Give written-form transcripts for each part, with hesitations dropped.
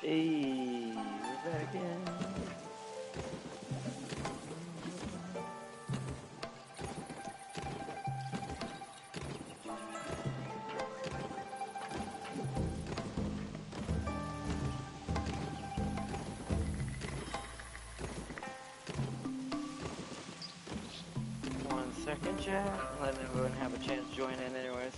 Hey, we're back again. One second, chat. Letting everyone have a chance to join in anyways.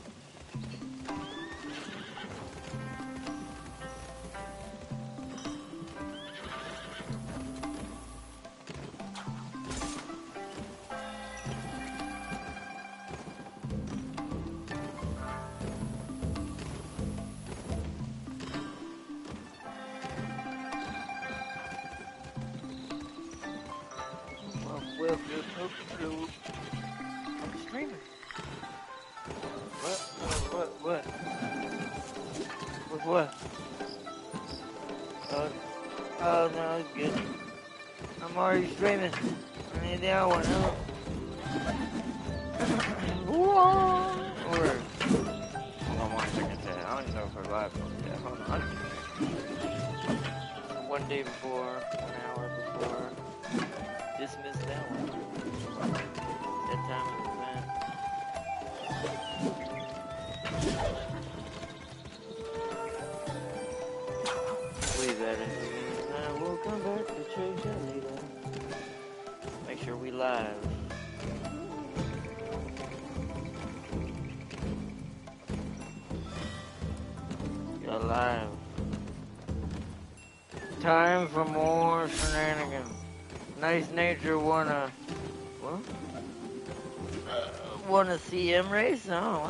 I'm streaming. What? What? Oh no, it's good. I'm already streaming. I need the other one. Or, hold on 1 second, chat. I don't even know if we're live. Yeah, hold on. One day before, 1 hour before. Dismiss that one. That time of the man. Leave that in the game. Now we'll come back to change that later. Make sure we live. You're live. Time for more shenanigans. Nice nature wanna... What? Wanna CM race? Oh,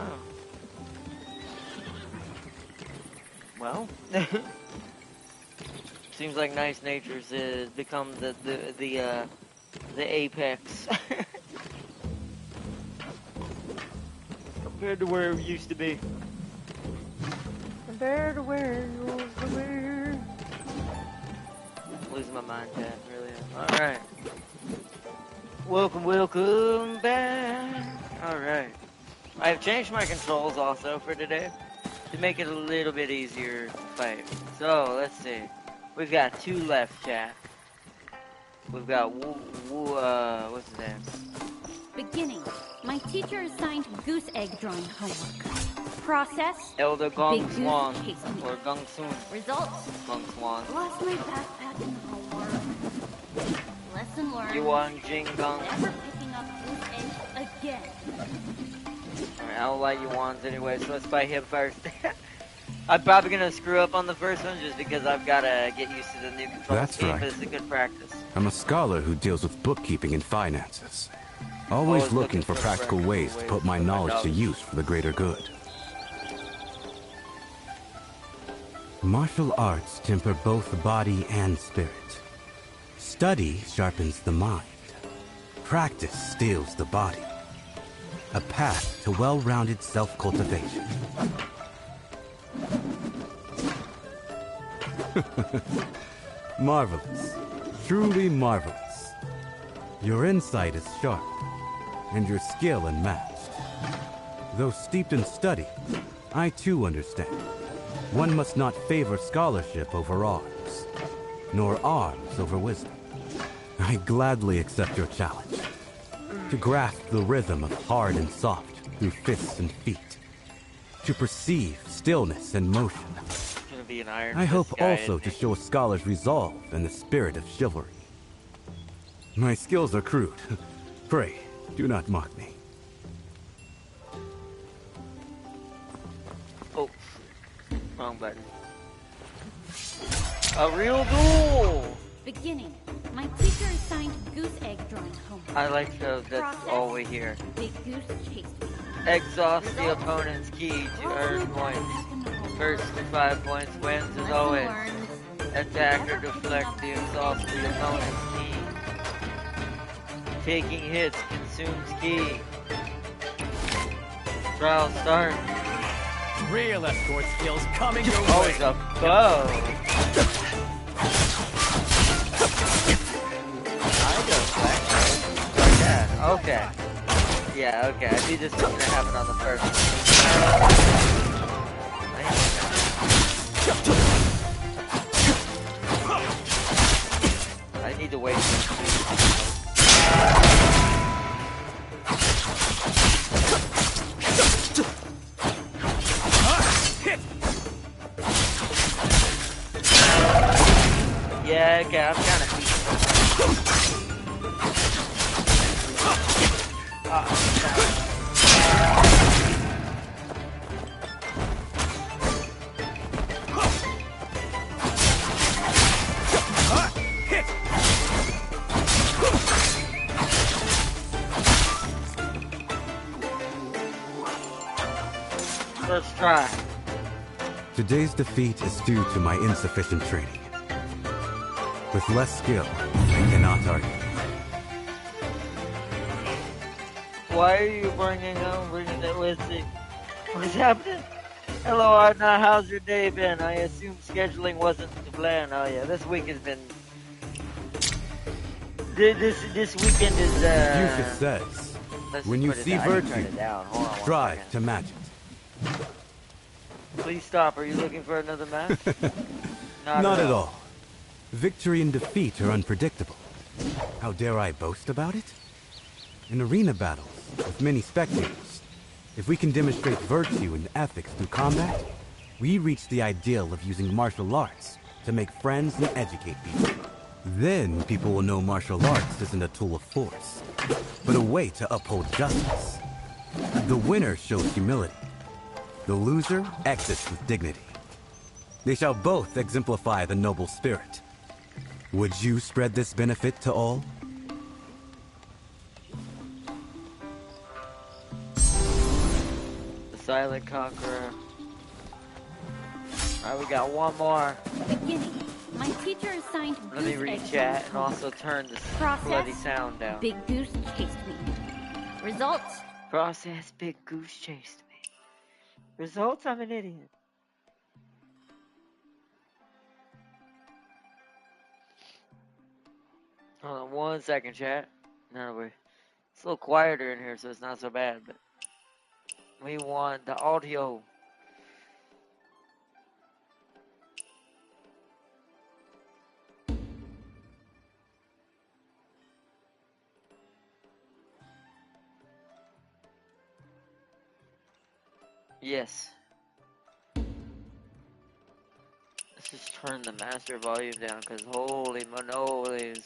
wow. Well... Seems like Nice Nature's become the apex. Compared to where it used to be. Compared to where it used to be. Losing my mind, Cat, really. Alright. Welcome back. Alright. I've changed my controls also for today to make it a little bit easier to fight. So, let's see. We've got 2 left, chat. We've got what's his name? Beginning. My teacher assigned goose egg drawing homework. Process. Elder Gong Swan. Or Gung Soon. Results. Gung Swan. Lost my backpack in the homework. Lesson learned. Yuan Jing Gong. Never picking up goose eggs again. Alright, I don't like Yuan's anyway, so let's fight him first. I'm probably gonna screw up on the first one just because I've gotta get used to the new control scheme, right. but it's a good practice. I'm a scholar who deals with bookkeeping and finances. Always looking for practical ways to put my knowledge to use for the greater good. Martial arts temper both the body and spirit. Study sharpens the mind. Practice steels the body. A path to well-rounded self-cultivation. Marvelous. Truly marvelous. Your insight is sharp, and your skill unmatched. Though steeped in study, I too understand. One must not favor scholarship over arms, nor arms over wisdom. I gladly accept your challenge. To grasp the rhythm of hard and soft through fists and feet. To perceive stillness and motion. I hope also to show a scholar's resolve and the spirit of chivalry. My skills are crude. Pray, do not mock me. Oh, wrong button. A real duel! Beginning. My teacher assigned goose egg drawing homework. I like those, that's all we hear. Big Goose chased me. Exhaust the opponent's key to earn points. First to 5 points wins as always. Attack or deflect the exhaust the opponent's key. Taking hits consumes key. Trial start. Real escort skills coming your Oh, way. it's a bow. Okay. Yeah, okay. I knew this was gonna happen on the first one. Okay, I'm kind of Let's try. Today's defeat is due to my insufficient training. With less skill, I cannot argue. Why are you bringing it with you? What's happening? Hello, Arna. How's your day been? I assume scheduling wasn't the plan. Oh yeah, this week has been. This weekend is. Confucius says, let's when just you put it see down. I can turn virtue, it down. Hold on one strive second. to match Please stop. Are you looking for another match? it. Not at all. Victory and defeat are unpredictable. How dare I boast about it? In arena battles, with many spectators, if we can demonstrate virtue and ethics through combat, we reach the ideal of using martial arts to make friends and educate people. Then people will know martial arts isn't a tool of force, but a way to uphold justice. The winner shows humility. The loser exits with dignity. They shall both exemplify the noble spirit. Would you spread this benefit to all? The Silent Conqueror. Alright, we got one more. Beginning. My teacher assigned Let me Goose read egg chat drawing and also homework. turn this Process. bloody sound down. Big Goose chased me. Results. Process, Big Goose chased me. Results, I'm an idiot. Hold on 1 second, chat. No, it's a little quieter in here, so it's not so bad, but we want the audio. Yes. Let's just turn the master volume down, because holy monoles.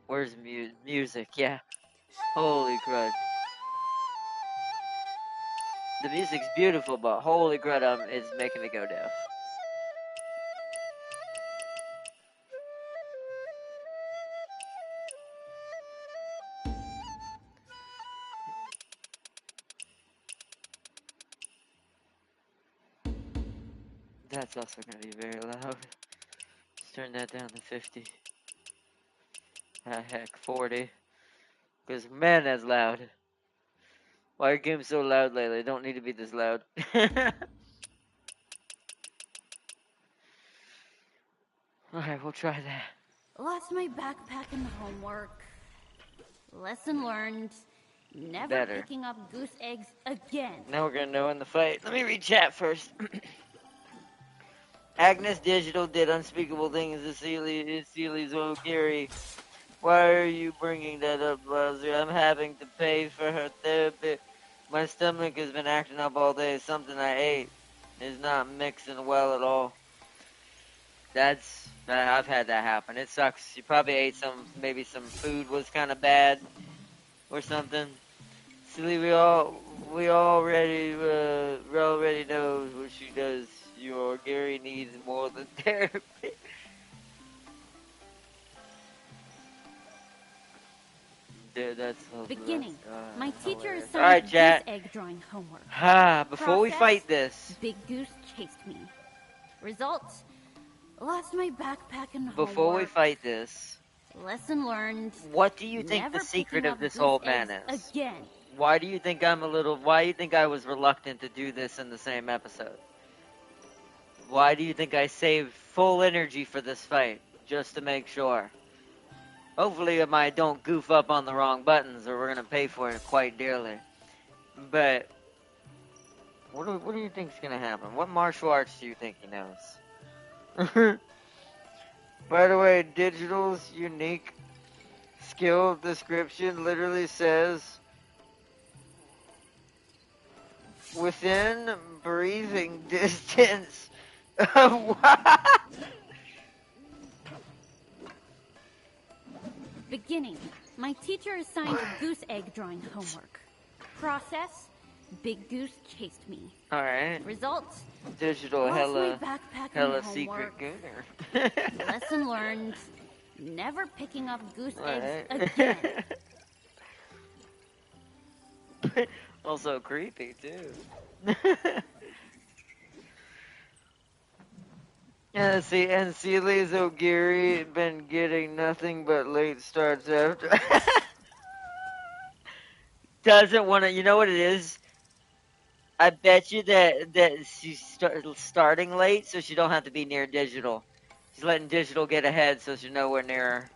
Where's music? Yeah. Holy crud. The music's beautiful, but holy crud, it's making me go deaf. That's also going to be very loud. Let's turn that down to 50. Ah, heck, 40. Because, man, that's loud. Why are games so loud lately? Don't need to be this loud. Alright, we'll try that. Lost my backpack and homework. Lesson learned. Never Better. picking up goose eggs again. Now we're going to know in the fight. Let me read chat first. Agnes Digital did unspeakable things to Seely's old Gary. Why are you bringing that up, Buzzer? I'm having to pay for her therapy. My stomach has been acting up all day. Something I ate is not mixing well at all. I've had that happen. It sucks. You probably ate maybe some food was kind of bad or something. Silly, we already knows what she does. Your Gary needs more than therapy. Dude, that's so Beginning. My teacher hilarious. assigned Alright, goose chat. egg drawing homework. Before we Process, fight this. Big Goose chased me. Results. Lost my backpack and Before we homework. fight this. Lesson learned. What do you think Never the secret picking of up this goose whole man eggs is? again. Why do you think why do you think I was reluctant to do this in the same episode? Why do you think I saved full energy for this fight? Just to make sure. Hopefully I don't goof up on the wrong buttons or we're going to pay for it quite dearly. But, what do you think is going to happen? What martial arts do you think he knows? By the way, Digital's unique skill description literally says, within breathing distance What? Beginning. My teacher assigned goose egg drawing homework. Process. Big Goose chased me. Alright. Results. Digital Lost hella my backpack hella and secret homework. gooner. Lesson learned. Never picking up goose eggs Alright. again. Also creepy too. Yeah, see, and Seeley's O'Geary been getting nothing but late starts after. Doesn't want to. You know what it is? I bet you that she's starting late, so she don't have to be near digital. She's letting digital get ahead, so she's nowhere near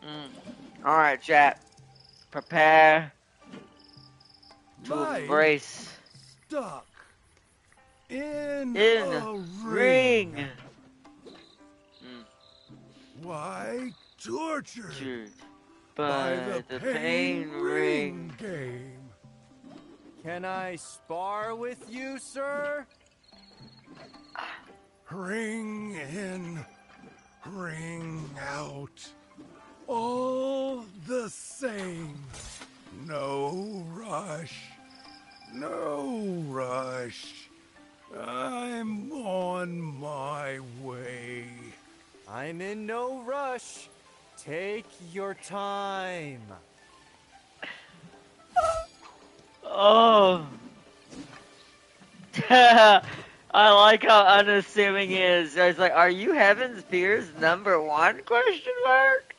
her. All right, chat. Prepare to embrace Stuck in in a ring. Why tortured Tortured by by the the pain ring. game? Can I spar with you, sir? Ring in, ring out. All the same. No rush. No rush. I'm on my way. I'm in no rush. Take your time. Oh. I like how unassuming he is. I was like, are you Heaven's Peers #1? Question mark.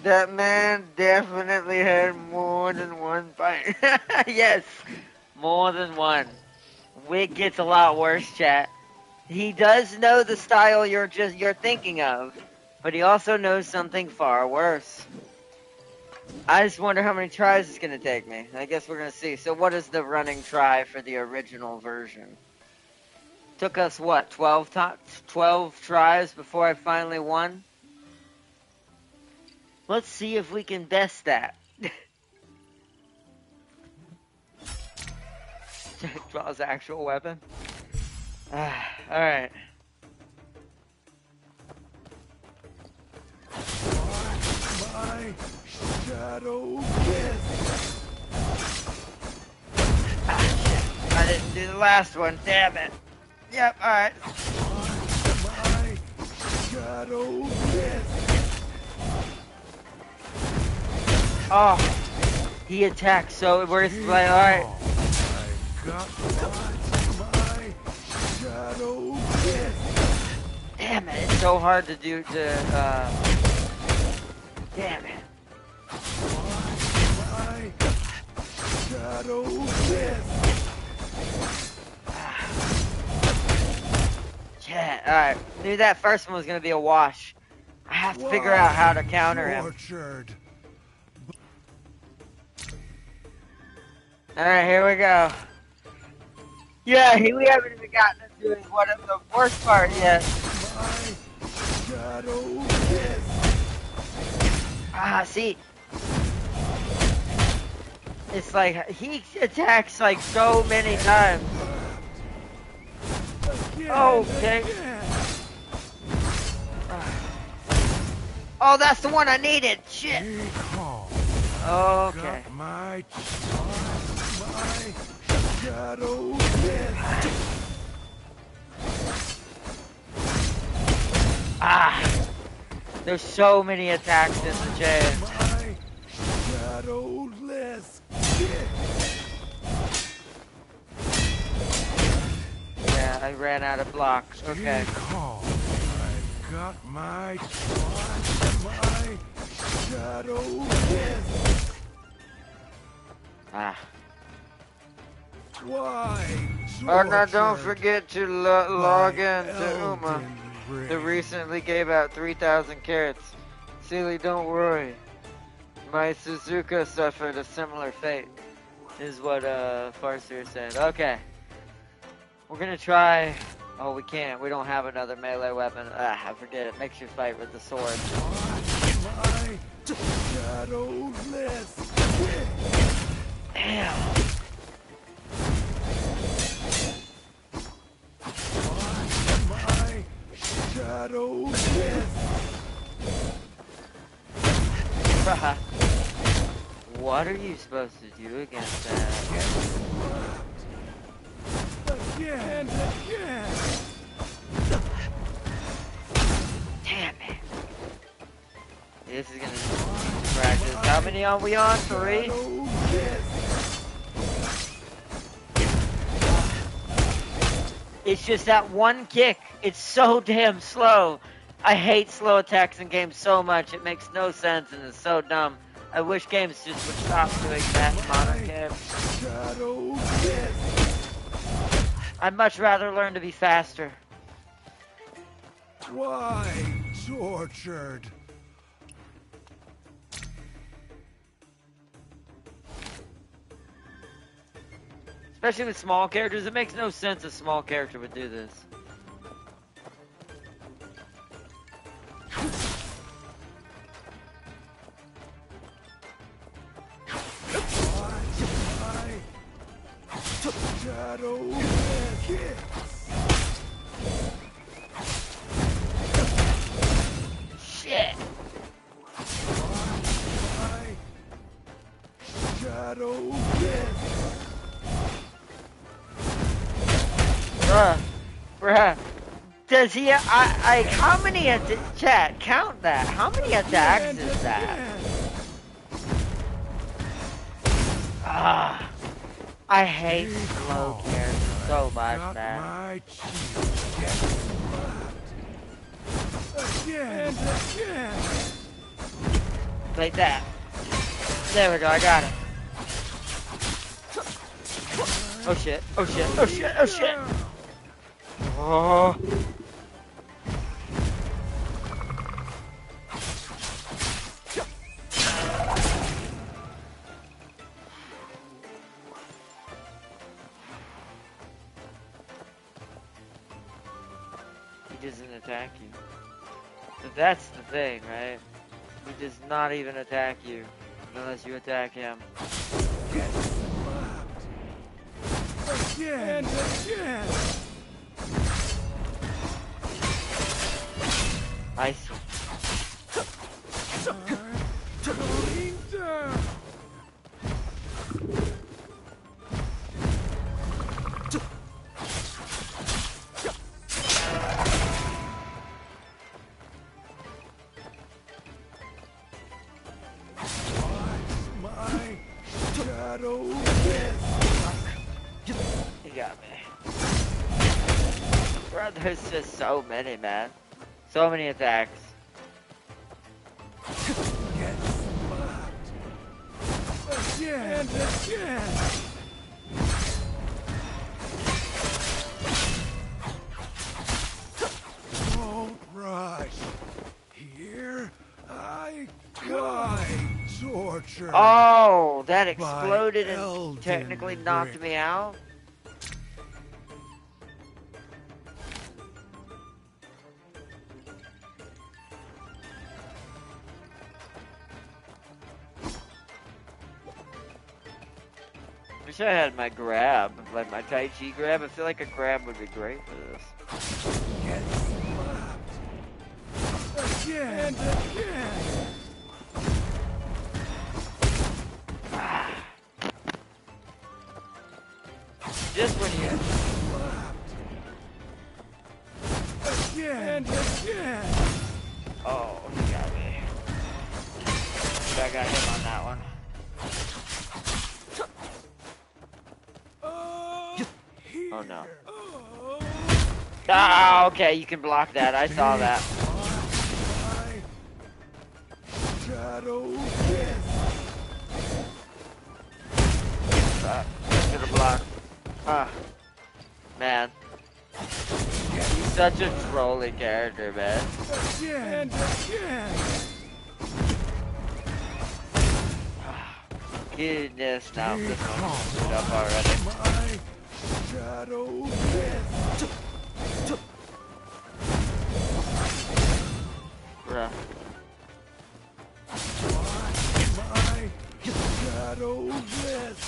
That man definitely had more than one fight. Yes, more than one. Wig gets a lot worse, chat. He does know the style you're thinking of, but he also knows something far worse. I just wonder how many tries it's gonna take me. I guess we're gonna see. So what is the running try for the original version? Took us what, 12 tries before I finally won? Let's see if we can best that. Jack draws actual weapon. Alright. My shadow kiss. I didn't do the last one, damn it. Yep, alright. My shadow kiss. Oh, he attacked, so we're like, alright. I got my shadow kiss. Damn it, it's so hard to do damn it. My shadow kiss. Yeah, alright. Knew that first one was gonna be a wash. I have to figure out how to counter him. Tortured. Alright, here we go. Yeah, we haven't even gotten to doing one of the worst part yet. My shadow kiss. See. It's like, he attacks like so many times. Again, Okay. again. Oh, that's the one I needed. Shit. Be calm. Okay. Got my shadow kiss. There's so many attacks in the chain. My shadowless kiss. Yeah, I ran out of blocks. Okay. Be calm. I got my shadow kiss. Why? Oh, now don't tortured forget to log in by to Uma. Elden Ring? They recently gave out 3,000 carrots. Seely, don't worry. My Suzuka suffered a similar fate, is what Farseer said. Okay. We're gonna try. Oh, we can't. We don't have another melee weapon. I forget it. Makes you fight with the sword. My shadowless kiss. Damn. My shadow death. Bruh. What are you supposed to do against that? Again and again. Damn it. This is gonna be practice. How many are we on? 3? Shadow death. It's just that one kick. It's so damn slow. I hate slow attacks in games so much. It makes no sense and it's so dumb. I wish games just would stop doing that in modern games. Shadow death. I'd much rather learn to be faster. Why tortured? Especially with small characters. It makes no sense a small character would do this. Shadow death. Shit. Shadow death. Bruh. Does he, how many, chat, count that. How many attacks is that? Ah. I hate slow characters so much, Got man. my cheek. Get slapped. Again and again. Like that. There we go, I got it. Oh shit, oh shit, oh shit, oh shit. Oh. He doesn't attack you. So that's the thing, right? He does not even attack you unless you attack him. Get slapped. Again and again. I see. Going down. My shadow death. He got me. Bro, there's just so many, man. So many attacks. Get slapped. Again and again. Don't rush. Here I die tortured. Oh, that exploded and Elden technically knocked Ring. me out? Wish I had my grab, like my Tai Chi grab. I feel like a grab would be great for this. Get slapped. Again and again. Just when you... Slapped. Again and again. Oh, he got me. I got him on that one. Oh no. Ah, okay, you can block that. I saw that. Shadow death. Should have blocked. Ah, man. He's such a trolly character, man. Again and again. Goodness, now this one's screwed up already. My shadow death. Bruh. My shadow death.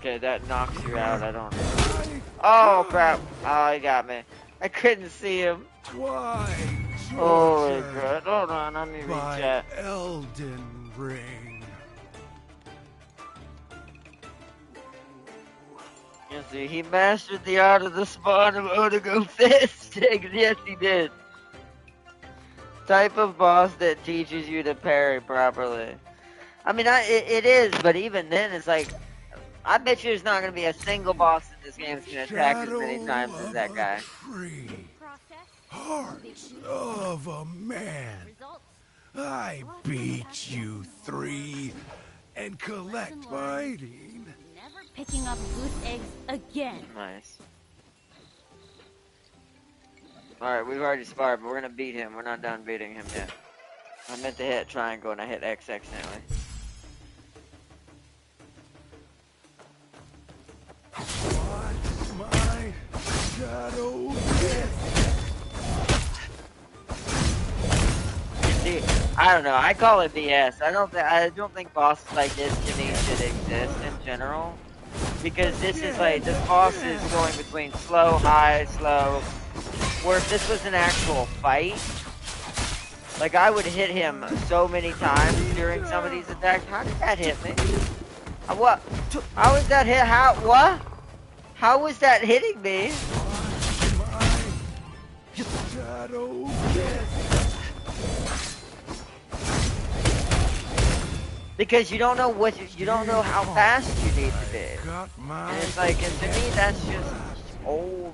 Okay, that knocks you out. I don't know. Oh crap! Oh, he got me. I couldn't see him. Why Holy tortured crap! Hold on, let me read by chat. Elden Ring? You see, he mastered the art of the spawn of Odago Fisting. Yes, he did. Type of boss that teaches you to parry properly. I mean, it is, but even then, it's like, I bet you there's not going to be a single boss in this game that's going to attack as many Shadow times as of that a guy. tree, Process. heart of a man. Results. I beat you 3 and collect fighting. Never picking up goose eggs again. Nice. Alright, we've already sparred, but we're going to beat him. We're not done beating him yet. I meant to hit triangle and I hit X accidentally. Watch my shadow death. See, I don't know. I call it BS. I don't think bosses like this to me should exist in general, because this is like, this boss is going between slow, high, slow. Where if this was an actual fight, like I would hit him so many times during some of these attacks. How did that hit me? What? How was that hit? How? What? How was that hitting me? Shadow death. Because you don't know what you don't know how fast you need to be. Got my And it's like, and to me, that's just old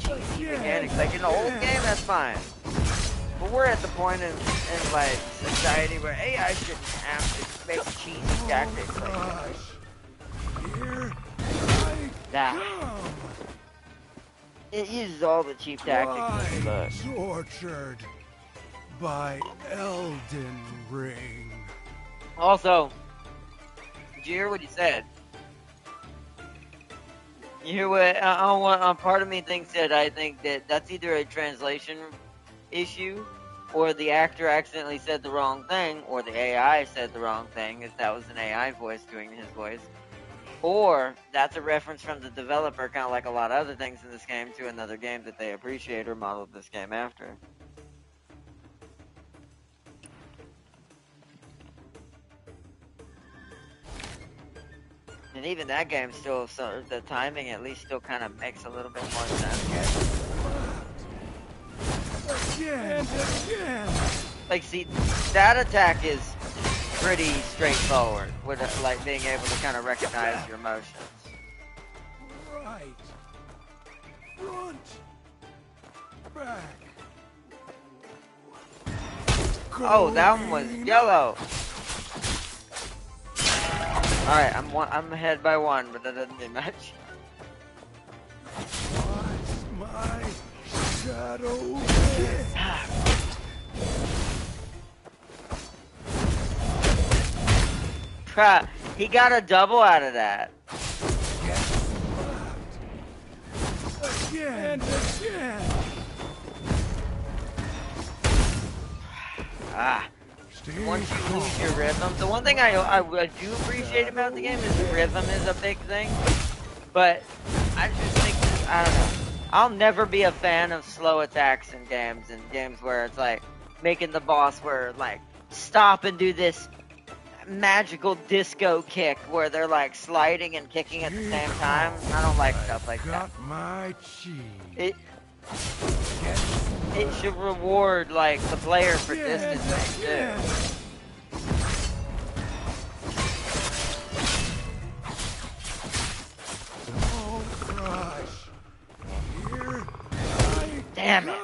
cheesy mechanics. Like in the old game, that's fine. But we're at the point in like society where AI shouldn't have to make cheesy tactics like Here that. I come. It uses all the cheap tactics in the book. Why tortured by Elden Ring? Also, did you hear what he said? You hear what? Part of me thinks that I think that that's either a translation issue, or the actor accidentally said the wrong thing, or the AI said the wrong thing, if that was an AI voice doing his voice. Or that's a reference from the developer, kind of like a lot of other things in this game, to another game that they appreciate or modeled this game after. And even that game still, so the timing at least still kind of makes a little bit more sense. Again and again. Like, see, that attack is pretty straightforward, with like being able to kind of recognize your emotions. Right. Front. Back. Oh, that one was yellow. All right, I'm ahead by 1, but that doesn't mean much. Watch my shadow death. He got a double out of that. Again and again. Once you lose your rhythm, the one thing I do appreciate about the game is the rhythm is a big thing. But I just think, I don't know. I'll never be a fan of slow attacks in games, where it's like making the boss where like stop and do this magical disco kick where they're like sliding and kicking at the same time. I don't like stuff like that. Got my cheese. It should reward like the player for distancing too. Damn it.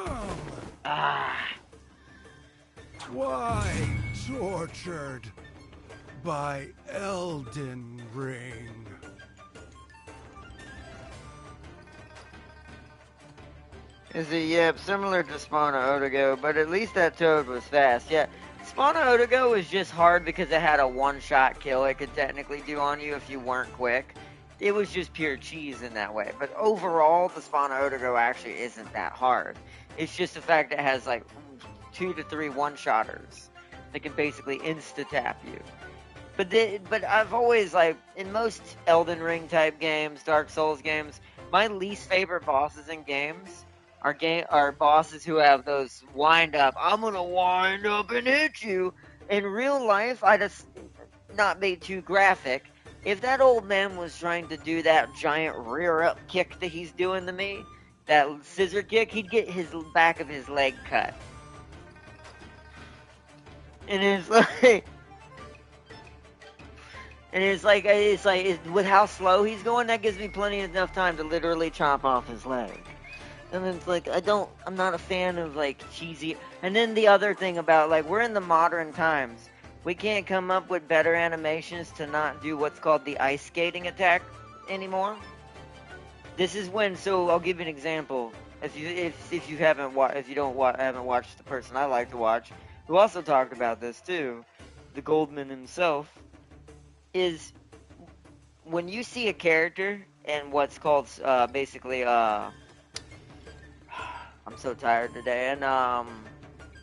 Why tortured by Elden Ring? Is it? Yep, similar to Spawna Odago, but at least that toad was fast. Yeah, Spawna Odago was just hard because it had a one-shot kill it could technically do on you if you weren't quick. It was just pure cheese in that way. But overall, the Spawna Odago actually isn't that hard. It's just the fact that it has like 2 to 3 one-shotters that can basically insta-tap you. But I've always, like, in most Elden Ring type games, Dark Souls games, my least favorite bosses in games are bosses who have those wind up. I'm gonna wind up and hit you. In real life, I just not be too graphic. If that old man was trying to do that giant rear up kick that he's doing to me, that scissor kick, he'd get his back of his leg cut. And it's like. And with how slow he's going, that gives me plenty enough time to literally chop off his leg. And it's like, I'm not a fan of, like, cheesy. And then the other thing about, like, we're in the modern times. We can't come up with better animations to not do what's called the ice skating attack anymore. This is when, so I'll give you an example. If you haven't watched the person I like to watch, who also talked about this too, the Goldman himself, is when you see a character and what's called basically I'm so tired today, and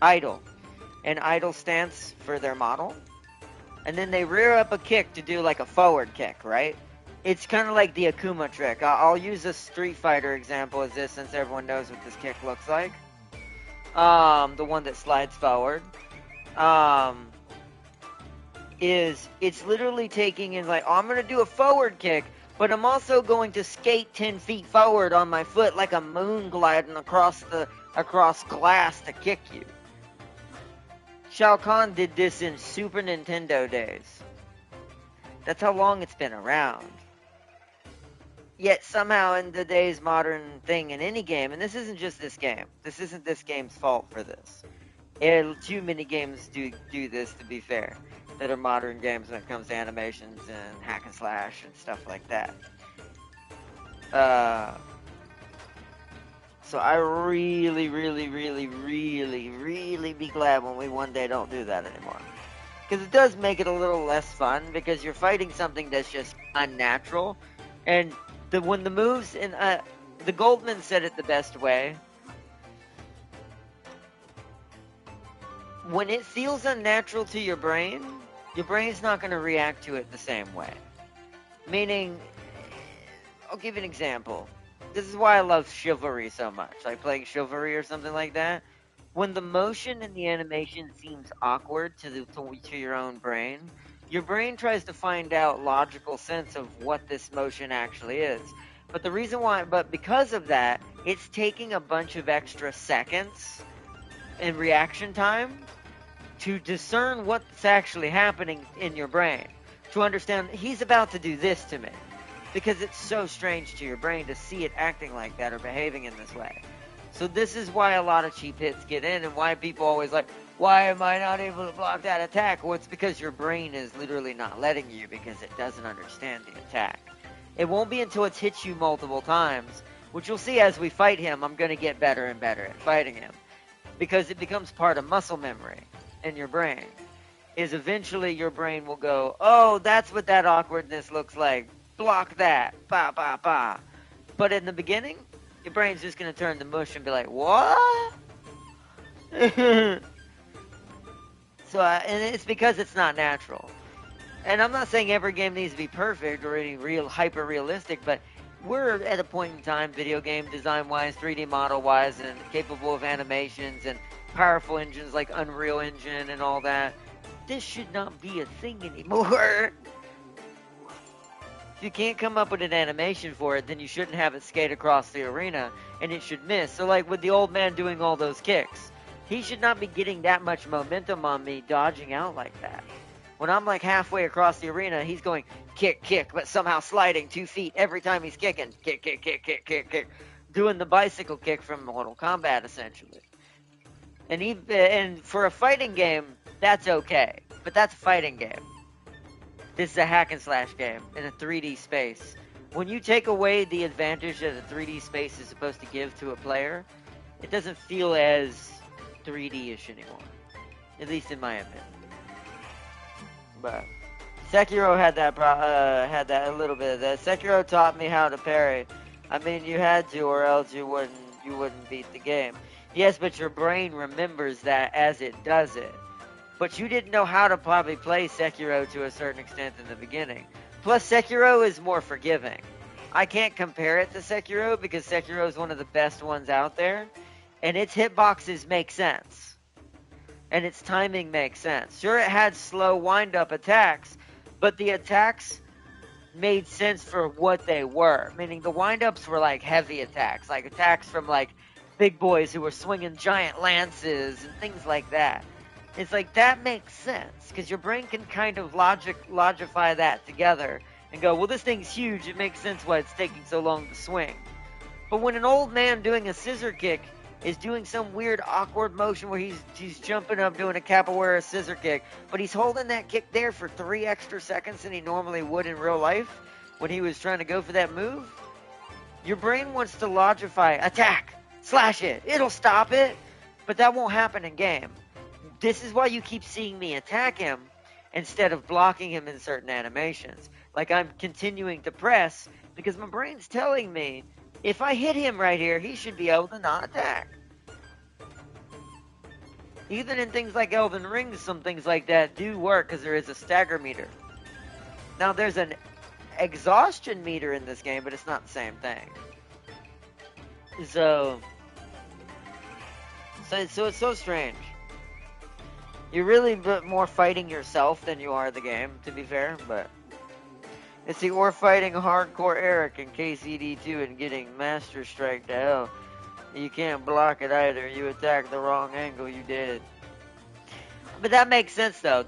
idle. An idle stance for their model. And then they rear up a kick to do like a forward kick, right? It's kind of like the Akuma trick. I'll use a Street Fighter example as this since everyone knows what this kick looks like. The one that slides forward. It's literally taking in like, oh, I'm going to do a forward kick, but I'm also going to skate 10 feet forward on my foot like a moon gliding across glass to kick you. Shao Kahn did this in Super Nintendo days. That's how long it's been around. Yet somehow in today's modern thing in any game, and this isn't just this game. This isn't this game's fault for this. Too many games do this, to be fair, that are modern games when it comes to animations and hack and slash and stuff like that. So I really, really, really, really, really be glad when we one day don't do that anymore. Because it does make it a little less fun, because you're fighting something that's just unnatural. And when the moves, and the Goldman said it the best way, when it feels unnatural to your brain's not going to react to it the same way. Meaning, I'll give you an example. This is why I love Chivalry so much. Like playing Chivalry or something like that. When the motion and the animation seems awkward to your own brain, your brain tries to find out logical sense of what this motion actually is. But because of that, it's taking a bunch of extra seconds in reaction time to discern what's actually happening in your brain. To understand, he's about to do this to me. Because it's so strange to your brain to see it acting like that or behaving in this way. So this is why a lot of cheap hits get in, and why people always like, why am I not able to block that attack? Well, it's because your brain is literally not letting you, because it doesn't understand the attack. It won't be until it's hit you multiple times, which you'll see as we fight him, I'm going to get better and better at fighting him. Because it becomes part of muscle memory in your brain. Is eventually your brain will go, oh, that's what that awkwardness looks like. Block that. Ba, ba, ba. But in the beginning, your brain's just going to turn to mush and be like, what? And it's because it's not natural. And I'm not saying every game needs to be perfect or any real hyper-realistic, but we're at a point in time, video game design-wise, 3D model-wise, and capable of animations and powerful engines like Unreal Engine and all that. This should not be a thing anymore. If you can't come up with an animation for it, then you shouldn't have it skate across the arena, and it should miss. So like with the old man doing all those kicks, he should not be getting that much momentum on me dodging out like that. When I'm like halfway across the arena, he's going kick, kick, but somehow sliding 2 feet every time he's kicking. Kick, kick, kick, kick, kick, kick. Doing the bicycle kick from Mortal Kombat, essentially. And for a fighting game, that's okay. But that's a fighting game. This is a hack and slash game in a 3D space. When you take away the advantage that a 3D space is supposed to give to a player, it doesn't feel as 3D-ish anymore. At least in my opinion. But Sekiro had that a little bit of that. Sekiro taught me how to parry. I mean, you had to, or else you wouldn't beat the game. Yes, but your brain remembers that as it does it. but you didn't know how to probably play Sekiro to a certain extent in the beginning. Plus, Sekiro is more forgiving. I can't compare it to Sekiro because Sekiro is one of the best ones out there, and its hitboxes make sense. And its timing makes sense. Sure, it had slow wind-up attacks, but the attacks made sense for what they were. Meaning the wind-ups were like heavy attacks, like attacks from like big boys who were swinging giant lances and things like that. It's like that makes sense because your brain can kind of logify that together and go, well, this thing's huge. It makes sense why it's taking so long to swing. But when an old man doing a scissor kick is doing some weird awkward motion where he's jumping up doing a capoeira scissor kick, but he's holding that kick there for 3 extra seconds than he normally would in real life when he was trying to go for that move, your brain wants to logify, attack, slash it, it'll stop it, but that won't happen in game. This is why you keep seeing me attack him instead of blocking him in certain animations. Like I'm continuing to press because my brain's telling me if I hit him right here, he should be able to not attack. Even in things like Elden Ring, some things like that do work because there is a stagger meter. Now there's an exhaustion meter in this game, but it's not the same thing. So it's so strange. You're really more fighting yourself than you are the game, to be fair, but it's the or fighting hardcore Eric in KCD2 and getting Master Strike to hell. You can't block it either. You attack the wrong angle, you did. But that makes sense though.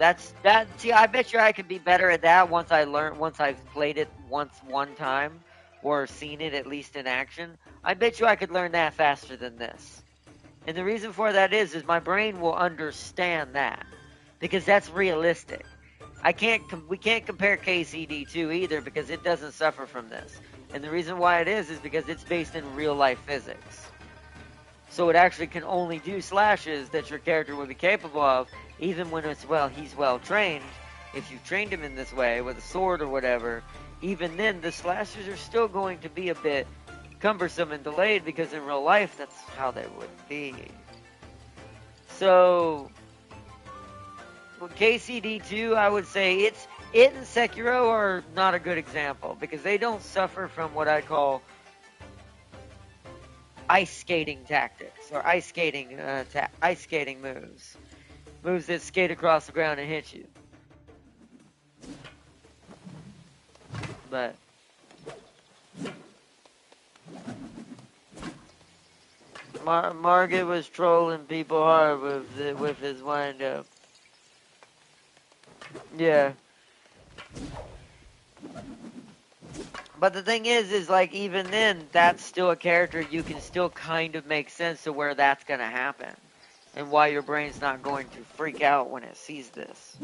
See, I bet you I could be better at that once I've played it one time or seen it at least in action. I bet you I could learn that faster than this. And the reason for that is my brain will understand that because that's realistic. We can't compare KCD2 either because it doesn't suffer from this. And the reason why it is because it's based in real life physics. So it actually can only do slashes that your character would be capable of, even when he's well trained. If you've trained him in this way with a sword or whatever, even then the slashes are still going to be a bit cumbersome and delayed because in real life that's how they would be. So with KCD2, I would say it and Sekiro are not a good example because they don't suffer from what I call ice skating tactics or ice skating moves that skate across the ground and hit you. But Margaret was trolling people hard with his wind up. Yeah. But the thing is like even then, that's still a character you can still kind of make sense of where that's going to happen. And why your brain's not going to freak out when it sees this.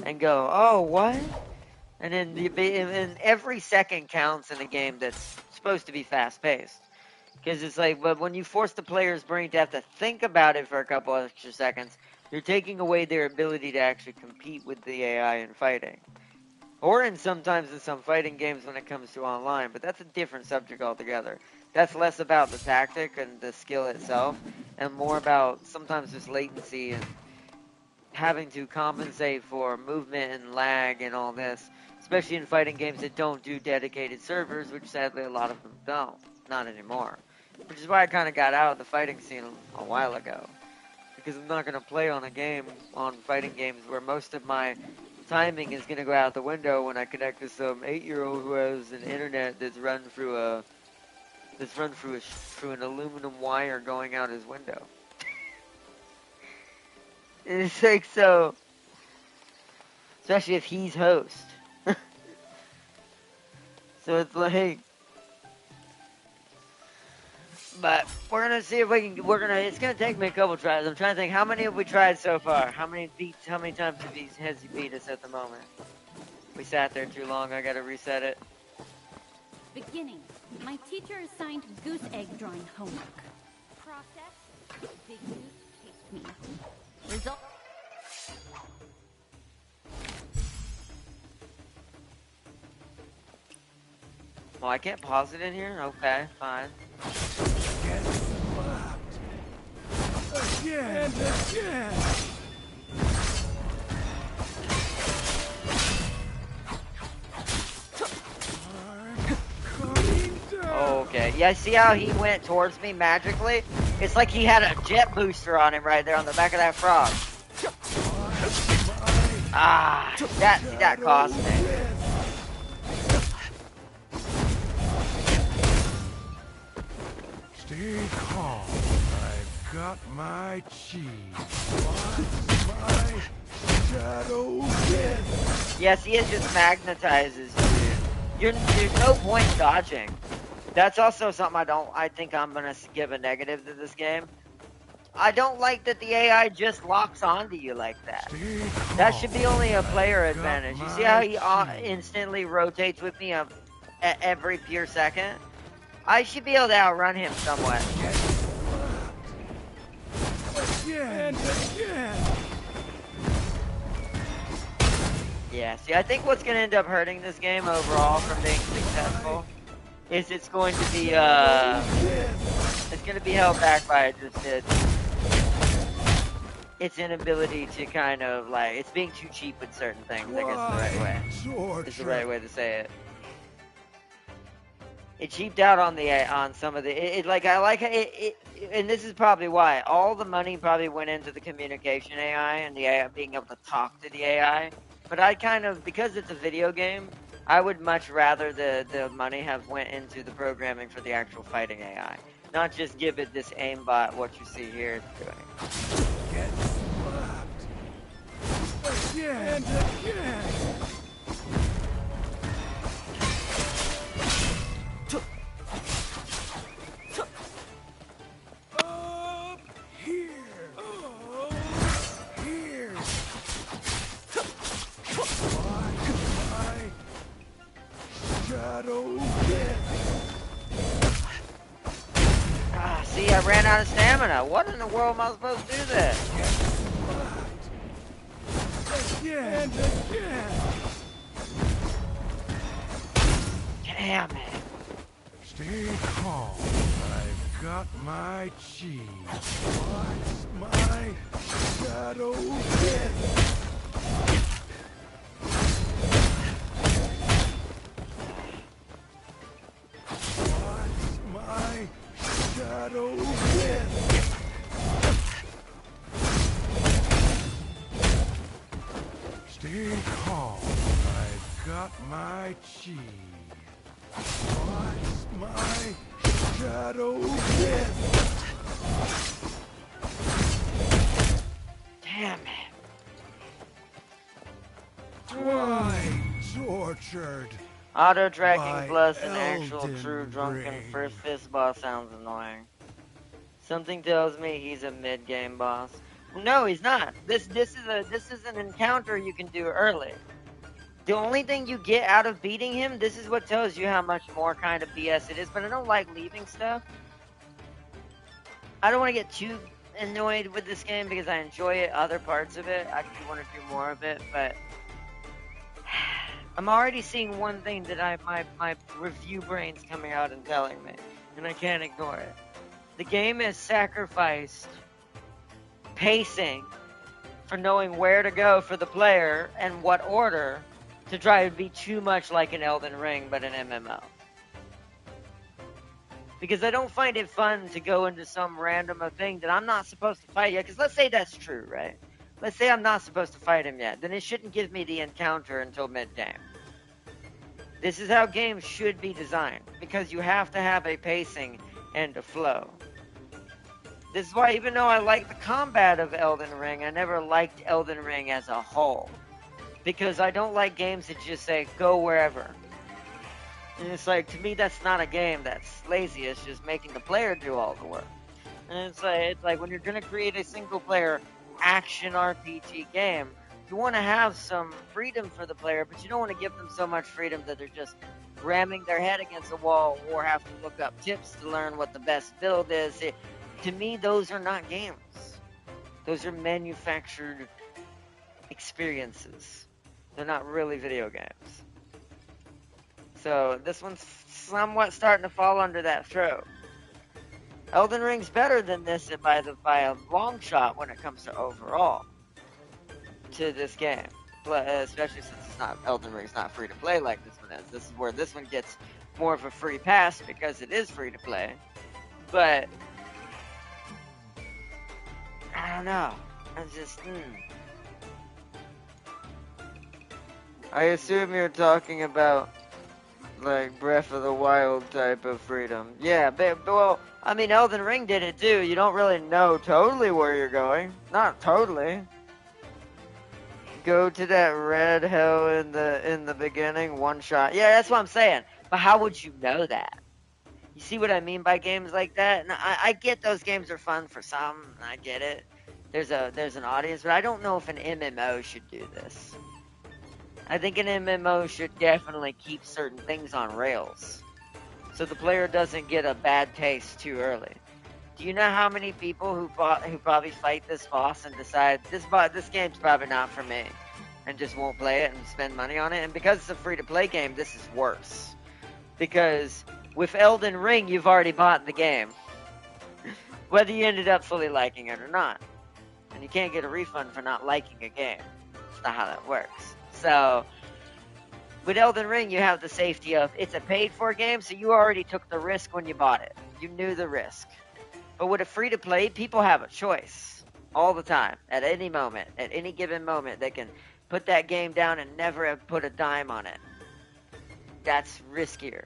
And go, oh, what? And then every second counts in a game that's supposed to be fast-paced. Because it's like, but when you force the player's brain to have to think about it for a couple extra seconds, you're taking away their ability to actually compete with the AI in fighting. Or sometimes in some fighting games when it comes to online, but that's a different subject altogether. That's less about the tactic and the skill itself, and more about sometimes just latency and having to compensate for movement and lag and all this, especially in fighting games that don't do dedicated servers, which sadly a lot of them don't. Not anymore. Which is why I kind of got out of the fighting scene a while ago. Because I'm not going to play on fighting games where most of my timing is going to go out the window when I connect to some 8-year-old who has an internet that's run through an aluminum wire going out his window. It's like so, especially if he's host. So it's like, but we're gonna see if we can. It's gonna take me a couple tries. I'm trying to think how many have we tried so far. How many times has he beat us at the moment? We sat there too long. I gotta reset it. Beginning. My teacher assigned goose egg drawing homework. Process. Big goose chased me. Result. Oh, I can't pause it in here? Okay, fine. Get slapped. Again and again. Yeah, see how he went towards me magically? It's like he had a jet booster on him right there on the back of that frog. Ah, that cost me. Stay calm. I've got my cheese. Watch my shadow dance. Yes, he just magnetizes you. There's no point dodging. That's also something I think I'm gonna give a negative to this game. I don't like that the AI just locks onto you like that. That should be only a player advantage. You see how he instantly rotates with me at every pure second? I should be able to outrun him somewhat. Again. Yeah, see, I think what's going to end up hurting this game overall from being successful is it's going to be held back by just its inability to kind of, like, it's being too cheap with certain things, I guess is the right way. Is the right way to say it. It cheaped out on some of the, and this is probably why. All the money probably went into the communication AI and the AI being able to talk to the AI. But I kind of, because it's a video game, I would much rather the money have went into the programming for the actual fighting AI. Not just give it this aimbot, what you see here, it's doing. Get slapped. Again. Up here. Here. Watch my shadow dance. Ah, see, I ran out of stamina. What in the world am I supposed to do this? Again. Damn it. Stay calm. I've got my cheese. Watch my shadow dance. Watch my shadow dance. Stay calm. I've got my cheese. Watch my shadow dance. Damn it. Why tortured? Auto tracking By plus an actual Elden true drunken Ring. first fist boss sounds annoying. Something tells me he's a mid game boss. No, he's not. This is an encounter you can do early. The only thing you get out of beating him, this is what tells you how much more kind of BS it is, but I don't like leaving stuff. I don't want to get too annoyed with this game because I enjoy it, other parts of it. I do want to do more of it, but I'm already seeing one thing that my review brain's coming out and telling me, and I can't ignore it. The game has sacrificed pacing for knowing where to go for the player and what order to try to be too much like an Elden Ring, but an MMO. Because I don't find it fun to go into some random thing that I'm not supposed to fight yet. Because let's say that's true, right? Let's say I'm not supposed to fight him yet. Then it shouldn't give me the encounter until mid-game. This is how games should be designed. Because you have to have a pacing and a flow. This is why, even though I like the combat of Elden Ring, I never liked Elden Ring as a whole. Because I don't like games that just say, go wherever. And it's like, to me, that's not a game that's lazy. It's just making the player do all the work. And it's like when you're going to create a single-player action RPG game, you want to have some freedom for the player, but you don't want to give them so much freedom that they're just ramming their head against a wall or have to look up tips to learn what the best build is. To me, those are not games. Those are manufactured experiences. They're not really video games. So this one's somewhat starting to fall under that trope. Elden Ring's better than this by a long shot when it comes to overall to this game. Especially since Elden Ring's not free to play like this one is. This is where this one gets more of a free pass because it is free to play. But I don't know. I'm just. I assume you're talking about like Breath of the Wild type of freedom. Yeah, but well, I mean, Elden Ring did it too. You don't really know totally where you're going. Not totally. Go to that red hill in the beginning, one shot. Yeah, that's what I'm saying. But how would you know that? You see what I mean by games like that? And I get those games are fun for some. I get it. There's an audience, but I don't know if an MMO should do this. I think an MMO should definitely keep certain things on rails, so the player doesn't get a bad taste too early. Do you know how many people who probably fight this boss and decide this game's probably not for me, and just won't play it and spend money on it? And because it's a free-to-play game, this is worse. Because with Elden Ring, you've already bought the game, whether you ended up fully liking it or not, and you can't get a refund for not liking a game. That's not how that works. So, with Elden Ring, you have the safety of it's a paid-for game, so you already took the risk when you bought it. You knew the risk. But with a free-to-play, people have a choice all the time, at any moment, at any given moment. They can put that game down and never have put a dime on it. That's riskier.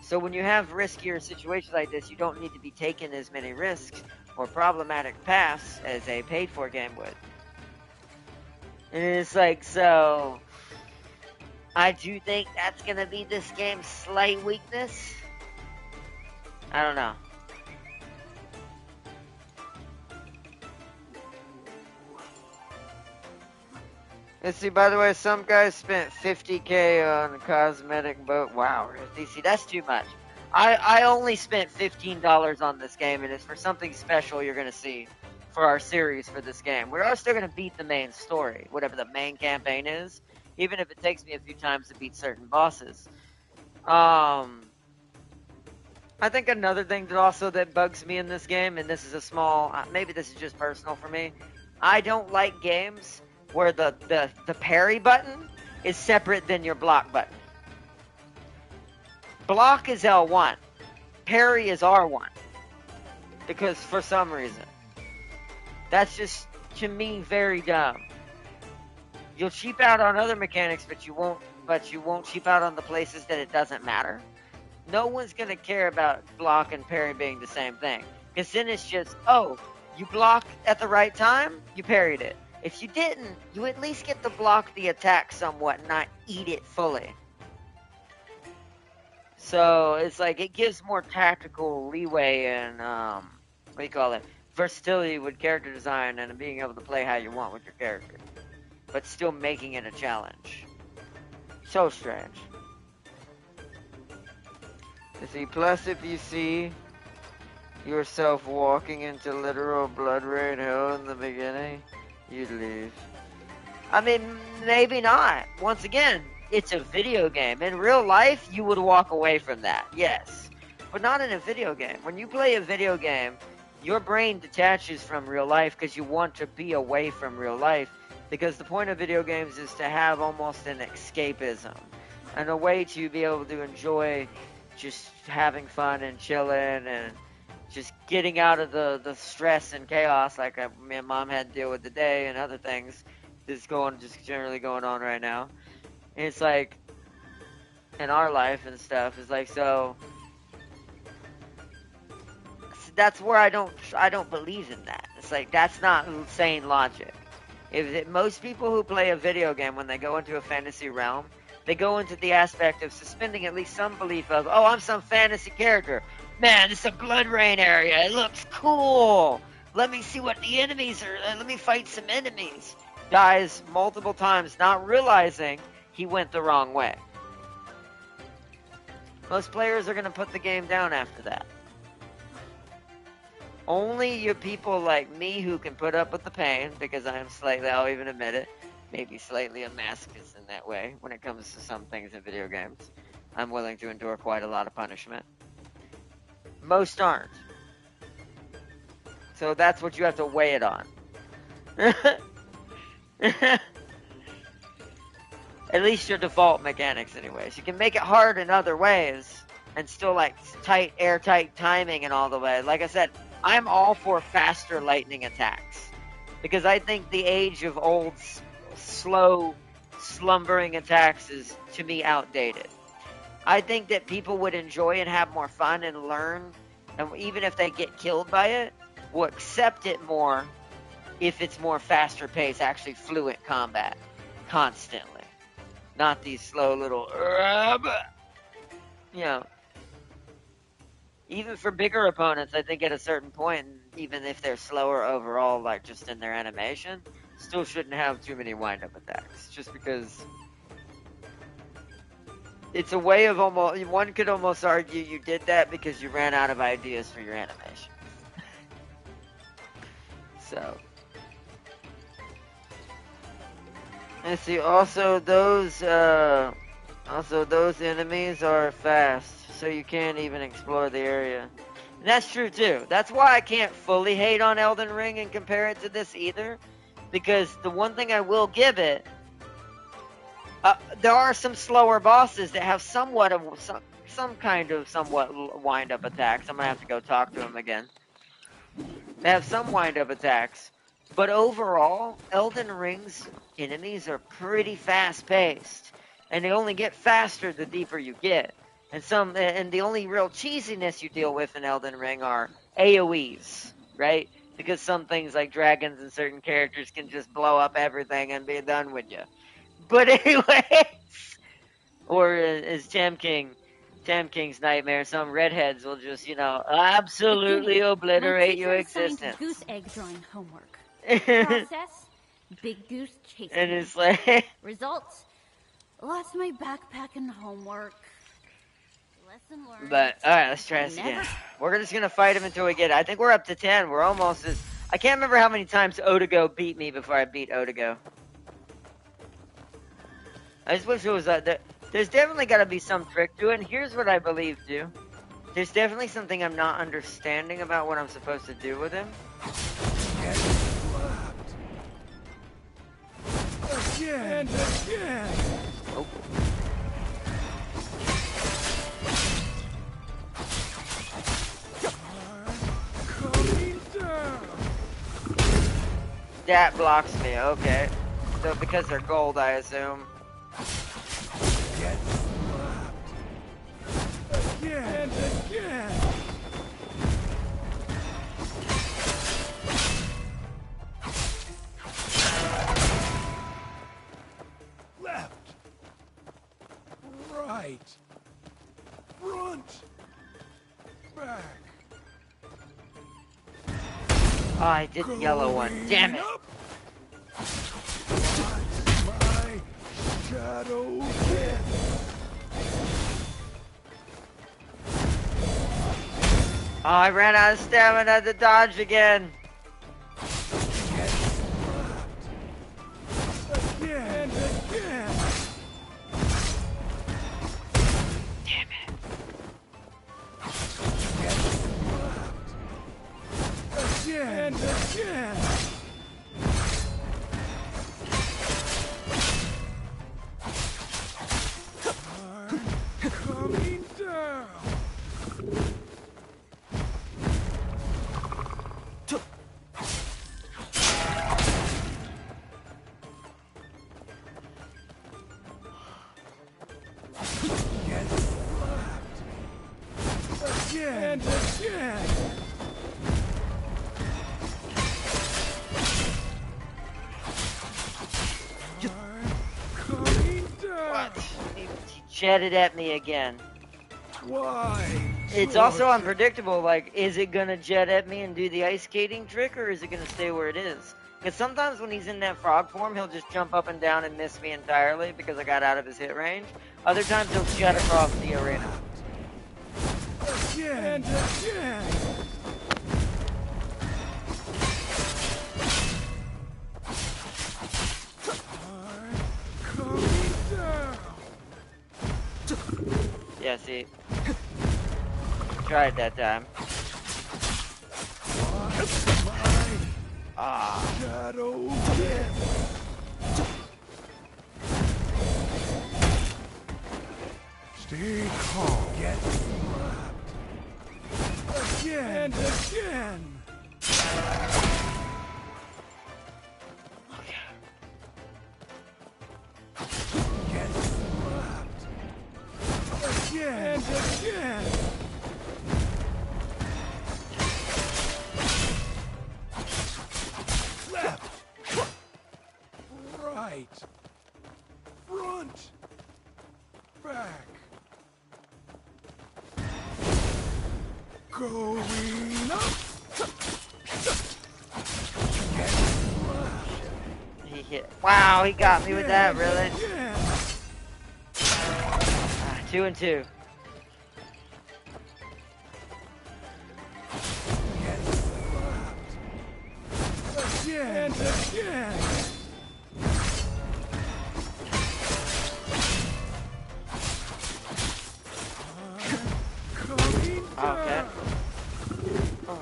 So when you have riskier situations like this, you don't need to be taking as many risks or problematic paths as a paid-for game would. And it's like, so I do think that's going to be this game's slight weakness. I don't know. Let's see, by the way, some guys spent $50K on a cosmetic boat. Wow, see, that's too much. I only spent $15 on this game, and it's for something special you're going to see for our series for this game. We're still going to beat the main story, whatever the main campaign is, even if it takes me a few times to beat certain bosses. I think another thing that bugs me in this game, and this is a small, maybe this is just personal for me, I don't like games where the parry button is separate than your block button. Block is L1. Parry is R1. Because for some reason. That's just, to me, very dumb. You'll cheap out on other mechanics, but you won't cheap out on the places that it doesn't matter. No one's going to care about block and parry being the same thing. Because then it's just, oh, you blocked at the right time, you parried it. If you didn't, you at least get to block the attack somewhat, not eat it fully. So it's like it gives more tactical leeway and versatility with character design and being able to play how you want with your character, but still making it a challenge. So strange. You see, plus if you see yourself walking into literal blood rain hell in the beginning, you'd leave. I mean, maybe not. Once again, it's a video game. In real life, you would walk away from that, yes. But not in a video game. When you play a video game, your brain detaches from real life because you want to be away from real life. Because the point of video games is to have almost an escapism. And a way to be able to enjoy just having fun and chilling and just getting out of the stress and chaos like me and Mom had to deal with today and other things that's just generally going on right now. And it's like, in our life and stuff, it's like, so that's where I don't believe in that. It's like, that's not sane logic. Most people who play a video game, when they go into a fantasy realm, they go into the aspect of suspending at least some belief of, oh, I'm some fantasy character. Man, it's a blood rain area. It looks cool. Let me see what the enemies are. Let me fight some enemies. Dies multiple times, not realizing he went the wrong way. Most players are going to put the game down after that. Only your people like me who can put up with the pain, because I am slightly, I'll even admit it, maybe slightly a masochist in that way when it comes to some things in video games. I'm willing to endure quite a lot of punishment. Most aren't. So that's what you have to weigh it on. At least your default mechanics anyways. You can make it hard in other ways and still like tight, airtight timing and all the way. Like I said, I'm all for faster lightning attacks because I think the age of old, slow, slumbering attacks is, to me, outdated. I think that people would enjoy and have more fun and learn, and even if they get killed by it, will accept it more if it's more faster paced, actually fluent combat constantly. Not these slow little, you know. Even for bigger opponents, I think at a certain point, even if they're slower overall, like just in their animation, still shouldn't have too many wind-up attacks. Just because it's a way of almost, one could almost argue you did that because you ran out of ideas for your animation. So. Let's see, also those enemies are fast, so you can't even explore the area. And that's true too. That's why I can't fully hate on Elden Ring and compare it to this either, because the one thing I will give it, there are some slower bosses that have somewhat of some kind of somewhat wind-up attacks. I'm gonna have to go talk to him again. They have some wind-up attacks, but overall, Elden Ring's enemies are pretty fast-paced, and they only get faster the deeper you get. And the only real cheesiness you deal with in Elden Ring are AoEs, right? Because some things like dragons and certain characters can just blow up everything and be done with you. But anyways, or as King's nightmare, some redheads will just, absolutely obliterate your existence. Goose egg drawing homework. Process, Big Goose chased And me. it's like... Results, lost my backpack and homework. Lesson learned. But, alright, let's try this again. We're just gonna fight him until we get it. I think we're up to 10. We're almost as... I can't remember how many times Otago beat me before I beat Otago. I just wish it was there's definitely got to be some trick to it, and here's what I believe, too. There's definitely something I'm not understanding about what I'm supposed to do with him. Again and again. Oh. Coming down. That blocks me, okay. So because they're gold, I assume. Get slapped. Again and again. Left. Right. Front. Back. Oh, I did the yellow one. Damn it. Up. My shadow again. Oh, I ran out of stamina to dodge again. Get slapped. Again and again. Damn it. Get slapped. Again and again. I'm coming down. Get slapped. Again and again. I'm coming down. What? He jetted at me again. Why? It's also unpredictable, like, is it gonna jet at me and do the ice skating trick, or is it gonna stay where it is? Because sometimes when he's in that frog form, he'll just jump up and down and miss me entirely because I got out of his hit range. Other times he'll jet across the arena. Again and again. I'm coming down. Yeah, see? Tried that time. Watch my Ah. shadow again. Stay calm. Get slapped. Again and again. Get slapped. Again and again. Left. Right. Front. Back. Going up. Get slapped. He hit. Wow, he got me with that, really? Again. 2 and 2. Get slapped. Again and again. Coming Okay. down. Oh.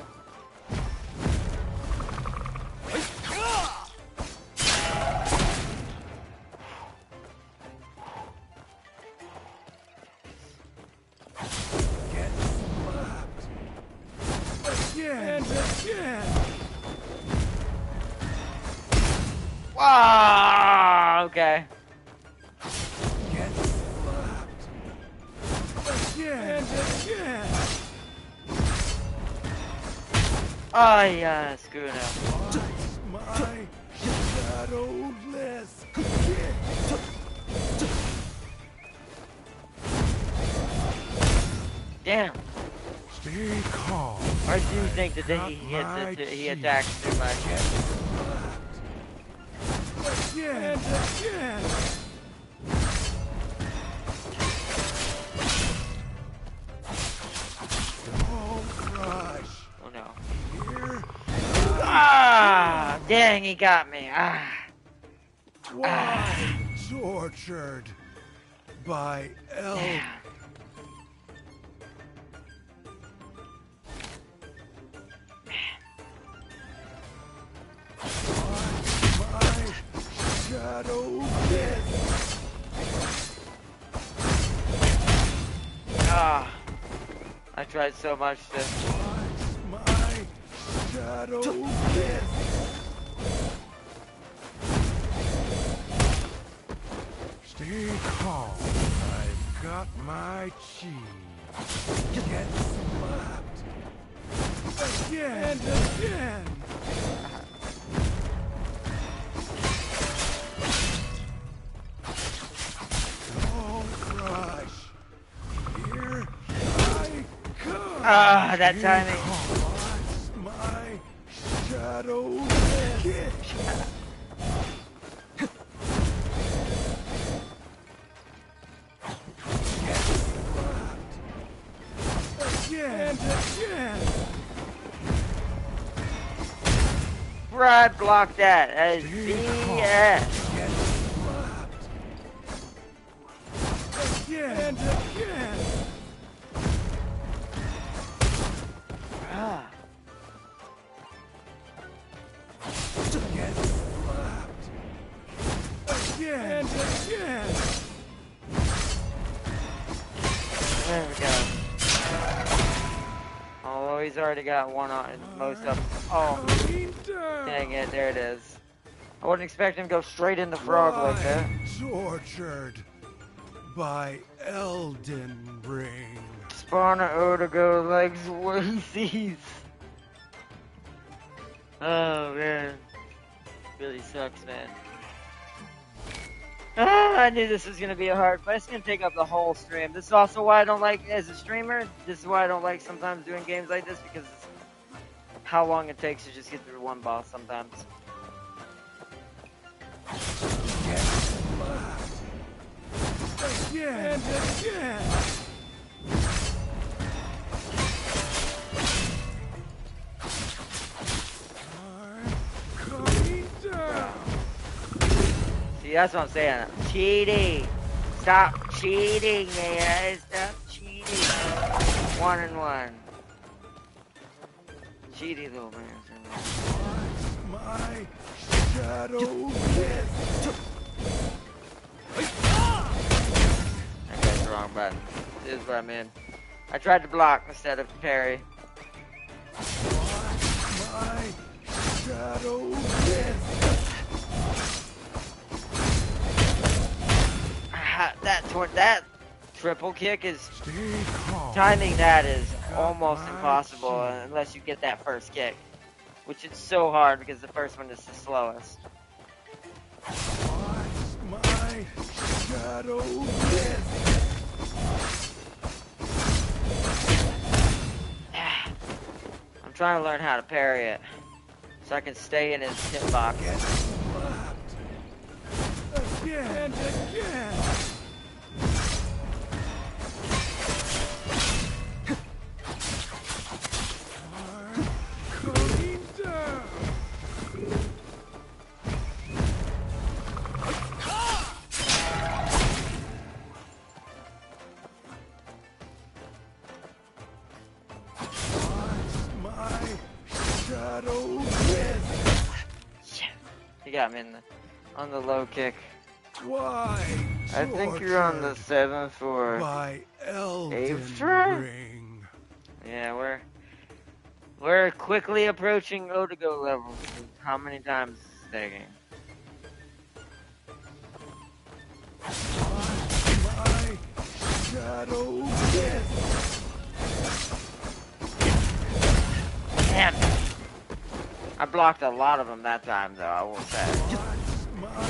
Get slapped. Again and again. Wow. Okay. Get slapped. Again and again. Oh yeah, screw it up. Watch my shadowless kick. Damn. Stay calm. I do think that he Got hits it. my He cheese. attacks too much. Get slapped. Again and again. Don't crush. Oh no. Here. Ah! Dang, he got me. Ah. Why tortured by elk? Damn. My shadow pit. Ah. I tried so much to. My shadow pit. Stay calm. I've got my cheese. Get slapped. Again and again. Don't crush. Here I come. Ah, that timing. Watch my shadow kick. Get slapped. Again and again. Brad blocked that. That is Stay calm. BS. Get slapped. Again and again. Ah. Get slapped. Again and again. There we go. Oh, he's already got one on most of them. Oh, Coming down. dang it. There it is. I wouldn't expect him to go straight in the frog like that. Why tortured by Elden Ring. Spawner Odego legs what he sees. Oh man. Really sucks, man. Ah, I knew this was gonna be a hard fight. It's gonna take up the whole stream. This is also why I don't like, as a streamer, this is why I don't like sometimes doing games like this, because it's how long it takes to just get through one boss sometimes. Get slapped. Again and again. I'm coming down. See, that's what I'm saying. Cheating. Stop cheating, man. Stop cheating. 1 and 1. Cheating little man. My shadow pit. That guy's wrong, button. This is what I mean. I tried to block instead of parry. My shadow death. That triple kick is Stay calm. timing. That is almost impossible unless you get that first kick, which is so hard because the first one is the slowest. Watch my shadow death. I'm trying to learn how to parry it so I can stay in his hitbox. Get slapped. Again and again. Coming down. My shadow death. You got me on the low kick. Why? I think you're on the 7th or by Elden eighth try? Ring. Yeah, we're quickly approaching Odigo level. How many times is it taking? My shadow death. Damn it. I blocked a lot of them that time, though, I will say. My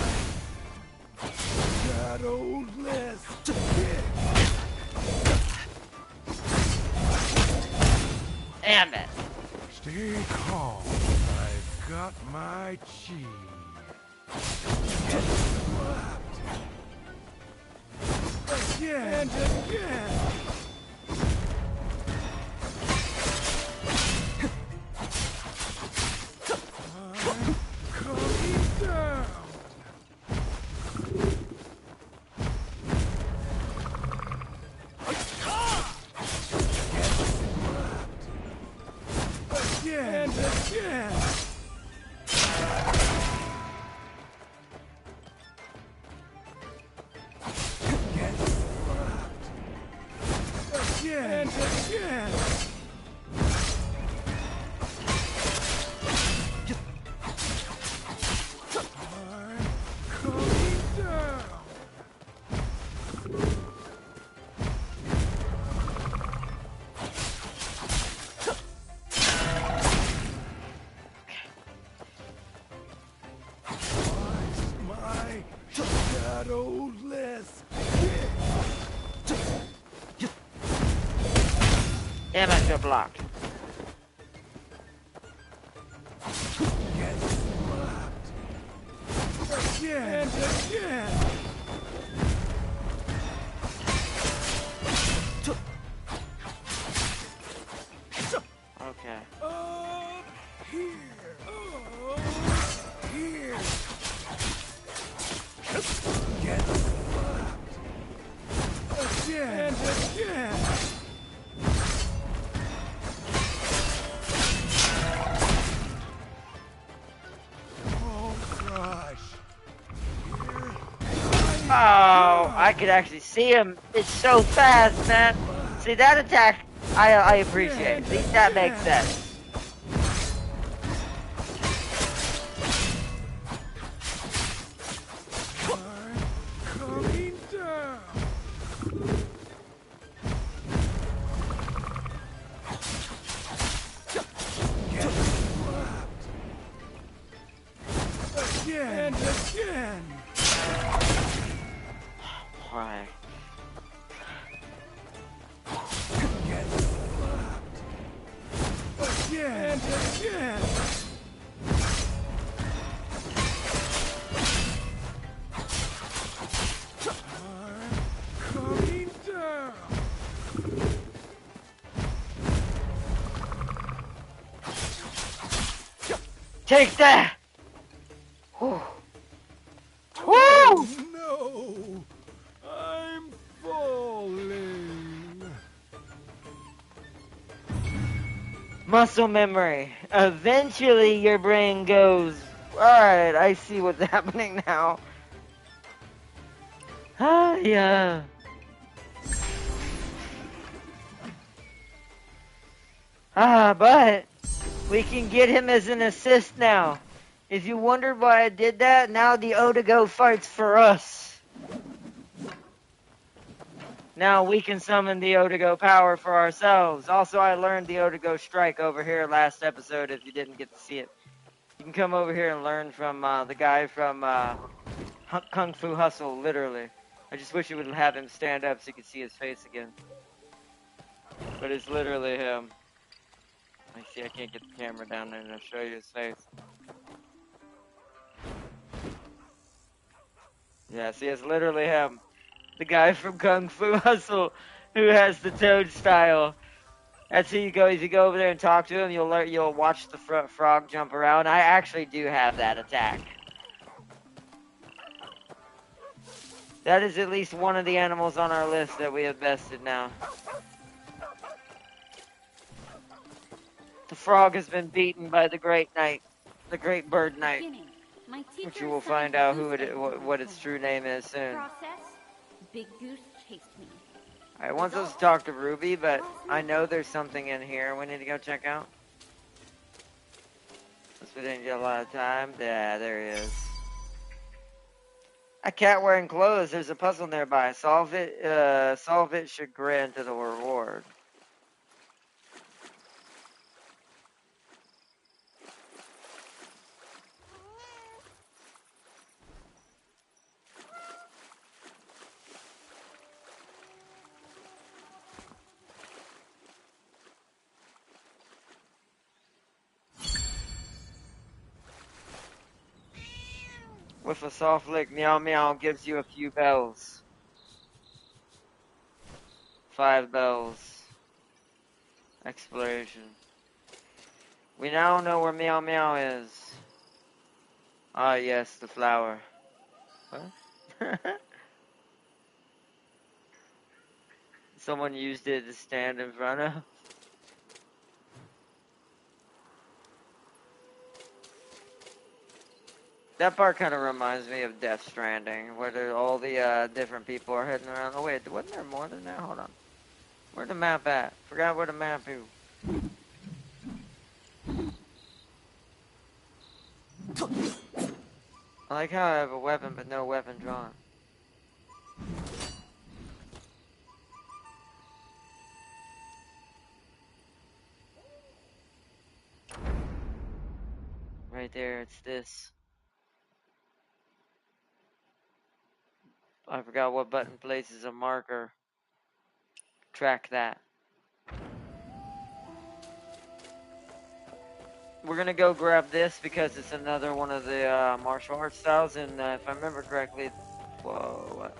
shadowless Damn it. Stay calm. I've got my chi. Get slapped. Again and again. I'm coming down. Again and again. Get slapped. Again and again. I'm coming down. My shadowless Damn it, you're blocked. get slapped. Again and again. Okay. Up here. Up here. Get slapped. Again and again. Oh gosh. Oh, I could actually see him. It's so fast, man. See, that attack, I appreciate. At least that makes sense. I'm coming down. Get slapped. Again and again. Right. Get slapped. Again and again. I'm coming down. Take that! Whew. Woo! No, I'm falling. Muscle memory. Eventually your brain goes, alright, I see what's happening now. Ah, yeah. But we can get him as an assist now. If you wondered why I did that, now the Otigo fights for us. Now we can summon the Otigo power for ourselves. Also, I learned the Otigo strike over here last episode if you didn't get to see it. You can come over here and learn from the guy from Kung Fu Hustle, literally. I just wish you would have him stand up so you could see his face again. But it's literally him. I see, I can't get the camera down there to show you his face. Yeah, see, it's literally him. The guy from Kung Fu Hustle who has the toad style. That's who you go. If you go over there and talk to him, you'll watch the frog jump around. I actually do have that attack. That is at least one of the animals on our list that we have bested now. The frog has been beaten by the great knight, the great bird knight, which you will find out what its true name is soon. Process, Big Goose chased me. I want us to talk to Ruby, but I know there's something in here we need to go check out. Since we didn't get a lot of time. Yeah, there he is. A cat wearing clothes. There's a puzzle nearby. Solve it should grant the reward. With a soft lick, meow meow gives you a few bells. 5 bells. Exploration. We now know where meow meow is. Ah yes, the flower. What? Someone used it to stand in front of. That part kind of reminds me of Death Stranding, where all the different people are heading around. Oh wait, wasn't there more than that? Hold on. Where's the map at? Forgot where the map is. I like how I have a weapon, but no weapon drawn. Right there, it's this. I forgot what button places a marker. Track that. We're gonna go grab this because it's another one of the martial arts styles, and if I remember correctly, whoa, what?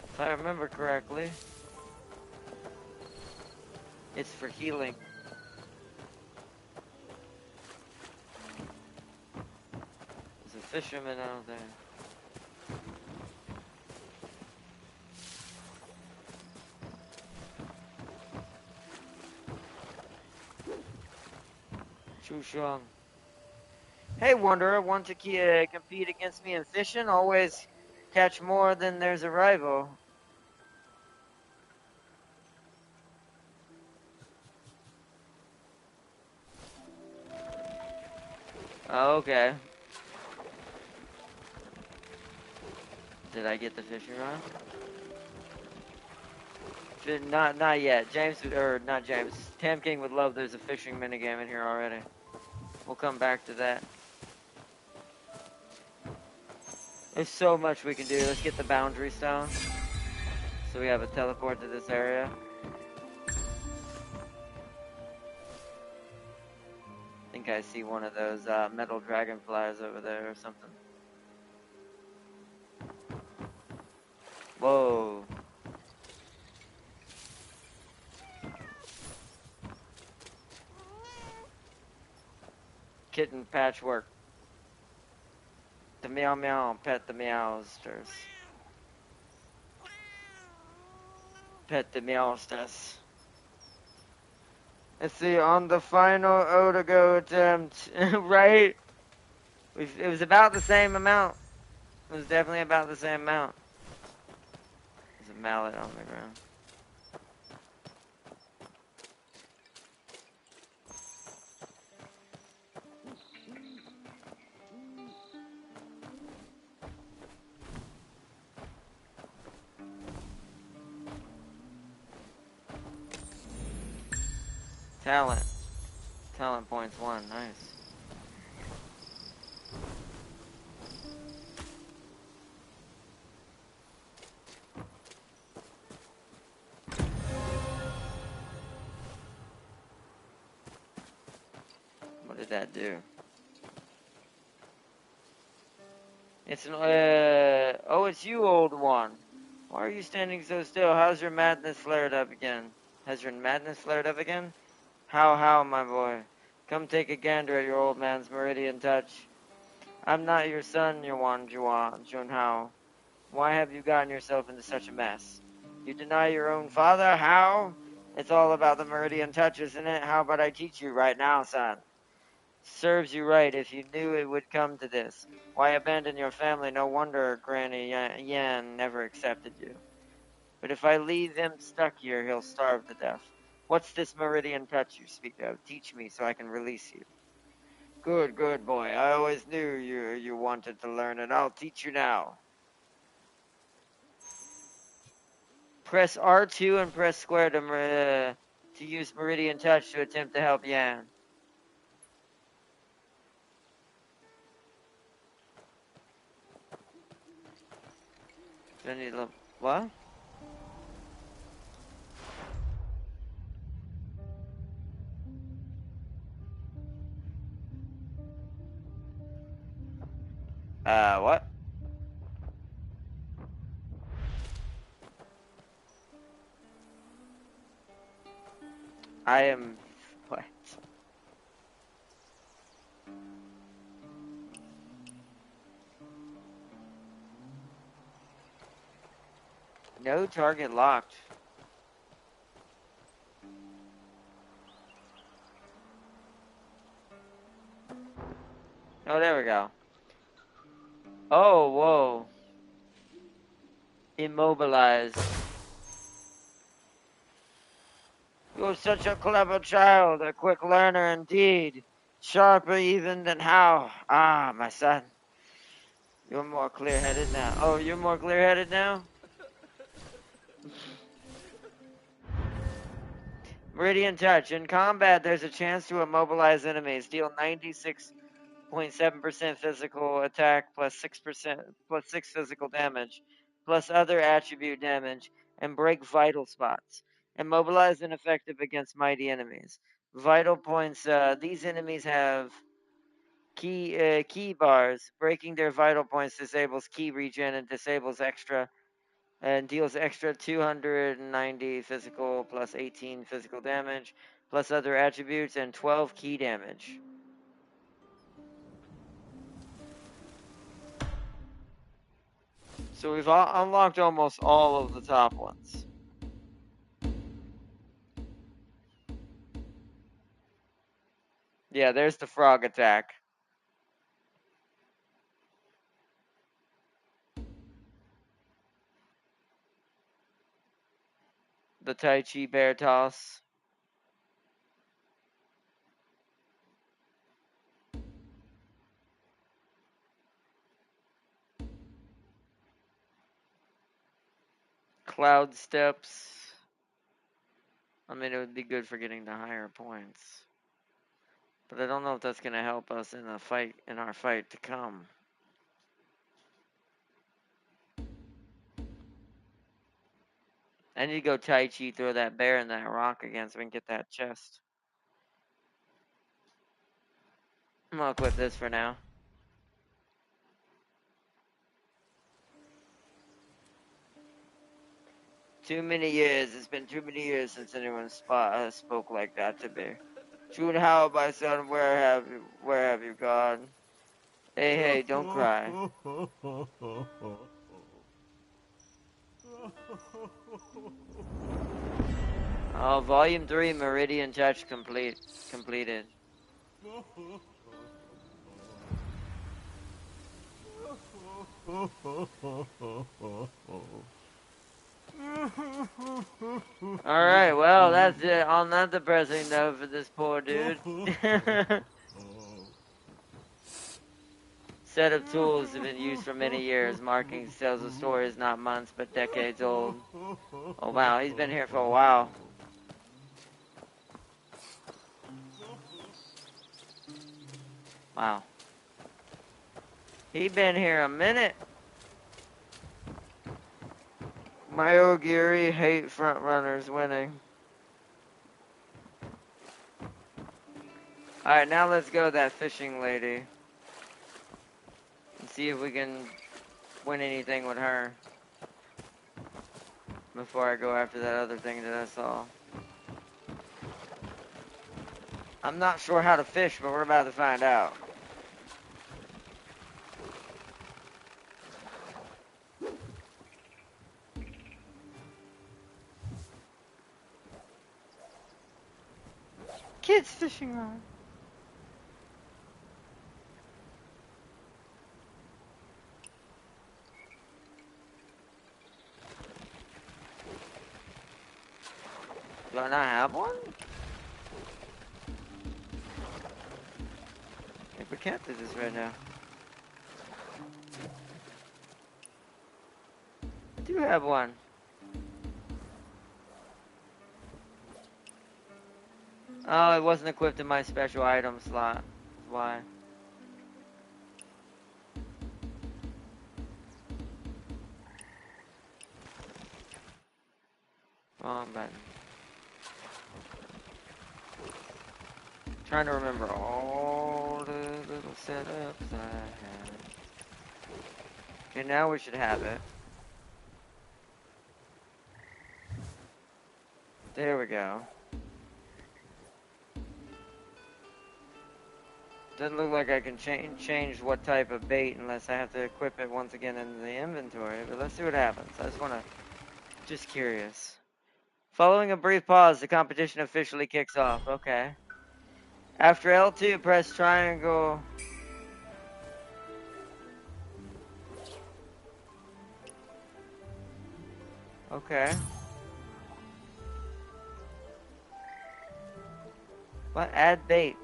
If I remember correctly, it's for healing. There's a fisherman out there. Chushong. Hey Wanderer, want to compete against me in fishing? Always catch more than there's a rival. Oh, okay. Did I get the fishing rod? Not yet. Not James. Tam King would love there's a fishing minigame in here already. We'll come back to that. There's so much we can do. Let's get the boundary stone. So we have a teleport to this area. I think I see one of those metal dragonflies over there or something. Whoa. Kitten patchwork. The meow meow, pet the meowsters. Pet the meowsters. Let's see, on the final Otigo attempt, right? It was about the same amount. It was definitely about the same amount. There's a mallet on the ground. Talent. Talent points 1. Nice. What did that do? It's an, oh, it's you, old one. Why are you standing so still? How's your madness flared up again? Has your madness flared up again? How, my boy? Come take a gander at your old man's meridian touch. I'm not your son, Yuan Junhao. Why have you gotten yourself into such a mess? You deny your own father? How? It's all about the meridian touch, isn't it? How about I teach you right now, son? Serves you right if you knew it would come to this. Why abandon your family? No wonder Granny Yan never accepted you. But if I leave him stuck here, he'll starve to death. What's this meridian touch you speak of? Teach me so I can release you. Good boy. I always knew you wanted to learn it. I'll teach you now. Press R2 and press square to use meridian touch to attempt to help Yan. Do I need to, what? What? I am, what? No target locked. Oh, there we go. Oh, whoa. Immobilized. You're such a clever child, a quick learner indeed. Sharper even than how. Ah, my son. You're more clear-headed now. Oh, you're more clear-headed now? Meridian Touch. In combat, there's a chance to immobilize enemies. Deal 96.7% physical attack plus 6 physical damage, plus other attribute damage, and break vital spots. Immobilize and effective against mighty enemies. Vital points. These enemies have key bars. Breaking their vital points disables key regen and disables extra and deals extra 290 physical plus 18 physical damage plus other attributes and 12 key damage. So we've unlocked almost all of the top ones. Yeah, there's the frog attack. The Tai Chi bear toss. Cloud steps. I mean, it would be good for getting the higher points. But I don't know if that's going to help us in our fight to come. I need to go Tai Chi, throw that bear and that rock again so we can get that chest. I'm going to equip this for now. Too many years. It's been too many years since anyone spoke like that to me. Junhao, my son, where have you gone? Hey, don't cry. Oh, Volume 3, Meridian Touch completed. Alright, well, that's it. On that depressing note for this poor dude. Set of tools have been used for many years. Markings tells the story is not months, but decades old. Oh, wow, he's been here for a while. Wow. He been here a minute. My Ogiri hate front runners winning. Alright, now let's go to that fishing lady. And see if we can win anything with her. Before I go after that other thing that I saw. I'm not sure how to fish, but we're about to find out. Kids fishing rod. Do I not have one? I think we can't do this right now. I do have one. Oh, it wasn't equipped in my special item slot. That's why. Wrong button. Trying to remember all the little setups I had. Okay, now we should have it. There we go. Doesn't look like I can change what type of bait unless I have to equip it once again in the inventory, but let's see what happens. I just wanna, just curious. Following a brief pause, the competition officially kicks off. Okay. After L2, press triangle. Okay. What? Add bait.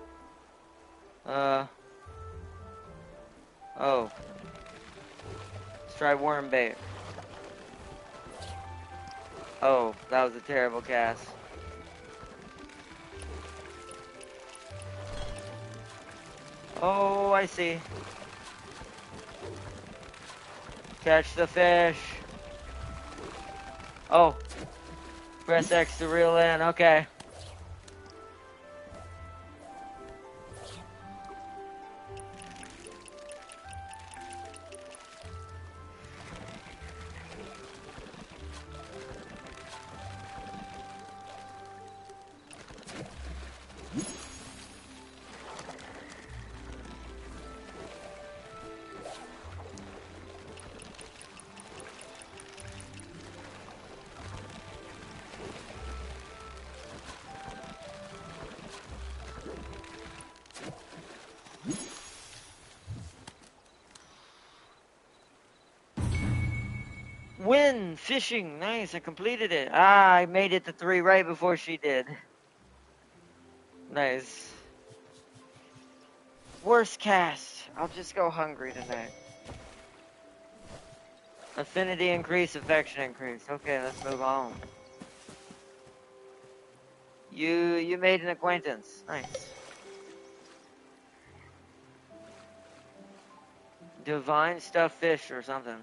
Oh. Let's try worm bait. Oh, that was a terrible cast. Oh, I see. Catch the fish. Oh. Press X to reel in. Okay. Win! Fishing! Nice, I completed it. Ah, I made it to 3 right before she did. Nice. Worst cast. I'll just go hungry tonight. Affinity increase, affection increase. Okay, let's move on. You made an acquaintance. Nice. Divine stuffed fish or something.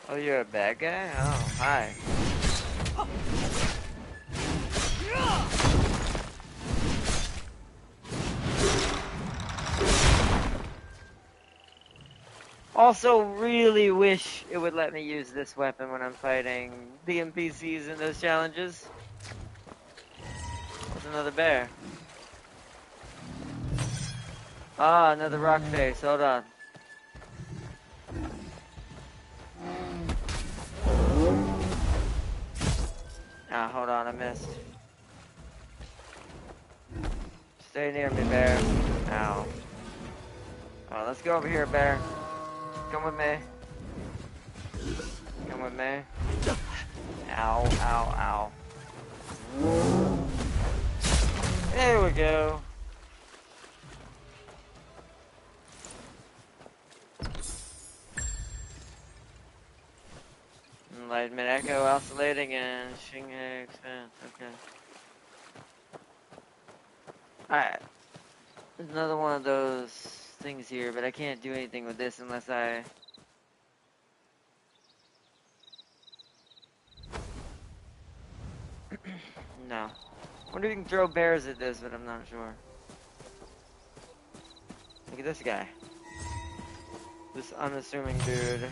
Oh, you're a bad guy? Oh, hi. Also, really wish it would let me use this weapon when I'm fighting the NPCs in those challenges. There's another bear. Ah, another rock face. Hold on. Ah, hold on, I missed. Stay near me, bear. Ow. Oh, let's go over here, bear. Come with me. Come with me. Ow, ow, ow. There we go. Enlightenment Echo oscillating and Shinhei expanse. Okay. Alright. There's another one of those things here, but I can't do anything with this unless I... No. I wonder if you can throw bears at this, but I'm not sure. Look at this guy. This unassuming dude.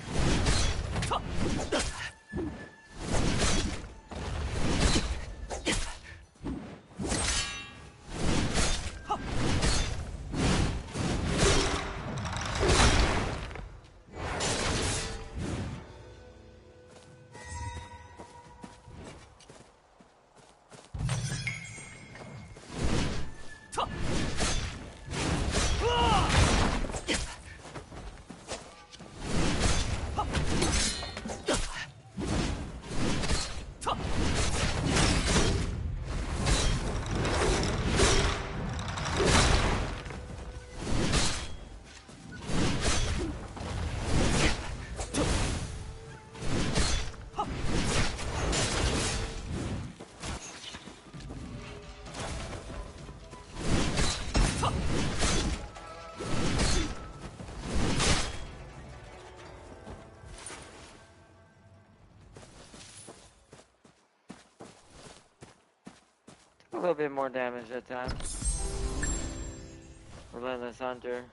A little bit more damage that time. Relentless Hunter.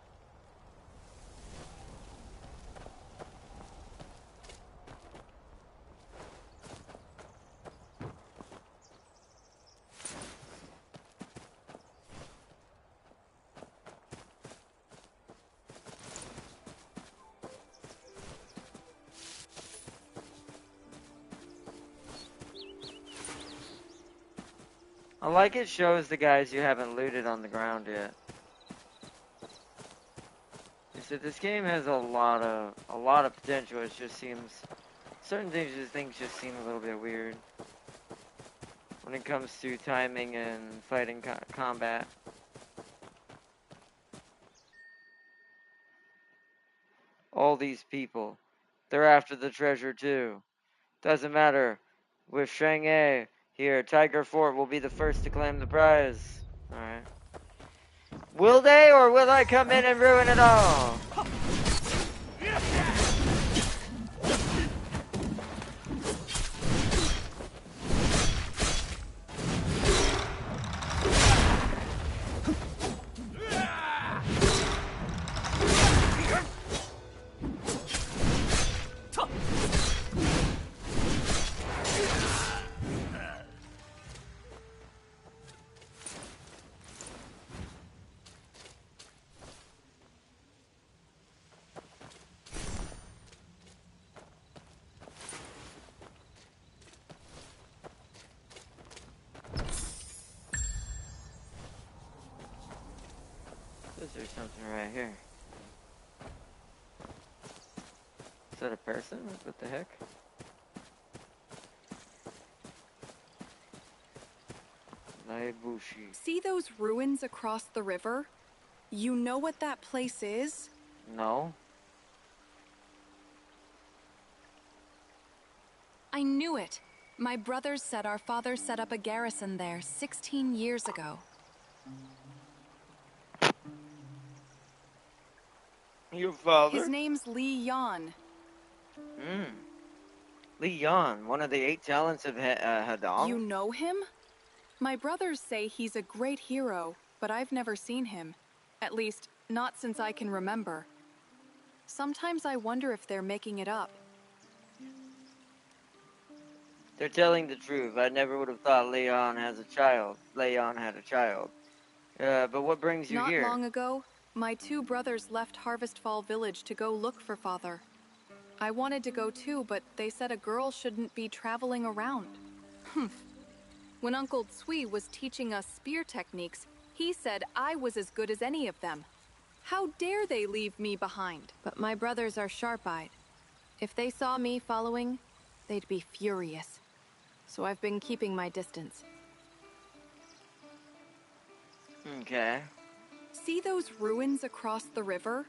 I like it shows the guys you haven't looted on the ground yet. So this game has a lot of potential. It just seems certain things just seem a little bit weird when it comes to timing and fighting combat. All these people, they're after the treasure too. Doesn't matter. With Shang-Ei here, Tiger Fort will be the first to claim the prize. Alright. Will they, or will I come in and ruin it all? There's something right here. Is that a person? What the heck? Naibushi. See those ruins across the river? You know what that place is? No. I knew it. My brothers said our father set up a garrison there 16 years ago. Your father? His name's Li Yan. Li Yan, one of the 8 talents of Hadong? You know him? My brothers say he's a great hero, but I've never seen him. At least, not since I can remember. Sometimes I wonder if they're making it up. They're telling the truth. I never would have thought Leon had a child. But what brings you here? Not long ago, my 2 brothers left Harvest Fall Village to go look for father. I wanted to go too, but they said a girl shouldn't be traveling around. When Uncle Tsui was teaching us spear techniques, he said I was as good as any of them. How dare they leave me behind? But my brothers are sharp-eyed. If they saw me following, they'd be furious. So I've been keeping my distance. Okay. See those ruins across the river?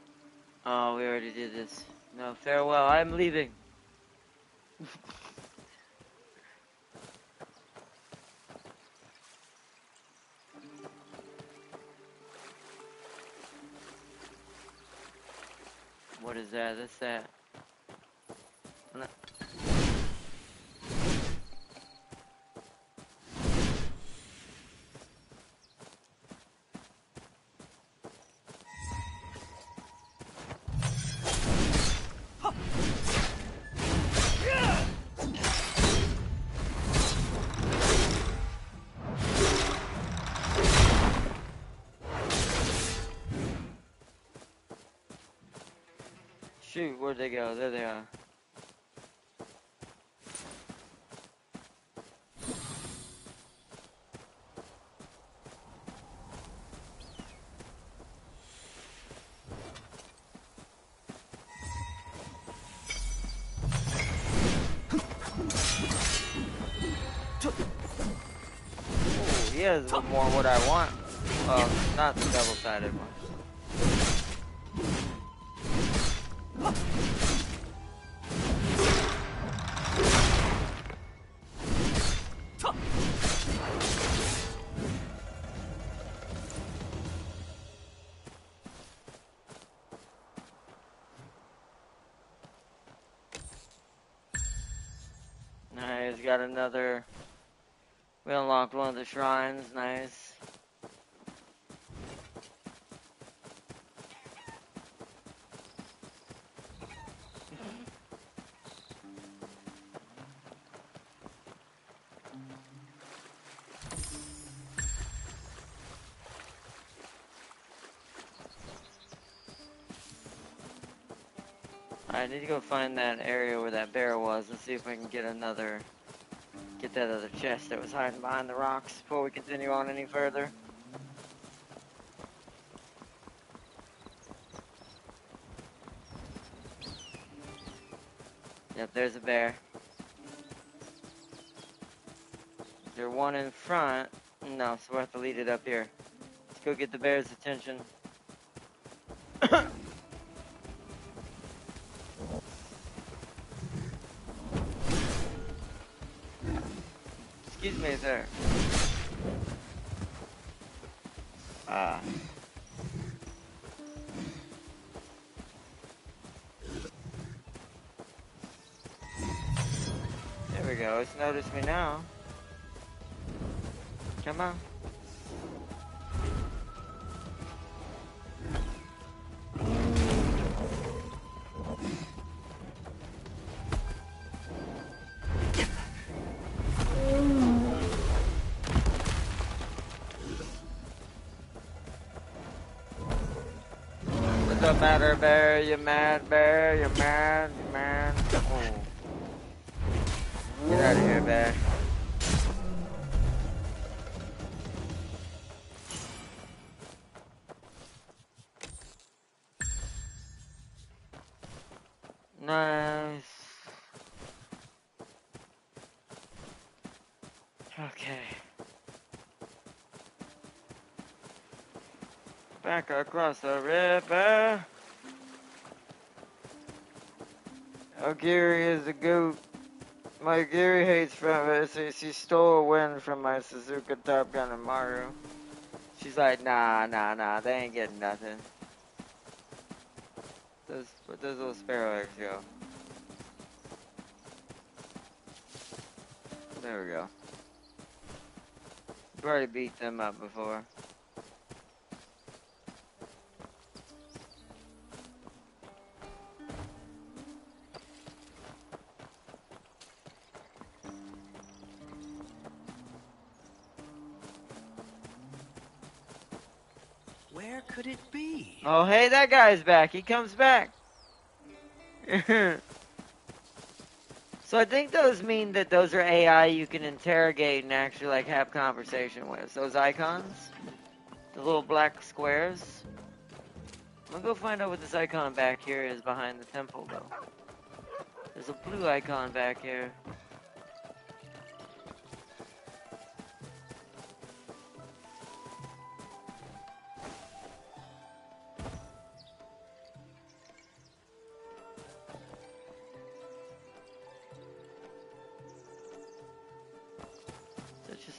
Oh, we already did this. No, farewell. I'm leaving. What is that? That's that. No. Shoot, where'd they go? There they are. Ooh, he has more what I want. Well, not the double-sided one. Nice, got another. We unlocked one of the shrines, nice. I need to go find that area where that bear was and see if I can get that other chest that was hiding behind the rocks before we continue on any further. Yep, there's a bear. Is there one in front? No, so we'll have to lead it up here. Let's go get the bear's attention. Excuse me, sir. Ah. There we go. It's noticed me now. Come on. What's up, matter, bear? You mad, bear? You mad? You mad? Oh. Get out of here, bear. Nice. Okay. Back across the river. Oh, Gary is a goat. My Gary hates from it. She stole a win from my Suzuka Top Gun and Mario. She's like, nah, they ain't getting nothing. Where'd those little sparrow eggs go? There we go. We've already beat them up before. Where could it be? Oh, hey, that guy's back. He comes back. So I think those mean that those are AI you can interrogate and actually like have conversation with. Those icons, the little black squares. I'm gonna go find out what this icon back here is behind the temple though. There's a blue icon back here.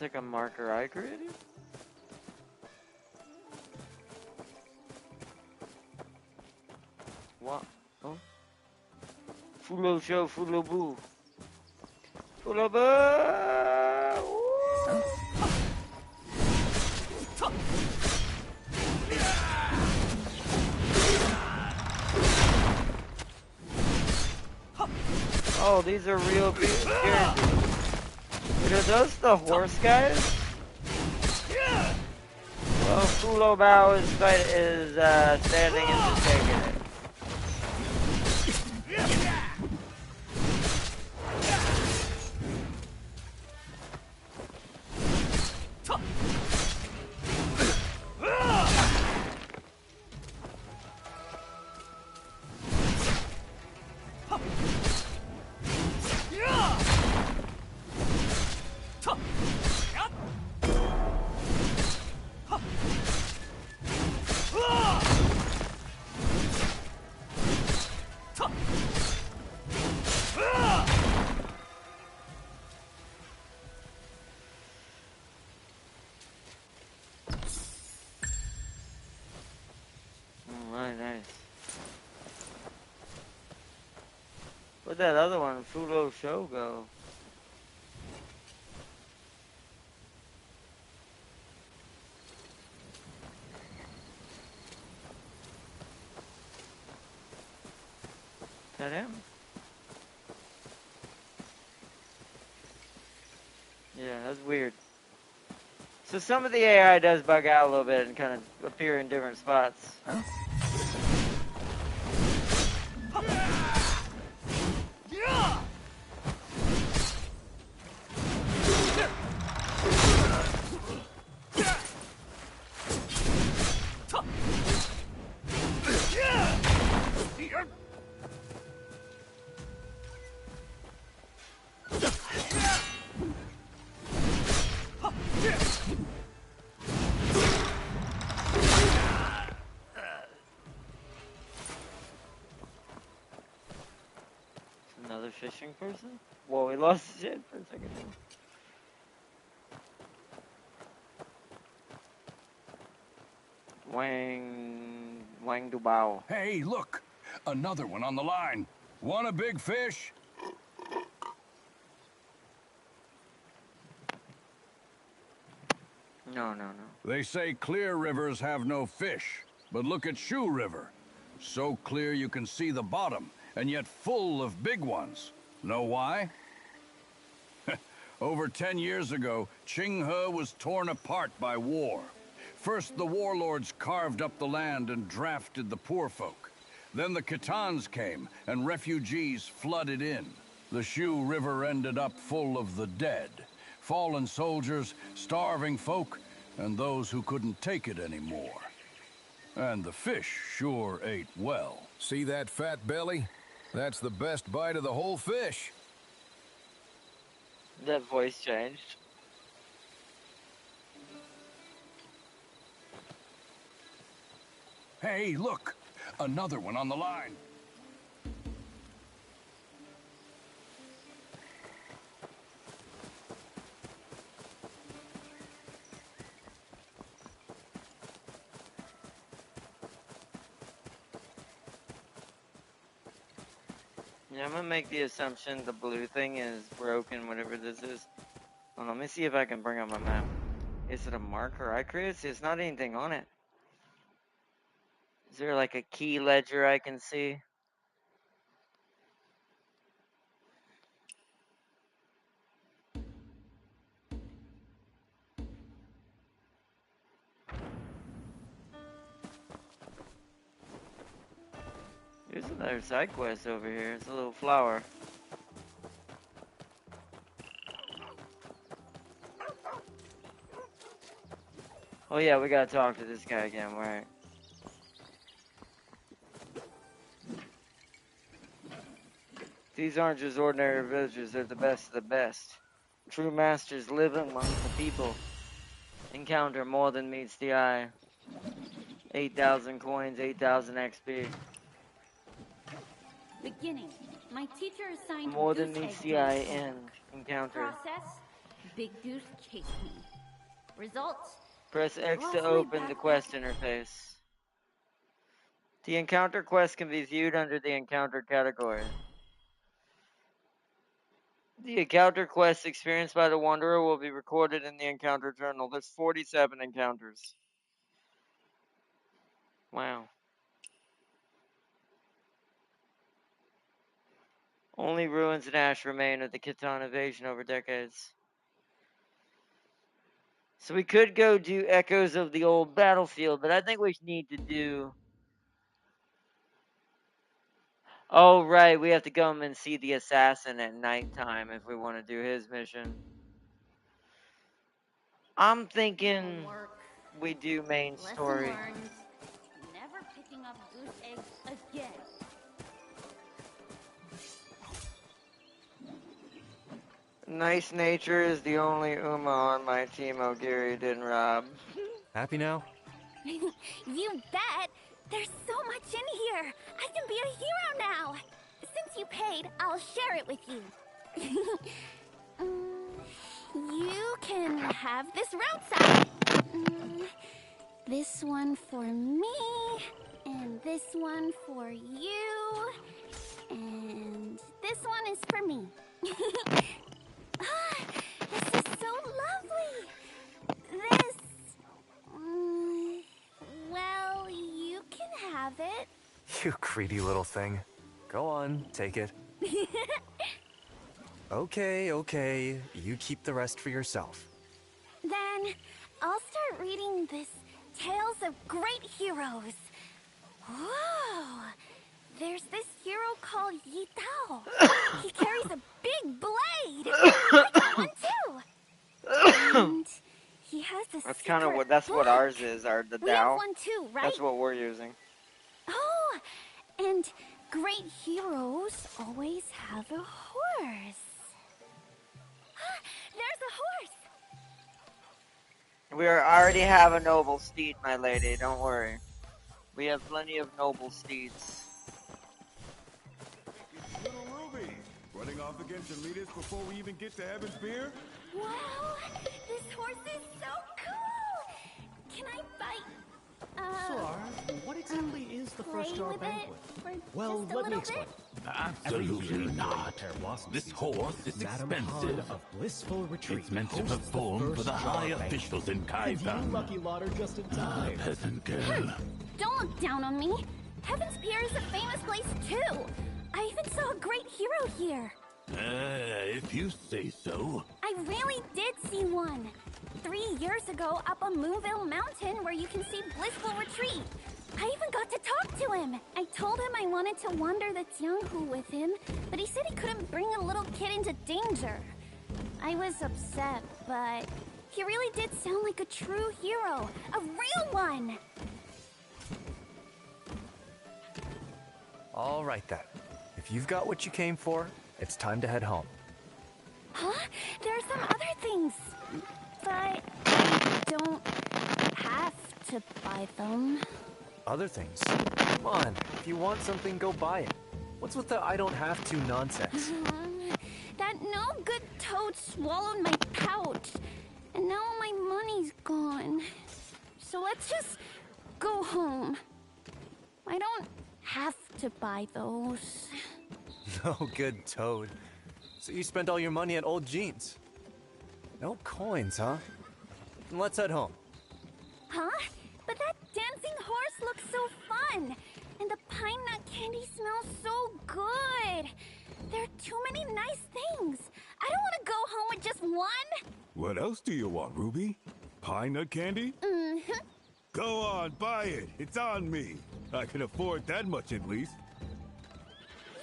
It's like a marker I created? What? Oh? Fulo show, fulo boo. Fulo boo! Oh, these are real big characters. Are those the horse guys? Well, Fulo Bao is standing and just taking it. Nice. Where'd that other one, Fulo Show, go? Is that him? Yeah, that's weird. So some of the AI does bug out a little bit and kind of appear in different spots. Huh? Another fishing person? Whoa, we lost his head for a second. Wang Dubao. Hey, look! Another one on the line. Want a big fish? No. They say clear rivers have no fish, but look at Shoe River. So clear you can see the bottom, and yet full of big ones. Know why? Over 10 years ago, Qinghe was torn apart by war. First, the warlords carved up the land and drafted the poor folk. Then the Khitans came, and refugees flooded in. The Shu River ended up full of the dead. Fallen soldiers, starving folk, and those who couldn't take it anymore. And the fish sure ate well. See that fat belly? That's the best bite of the whole fish. That voice changed. Hey, look! Another one on the line. Yeah, I'm gonna make the assumption the blue thing is broken, whatever this is. Well, let me see if I can bring up my map. Is it a marker I created? See, it's not anything on it. Is there like a key ledger I can see? There's another side quest over here. It's a little flower. Oh yeah, we gotta talk to this guy again, right? These aren't just ordinary villagers, they're the best of the best. True masters live amongst the people. Encounter more than meets the eye. 8,000 coins, 8,000 XP. Beginning. My teacher assigned More than Goose meets egg the eye drawing end. Encounter. Process. Big Goose chased me. Results? Press X Lost to my open the backpack. quest interface. The encounter quest can be viewed under the encounter category. The encounter quest experienced by the Wanderer will be recorded in the encounter journal. There's 47 encounters. Wow. Only ruins and ash remain of the Khitan invasion over decades. So we could go do Echoes of the Old Battlefield, but I think we need to do... Oh, right, we have to go and see the assassin at nighttime if we want to do his mission. I'm thinking Homework. we do main Lesson story. learned. Never picking up goose eggs again. Nice Nature is the only Uma on my team O'Geary didn't rob. Happy now? You bet! There's so much in here! I can be a hero now! Since you paid, I'll share it with you. You can have this road sign. This one for me, and this one for you, and this one is for me. This is so lovely! This... well, you can have it. You greedy little thing. Go on, take it. Okay. You keep the rest for yourself. Then I'll start reading this Tales of Great Heroes. Whoa! There's this hero called Yi Tao. He carries a big blade. I got one too. And he has a That's kind of secret what what book. ours is, the We have Dao. one too, right? That's what we're using. Oh, and great heroes always have a horse. There's a horse. We already have a noble steed, my lady. Don't worry. We have plenty of noble steeds. Little Ruby, running off against Elitas before we even get to Heaven's Beer? Wow, this horse is so cool. Can I bite? Solar, what exactly is the play first jar with banquet? it for Well, just a let me little explain. bit? Absolutely not. This horse is Madame Han expensive. of Blissful Retreat It's meant to hosts the perform for first the jar high banquet. officials in And you, Kaitan. lucky lot, are just in time. Peasant girl. Don't look down on me. Heaven's Pier is a famous place too. I even saw a great hero here. If you say so. I really did see one. 3 years ago up on Moonville Mountain where you can see Blissful Retreat. I even got to talk to him. I told him I wanted to wander the Jianghu with him, but he said he couldn't bring a little kid into danger. I was upset, but he really did sound like a true hero. A real one. All right then. If you've got what you came for, it's time to head home. Huh? There are some other things. But I don't have to buy them. Other things? Come on, if you want something, go buy it. What's with the I don't have to nonsense? That no-good toad swallowed my pouch. And now my money's gone. So let's just go home. I don't have to buy those. No good, Toad. So you spent all your money at Old Jeans. No coins, huh? Then let's head home. Huh? But that dancing horse looks so fun. And the pine nut candy smells so good. There are too many nice things. I don't want to go home with just one. What else do you want, Ruby? Pine nut candy? Mm-hmm. Go on, buy it. It's on me. I can afford that much at least.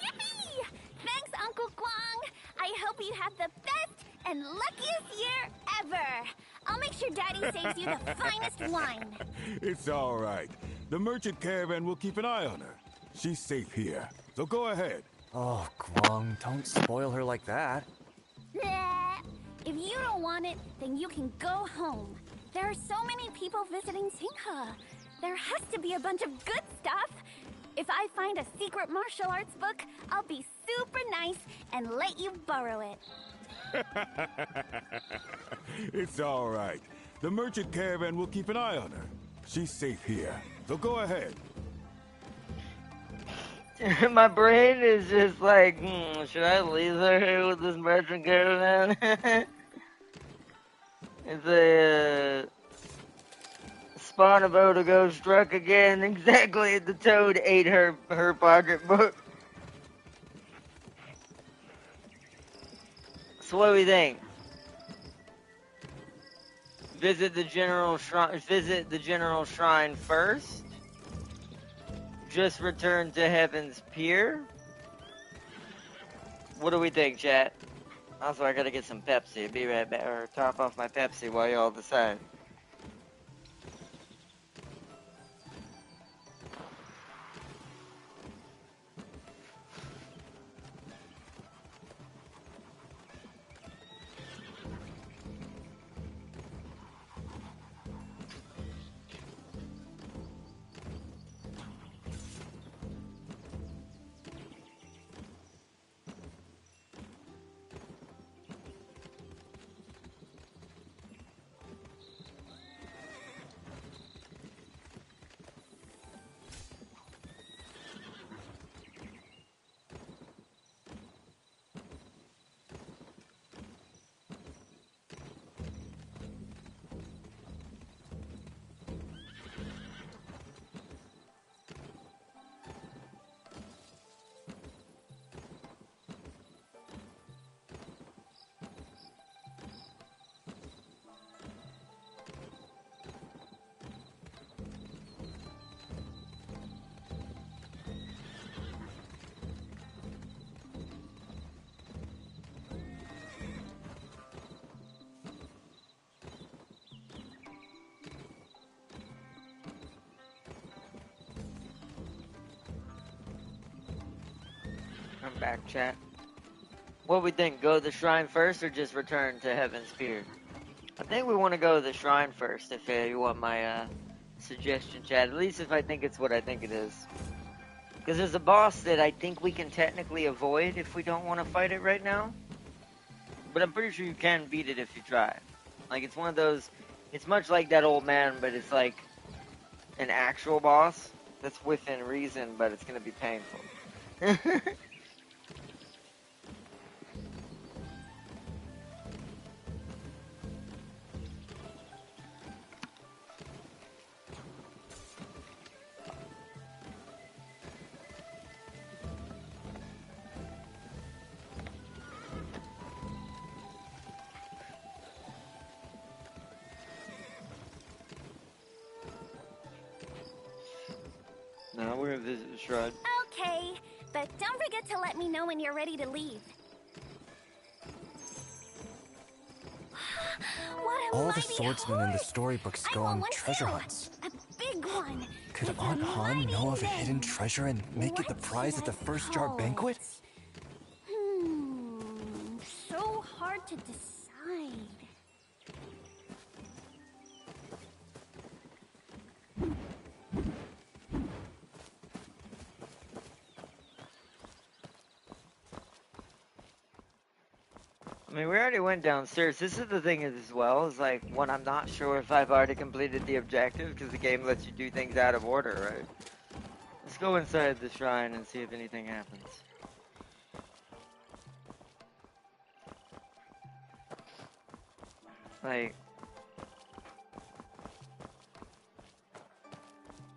Yippee! Thanks, Uncle Guang. I hope you have the best and luckiest year ever. I'll make sure Daddy saves you the finest wine. It's all right. The merchant caravan will keep an eye on her. She's safe here, so go ahead. Oh, Guang, don't spoil her like that. Bleh. If you don't want it, then you can go home. There are so many people visiting Singha. There has to be a bunch of good stuff. If I find a secret martial arts book, I'll be super nice and let you borrow it. It's all right. The merchant caravan will keep an eye on her. She's safe here, so go ahead. My brain is just like, should I leave her here with this merchant caravan? It's a spawn about to go struck again. Exactly, the toad ate her pocketbook. So what do we think? Visit the general shrine first. Just return to Heaven's Pier. What do we think, chat? Also, I gotta get some Pepsi. Be right back, or top off my Pepsi while y'all decide. I'm back, chat. What we think? Go to the shrine first or just return to Heaven's Pier? I think we want to go to the shrine first, if you want my suggestion, chat. At least if I think it's what I think it is. Because there's a boss that I think we can technically avoid if we don't want to fight it right now. But I'm pretty sure you can beat it if you try. Like, it's one of those... It's much like that old man, but it's like an actual boss that's within reason, but it's going to be painful. No, we're gonna visit the shrine. Okay, but don't forget to let me know when you're ready to leave. What a All the mighty swordsmen in the horse! storybooks I go want on one treasure too. hunts. A big one. Could with a Aunt Han mighty know of a name. hidden treasure and make it the What prize should at the I first jar call banquet? it? So hard to decide. I mean, we already went downstairs. This is the thing as well, is like, when I'm not sure if I've already completed the objective, because the game lets you do things out of order, right? Let's go inside the shrine and see if anything happens. Like...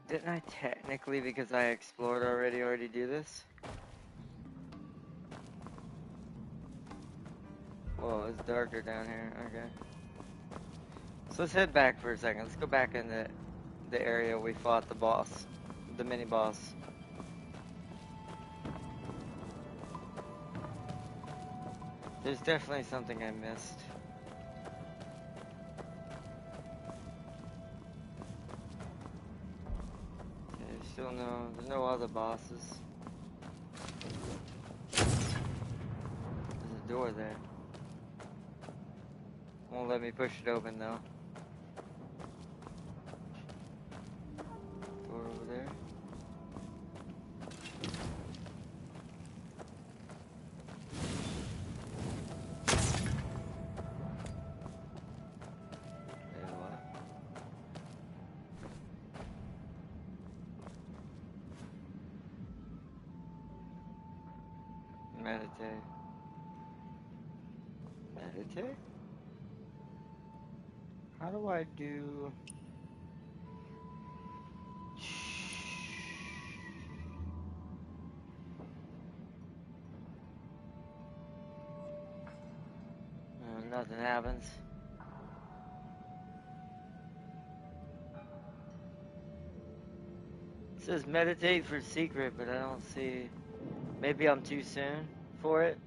Didn't I technically, because I explored already do this? Whoa, it's darker down here. Okay. So let's head back for a second. Let's go back in the area we fought the boss. The mini-boss. There's definitely something I missed. Okay, there's no other bosses. There's a door there. Won't let me push it open though. Door over there. Meditate. Meditate? How do I do... Nothing happens. It says meditate for secret, but I don't see... Maybe I'm too soon for it.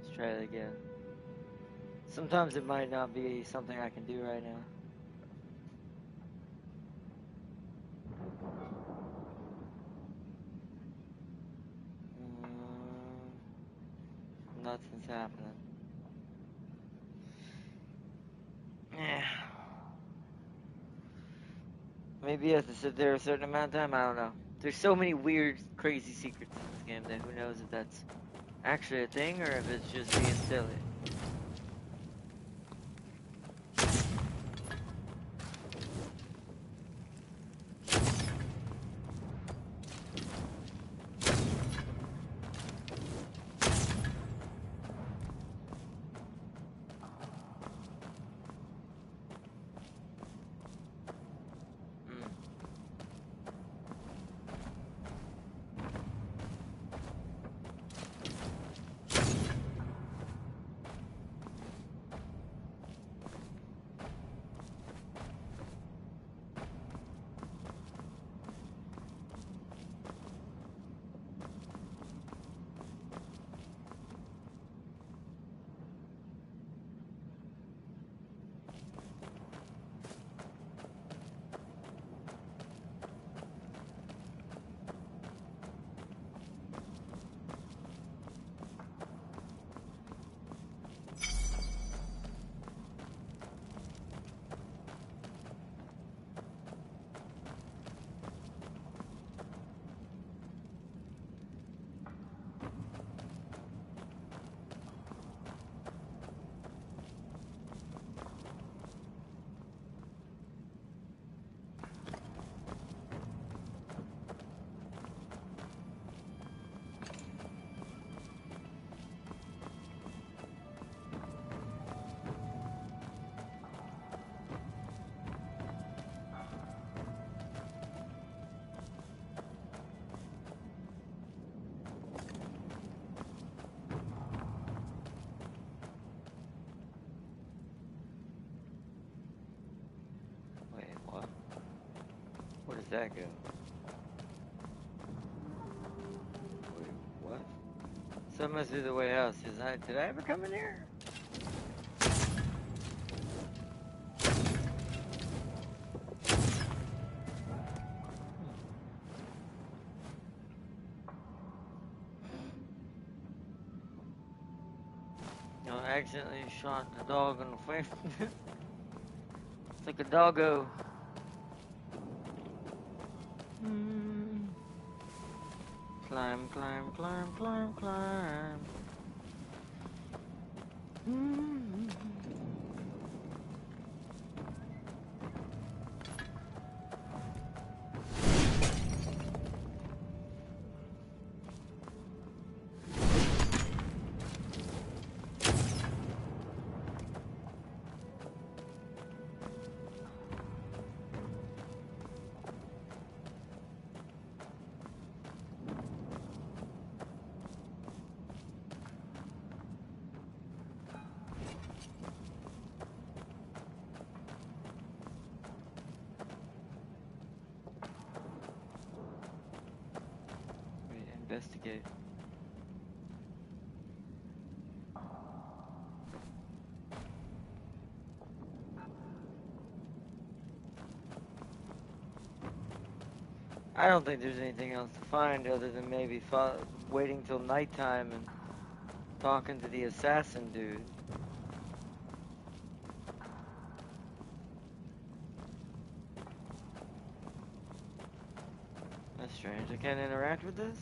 Let's try it again. Sometimes it might not be something I can do right now. Nothing's happening. Yeah. Maybe you have to sit there a certain amount of time, I don't know. There's so many weird, crazy secrets in this game that who knows if that's actually a thing or if it's just being silly. Where does that go? Wait, what? So it must be the way out. Did I ever come in here? No, I accidentally shot the dog in the face. It's like a doggo. Climb, climb, climb, climb, climb. Investigate. I don't think there's anything else to find other than maybe waiting till nighttime and talking to the assassin dude. That's strange. I can't interact with this?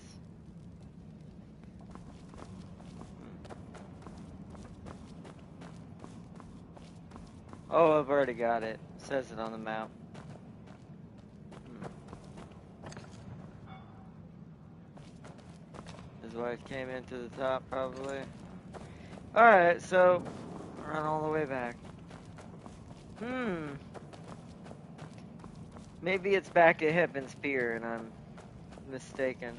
Oh, I've already got it. It says it on the map. There's why it came into the top, probably. Alright, so run all the way back. Maybe it's back at Heppen's Pier and I'm mistaken.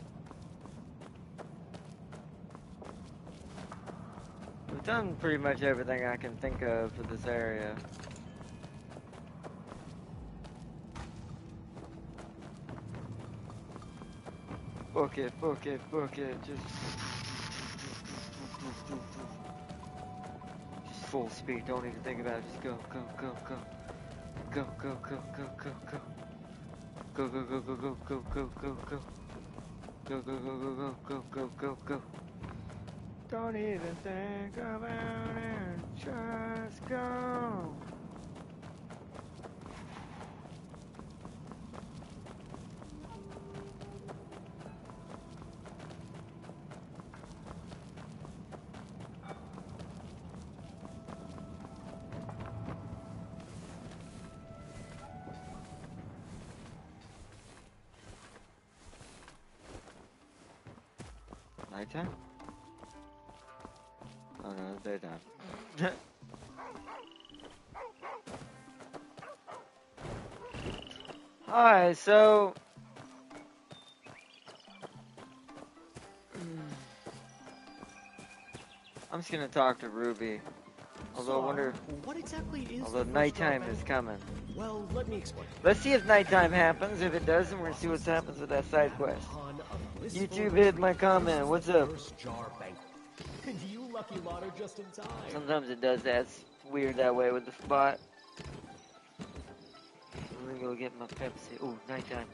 We've done pretty much everything I can think of for this area. Book it, book it, book it. Just full speed. Don't even think about it. Just go, go, go, go. Go, go, go, go, go, go. Go, go, go, go, go, go, go, go, go. Go, go, go, go, go, go, go, go, go. Don't even think about it. Just go. Nighttime? Oh no, it's daytime. Alright, so I'm just gonna talk to Ruby. Although I wonder, what exactly is although the nighttime first is coming. Well, let me explain. Let's see if nighttime happens. If it does, then we're gonna see what happens with that side quest. YouTube hit my comment. What's up? You lucky lotter just in time. Sometimes it does that. It's weird that way with the spot. Let me go get my Pepsi. Ooh, nighttime.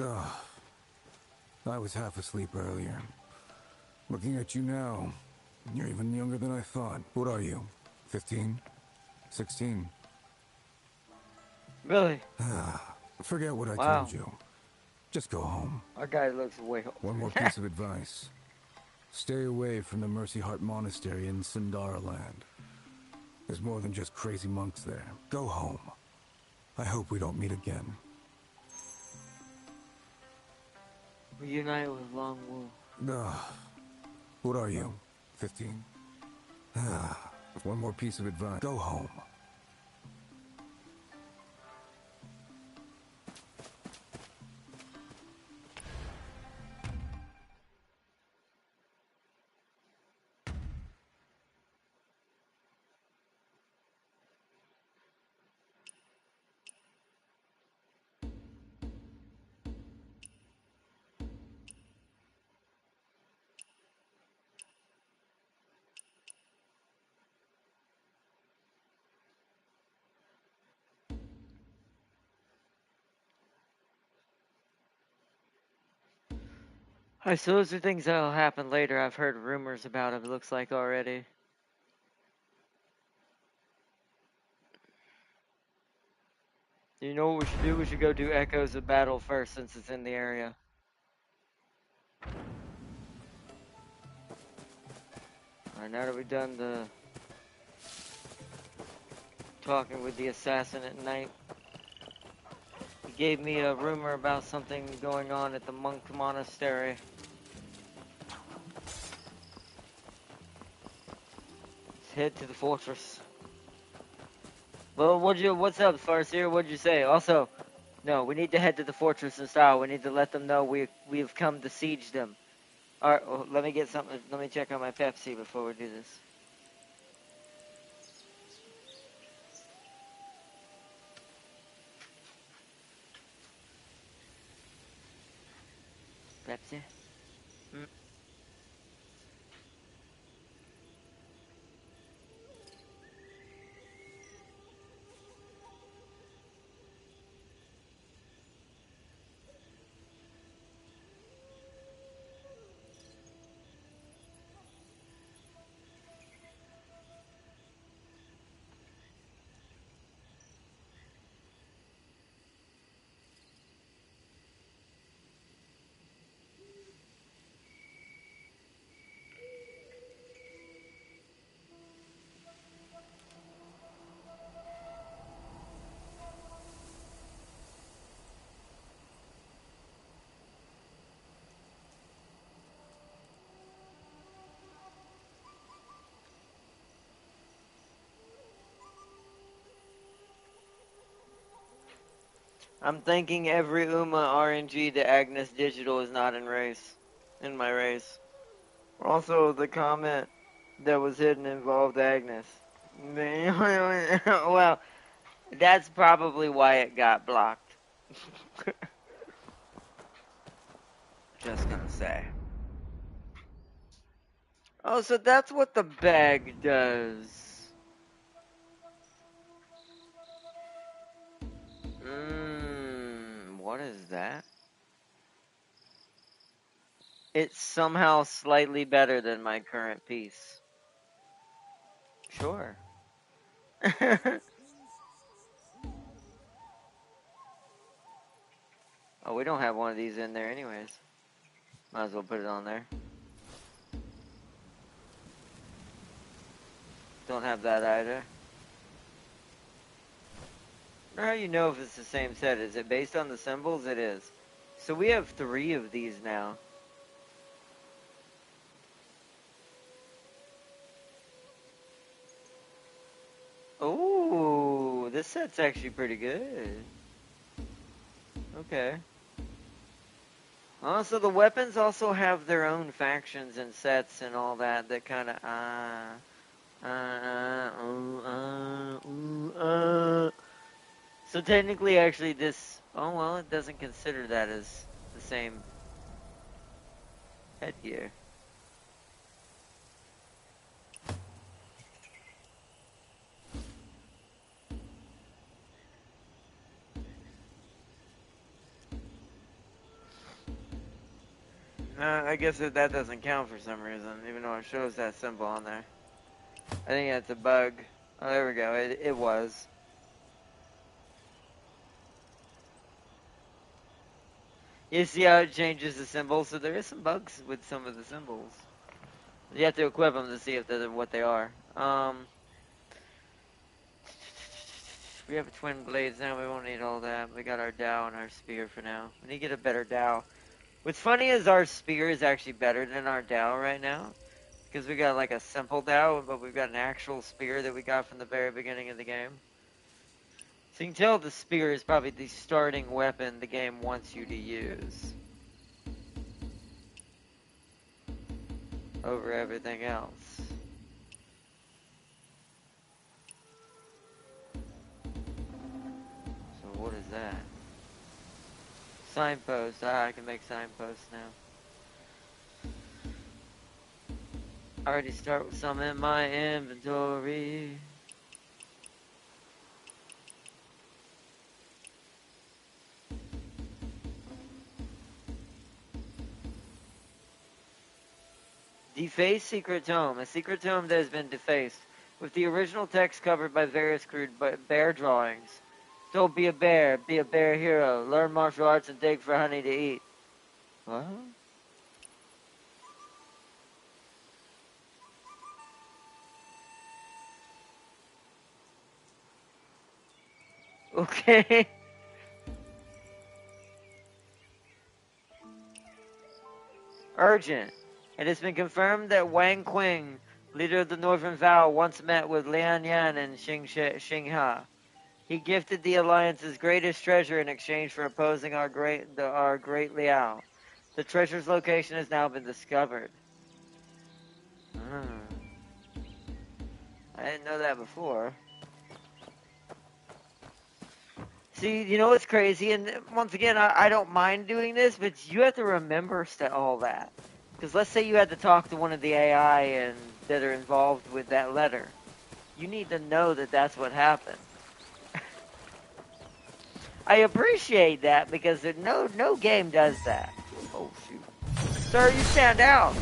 Ugh. I was half asleep earlier. Looking at you now, you're even younger than I thought. What are you? 15? 16? Really? Forget what I Wow. told you. Just go home. Our guy looks way older. One more piece of advice. Stay away from the Mercy Heart Monastery in Sindara Land. There's more than just crazy monks there. Go home. I hope we don't meet again. Reunite with Long Wu. What are you? 15? One more piece of advice. Go home. Alright, so those are things that'll happen later. I've heard rumors about it looks like already. You know what we should do? We should go do Echoes of Battle first since it's in the area. Alright, now that we've done the talking with the assassin at night, he gave me a rumor about something going on at the monk monastery. head to the fortress. Well, what's up, Farseer? What'd you say? Also, no, we need to head to the fortress in style. We need to let them know we've come to siege them. Alright, well, let me get something. Let me check on my Pepsi before we do this. Pepsi? Mm. I'm thinking every Uma RNG to Agnes Digital is not in my race. Also, the comment that was hidden involved Agnes. Well, that's probably why it got blocked. Just gonna say. Oh, so that's what the bag does. What is that? It's somehow slightly better than my current piece. Sure. Oh, we don't have one of these in there anyways. Might as well put it on there. Don't have that either. I wonder how you know if it's the same set. Is it based on the symbols? It is. So we have 3 of these now. Oh, this set's actually pretty good. Okay. Also, the weapons also have their own factions and sets and all that kind of So technically, actually, this. Oh well, it doesn't consider that as the same headgear. I guess that doesn't count for some reason, even though it shows that symbol on there. I think that's a bug. Oh, there we go. It was. You see how it changes the symbols? So there is some bugs with some of the symbols. You have to equip them to see if they're what they are. We have twin blades now. We won't need all that. We got our dowel and our spear for now. We need to get a better dowel. What's funny is our spear is actually better than our dowel right now. Because we got like a simple dowel, but we've got an actual spear that we got from the very beginning of the game. So you can tell the spear is probably the starting weapon the game wants you to use over everything else. So what is that? Signpost. I can make signposts now. I already start with some in my inventory. Deface Secret Tome. A secret tome that has been defaced, with the original text covered by various crude bear drawings. Don't be a bear hero. Learn martial arts and dig for honey to eat. What? Okay. Urgent. It has been confirmed that Wang Qing, leader of the Northern Vow, once met with Lian Yan and Xing Ha. He gifted the alliance's greatest treasure in exchange for opposing our great Liao. The treasure's location has now been discovered. I didn't know that before. See, you know what's crazy? And once again, I don't mind doing this, but you have to remember all that. Because let's say you had to talk to one of the AI and that are involved with that letter. You need to know that that's what happened. I appreciate that because no game does that. Oh, shoot. Sir, you stand down.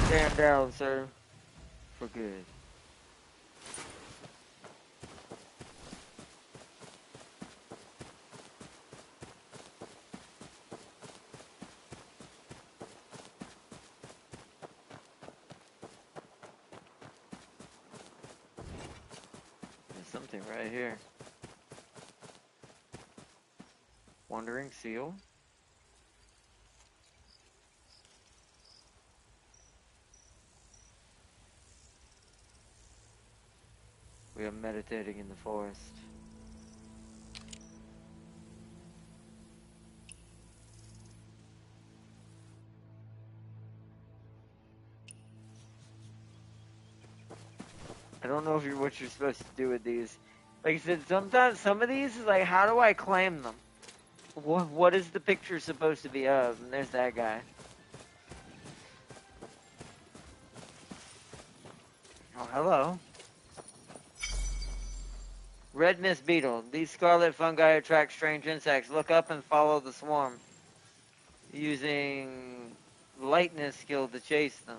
Stand down, sir. For good. There's something right here. Wandering seal. We are meditating in the forest. I don't know what you're supposed to do with these. Like I said, sometimes some of these is like, how do I claim them? What is the picture supposed to be of? And there's that guy. Oh, hello. Red mist beetle. These scarlet fungi attract strange insects. Look up and follow the swarm. Using lightness skill to chase them.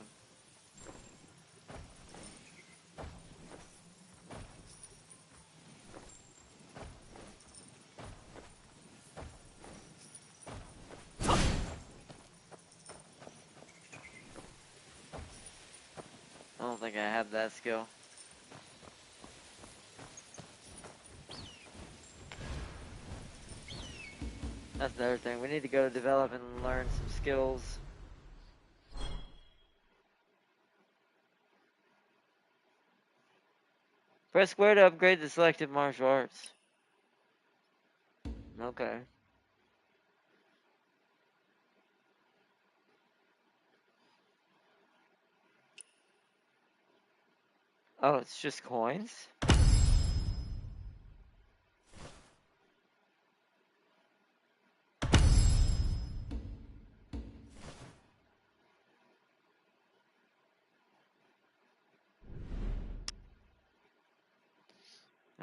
I don't think I have that skill. That's the other thing. We need to go develop and learn some skills. Press square to upgrade the selected martial arts. Okay. Oh, it's just coins?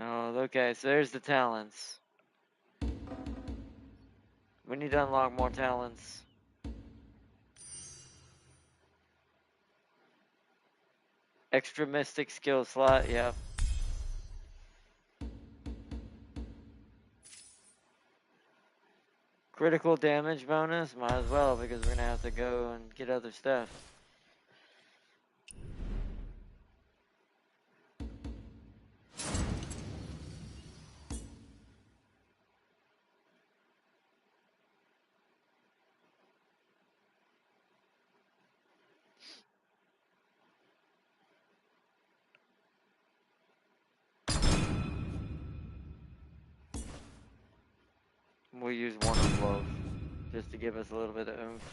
Oh, okay, so there's the talents. We need to unlock more talents. Extra mystic skill slot, yep. Critical damage bonus, might as well because we're gonna have to go and get other stuff. We'll use one of both, just to give us a little bit of oomph.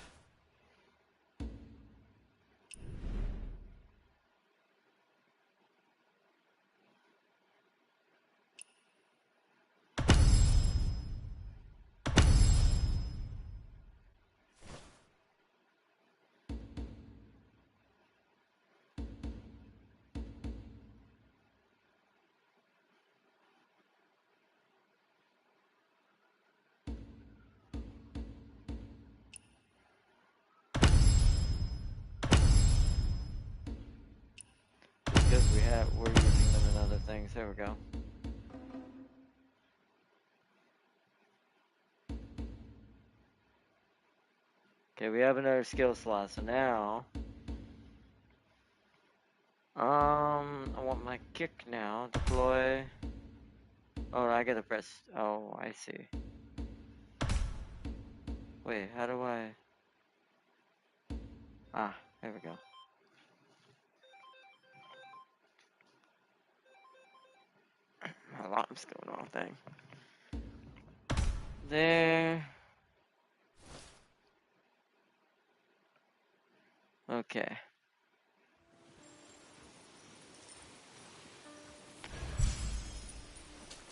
Because we're using them in other things. There we go. Okay, we have another skill slot, so now I want my kick now. Deploy. Oh, I gotta press. Oh, I see. Wait, how do I... Ah, there we go. My alarm's going off thing. There. Okay.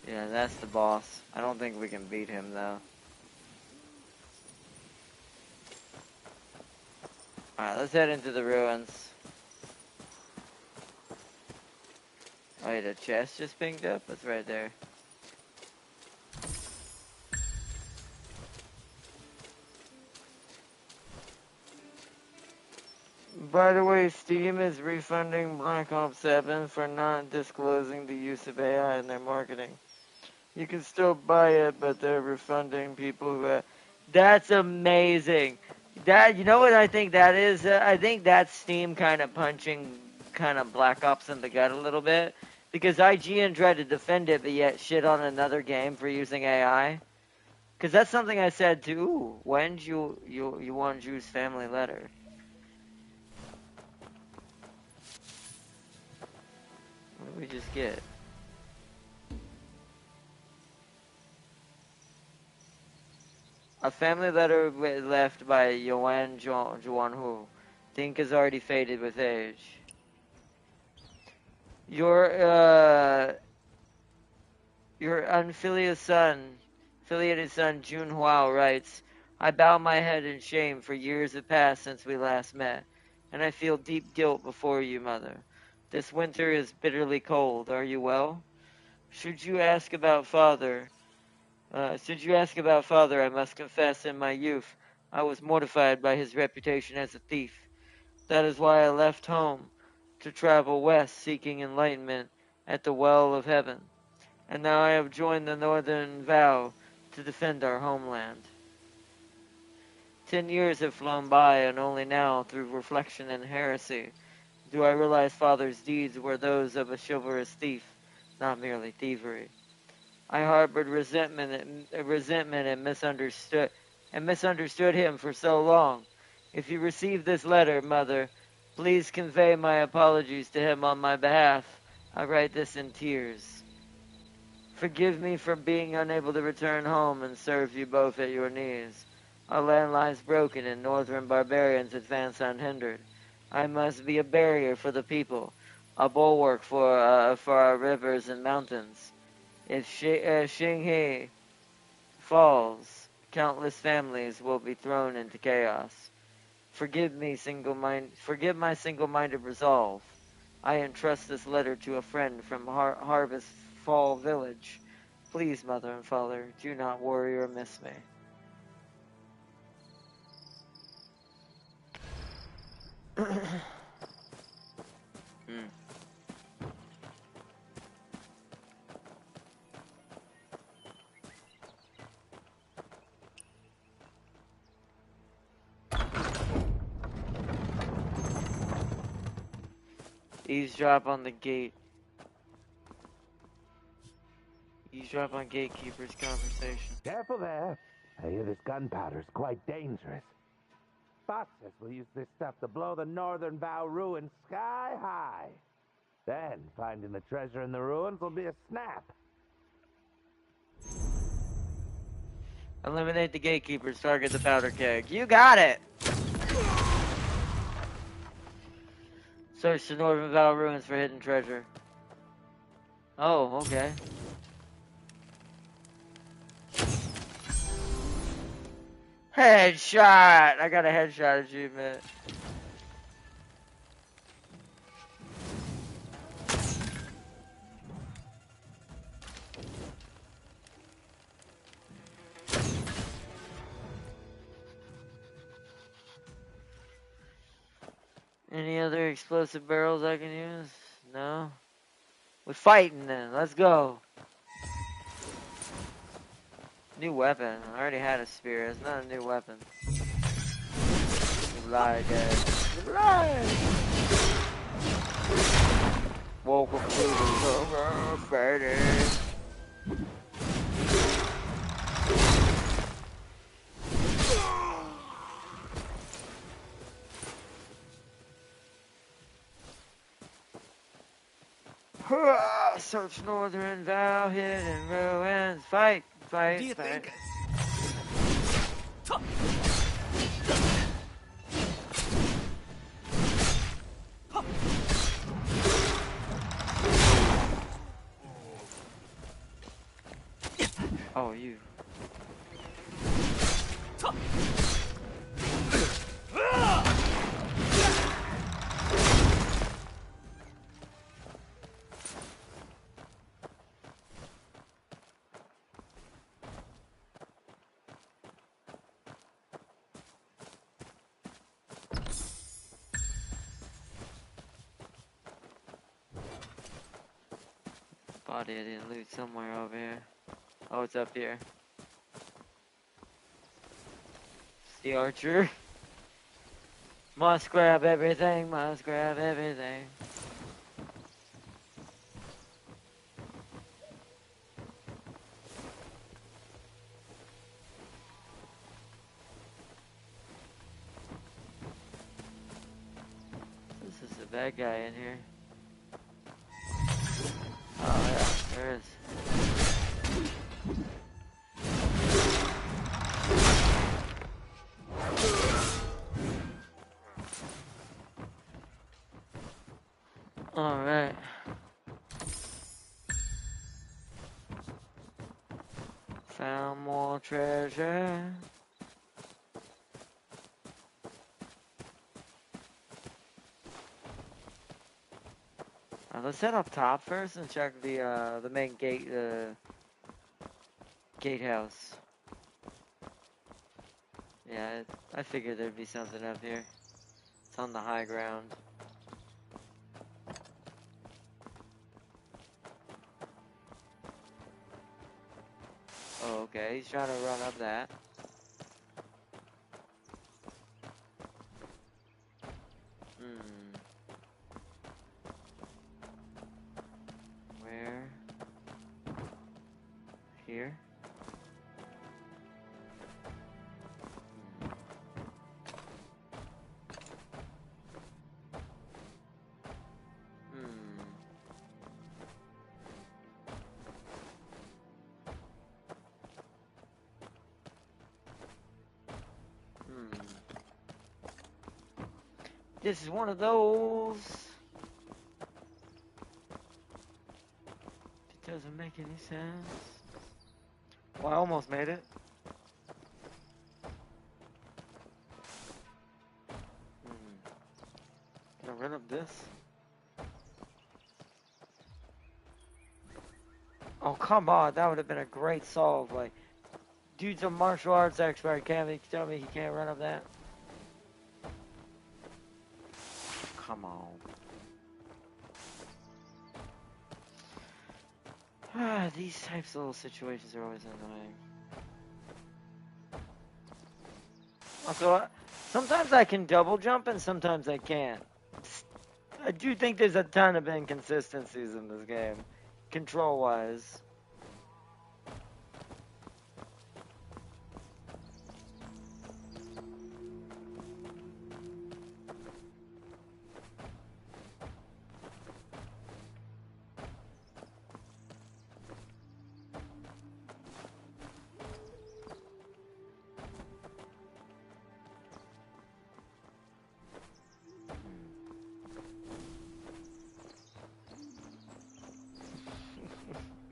Yeah, that's the boss. I don't think we can beat him though. Alright, let's head into the ruins. Wait, a chest just pinged up? It's right there. By the way, Steam is refunding Black Ops 7 for not disclosing the use of AI in their marketing. You can still buy it, but they're refunding people who have... That's amazing. That, you know what I think that is? I think that's Steam kind of punching kind of Black Ops in the gut a little bit. Because IGN tried to defend it, but yet shit on another game for using AI. Because that's something I said too. Ooh, when you want Drew's family letter? What did we just get? A family letter left by Yuan Juanhu. Think is already faded with age. Your affiliated son, Jun Huao writes, I bow my head in shame, for years have passed since we last met, and I feel deep guilt before you, mother. This winter is bitterly cold. Are you well? Should you ask about father, I must confess in my youth I was mortified by his reputation as a thief. That is why I left home to travel west seeking enlightenment at the well of heaven. And now I have joined the Northern Vow to defend our homeland. 10 years have flown by, and only now, through reflection and heresy, do I realize Father's deeds were those of a chivalrous thief, not merely thievery. I harbored resentment and misunderstood him for so long. If you receive this letter, Mother, please convey my apologies to him on my behalf. I write this in tears. Forgive me for being unable to return home and serve you both at your knees. Our land lies broken and northern barbarians advance unhindered. I must be a barrier for the people, a bulwark for our rivers and mountains. If Xinghe falls, countless families will be thrown into chaos. Forgive my single-minded resolve. I entrust this letter to a friend from Harvest Fall Village. Please, Mother and Father, do not worry or miss me. Eavesdrop on the gate. Eavesdrop on gatekeeper's conversation. Careful there. I hear this gunpowder's quite dangerous. Fox says we'll use this stuff to blow the Northern Vow ruins sky high. Then, finding the treasure in the ruins will be a snap. Eliminate the gatekeepers, target the powder keg. You got it! Search the Northern Vow ruins for hidden treasure. Oh, okay. Headshot! I got a headshot achievement. Any other explosive barrels I can use? No? We're fighting then. Let's go. New weapon. I already had a spear. It's not a new weapon. You lied, guys. You lied! Welcome to the fighting. Search northern vow, hidden ruins. Fight, fight, Do you fight. think? Oh, you. Body I didn't loot somewhere over here. Oh, it's up here. It's the archer. Must grab everything, must grab everything. This is a bad guy in here. Oh yeah, there is. Alright. Found more treasure. Let's head up top first and check the main gate, gatehouse. Yeah, I figured there'd be something up here. It's on the high ground. Oh, okay, he's trying to run up that. Where? Here? This is one of those. It doesn't make any sense. Well, I almost made it. Get rid of this. Oh, come on. That would have been a great solve. Like, dude's a martial arts expert. Can't he tell me he can't run up that? Come on. These types of little situations are always annoying. Also, sometimes I can double jump and sometimes I can't. I do think there's a ton of inconsistencies in this game, control-wise.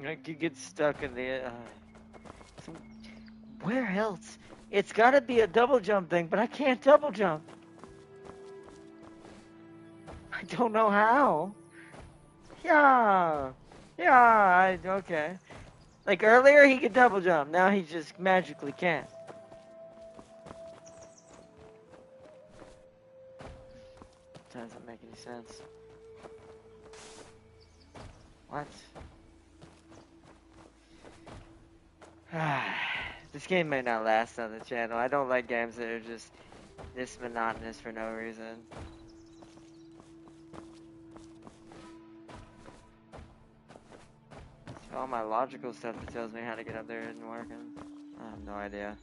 I could get stuck in the... so where else? It's gotta be a double jump thing, but I can't double jump. I don't know how. Yeah. Yeah, okay. Like earlier he could double jump, now he just magically can't. Doesn't make any sense. What? This game may not last on the channel. I don't like games that are just this monotonous for no reason. All my logical stuff that tells me how to get up there isn't working. I have no idea.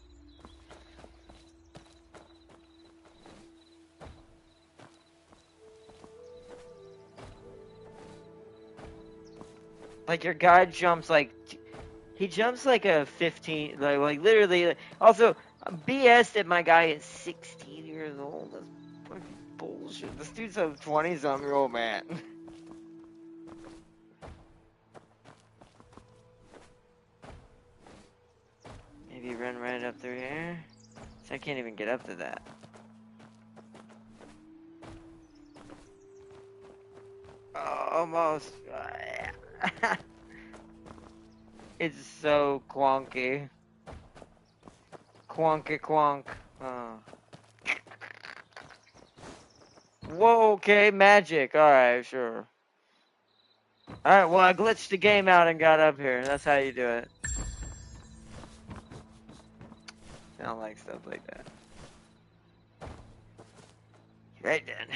Like your guy jumps like he jumps like a 15, like literally. Also, BS that my guy is 16 years old. That's fucking bullshit. This dude's a 20-something-year-old man. Maybe run right up through here. So I can't even get up to that. Oh, almost. It's so quonky. Quonky quonk. Oh. Whoa, okay, magic. Alright, sure. Alright, well, I glitched the game out and got up here. That's how you do it. I don't like stuff like that. Right then.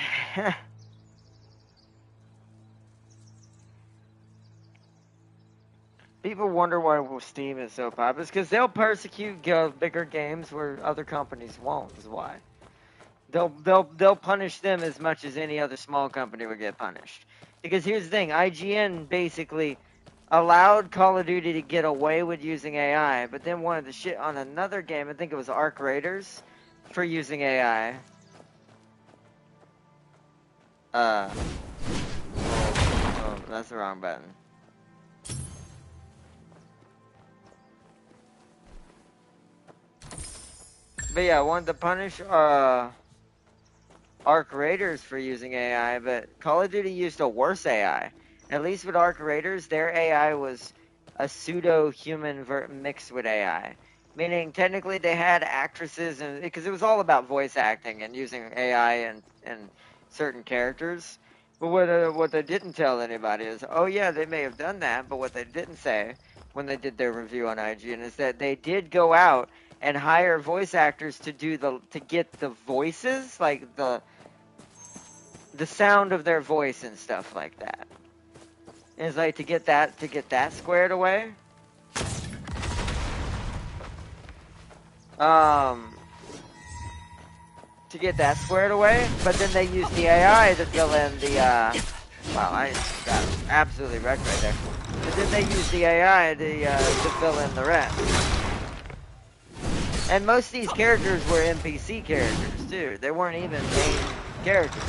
People wonder why Steam is so popular. It's because they'll persecute bigger games where other companies won't, is why. They'll punish them as much as any other small company would get punished. Because here's the thing, IGN basically allowed Call of Duty to get away with using AI, but then wanted to shit on another game, I think it was Arc Raiders, for using AI. Oh, that's the wrong button. But yeah, I wanted to punish Arc Raiders for using AI, but Call of Duty used a worse AI. At least with Arc Raiders, their AI was a pseudo-human mixed with AI. Meaning, technically, they had actresses, and because it was all about voice acting and using AI and certain characters. But what they didn't tell anybody is, oh yeah, they may have done that, but what they didn't say when they did their review on IGN is that they did go out and hire voice actors to get the voices, like the sound of their voice and stuff like that. And it's like to get that squared away. To get that squared away, but then they use the AI to fill in the wow, I got absolutely wrecked right there. But then they use the AI to fill in the rest. And most of these characters were NPC characters too. They weren't even main characters.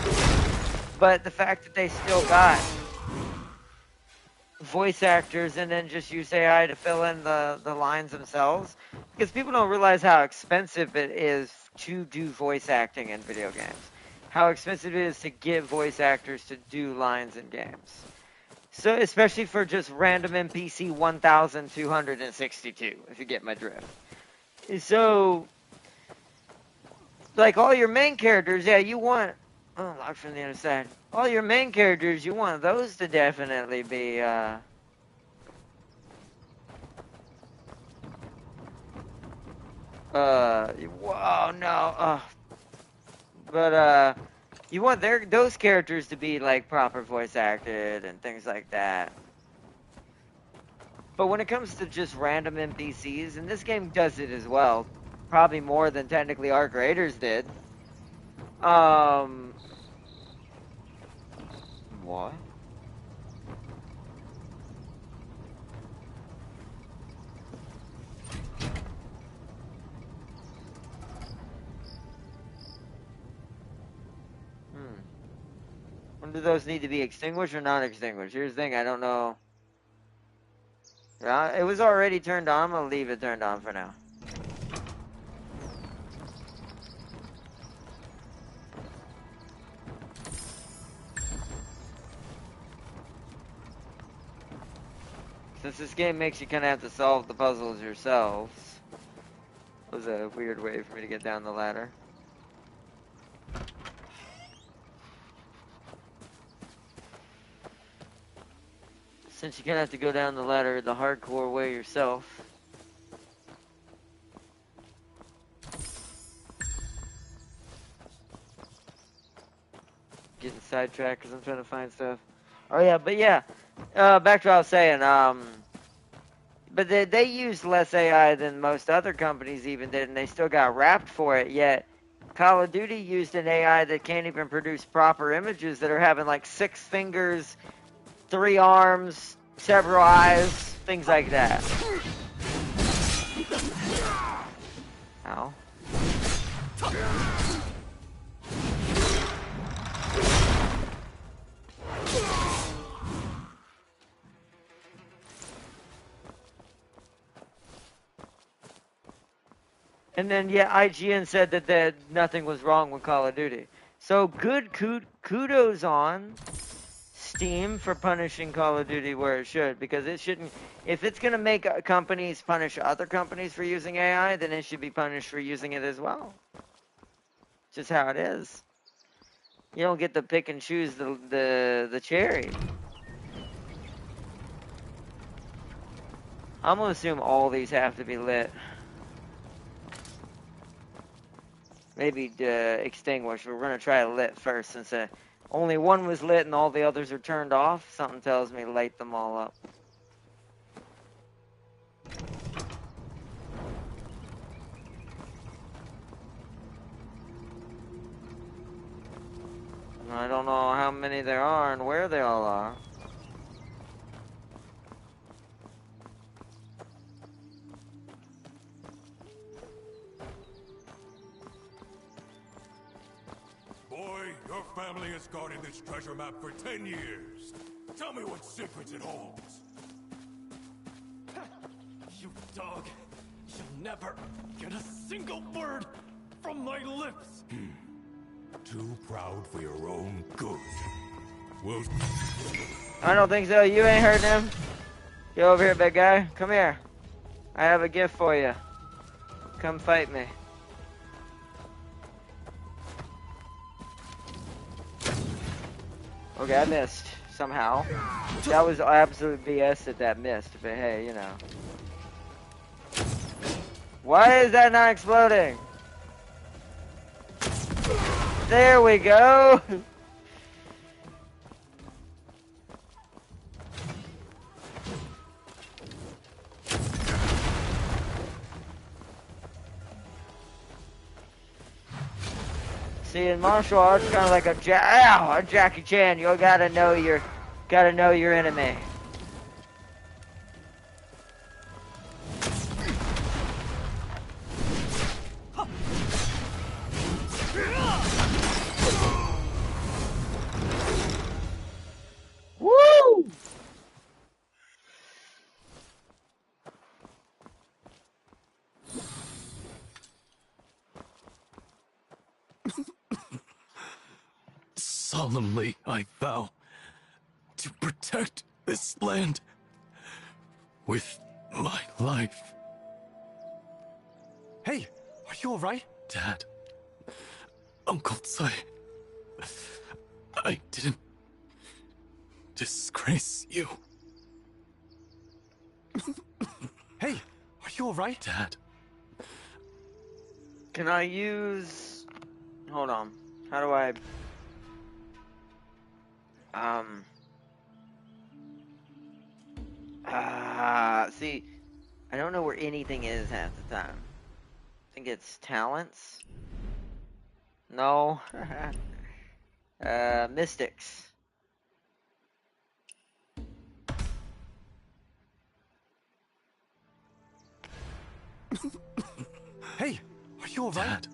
But the fact that they still got voice actors and then just use AI to fill in the lines themselves, because people don't realize how expensive it is to do voice acting in video games. How expensive it is to get voice actors to do lines in games. So, especially for just random NPC 1262, if you get my drift. So, like all your main characters, yeah, you want... Oh, locked from the other side. All your main characters, you want those to definitely be, whoa, no, but, you want those characters to be, like, proper voice acted and things like that. But when it comes to just random NPCs, and this game does it as well, probably more than technically Arc Raiders did, what? When do those need to be extinguished or not extinguished? Here's the thing, I don't know. Yeah, it was already turned on. I'm gonna leave it turned on for now. Since this game makes you kind of have to solve the puzzles yourselves. It was a weird way for me to get down the ladder. Since you kind of have to go down the ladder the hardcore way yourself. Getting sidetracked because I'm trying to find stuff. Oh yeah, but yeah. Back to what I was saying. But they used less AI than most other companies even did, and they still got wrapped for it. Yet Call of Duty used an AI that can't even produce proper images that are having like 6 fingers, 3 arms, several eyes, things like that. Ow. And then, yeah, IGN said that nothing was wrong with Call of Duty. So good kudos on Steam for punishing Call of Duty where it should, because it shouldn't. If it's going to make companies punish other companies for using AI, then it should be punished for using it as well. Just how it is. You don't get to pick and choose the cherry. I'm going to assume all these have to be lit. Maybe extinguish. We're going to try lit first since only one was lit and all the others are turned off. Something tells me light them all up. I don't know how many there are and where they all are. Boy, your family has guarded this treasure map for 10 years. Tell me what secrets it holds. You dog. You'll never get a single word from my lips. Too proud for your own good. Well, I don't think so. You ain't hurting him. Get over here, big guy. Come here. I have a gift for you. Come fight me. Okay, I missed somehow. That was absolute BS that missed, but hey, you know. Why is that not exploding? There we go. See, in martial arts, kind of like a Jackie Chan. You gotta know your enemy. Woo! Solemnly, I vow to protect this land with my life. Hey, are you alright? Dad, Uncle Tsai, I didn't disgrace you. Hey, are you alright? Dad. Can I use... Hold on. How do I... See, I don't know where anything is half the time. I think it's talents. No. Mystics. Hey, are you alright? Dad.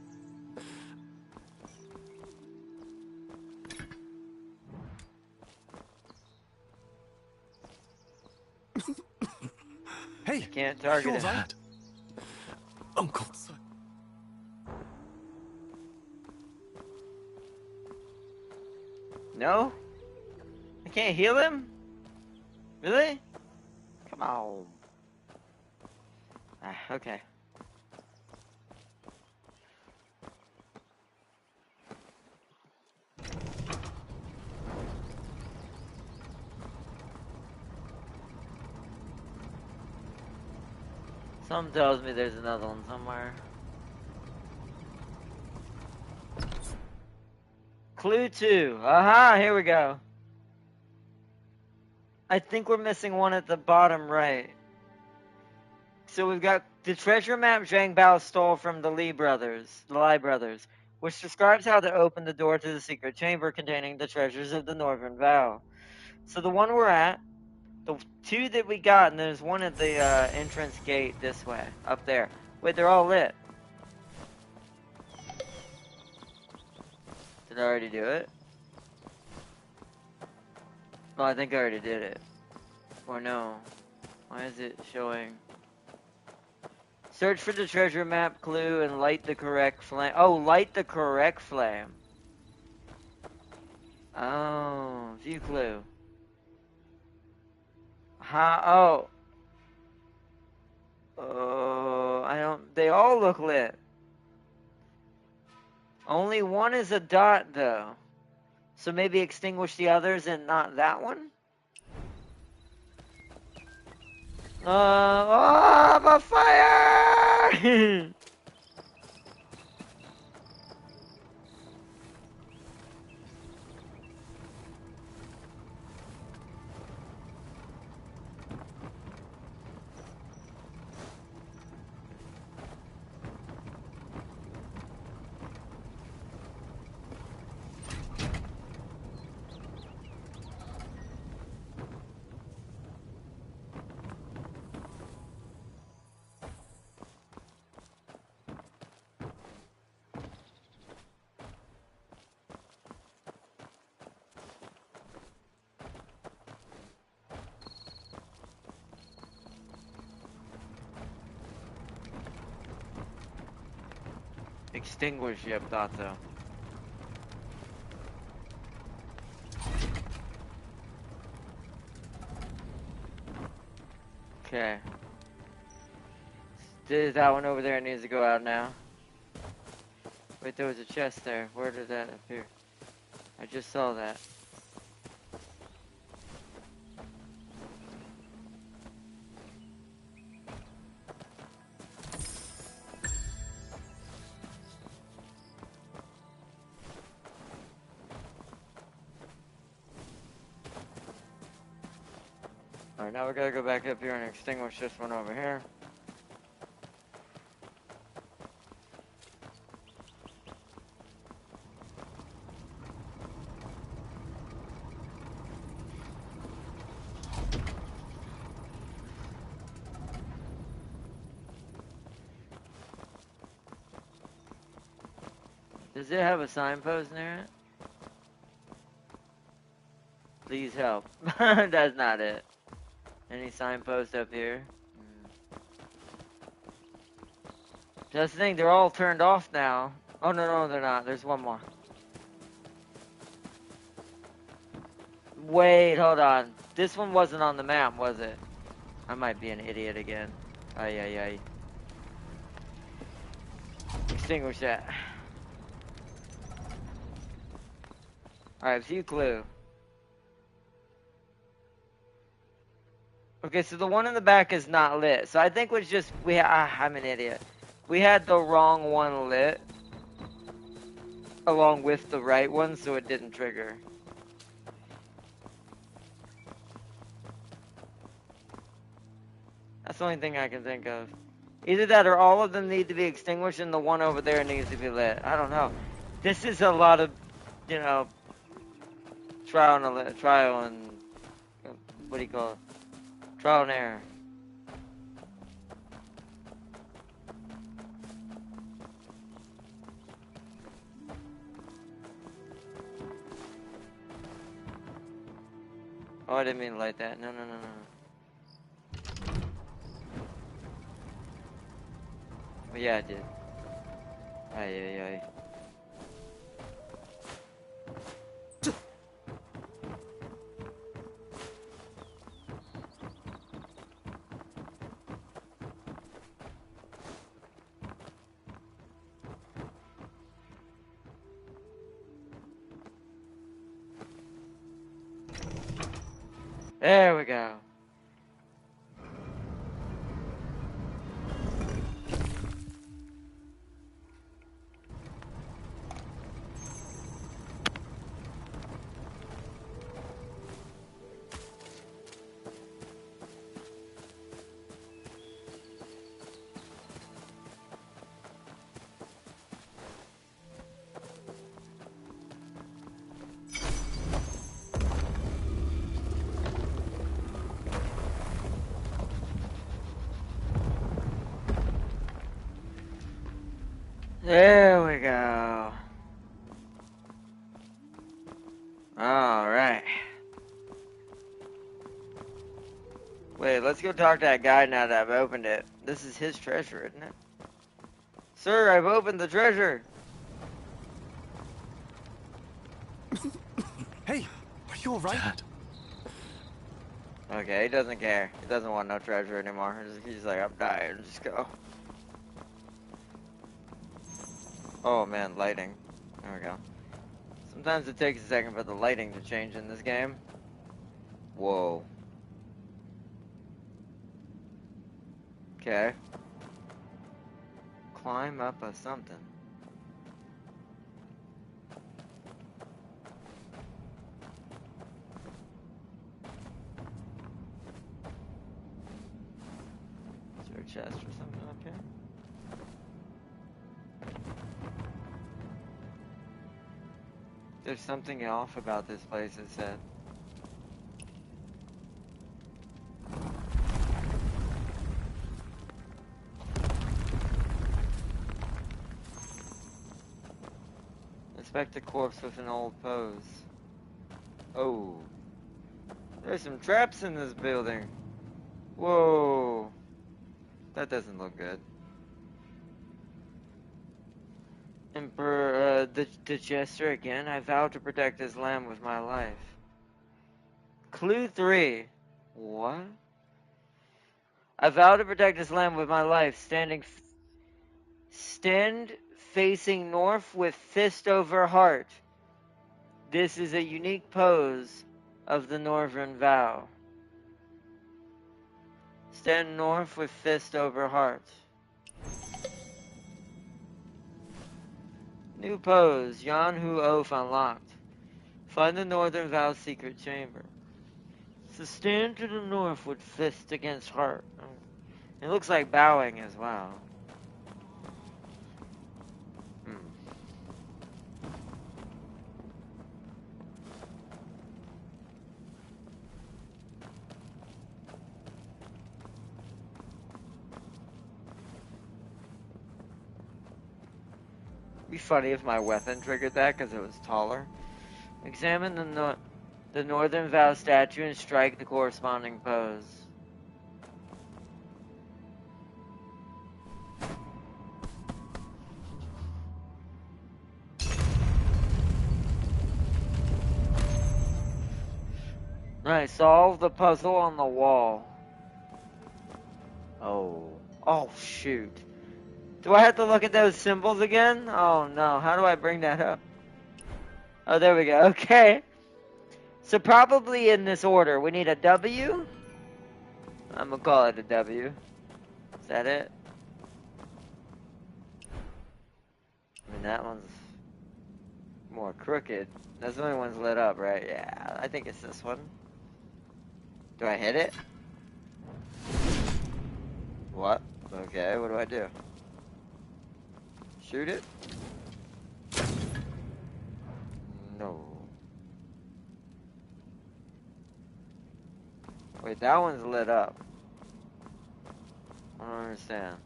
Hey, can't target it. Dad. Uncle Tsai. No? I can't heal him? Really? Come on. Okay. Something tells me there's another one somewhere. Clue 2. Aha, here we go. I think we're missing one at the bottom right. So we've got the treasure map Zhang Bao stole from the Li brothers, which describes how to open the door to the secret chamber containing the treasures of the Northern Vow. So the one we're at The two that we got, and there's one at the entrance gate this way, up there. Wait, they're all lit. Did I already do it? Oh, I think I already did it. Or no. Why is it showing? Search for the treasure map clue and light the correct flame. Oh, light the correct flame. Oh, view clue. How? Oh, I don't. They all look lit. Only one is a dot, though. So maybe extinguish the others and not that one? Oh, I'm a fire! Extinguish, yep, thought so. Okay. That one over there needs to go out now. Wait, there was a chest there. Where did that appear? I just saw that. Alright, now we gotta go back up here and extinguish this one over here. Does it have a signpost near it? Please help. That's not it. Any signpost up here? That's the thing, they're all turned off now. Oh, no, they're not. There's one more. Wait, hold on. This one wasn't on the map, was it? I might be an idiot again. Ay, ay, ay. Extinguish that. Alright, view clue. Okay, so the one in the back is not lit. So I think it's just, I'm an idiot. We had the wrong one lit. Along with the right one, so it didn't trigger. That's the only thing I can think of. Either that or all of them need to be extinguished and the one over there needs to be lit. I don't know. This is a lot of, you know, trial and what do you call it? Trial and error. Oh, I didn't mean to light that. No. Well, yeah, I did. Ay. There we go. There we go. Alright. Wait, let's go talk to that guy now that I've opened it. This is his treasure, isn't it? Sir, I've opened the treasure. Hey, are you alright? Dad. Okay, he doesn't care. He doesn't want no treasure anymore. He's like, I'm dying. Just go. Oh man, lighting. There we go. Sometimes it takes a second for the lighting to change in this game. Whoa. Okay. Climb up a something. Is there a chest or something up here? There's something off about this place, it said. Inspect the corpse with an old pose. Oh. There's some traps in this building. Whoa. That doesn't look good. Emperor, the jester again. I vow to protect this land with my life. Clue 3. What? I vow to protect this land with my life. Stand facing north with fist over heart. This is a unique pose of the Northern vow. Stand north with fist over heart. New pose. Yanhu Oath unlocked. Find the Northern Vow secret chamber. So stand to the north with fist against heart. It looks like bowing as well. It'd be funny if my weapon triggered that because it was taller. Examine the Northern Vow statue and strike the corresponding pose. Nice. Solve the puzzle on the wall. Oh. Oh, shoot. Do I have to look at those symbols again? Oh, no. How do I bring that up? Oh, there we go. Okay. So probably in this order. We need a W. I'm going to call it a W. Is that it? I mean, that one's more crooked. That's the only one's lit up, right? Yeah, I think it's this one. Do I hit it? What? Okay, what do I do? Shoot it? No. Wait, that one's lit up. I don't understand.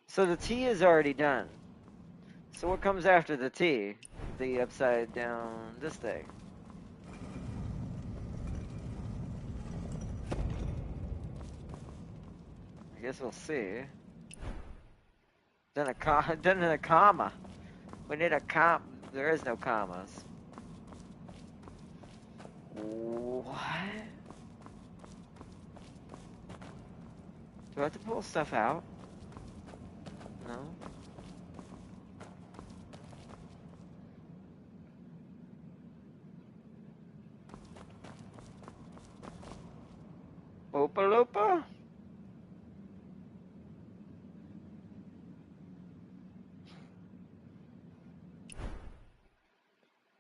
So the T is already done. So what comes after the T? The upside down, this thing. I guess we'll see. Then a comma. We need a comma. There is no commas. What? Do I have to pull stuff out? No. Opa Lopa?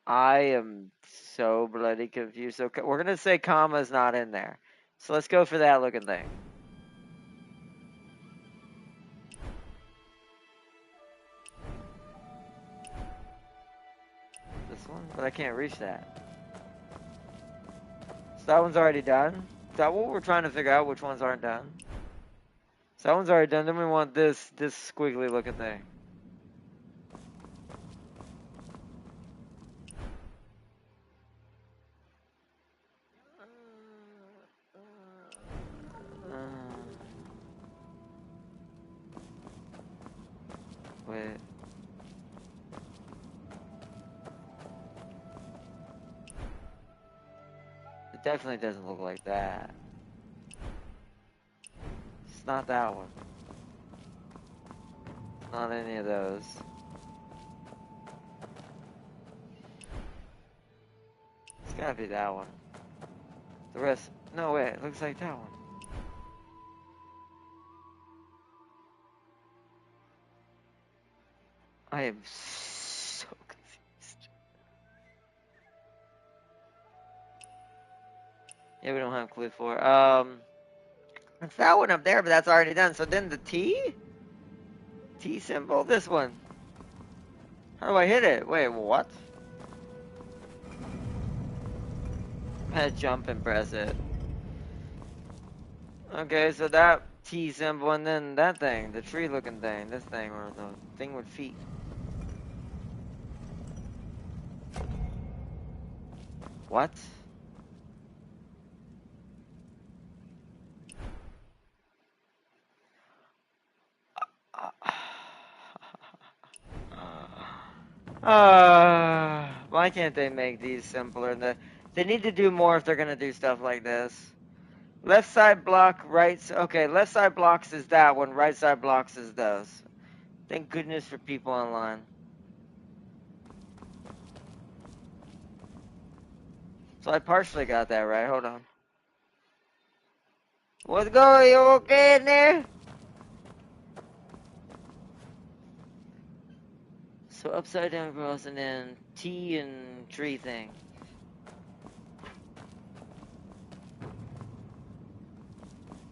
I am so bloody confused. So we're gonna say comma's not in there. So let's go for that looking thing. This one? But I can't reach that. So that one's already done? Is that what we're trying to figure out? Which ones aren't done? So that one's already done. Then we want this squiggly looking thing. Wait. It definitely doesn't look like that. It's not that one. Not any of those. It's gotta be that one. The rest, no way, it looks like that one. I am so confused. Yeah, we don't have clue for. It's that one up there, but that's already done. So then the T? T symbol? This one. How do I hit it? Wait, what? I had to jump and press it. Okay, so that T symbol and then that thing, the tree looking thing, this thing, or the thing with feet. What? Why can't they make these simpler? They need to do more if they're gonna do stuff like this. Left side block, okay, left side blocks is that one, right side blocks is those. Thank goodness for people online. So I partially got that right, hold on. What's going, you okay in there? So upside down cross and then T and tree thing.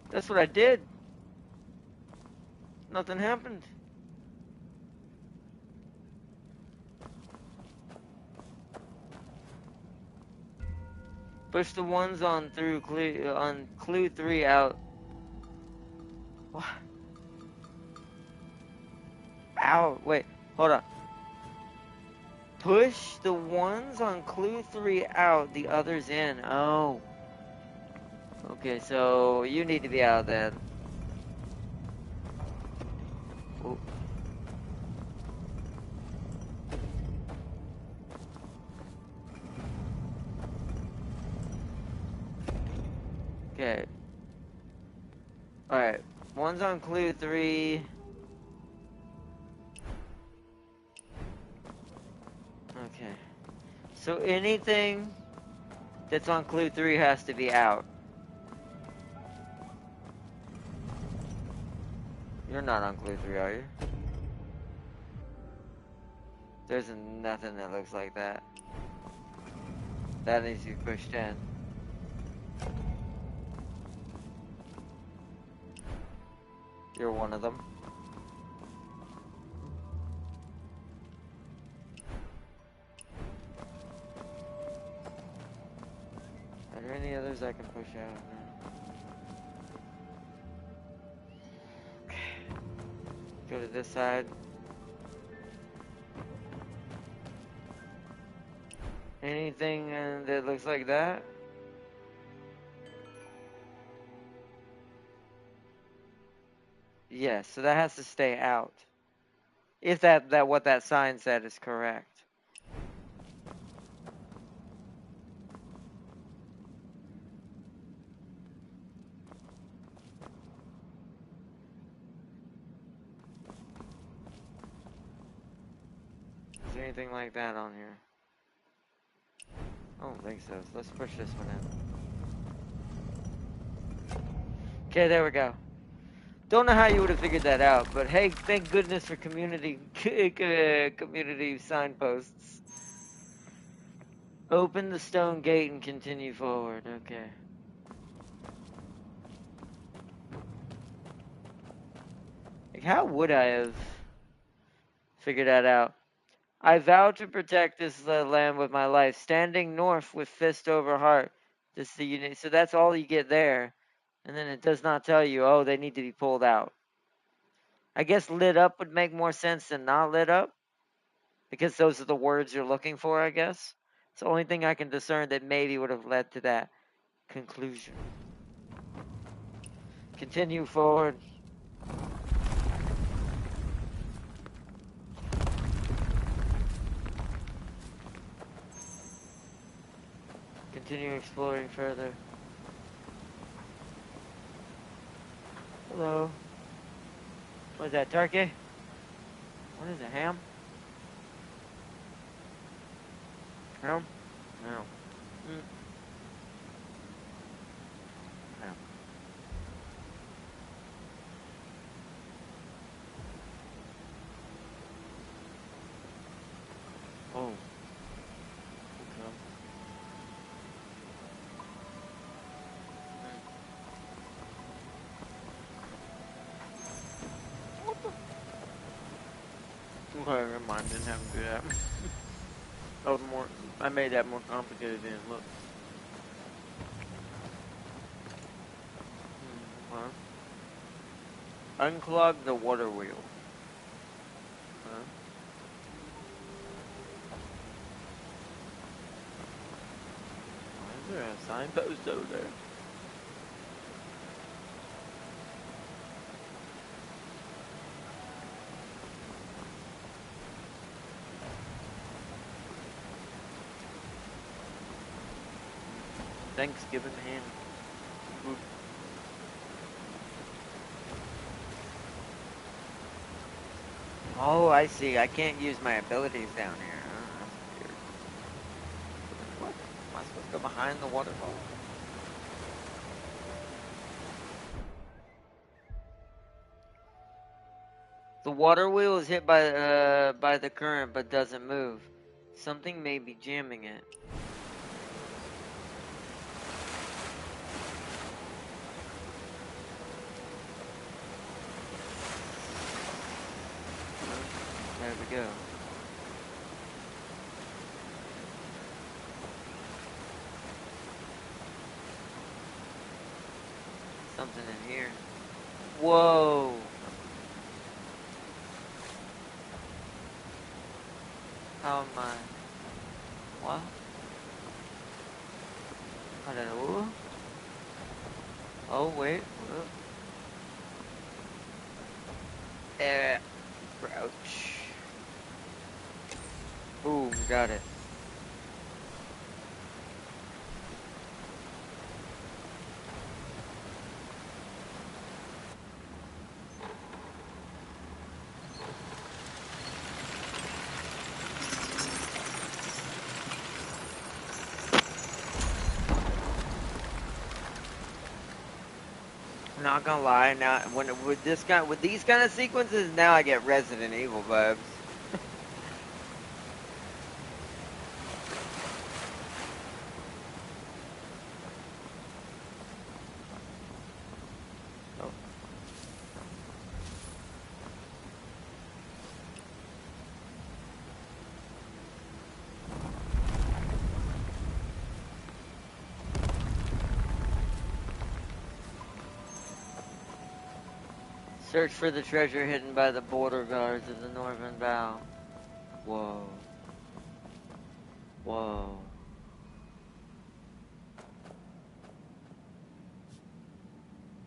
That's what I did. Nothing happened. Push the ones on clue 3 out. What? Ow, wait, hold on. Push the ones on clue 3 out, the others in. Oh. Okay, so you need to be out then. Ooh. Okay. Alright. One's on clue 3. Okay. So anything that's on clue 3 has to be out. You're not on clue 3, are you? There's nothing that looks like that. That needs to be pushed in. You're one of them. Are there any others I can push out? No. Okay. Go to this side. Anything that looks like that? Yes, so that has to stay out. If that what that sign said is correct. Is there anything like that on here? I don't think so. So let's push this one in. Okay, there we go. Don't know how you would have figured that out, but hey, thank goodness for community signposts. Open the stone gate and continue forward. Okay. Like, how would I have figured that out? I vow to protect this land with my life, standing north with fist over heart. This is the unit. So that's all you get there. And then it does not tell you, oh, they need to be pulled out. I guess lit up would make more sense than not lit up. Because those are the words you're looking for, I guess. It's the only thing I can discern that maybe would have led to that conclusion. Continue forward. Continue exploring further. Hello. What is that, turkey? What is it, ham? Ham? No. Ham. Oh. Okay. Okay, never mind, didn't have to do that. That was more, I made that more complicated than it looked. Unclog the water wheel. Huh? Why is there a signpost over there? Thanksgiving ham. Ooh. Oh, I see. I can't use my abilities down here. Oh, that's weird. What? Am I supposed to go behind the waterfall? The water wheel is hit by the current but doesn't move. Something may be jamming it. There we go. Something in here. Whoa. How am I? What? I don't know. Oh, wait. Crouch. Boom, got it. Not gonna lie, now with these kind of sequences, now I get Resident Evil vibes. Oh. Search for the treasure hidden by the border guards of the northern bow. Whoa. Whoa.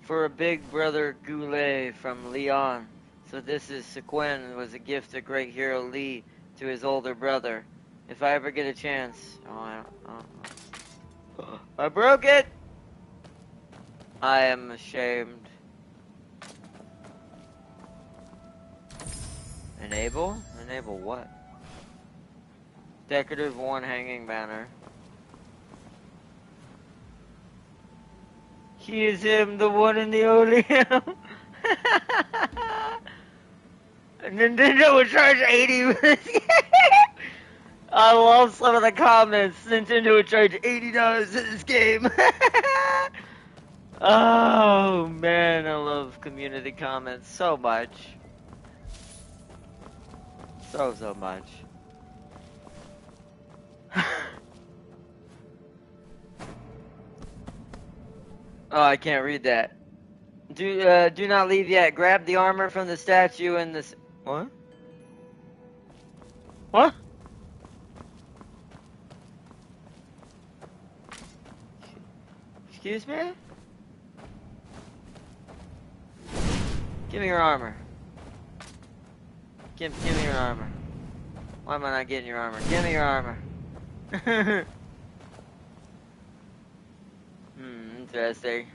For a big brother Goulet from Leon. So this is Sequin was a gift of great hero Lee to his older brother. If I ever get a chance. I broke it! I am ashamed. Enable? Enable what? Decorative one hanging banner. He is him, the one and the only him. Nintendo would charge 80 for this game. I love some of the comments. Nintendo would charge $80 for this game. Oh man, I love community comments so much. So much. Oh, I can't read that. Do not leave yet. Grab the armor from the statue in this. What? What? Excuse me? Give me your armor. Give me your armor. Why am I not getting your armor? Give me your armor. Interesting.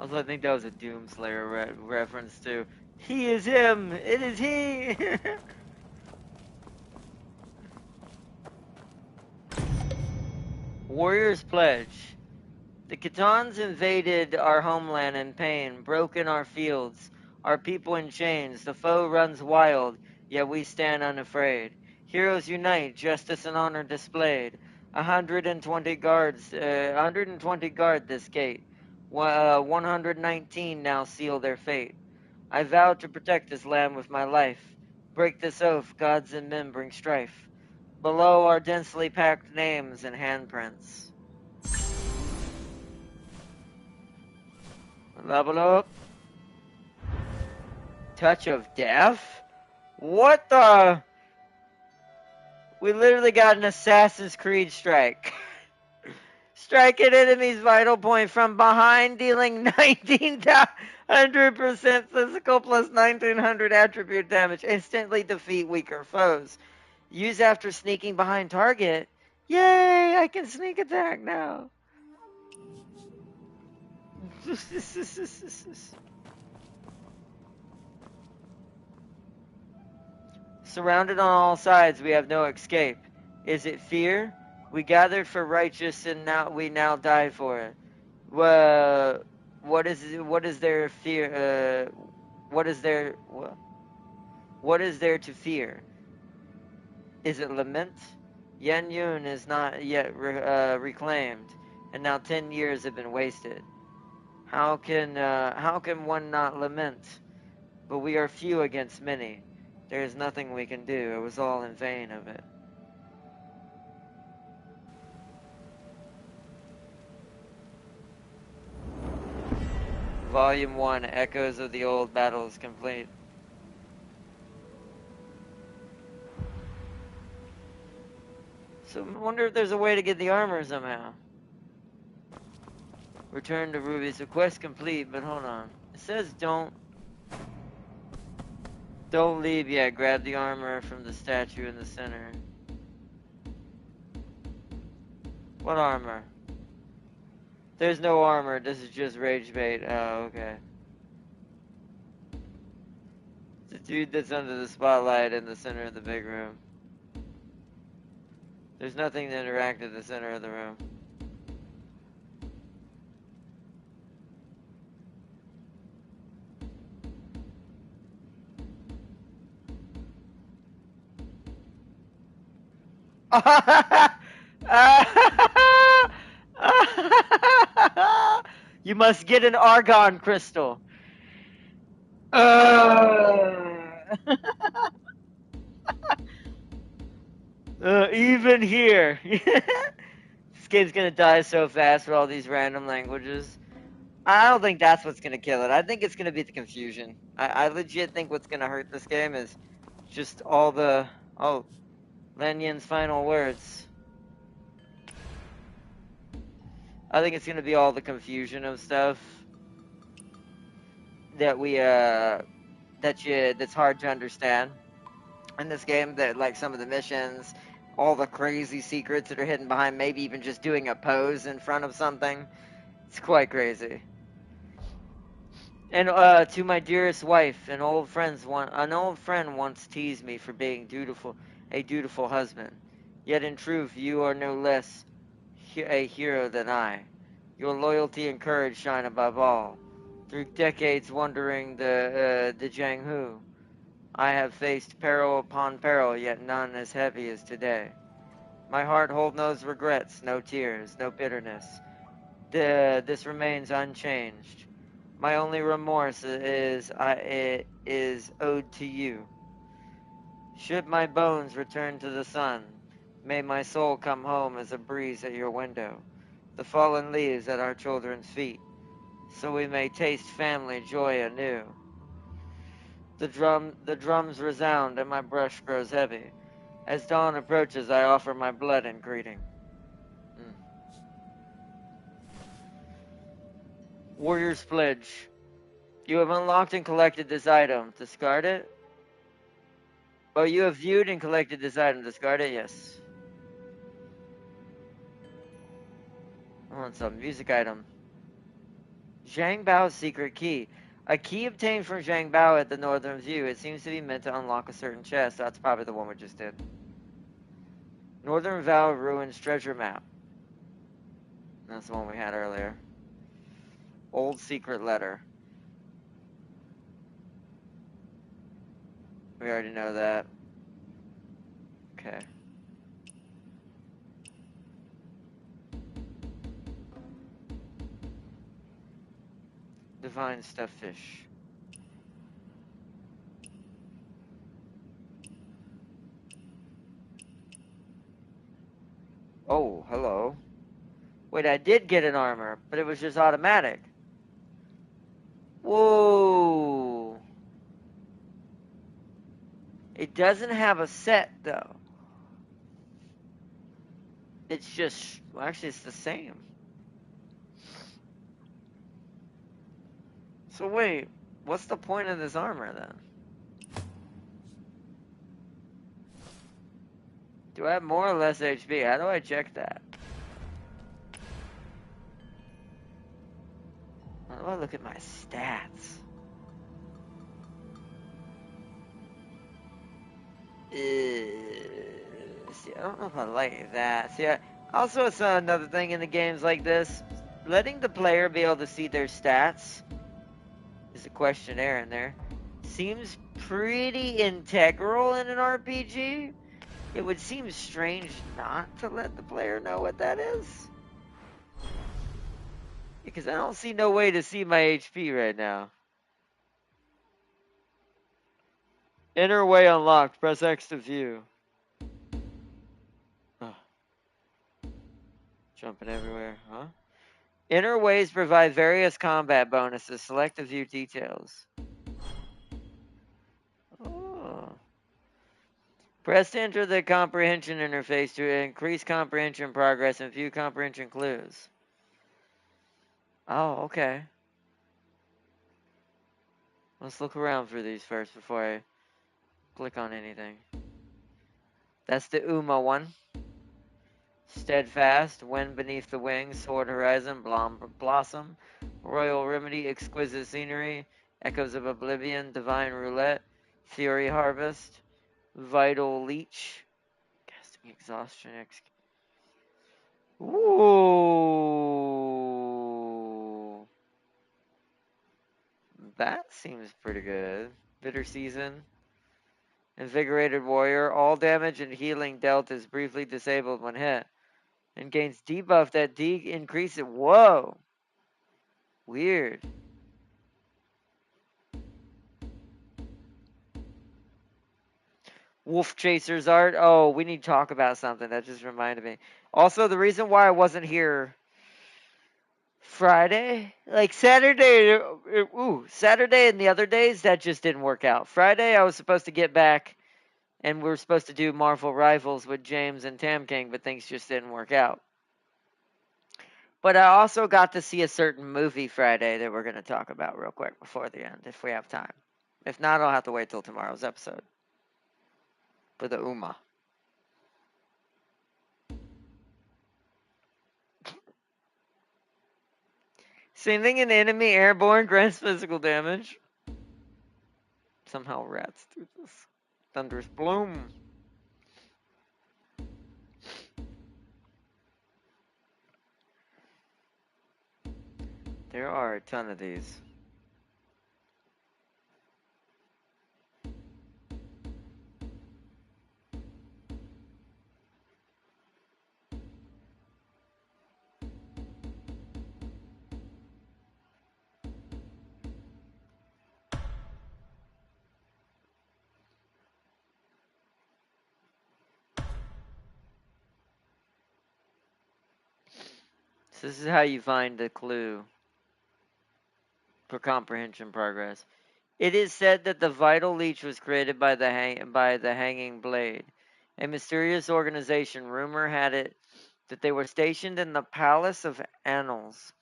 Also, I think that was a Doomslayer reference to. He is him! It is he! Warrior's Pledge. The Khitans invaded our homeland in pain, broken our fields, our people in chains. The foe runs wild, yet we stand unafraid. Heroes unite, justice and honor displayed. 120 guards, 120 guard this gate. 119 now seal their fate. I vow to protect this land with my life. Break this oath, gods and men bring strife. Below are densely packed names and handprints. Level up. Touch of Death? What the? We literally got an Assassin's Creed strike. Strike an enemy's vital point from behind, dealing 1900% physical plus 1900 attribute damage. Instantly defeat weaker foes. Use after sneaking behind target. Yay, I can sneak attack now. Surrounded on all sides, we have no escape. Is it fear? We gathered for righteous, and we now die for it. What is there fear? What is there to fear? Is it lament? Yan Yun is not yet reclaimed, and now 10 years have been wasted. How can one not lament? But we are few against many. There is nothing we can do. It was all in vain of it. Volume 1, Echoes of the Old Battles complete. So I wonder if there's a way to get the armor somehow. Return to Ruby. So quest complete, but hold on. It says don't leave yet. Grab the armor from the statue in the center. What armor? There's no armor. This is just rage bait. Oh, okay. The dude that's under the spotlight in the center of the big room. There's nothing to interact in the center of the room. You must get an argon crystal. Even here. This game's gonna die so fast with all these random languages. I don't think that's what's gonna kill it. I think it's gonna be the confusion. I legit think what's gonna hurt this game is just all the... Oh, Lanyan's final words. I think it's gonna be all the confusion of stuff that that's hard to understand in this game. That, like, some of the missions, all the crazy secrets that are hidden behind maybe even just doing a pose in front of something. It's quite crazy. And to my dearest wife, an old friend once teased me for being a dutiful husband. Yet in truth, you are no less a hero than I. Your loyalty and courage shine above all. Through decades wandering the Jianghu, I have faced peril upon peril, yet none as heavy as today. My heart holds no regrets, no tears, no bitterness. this remains unchanged. My only remorse it is owed to you. Should my bones return to the sun, may my soul come home as a breeze at your window, the fallen leaves at our children's feet, so we may taste family joy anew. The drums resound and my brush grows heavy. As dawn approaches, I offer my blood in greeting. Warrior's Pledge. You have unlocked and collected this item. Discard it? Oh, you have viewed and collected this item. Discard it? Yes. I want some music item. Zhang Bao's secret key. A key obtained from Zhang Bao at the northern view. It seems to be meant to unlock a certain chest. That's probably the one we just did. Northern Val Ruins treasure map. That's the one we had earlier. Old secret letter. We already know that. Okay. Divine stuffed fish. Oh, hello. Wait, I did get an armor, but it was just automatic. Whoa. It doesn't have a set, though. It's just, well, actually, it's the same. So wait, what's the point of this armor, then? Do I have more or less HP? How do I check that? How do I look at my stats? See, I don't know if I like that. See, also, it's another thing in the games like this. Letting the player be able to see their stats is a questionnaire in there. Seems pretty integral in an RPG. It would seem strange not to let the player know what that is. Because I don't see no way to see my HP right now. Inner way unlocked. Press X to view. Oh. Jumping everywhere, huh? Inner ways provide various combat bonuses. Select to view details. Oh. Press to enter the comprehension interface to increase comprehension progress and view comprehension clues. Oh, okay. Let's look around for these first before I click on anything. That's the Uma one. Steadfast, Wind Beneath the Wings, Sword Horizon, Blossom, Royal Remedy, Exquisite Scenery, Echoes of Oblivion, Divine Roulette, Fury Harvest, Vital Leech, Casting Exhaustion, Ooh. That seems pretty good. Bitter Season. Invigorated Warrior. All damage and healing dealt is briefly disabled when hit. And gains debuff that increases. Whoa. Weird. Wolf Chaser's art. Oh, we need to talk about something. That just reminded me. Also, the reason why I wasn't here Friday, like Saturday, Saturday and the other days, that just didn't work out. Friday, I was supposed to get back, and we were supposed to do Marvel Rivals with James and Tam King, but things just didn't work out. But I also got to see a certain movie Friday that we're going to talk about real quick before the end, if we have time. If not, I'll have to wait till tomorrow's episode. For the Uma. Sending an enemy airborne grants physical damage. Somehow rats do this. Thunderous Bloom. There are a ton of these. So this is how you find the clue for comprehension progress. It is said that the vital leech was created by the hanging blade. A mysterious organization, rumor had it that they were stationed in the Palace of Annals.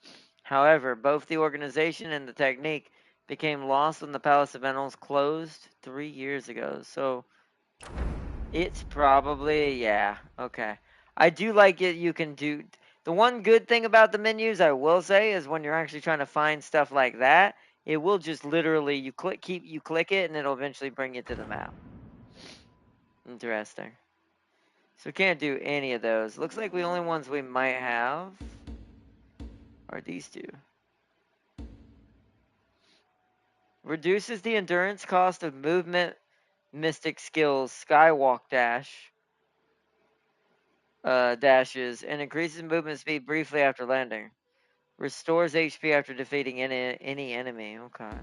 However, both the organization and the technique became lost when the Palace of Annals closed 3 years ago. So it's probably, yeah, okay. I do like it. You can do the one good thing about the menus, I will say, is when you're actually trying to find stuff like that, it will just literally you click it and it'll eventually bring you to the map. Interesting. So we can't do any of those. Looks like the only ones we might have are these two. Reduces the endurance cost of movement mystic skills Skywalk dashes and increases movement speed briefly after landing. Restores HP after defeating any enemy. Okay.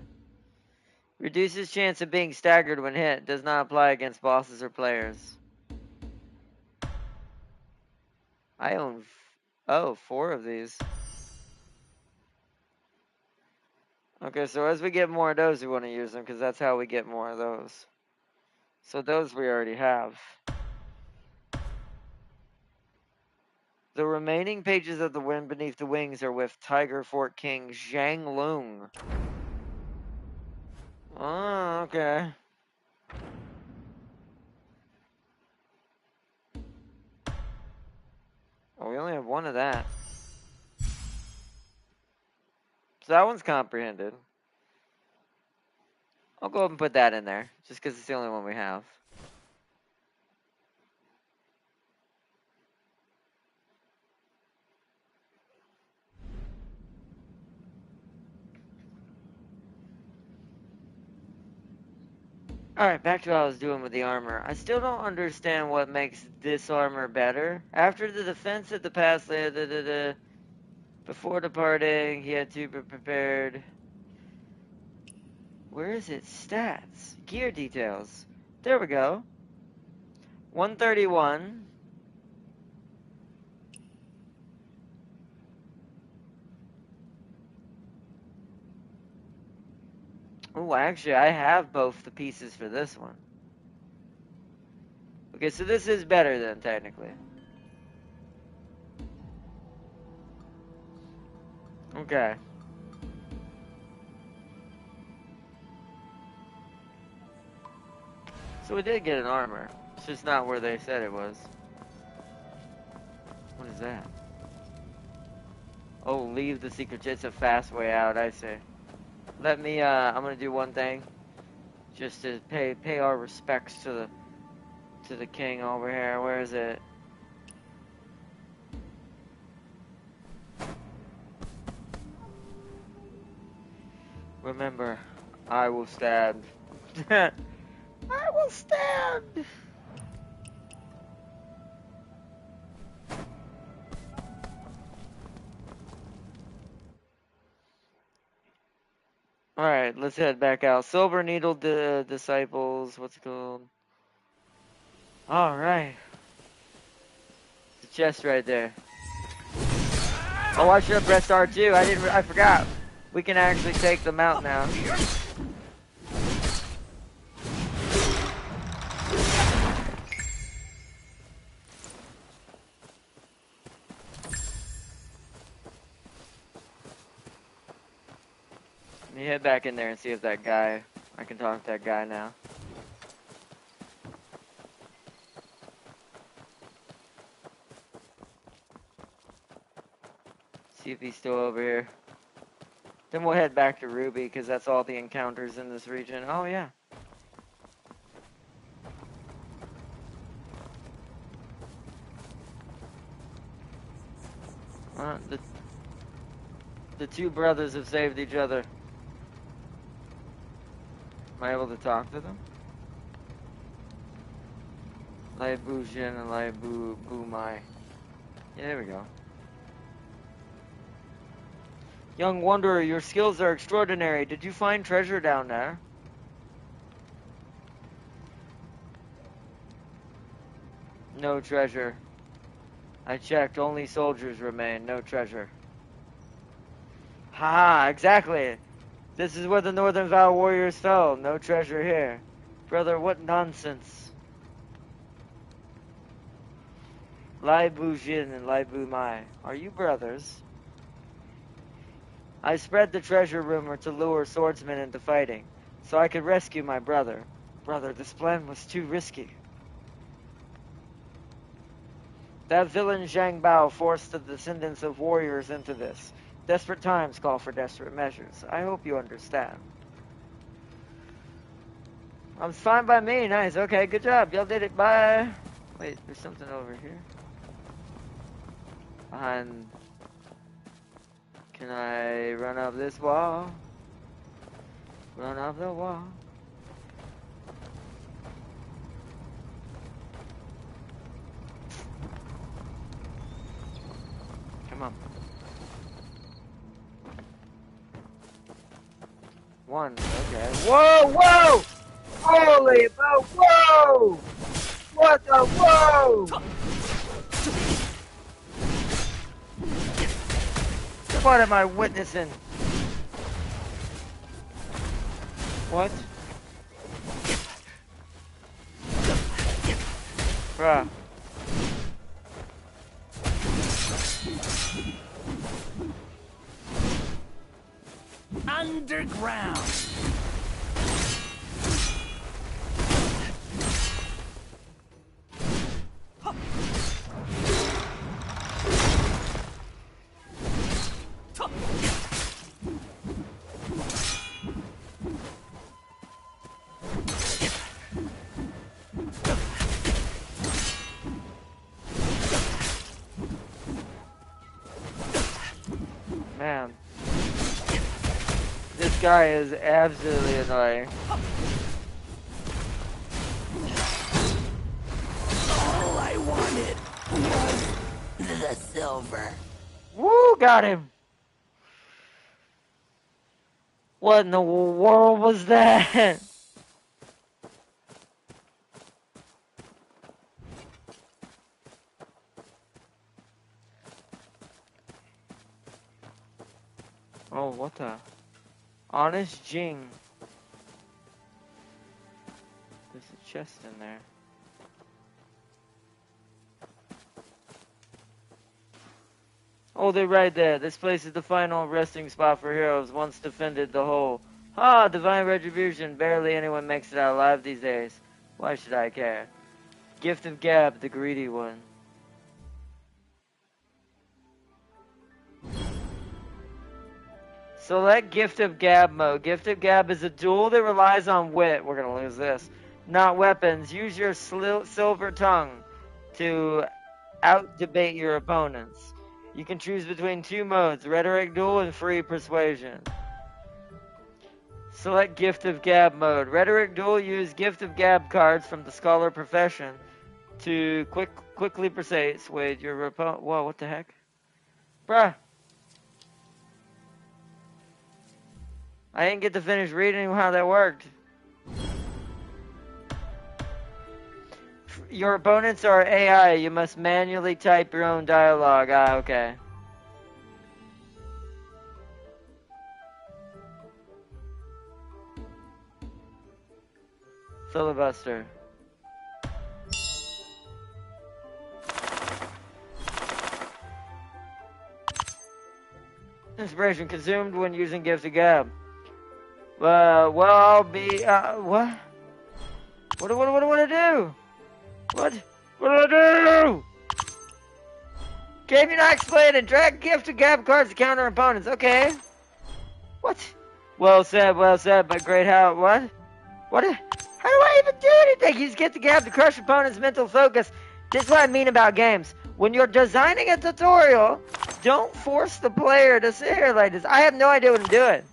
Reduces chance of being staggered when hit. Does not apply against bosses or players. I own, 4 of these. Okay, so as we get more of those, we want to use them because that's how we get more of those. So those we already have. The remaining pages of The Wind Beneath the Wings are with Tiger Fort King Zhang Lung. Oh, okay. Oh, we only have one of that. So that one's comprehended. I'll go ahead and put that in there, just because it's the only one we have. Alright, back to what I was doing with the armor. I still don't understand what makes this armor better. After the defense at the pass, before departing, he had to be prepared. Where is it? Stats. Gear details. There we go. 131. Oh, actually, I have both the pieces for this one. Okay, so this is better then, technically. Okay. So we did get an armor. It's just not where they said it was. What is that? Oh, leave the secret. It's a fast way out, I see. Let me, I'm gonna do one thing. Just to pay our respects to the king over here. Where is it? Remember, I will stand. I will stand! Alright, let's head back out. Silver Needle Disciples. What's it called? Alright. The chest right there. Oh, I should have pressed R2. I forgot. We can actually take them out now. Let me head back in there and see if that guy, I can talk to that guy now. See if he's still over here. Then we'll head back to Ruby, because that's all the encounters in this region. Oh, yeah. The two brothers have saved each other. Am I able to talk to them? Lai Bu Jin and Lai Bu Mai. Yeah, there we go. Young wanderer, your skills are extraordinary. Did you find treasure down there? No treasure. I checked, only soldiers remain, no treasure. Ha, exactly. This is where the Northern Vow warriors fell. No treasure here. Brother, what nonsense. Lai Bu Jin and Lai Bu Mai. Are you brothers? I spread the treasure rumor to lure swordsmen into fighting, so I could rescue my brother. Brother, this plan was too risky. That villain Zhang Bao forced the descendants of warriors into this. Desperate times call for desperate measures. I hope you understand. I'm fine by me. Nice. Okay, good job. Y'all did it. Bye. Wait, there's something over here. Behind. Can I run up this wall? Run up the wall. Come on. One. Okay. Whoa! Whoa! Holy, but whoa! What the whoa? What am I witnessing? What? Bruh. Underground. Man. This guy is absolutely annoying. All I wanted was the silver. Woo, got him. What in the world was that? Oh, what the? Honest Jing. There's a chest in there. Oh, they're right there. This place is the final resting spot for heroes. Once defended the whole. Ah, divine retribution. Barely anyone makes it out alive these days. Why should I care? Gift of Gab, the greedy one. Select Gift of Gab mode. Gift of Gab is a duel that relies on wit. We're going to lose this. Not weapons. Use your silver tongue to out-debate your opponents. You can choose between two modes, Rhetoric Duel and Free Persuasion. Select Gift of Gab mode. Rhetoric Duel, use Gift of Gab cards from the Scholar profession to quickly persuade your opponent. Whoa, what the heck? Bruh. I didn't get to finish reading how that worked. Your opponents are AI. You must manually type your own dialogue. Ah, okay. Filibuster. Inspiration consumed when using Gift of Gab. Well, I'll be, what? What do I do? What do I do? Game, you're not explaining. Drag Gift of Gab cards to counter opponents. Okay. What? Well said, but great how, what? What? How do I even do anything? Use Gift of Gab to crush opponents' mental focus. This is what I mean about games. When you're designing a tutorial, don't force the player to sit here like this. I have no idea what I'm doing.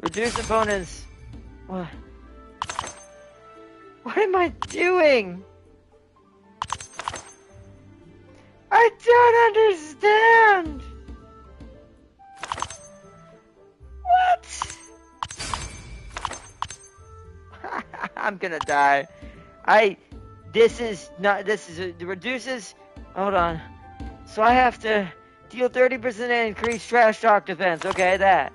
Reduce opponents. What? What am I doing? I don't understand. What? I'm gonna die. This is, it reduces, hold on. So I have to Deal 30% increased trash talk defense. Okay, that.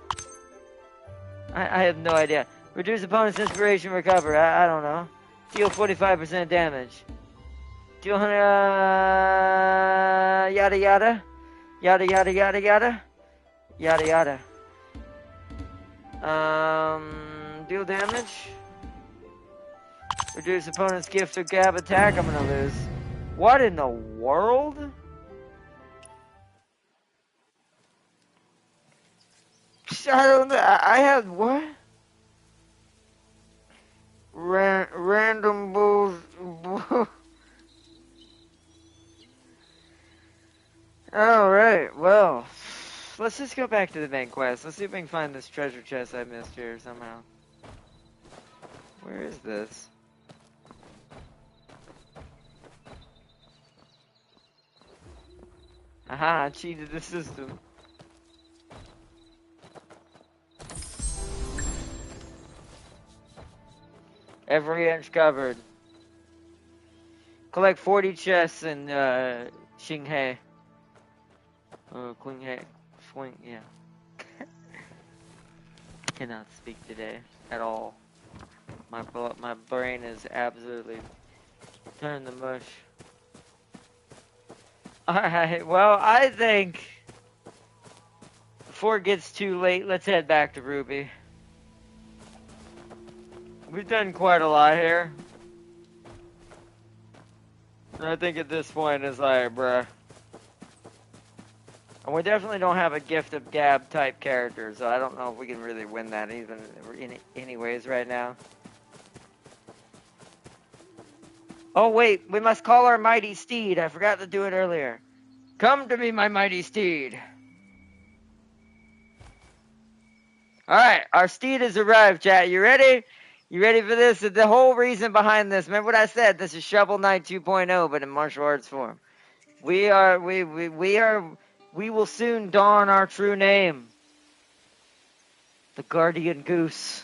I have no idea. Reduce opponent's inspiration recover. I don't know. Deal 45% damage. Deal 100, yada yada. Yada yada yada yada. Yada yada. Deal damage. Reduce opponent's gift or gab attack. I'm gonna lose. What in the world? I don't know. I had what? Random bulls. Alright, well. Let's just go back to the main quest. Let's see if we can find this treasure chest I missed here somehow. Where is this? Aha, I cheated the system. Every inch covered. Collect 40 chests in Xinghe. Qinghe. Swing, yeah. Cannot speak today at all. My brain is absolutely turned to mush. Alright, well, I think before it gets too late, let's head back to Ruby. We've done quite a lot here. And I think at this point it's like, bruh. And we definitely don't have a gift of gab type character, so I don't know if we can really win that even anyways right now. Oh wait, we must call our mighty steed. I forgot to do it earlier. Come to me, my mighty steed. Alright, our steed has arrived, chat. You ready? You ready for this? The whole reason behind this, remember what I said? This is Shovel Knight 2.0, but in martial arts form. We will soon don our true name. The Guardian Goose.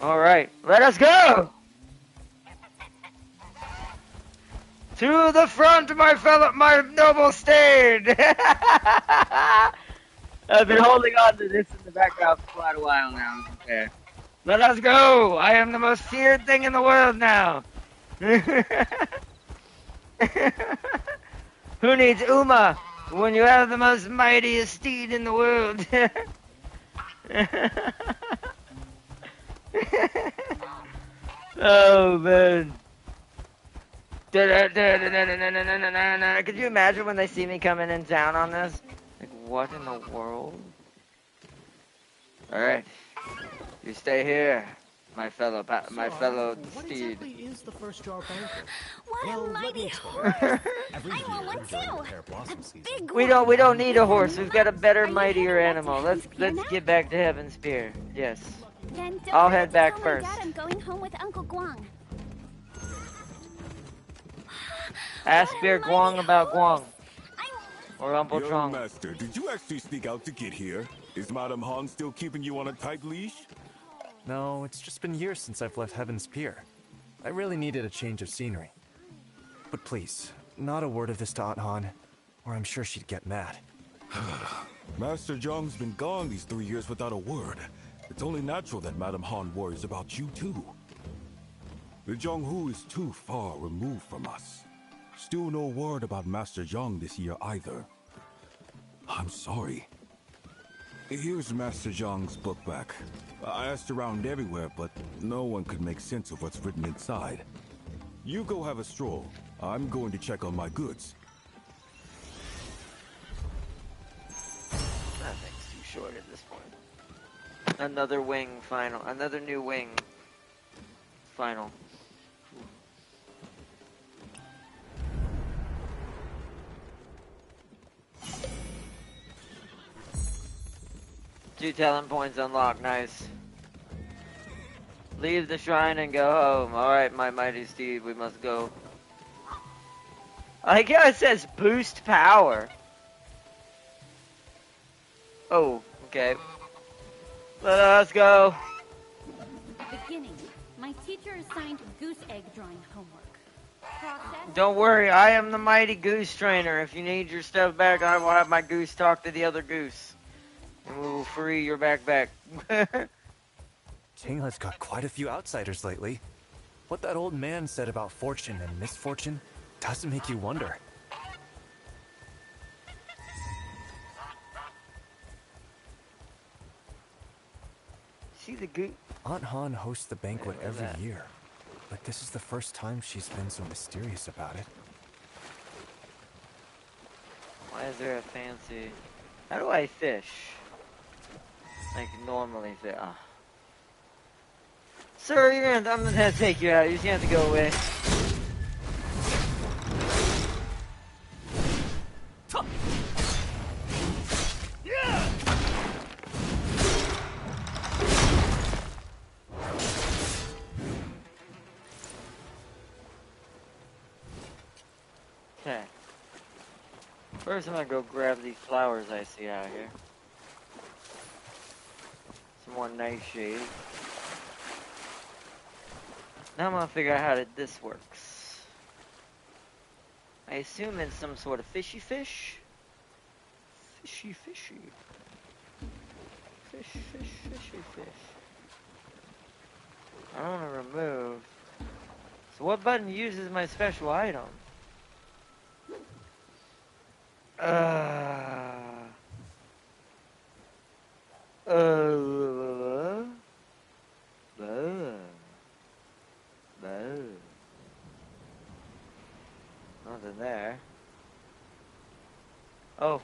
Alright, let us go! To the front, my noble steed! I've been holding on to this in the background for quite a while now. Okay. Let us go! I am the most feared thing in the world now! Who needs Uma when you have the most mightiest steed in the world? Oh, man. Could you imagine when they see me coming in town on this? Like, what in the world? Alright. You stay here, my fellow steed. Is the first jar what a mighty horse! I want one too. Big we don't need a horse. We've got a better, mightier animal. Let's get back to Heaven's Spear. Yes. Then I'll head back tell my first. Dad I'm going home with Uncle Guang. Ask Spear Guang about Guang. Or Uncle Chong. Master, did you actually sneak out to get here? Is Madame Han still keeping you on a tight leash? No, it's just been years since I've left Heaven's Pier. I really needed a change of scenery. But please, not a word of this to Aunt Han, or I'm sure she'd get mad. Master Zhong's been gone these 3 years without a word. It's only natural that Madame Han worries about you too. The Zhonghu is too far removed from us. Still no word about Master Zhong this year either. I'm sorry. Here's Master Zhong's book back. I asked around everywhere, but no one could make sense of what's written inside. You go have a stroll. I'm going to check on my goods. Nothing's too short at this point. Another wing final. Another new wing final. Two talent points unlocked, nice. Leave the shrine and go home. Alright, my mighty steed, we must go. I like how it says boost power. Oh, okay. Let us go. Beginning. My teacher assigned goose egg drawing homework. process. Don't worry, I am the mighty goose trainer. If you need your stuff back, I will have my goose talk to the other goose. And we will free your backpack. Tingla's got quite a few outsiders lately. What that old man said about fortune and misfortune doesn't make you wonder. See the goose? Aunt Han hosts the banquet every year, but this is the first time she's been so mysterious about it. Why is there a fancy... How do I fish? Like normally fish. Oh. Sir, I'm gonna have to take you out. You're just gonna have to go away. Okay. First I'm gonna go grab these flowers I see out here. Some more nightshade. Now I'm gonna figure out how this works. I assume it's some sort of fishy fish. Fishy. Fish. I want to remove. So what button uses my special item? Nothing there. Oh.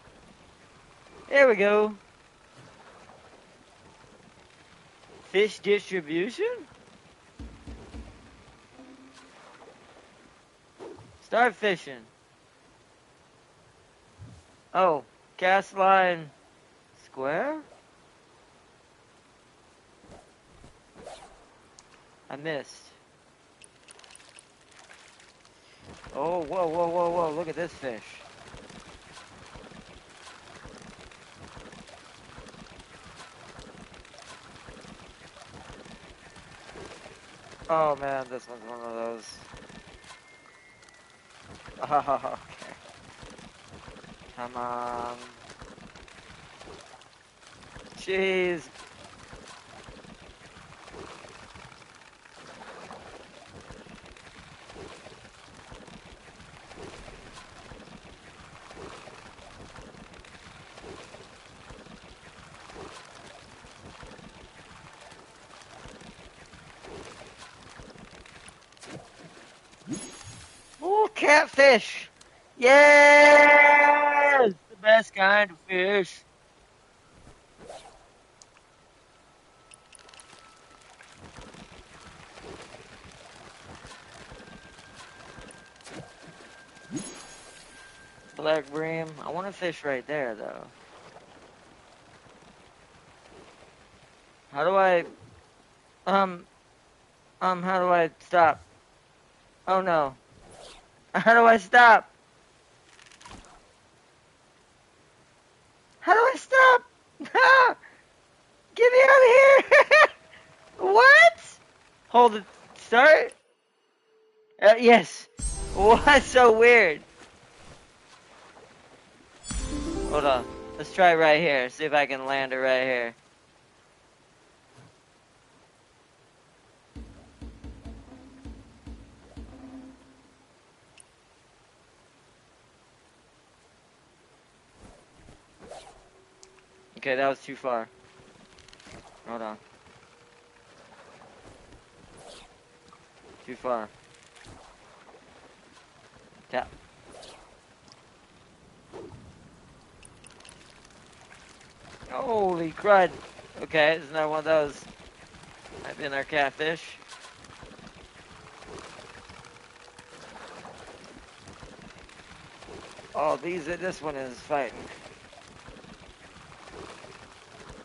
There we go. Fish distribution? Start fishing. Oh, cast line square? I missed. Oh, whoa, look at this fish. Oh man, this one's one of those. Oh, okay. Come on. Jeez. Ooh, catfish! Yes! The best kind of fish. Black bream. I want to fish right there, though. How do I... how do I stop? Oh, no. How do I stop? How do I stop? Get me out of here! What? Hold it. Start? Yes. What's so weird? Hold on. Let's try right here. See if I can land it right here. Okay, that was too far. Hold on. Too far. Tap. Holy crud. Okay, there's another one of those. Might be in our catfish. Oh, this one is fighting.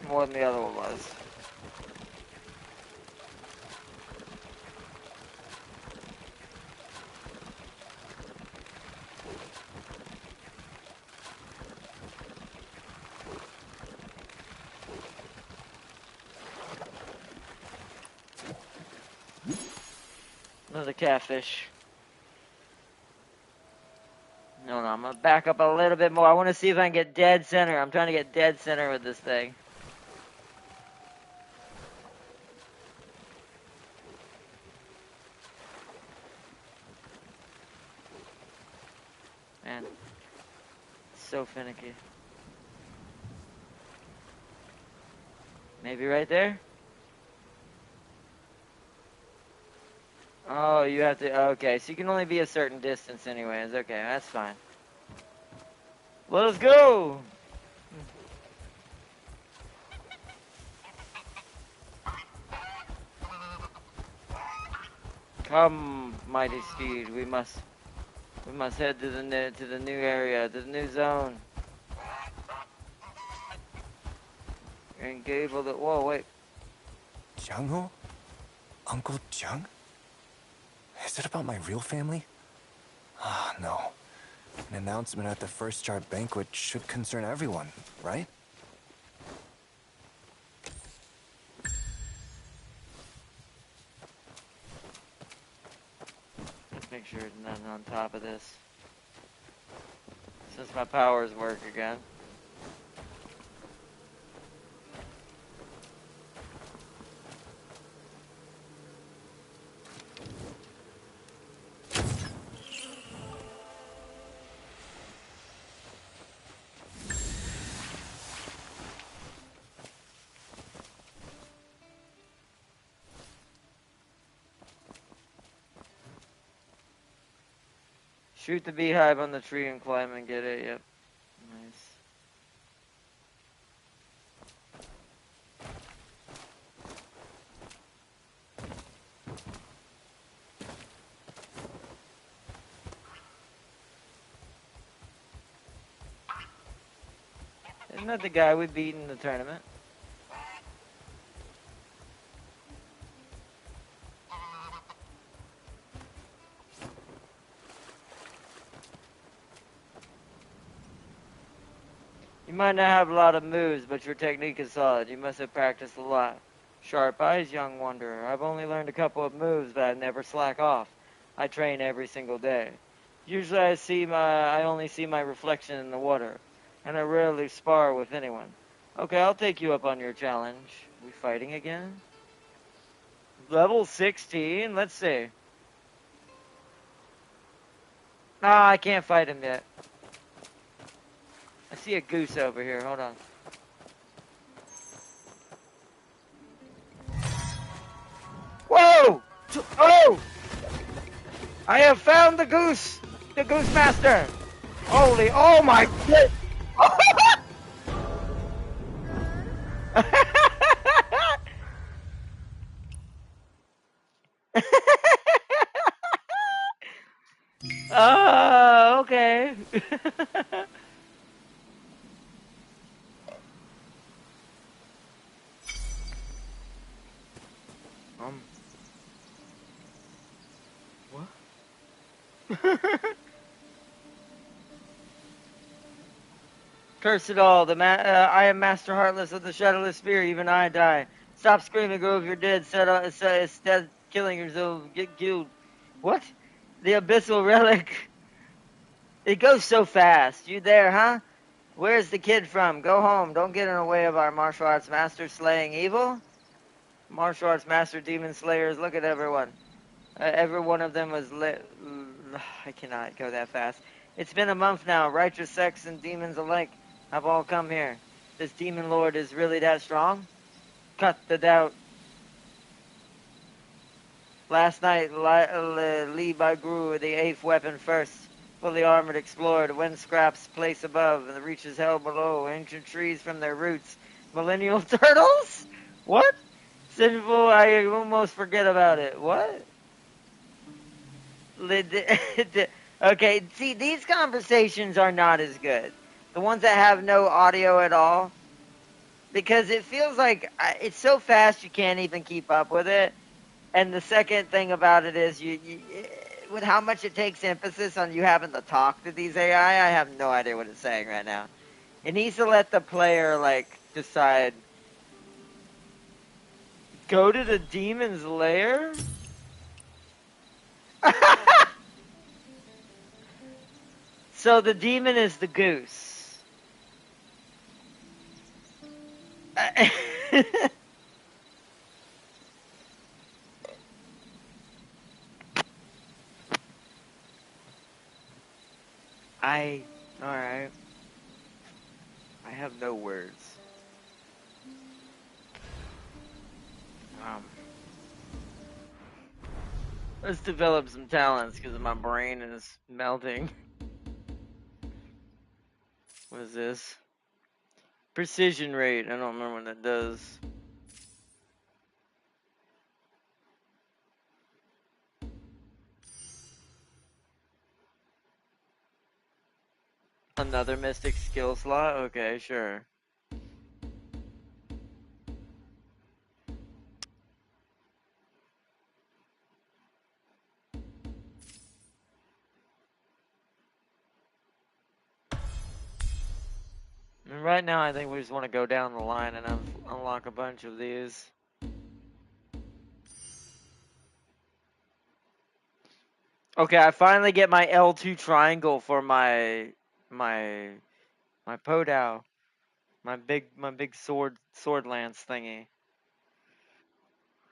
More than the other one was. Another catfish. I'm gonna back up a little bit more. I want to see if I can get dead center. I'm trying to get dead center with this thing. Man, it's so finicky. Maybe right there? Oh, you have to, okay, so you can only be a certain distance anyways. Okay, that's fine. Let's go! Come, mighty steed, we must head to the new area, to the new zone. And Gable that, whoa, wait. Jiang-ho? Uncle Jiang? Is it about my real family? Ah, no. An announcement at the first jar banquet should concern everyone, right? Let's make sure there's nothing on top of this. Since my powers work again. Shoot the beehive on the tree and climb and get it, yep. Nice. Isn't that the guy we beat in the tournament? You might not have a lot of moves, but your technique is solid. You must have practiced a lot. Sharp eyes, young wanderer. I've only learned a couple of moves, but I never slack off. I train every single day. Usually I only see my reflection in the water, and I rarely spar with anyone. Okay, I'll take you up on your challenge. We fighting again? Level 16? Let's see. Ah, I can't fight him yet. I see a goose over here. Hold on. Whoa! Oh! I have found the goose! The goose master! Holy, oh my god! Oh, okay. Curse it all! I am Master Heartless of the Shadowless Spear. Even I die. Stop screaming, Grove. You're dead. Instead, killing yourself. Get killed. What? The abyssal relic. It goes so fast. You there, huh? Where's the kid from? Go home. Don't get in the way of our martial arts master slaying evil. Martial arts master demon slayers. Look at everyone. Every one of them was I cannot go that fast. It's been a month now. Righteous sects and demons alike have all come here. This demon lord is really that strong? Cut the doubt. Last night, Li Bagru, the 8th weapon first, fully armored, explored. Wind scraps place above, and the reaches hell below. Ancient trees from their roots. Millennial turtles? What? Sinful, I almost forget about it. What? Okay, see, these conversations are not as good. The ones that have no audio at all. Because it feels like it's so fast you can't even keep up with it. And the second thing about it is, you with how much it takes emphasis on you having to talk to these AI, I have no idea what it's saying right now. It needs to let the player, like, decide. Go to the demon's lair? So the demon is the goose. Alright. I have no words. Let's develop some talents because my brain is melting. What is this? Precision rate. I don't remember what that does. Another mystic skill slot? Okay, sure. And right now, I think we just want to go down the line and unlock a bunch of these. Okay, I finally get my L2 triangle for my Podao. My big sword lance thingy.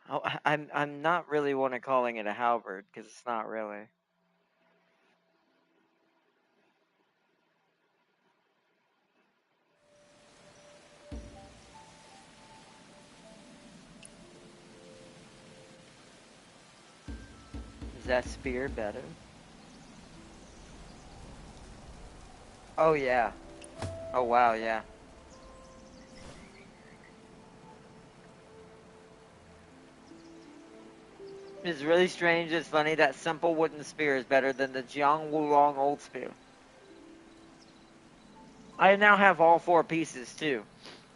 Oh, I'm not really want to calling it a halberd because it's not really. Is that spear better? Oh yeah. Oh wow, yeah. It's really strange. It's funny that simple wooden spear is better than the Jiang Wulong old spear. I now have all 4 pieces too.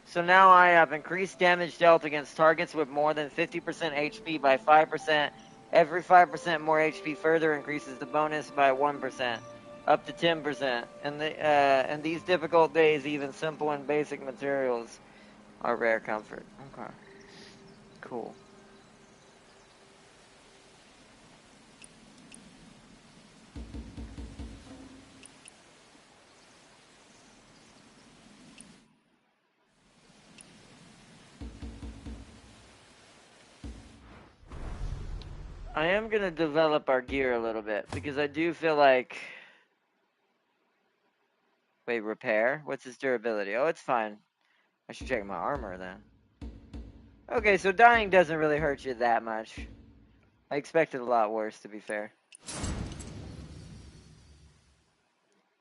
So now I have increased damage dealt against targets with more than 50% HP by 5%. Every 5% more HP further increases the bonus by 1%, up to 10%. And these difficult days, even simple and basic materials are rare comfort. Okay. Cool. I am going to develop our gear a little bit because I do feel like... Wait, repair? What's his durability? Oh, it's fine. I should check my armor then. Okay, so dying doesn't really hurt you that much. I expected a lot worse, to be fair.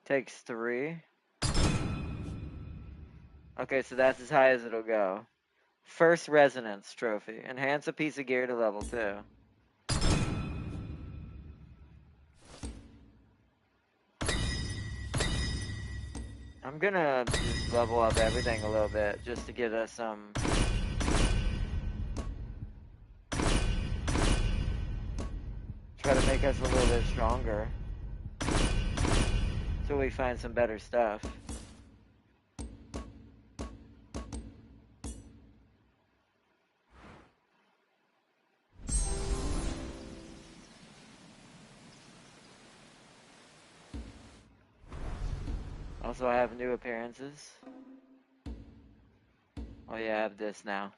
Takes 3. Okay, so that's as high as it'll go. First resonance trophy. Enhance a piece of gear to level 2. I'm gonna just level up everything a little bit just to get us some... Try to make us a little bit stronger. So we find some better stuff. Also, I have new appearances. Oh yeah, I have this now.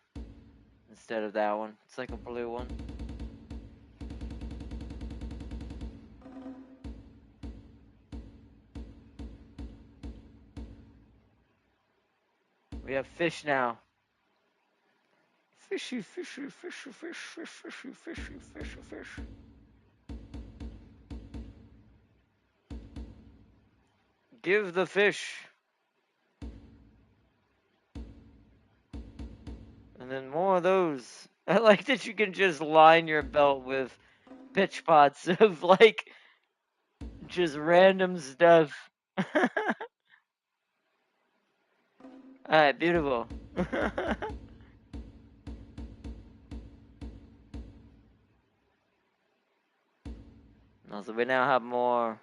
Instead of that one. It's like a blue one. We have fish now. Fishy, fishy, fishy, fish, fish, fishy, fishy, fishy, fish. Give the fish. And then more of those. I like that you can just line your belt with pitch pots of like just random stuff. Alright, beautiful. Also, we now have more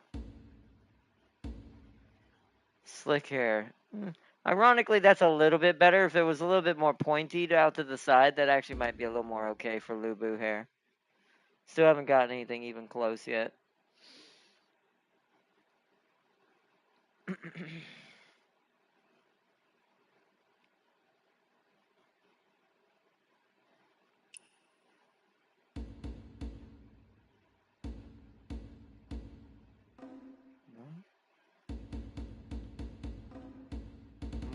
slick hair. Ironically, that's a little bit better. If it was a little bit more pointy out to the side, that actually might be a little more okay for Lubu hair. Still haven't gotten anything even close yet.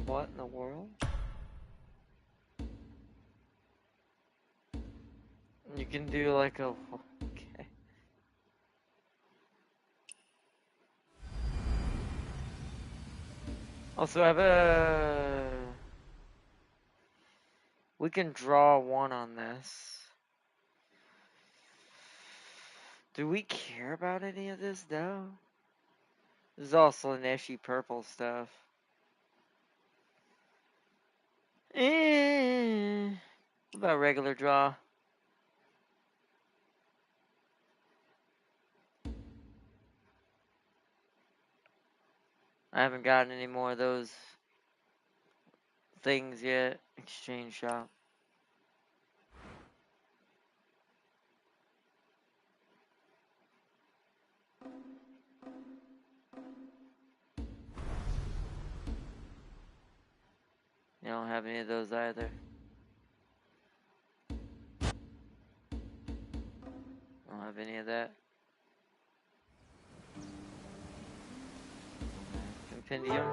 What in the world? You can do like a... Okay. Also, I have a... We can draw one on this. Do we care about any of this, though? There's also an Eshy purple stuff. What about regular draw? I haven't gotten any more of those things yet. Exchange shop. You don't have any of those either. Don't have any of that. Compendium.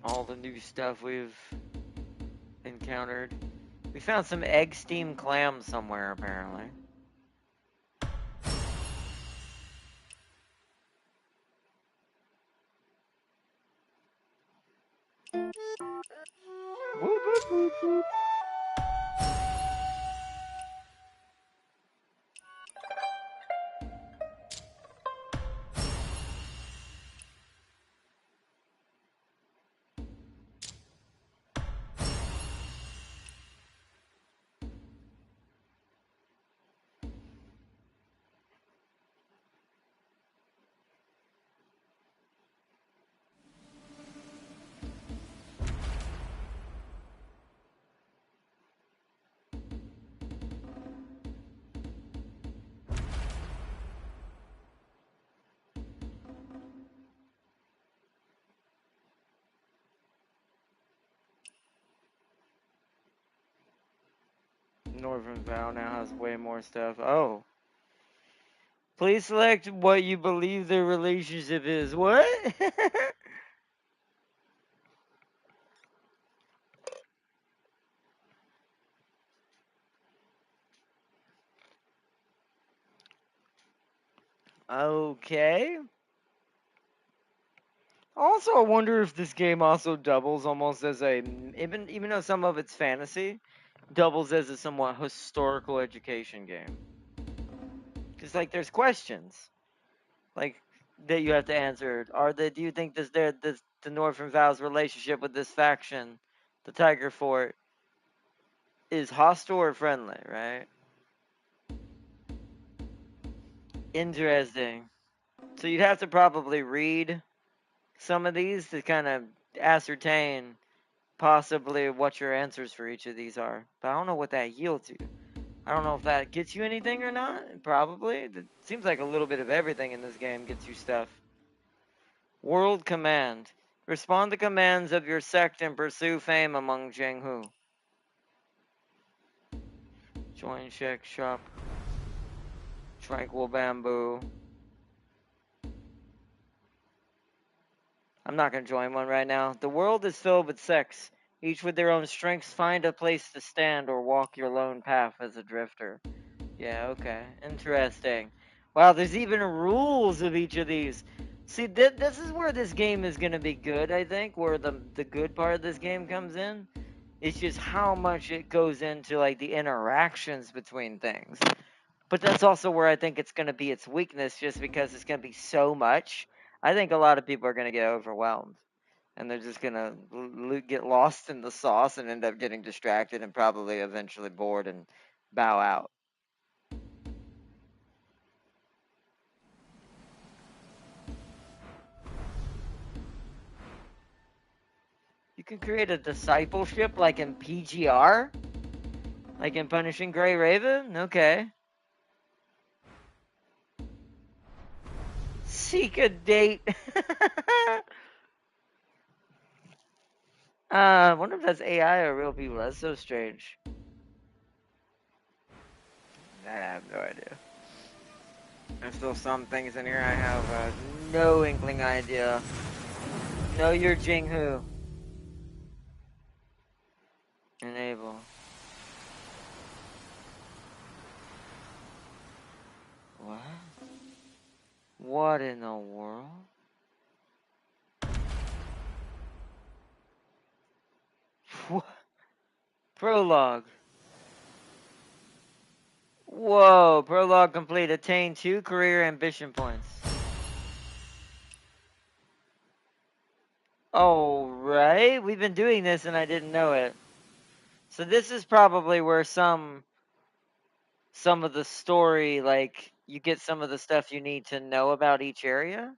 All the new stuff we've encountered. We found some egg steam clams somewhere, apparently. Whoop, whoop, whoop, whoop. Northern Vow now has way more stuff. Oh. Please select what you believe their relationship is. What? Okay. Also, I wonder if this game also doubles almost as a, even though some of it's fantasy, doubles as a somewhat historical education game. Because, like, there's questions, like, that you have to answer. Do you think the Northern Vow's relationship with this faction, the Tiger Fort, is hostile or friendly, right? Interesting. So you'd have to probably read some of these to kind of ascertain possibly what your answers for each of these are. But I don't know what that yields you. I don't know if that gets you anything or not. Probably. It seems like a little bit of everything in this game gets you stuff. World Command. Respond to commands of your sect and pursue fame among Jenghu. Join check shop. Tranquil Bamboo. I'm not going to join one right now. The world is filled with sects, each with their own strengths. Find a place to stand or walk your lone path as a drifter. Yeah, okay. Interesting. Wow, there's even rules of each of these. See, this is where this game is going to be good, I think, where the good part of this game comes in. It's just how much it goes into, like, the interactions between things. But that's also where I think it's going to be its weakness, just because it's going to be so much. I think a lot of people are going to get overwhelmed. And they're just going to get lost in the sauce and end up getting distracted and probably eventually bored and bow out. You can create a discipleship like in PGR? Like in Punishing Gray Raven? Okay. Seek a date. I wonder if that's AI or real people. That's so strange. I have no idea. There's still some things in here I have no inkling idea. Know your Jinghu. Enable. What? What in the world? What? Prologue. Whoa, prologue complete. Attain 2 career ambition points. Oh, right. We've been doing this and I didn't know it. So this is probably where some of the story, like, you get some of the stuff you need to know about each area.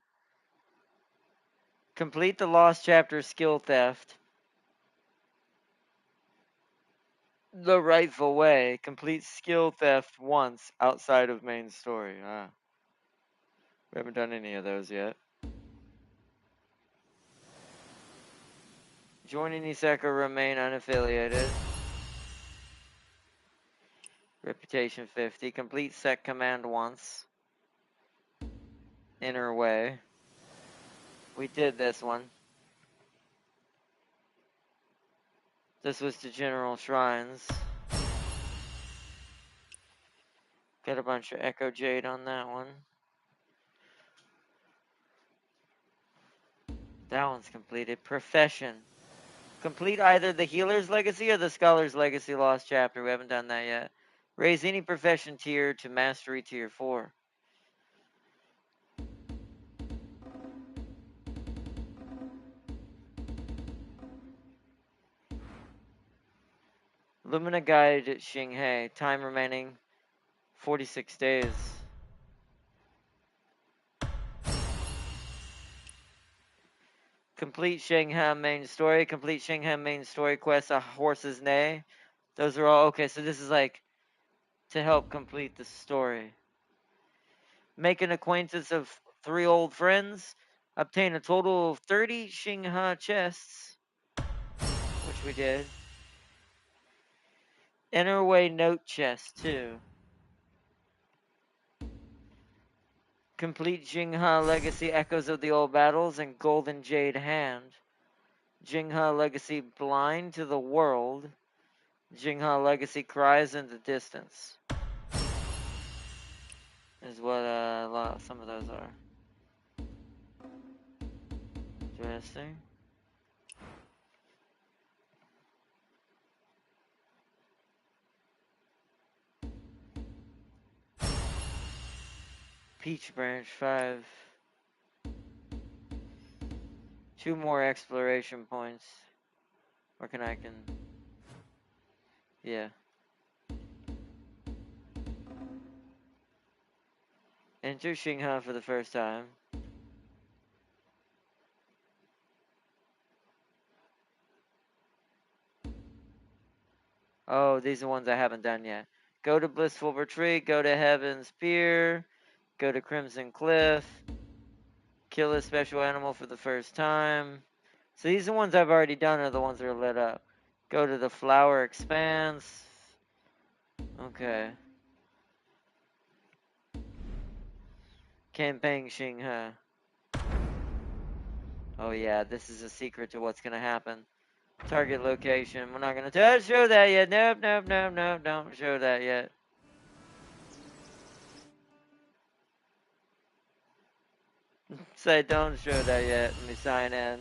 Complete the lost chapter skill theft the rightful way. Complete skill theft once outside of main story. Ah. We haven't done any of those yet. Join any sect or remain unaffiliated. Reputation 50. Complete sect command once. Inner way. We did this one. This was the general shrines. Got a bunch of Echo Jade on that one. That one's completed. Profession. Complete either the Healer's Legacy or the Scholar's Legacy Lost Chapter. We haven't done that yet. Raise any profession tier to Mastery Tier 4. Lumina Guide Xinghei. Time remaining 46 days. Complete Shanghai main story. Complete Shanghai main story quest. A horse's neigh. Those are all okay. So this is like to help complete the story. Make an acquaintance of 3 old friends. Obtain a total of 30 Shanghai chests, which we did. Enter way note chest too. Complete Jingha Legacy Echoes of the Old Battles and Golden Jade Hand. Jingha Legacy Blind to the World. Jingha Legacy Cries in the Distance. Is what some of those are. Interesting. Peach Branch 5. 2 more exploration points. Or I can... Yeah. Enter Xingha for the first time. Oh, these are ones I haven't done yet. Go to Blissful Retreat, go to Heaven's Pier, go to Crimson Cliff, kill a special animal for the first time. So these are ones I've already done are the ones that are lit up. Go to the Flower Expanse. Okay. Campaign Xinghe. Oh yeah, this is a secret to what's gonna happen. Target location. We're not gonna show that yet. Nope, nope, nope, nope. Don't show that yet. Say don't show that yet. Let me sign in.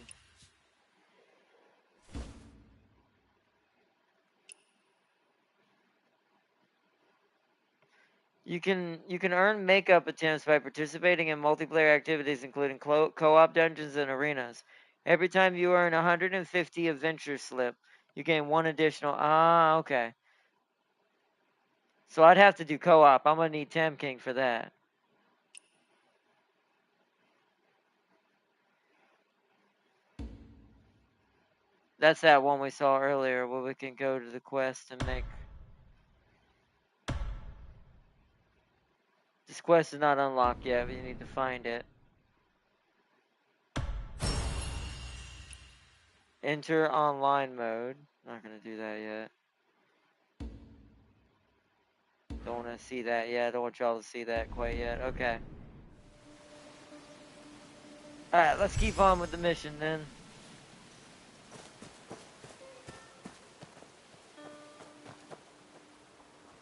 You can earn makeup attempts by participating in multiplayer activities, including co-op dungeons and arenas. Every time you earn 150 adventure slip, you gain 1 additional. Ah, okay. So I'd have to do co-op. I'm gonna need Tam King for that. That's that one we saw earlier where we can go to the quest and make... This quest is not unlocked yet, but you need to find it. Enter online mode. Not gonna do that yet. Don't want to see that yet. Don't want y'all to see that quite yet. Okay. Alright, let's keep on with the mission then.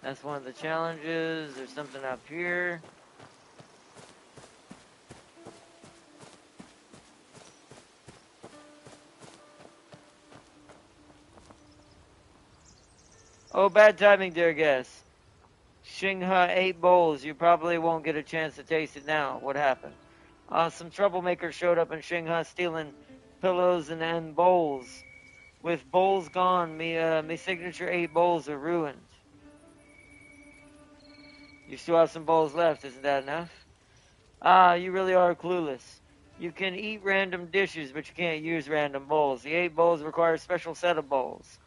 That's one of the challenges. There's something up here. Oh, bad timing, dear guest. Xinghe ate bowls. You probably won't get a chance to taste it now. What happened? Some troublemakers showed up in Xinghe stealing pillows and bowls. With bowls gone, me signature 8 bowls are ruined. You still have some bowls left, isn't that enough? Ah, you really are clueless. You can eat random dishes, but you can't use random bowls. The 8 bowls require a special set of bowls.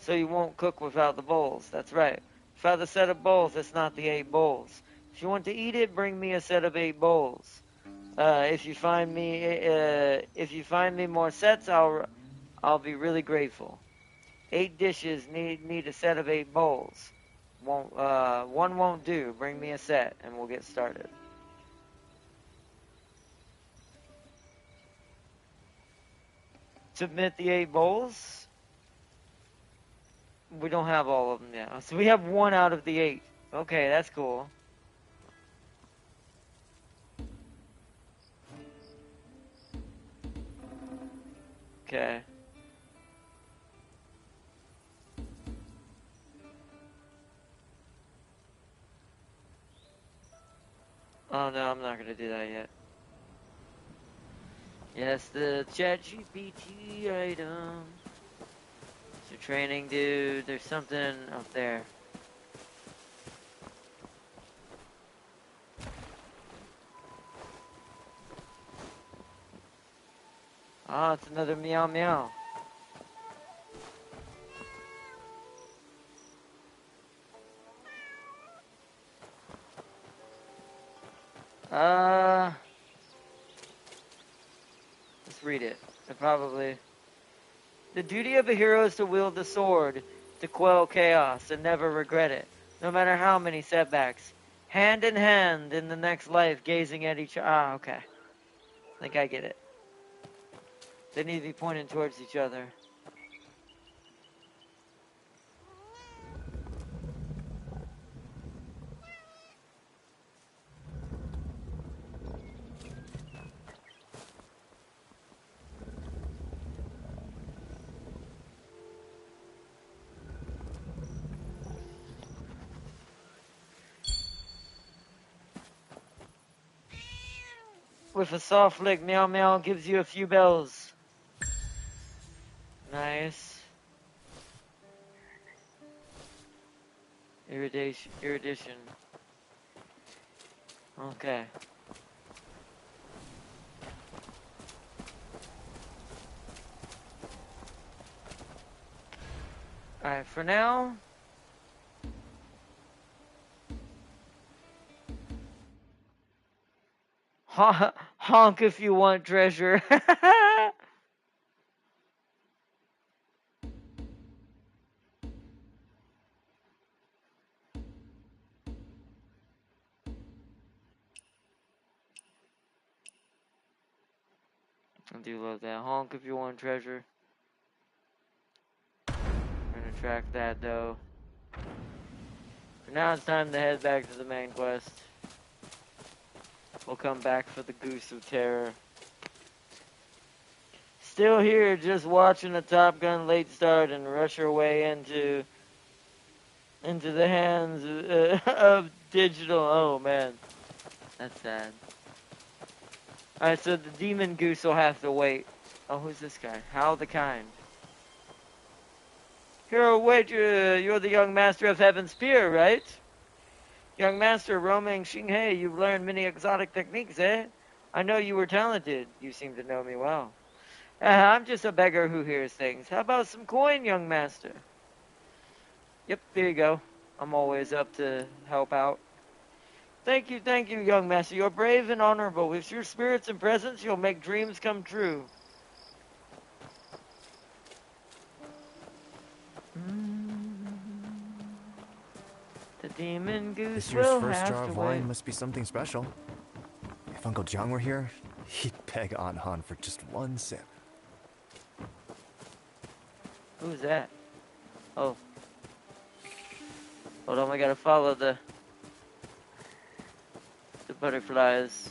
So you won't cook without the bowls. That's right. Without the set of bowls, it's not the 8 bowls. If you want to eat it, bring me a set of 8 bowls. If you find me more sets, I'll be really grateful. 8 dishes need a set of 8 bowls. One won't do. Bring me a set, and we'll get started. Submit the 8 bowls. We don't have all of them yet. So we have 1 out of the 8. Okay, that's cool. Okay. Oh no, I'm not gonna do that yet. Yes, the ChatGPT item. So training, dude. There's something up there. Ah, it's another meow meow. Let's read it. Probably. The duty of a hero is to wield the sword, to quell chaos, and never regret it, no matter how many setbacks. Hand in hand in the next life, gazing at each other. Ah, okay. I think I get it. They need to be pointing towards each other. With a soft lick, meow meow gives you a few bells. Nice. Erudition. Okay. Alright, for now. Honk if you want treasure. I do love that. Honk if you want treasure. We're gonna track that though. For now it's time to head back to the main quest. We'll come back for the Goose of Terror. Still here, just watching a Top Gun late start and rush our way into the hands of digital. Oh man, that's sad. Alright, so the demon goose will have to wait. Oh, who's this guy? Hal the Kind. Hero, wait, you're the young master of Heaven's Pier, right? Young master, roaming Xinghe, you've learned many exotic techniques, eh? I know you were talented. You seem to know me well. I'm just a beggar who hears things. How about some coin, young master? Yep, there you go. I'm always up to help out. Thank you, young master. You're brave and honorable. With your spirits and presence, you'll make dreams come true. The demon goose This year's will first have jar to of wait. wine must be something special. If Uncle Jiang were here, he'd beg Aunt Han for just one sip. Who's that? Oh. Hold on, we gotta follow the butterflies.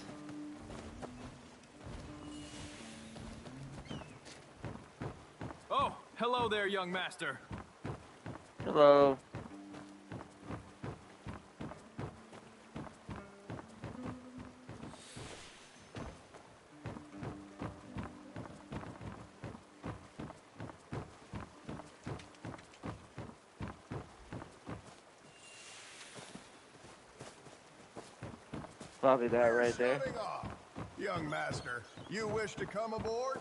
Oh, hello there, young master. Hello. Probably that right there. Setting off. Young master, you wish to come aboard?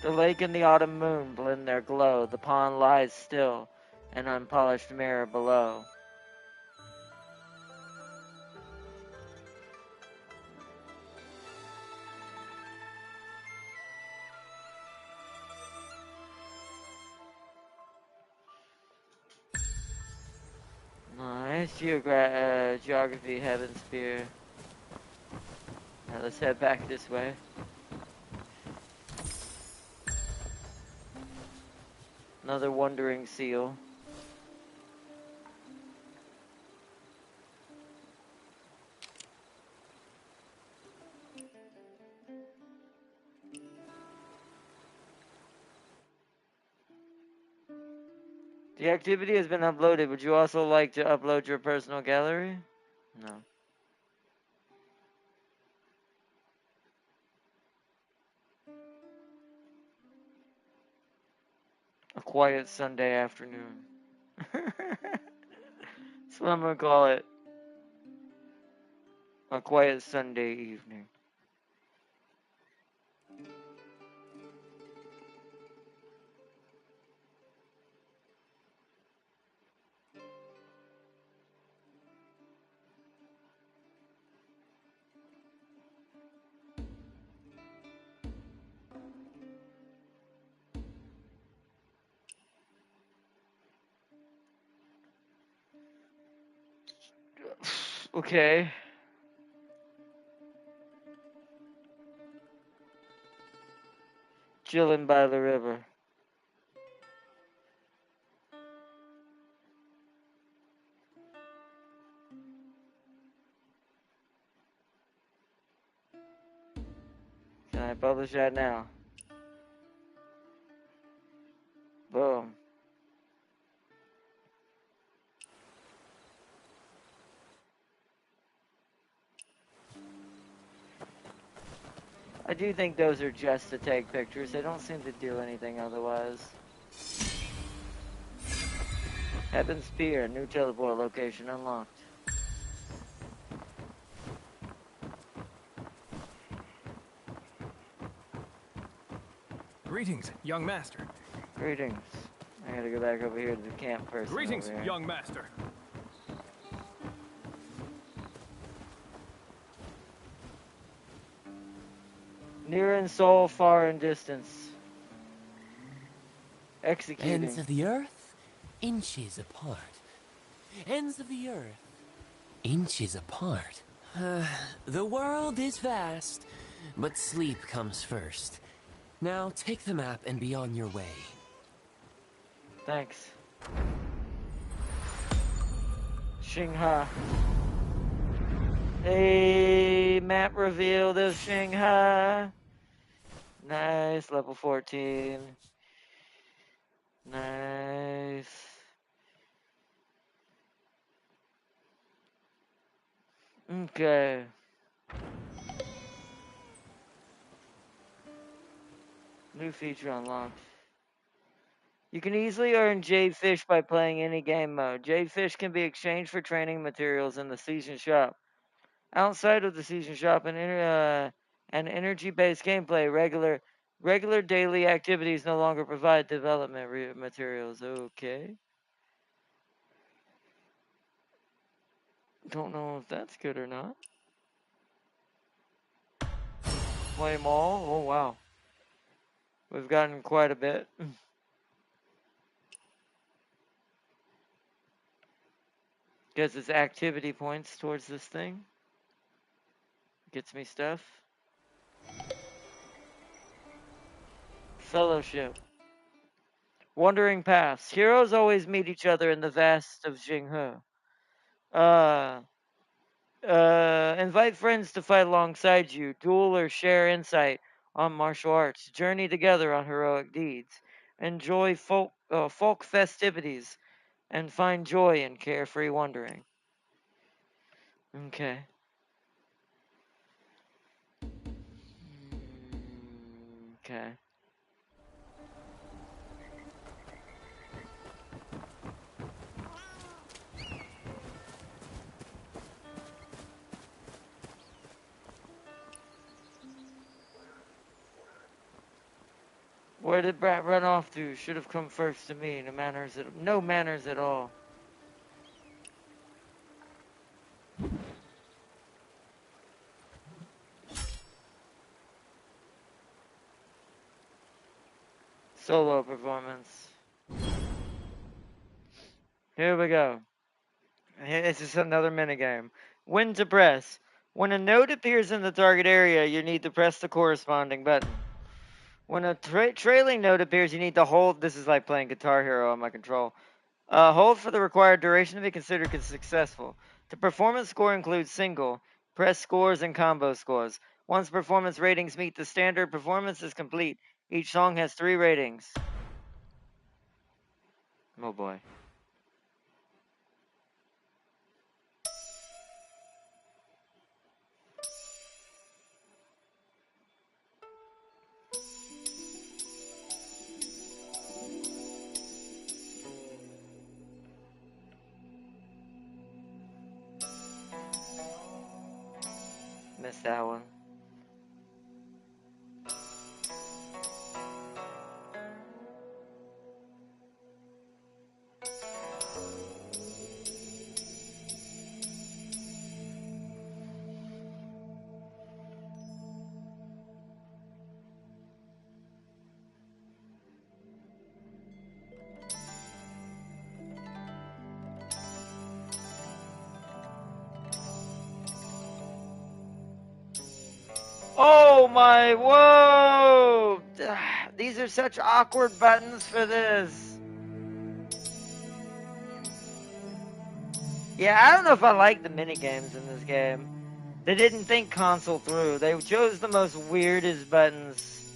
The lake and the autumn moon blend their glow. The pond lies still, an unpolished mirror below. Nice geography, heaven spear. Now let's head back this way. Another wandering seal. The activity has been uploaded. Would you also like to upload your personal gallery? No. A quiet Sunday afternoon. That's what I'm gonna call it. A quiet Sunday evening. Okay. Chilling by the river. Can I publish that now? Boom. I do think those are just to take pictures. They don't seem to do anything otherwise. Heaven Spear, new teleport location unlocked. Greetings, young master. Greetings. I gotta go back over here to the camp person. Greetings, young master. Near in soul, far in distance. Executing. Ends of the earth, inches apart. Ends of the earth, inches apart. The world is vast, but sleep comes first. Now take the map and be on your way. Thanks. Shanghai. Hey, map revealed of Shanghai. Nice, level 14. Nice. Okay. New feature unlocked. You can easily earn Jade Fish by playing any game mode. Jade Fish can be exchanged for training materials in the season shop. Outside of the season shop, an energy-based gameplay, regular daily activities no longer provide development materials. Okay. Don't know if that's good or not. Play them all? Oh, wow. We've gotten quite a bit. Gets its activity points towards this thing. Gets me stuff. Fellowship. Wandering paths. Heroes always meet each other in the vast of Jinghe. Invite friends to fight alongside you. Duel or share insight on martial arts. Journey together on heroic deeds. Enjoy folk festivities and find joy in carefree wandering. Okay. Okay. Where did Brat run off to? Should have come first to me. No manners at all. Solo performance. Here we go. This is another minigame. When to press. When a note appears in the target area, you need to press the corresponding button. When a trailing note appears, you need to hold. This is like playing Guitar Hero on my control. Hold for the required duration to be considered successful. The performance score includes single, press scores, and combo scores. Once performance ratings meet the standard, performance is complete. Each song has 3 ratings. Oh boy. Missed that one. Oh my, whoa! These are such awkward buttons for this. Yeah, I don't know if I like the minigames in this game. They didn't think console through. They chose the most weirdest buttons.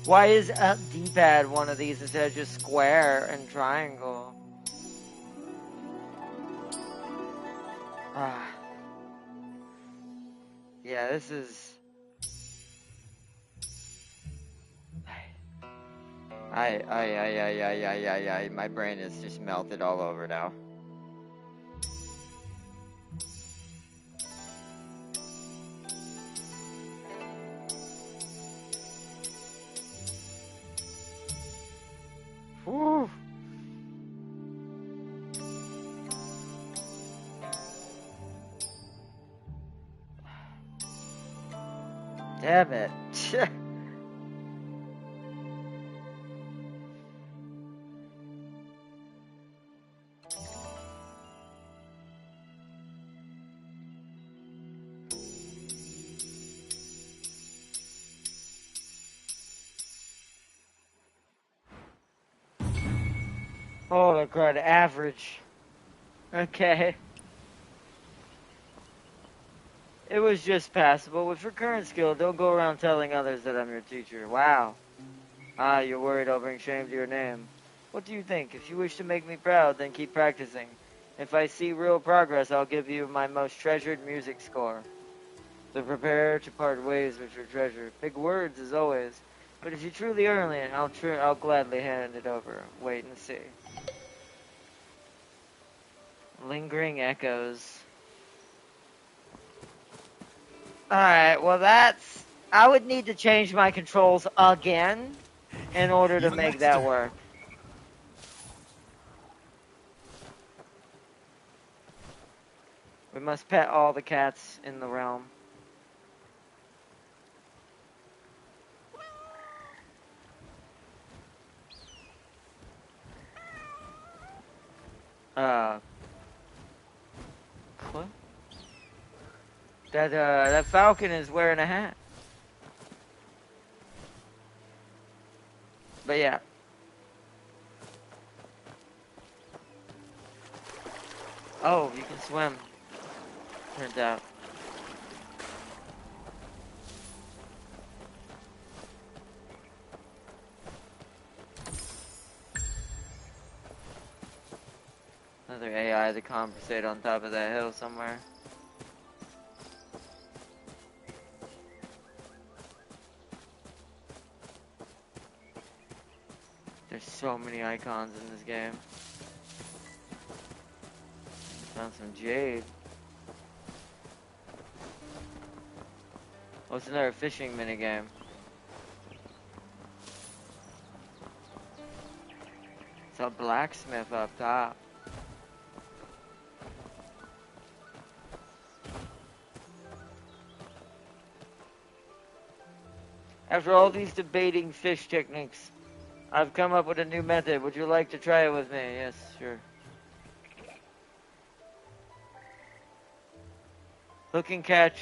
Why is up D-pad one of these instead of just square and triangle? Ah. Yeah, this is... My brain is just melted all over now. Whew. Damn it. Oh, God, average. Okay. It was just passable. With your current skill, don't go around telling others that I'm your teacher. Wow. Ah, you're worried I'll bring shame to your name. What do you think? If you wish to make me proud, then keep practicing. If I see real progress, I'll give you my most treasured music score. So prepare to part ways with your treasure. Big words, as always. But if you truly earn it, I'll gladly hand it over. Wait and see. Lingering echoes. Alright, well that's... I would need to change my controls again in order to make that work. We must pet all the cats in the realm. What? That falcon is wearing a hat. But yeah. Oh, you can swim. Turns out. Another AI to conversate on top of that hill somewhere. There's so many icons in this game. Found some jade. Oh, it's another fishing minigame. It's a blacksmith up top. After all these debating fish techniques, I've come up with a new method. Would you like to try it with me? Yes, sure. Hook and catch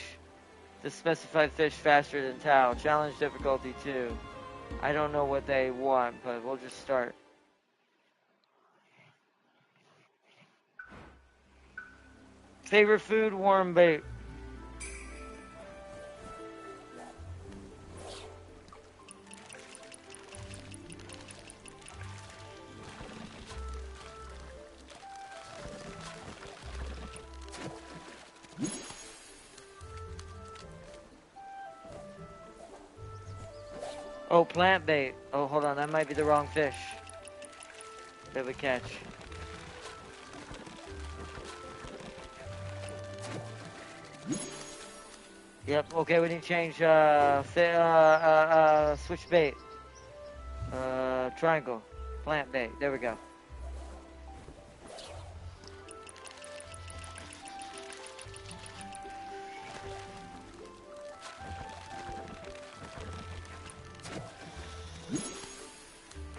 the specified fish faster than Tao. Challenge difficulty 2. I don't know what they want, but we'll just start. Favorite food, warm bait. Oh, plant bait. Oh, hold on. That might be the wrong fish that we catch. Yep, okay, we need to change, switch bait. Triangle. Plant bait. There we go.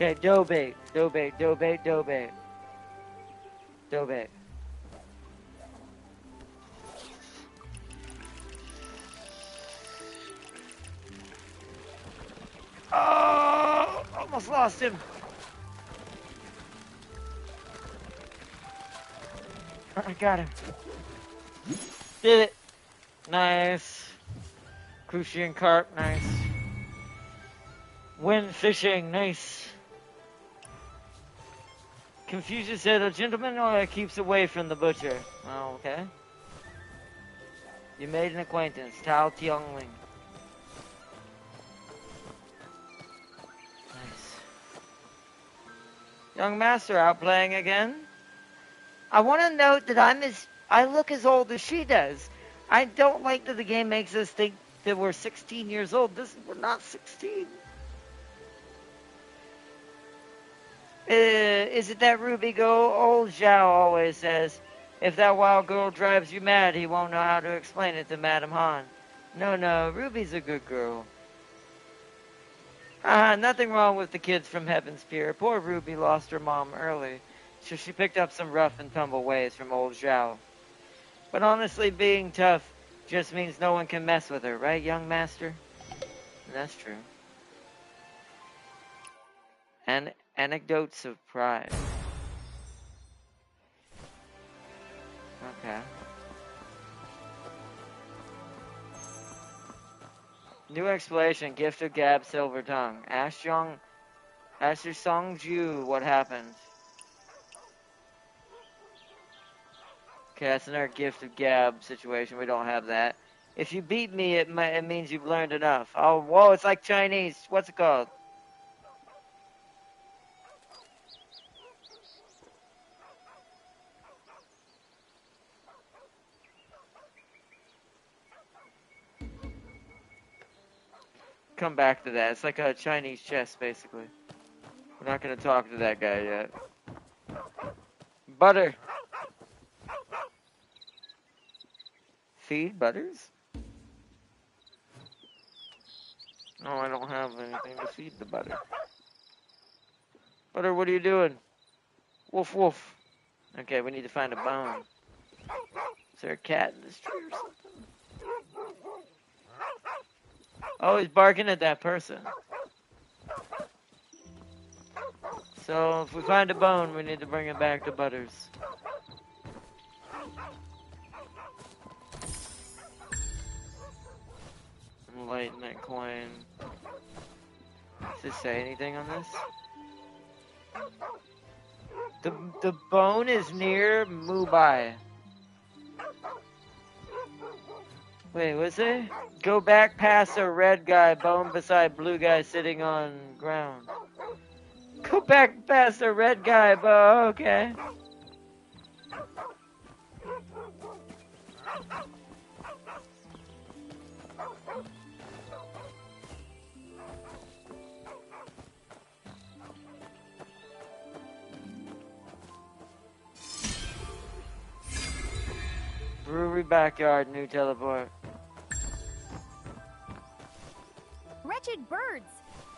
Okay, dough bait. Dough bait, dough bait, dough bait. Dough bait. Oh, almost lost him. I got him. Did it. Nice. Crucian carp, nice. Wind fishing, nice. Confucius said, a gentleman keeps away from the butcher. Oh, okay. You made an acquaintance, Tao Tiongling. Nice. Young master out playing again? I want to note that I look as old as she does. I don't like that the game makes us think that we're 16 years old. We're not 16. Is it that Ruby girl? Old Zhao always says, if that wild girl drives you mad, he won't know how to explain it to Madame Han. No, Ruby's a good girl. Nothing wrong with the kids from Heaven's Pier. Poor Ruby lost her mom early, so she picked up some rough and tumble ways from old Zhao. But honestly, being tough just means no one can mess with her, right, young master? That's true. And anecdotes of pride. Okay. New explanation, Gift of Gab Silver Tongue. Ask your Songju what happened. Okay, that's another Gift of Gab situation. We don't have that. If you beat me, it means you've learned enough. Oh, whoa, it's like Chinese. What's it called? Come back to that. It's like a Chinese chess, basically. We're not going to talk to that guy yet. Butter. Feed butters? No, I don't have anything to feed the butter. Butter, what are you doing? Woof, woof. Okay, we need to find a bone. Is there a cat in this tree or something? Oh, he's barking at that person. So if we find a bone, we need to bring it back to Butters. Lighten that coin. Does it say anything on this? The bone is near Mumbai. Wait, what's it? Go back past a red guy, bone beside blue guy sitting on ground. Go back past a red guy, okay. Brewery backyard, new teleport. Wretched birds!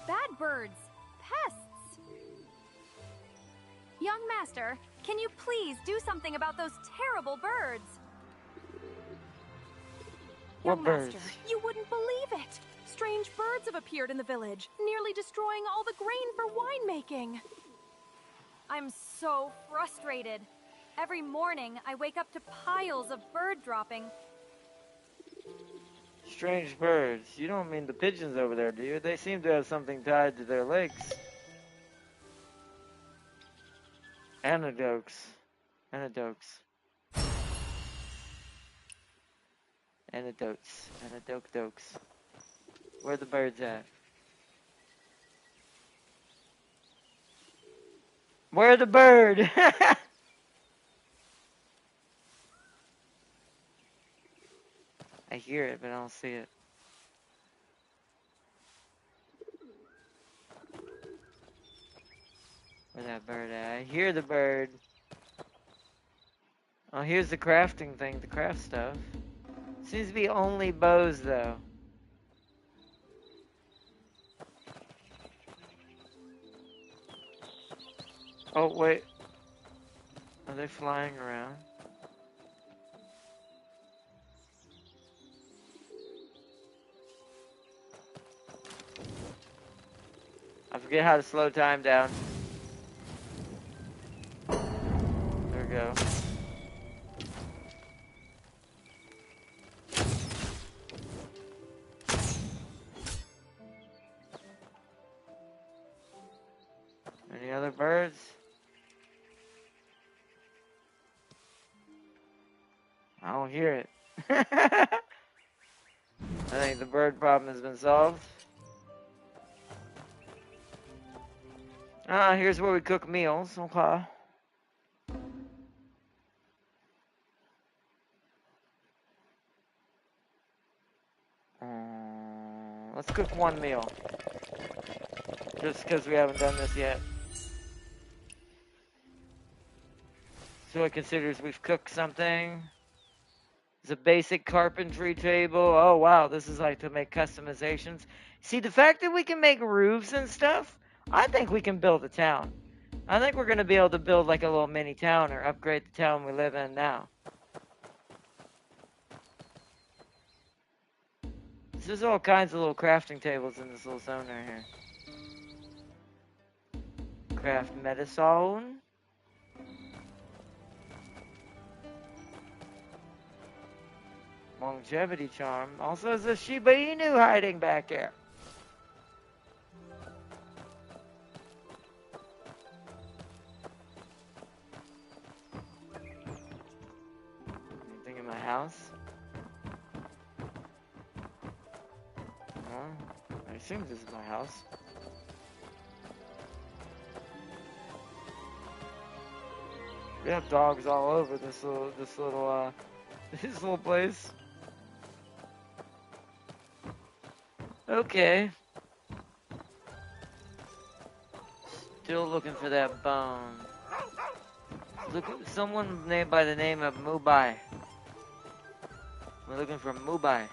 Bad birds! Pests! Young master, can you please do something about those terrible birds? What Young birds? master, you wouldn't believe it! Strange birds have appeared in the village, nearly destroying all the grain for winemaking. I'm so frustrated. Every morning, I wake up to piles of bird dropping. Strange birds. You don't mean the pigeons over there, do you? They seem to have something tied to their legs. Antidotes. Antidotes. Antidotes. Antidotes. Where the birds at? Where the bird? I hear it, but I don't see it. Where that bird at? I hear the bird. Oh, here's the crafting thing, the craft stuff. Seems to be only bows, though. Oh, wait. Are they flying around? I forget how to slow time down. There we go. Any other birds? I don't hear it. I think the bird problem has been solved. Ah, here's where we cook meals. Okay. Let's cook one meal. Just because we haven't done this yet. So it considers we've cooked something. It's a basic carpentry table. Oh, wow. This is like to make customizations. See, the fact that we can make roofs and stuff, I think we can build a town. I think we're going to be able to build like a little mini town or upgrade the town we live in now. There's all kinds of little crafting tables in this little zone right here. Craft medicine. Longevity charm. Also, there's a Shiba Inu hiding back here. Anything in my house? I assume this is my house. We have dogs all over this little place. Okay. Still looking for that bone. Look at someone named by the name of Mumbai. We're looking for Mumbai.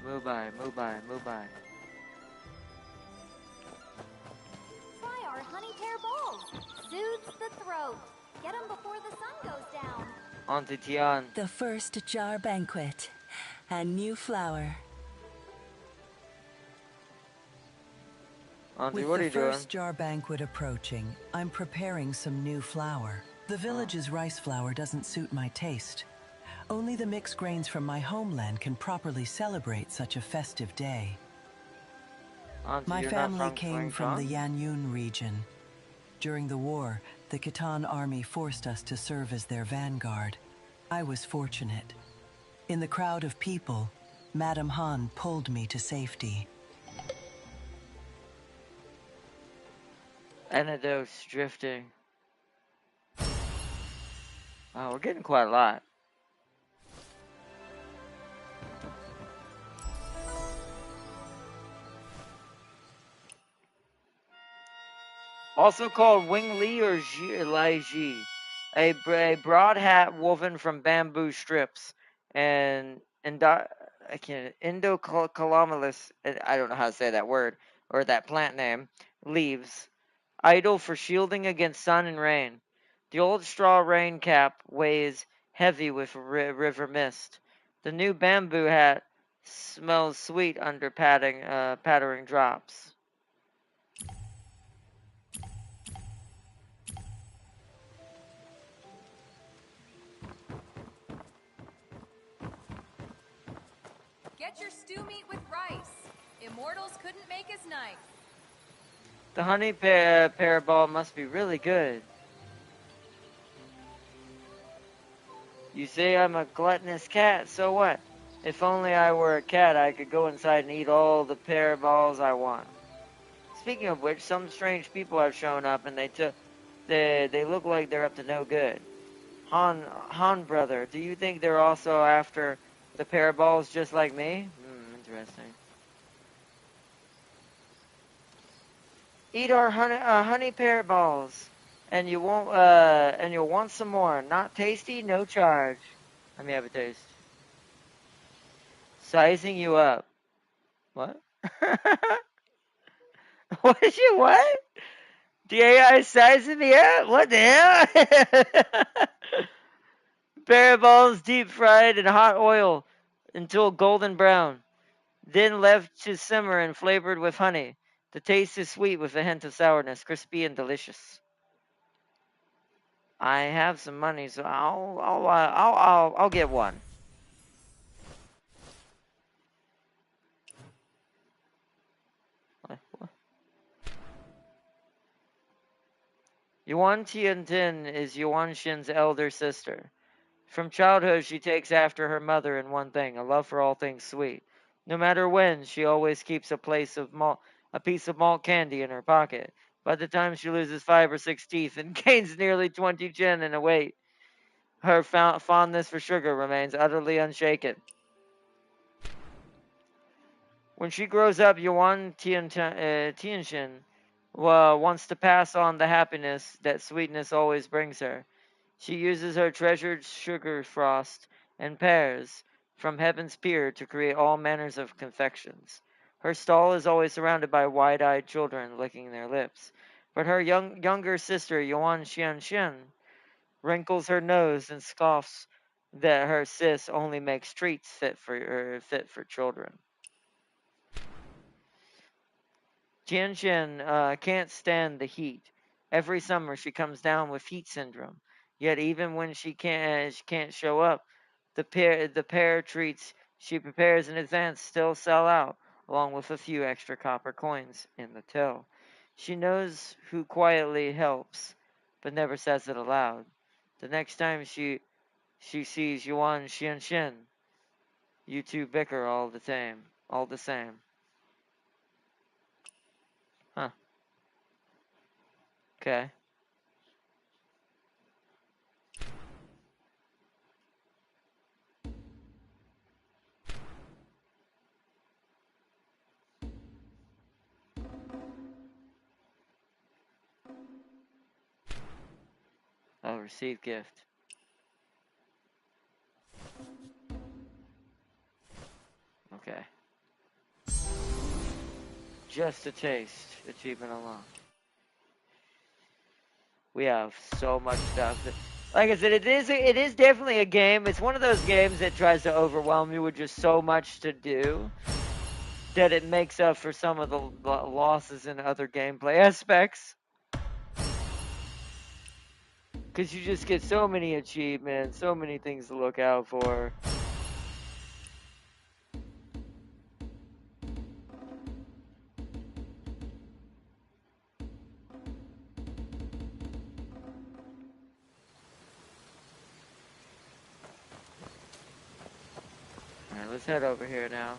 Mumbai. Try our honey pear bowls. Soothes the throat. Get 'em before the sun goes down. Auntie Tian. The first jar banquet. A new flower. Auntie, With what are the you doing? first jar banquet approaching, I'm preparing some new flour. The village's rice flour doesn't suit my taste. Only the mixed grains from my homeland can properly celebrate such a festive day. Auntie, My you're family not came from the Yanyun region. During the war, the Khitan army forced us to serve as their vanguard. I was fortunate. In the crowd of people, Madame Han pulled me to safety. Antidotes drifting. Wow, we're getting quite a lot. Also called Wing Li or Lai Ji. A broad hat woven from bamboo strips and Indocalamus, I don't know how to say that word, or that plant name, leaves, idle for shielding against sun and rain. The old straw rain cap weighs heavy with river mist. The new bamboo hat smells sweet under pattering drops. Get your stew meat with rice. Immortals couldn't make as nice. The honey pear ball must be really good. You say I'm a gluttonous cat, so what? If only I were a cat, I could go inside and eat all the pear balls I want. Speaking of which, some strange people have shown up, and they look like they're up to no good. Han brother, do you think they're also after the pear balls just like me? Interesting. Eat our honey pear balls, and you'll want some more. Not tasty, no charge. Let me have a taste. Sizing you up. What? What did you what? The AI sizing me up? What the hell? Pear balls deep fried in hot oil until golden brown, then left to simmer and flavored with honey. The taste is sweet with a hint of sourness, crispy and delicious. I have some money, so I'll get one. Yuan Tiantin is Yuan Shin's elder sister. From childhood, she takes after her mother in one thing, a love for all things sweet. No matter when, she always keeps a piece of malt candy in her pocket. By the time she loses 5 or 6 teeth and gains nearly 20 chin in a weight, her fondness for sugar remains utterly unshaken. When she grows up, Yuan Tianxin wants to pass on the happiness that sweetness always brings her. She uses her treasured sugar frost and pears from Heaven's Pier to create all manners of confections. Her stall is always surrounded by wide-eyed children licking their lips. But her younger sister, Yuan Xianxian, wrinkles her nose and scoffs that her sis only makes treats fit for children. Tianxian can't stand the heat. Every summer she comes down with heat syndrome. Yet even when she can't show up, the pear treats she prepares in advance still sell out, along with a few extra copper coins in the till. She knows who quietly helps, but never says it aloud. The next time she sees Yuan Xianxian, you two bicker all the same. All the same. Huh. Okay. Oh, receive gift. Okay. Just a taste. Achievement unlocked. We have so much stuff. Like I said, it is definitely a game. It's one of those games that tries to overwhelm you with just so much to do that it makes up for some of the losses in other gameplay aspects. Because you just get so many achievements, so many things to look out for. Alright, let's head over here now.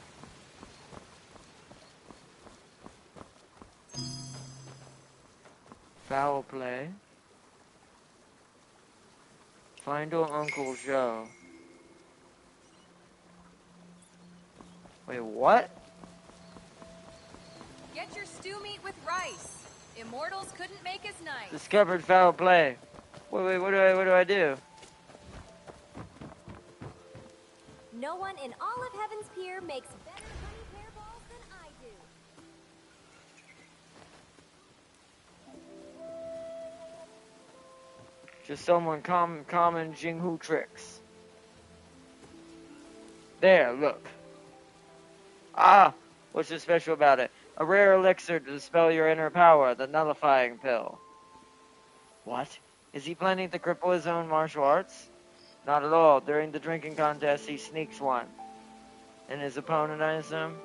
Foul play. Find your Uncle Joe. Wait, what? Get your stew meat with rice. Immortals couldn't make as nice. Discovered foul play. Wait, what do I do? No one in all of Heaven's Pier makes better honey pear balls than I do. Just someone common Jinghu tricks. There, look. Ah, what's so special about it? A rare elixir to dispel your inner power, the nullifying pill. What? Is he planning to cripple his own martial arts? Not at all. During the drinking contest, he sneaks one. And his opponent, I assume?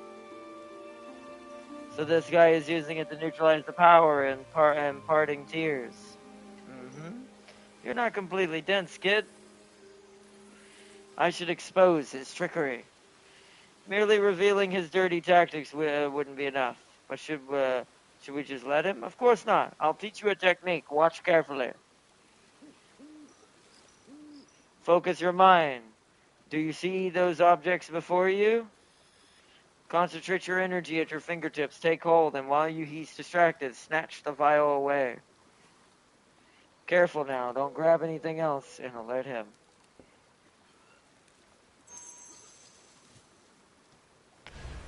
So this guy is using it to neutralize the power and imparting tears. You're not completely dense, kid. I should expose his trickery. Merely revealing his dirty tactics wouldn't be enough. But should we just let him? Of course not. I'll teach you a technique. Watch carefully. Focus your mind. Do you see those objects before you? Concentrate your energy at your fingertips. Take hold, and while he's distracted, snatch the vial away. Careful now. Don't grab anything else and alert him.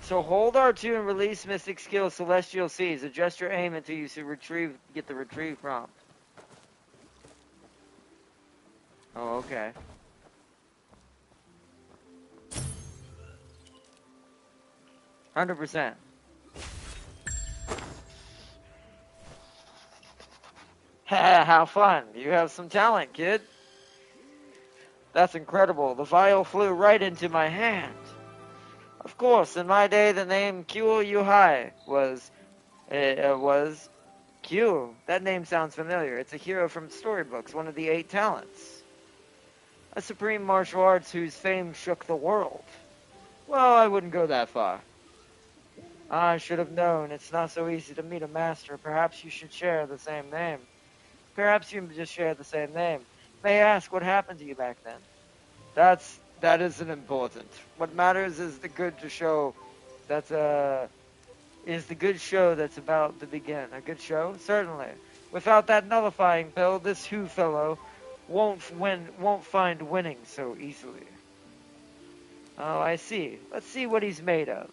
So hold R2 and release Mystic Skill Celestial Seas. Adjust your aim until you get the retrieve prompt. Oh, okay. %. How fun. You have some talent, kid. That's incredible. The vial flew right into my hand. Of course, in my day, the name Kyo Yuhai was Q. That name sounds familiar. It's a hero from storybooks, one of the 8 talents. A supreme martial arts whose fame shook the world. Well, I wouldn't go that far. I should have known. It's not so easy to meet a master. Perhaps you should share the same name. Perhaps you just share the same name. May I ask what happened to you back then? That isn't important. What matters is the good show that's about to begin. A good show? Certainly. Without that nullifying pill, this Who fellow won't find winning so easily. Oh, I see. Let's see what he's made of.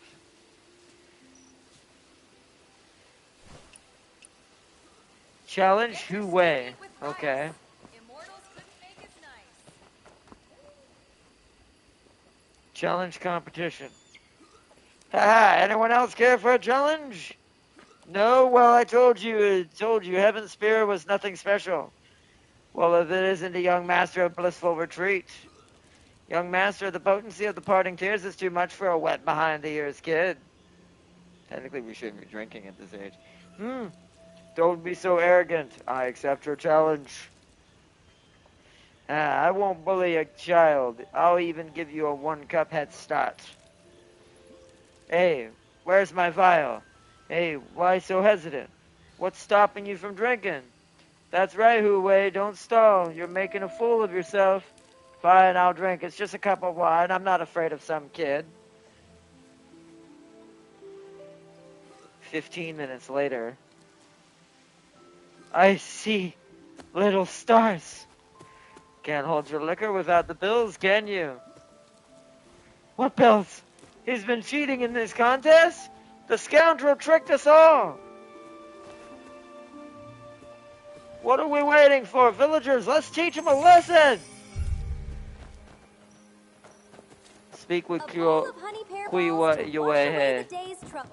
Challenge Hu Wei. Okay. Challenge competition. Haha, anyone else care for a challenge? No? Well, I told you, Heaven's Spear was nothing special. Well, if it isn't a young master of blissful retreat. Young master, the potency of the parting tears is too much for a wet behind-the-ears kid. Technically, we shouldn't be drinking at this age. Don't be so arrogant. I accept your challenge. I won't bully a child. I'll even give you a 1-cup head start. Hey, where's my vial? Hey, why so hesitant? What's stopping you from drinking? That's right, Hu Wei. Don't stall. You're making a fool of yourself. Fine, I'll drink. It's just a cup of wine. I'm not afraid of some kid. 15 minutes later. I see little stars. Can't hold your liquor without the bills, can you? What bills? He's been cheating in this contest? The scoundrel tricked us all. What are we waiting for? Villagers, let's teach them a lesson! Speak with A bowl of honey pear balls to wash away the day's troubles.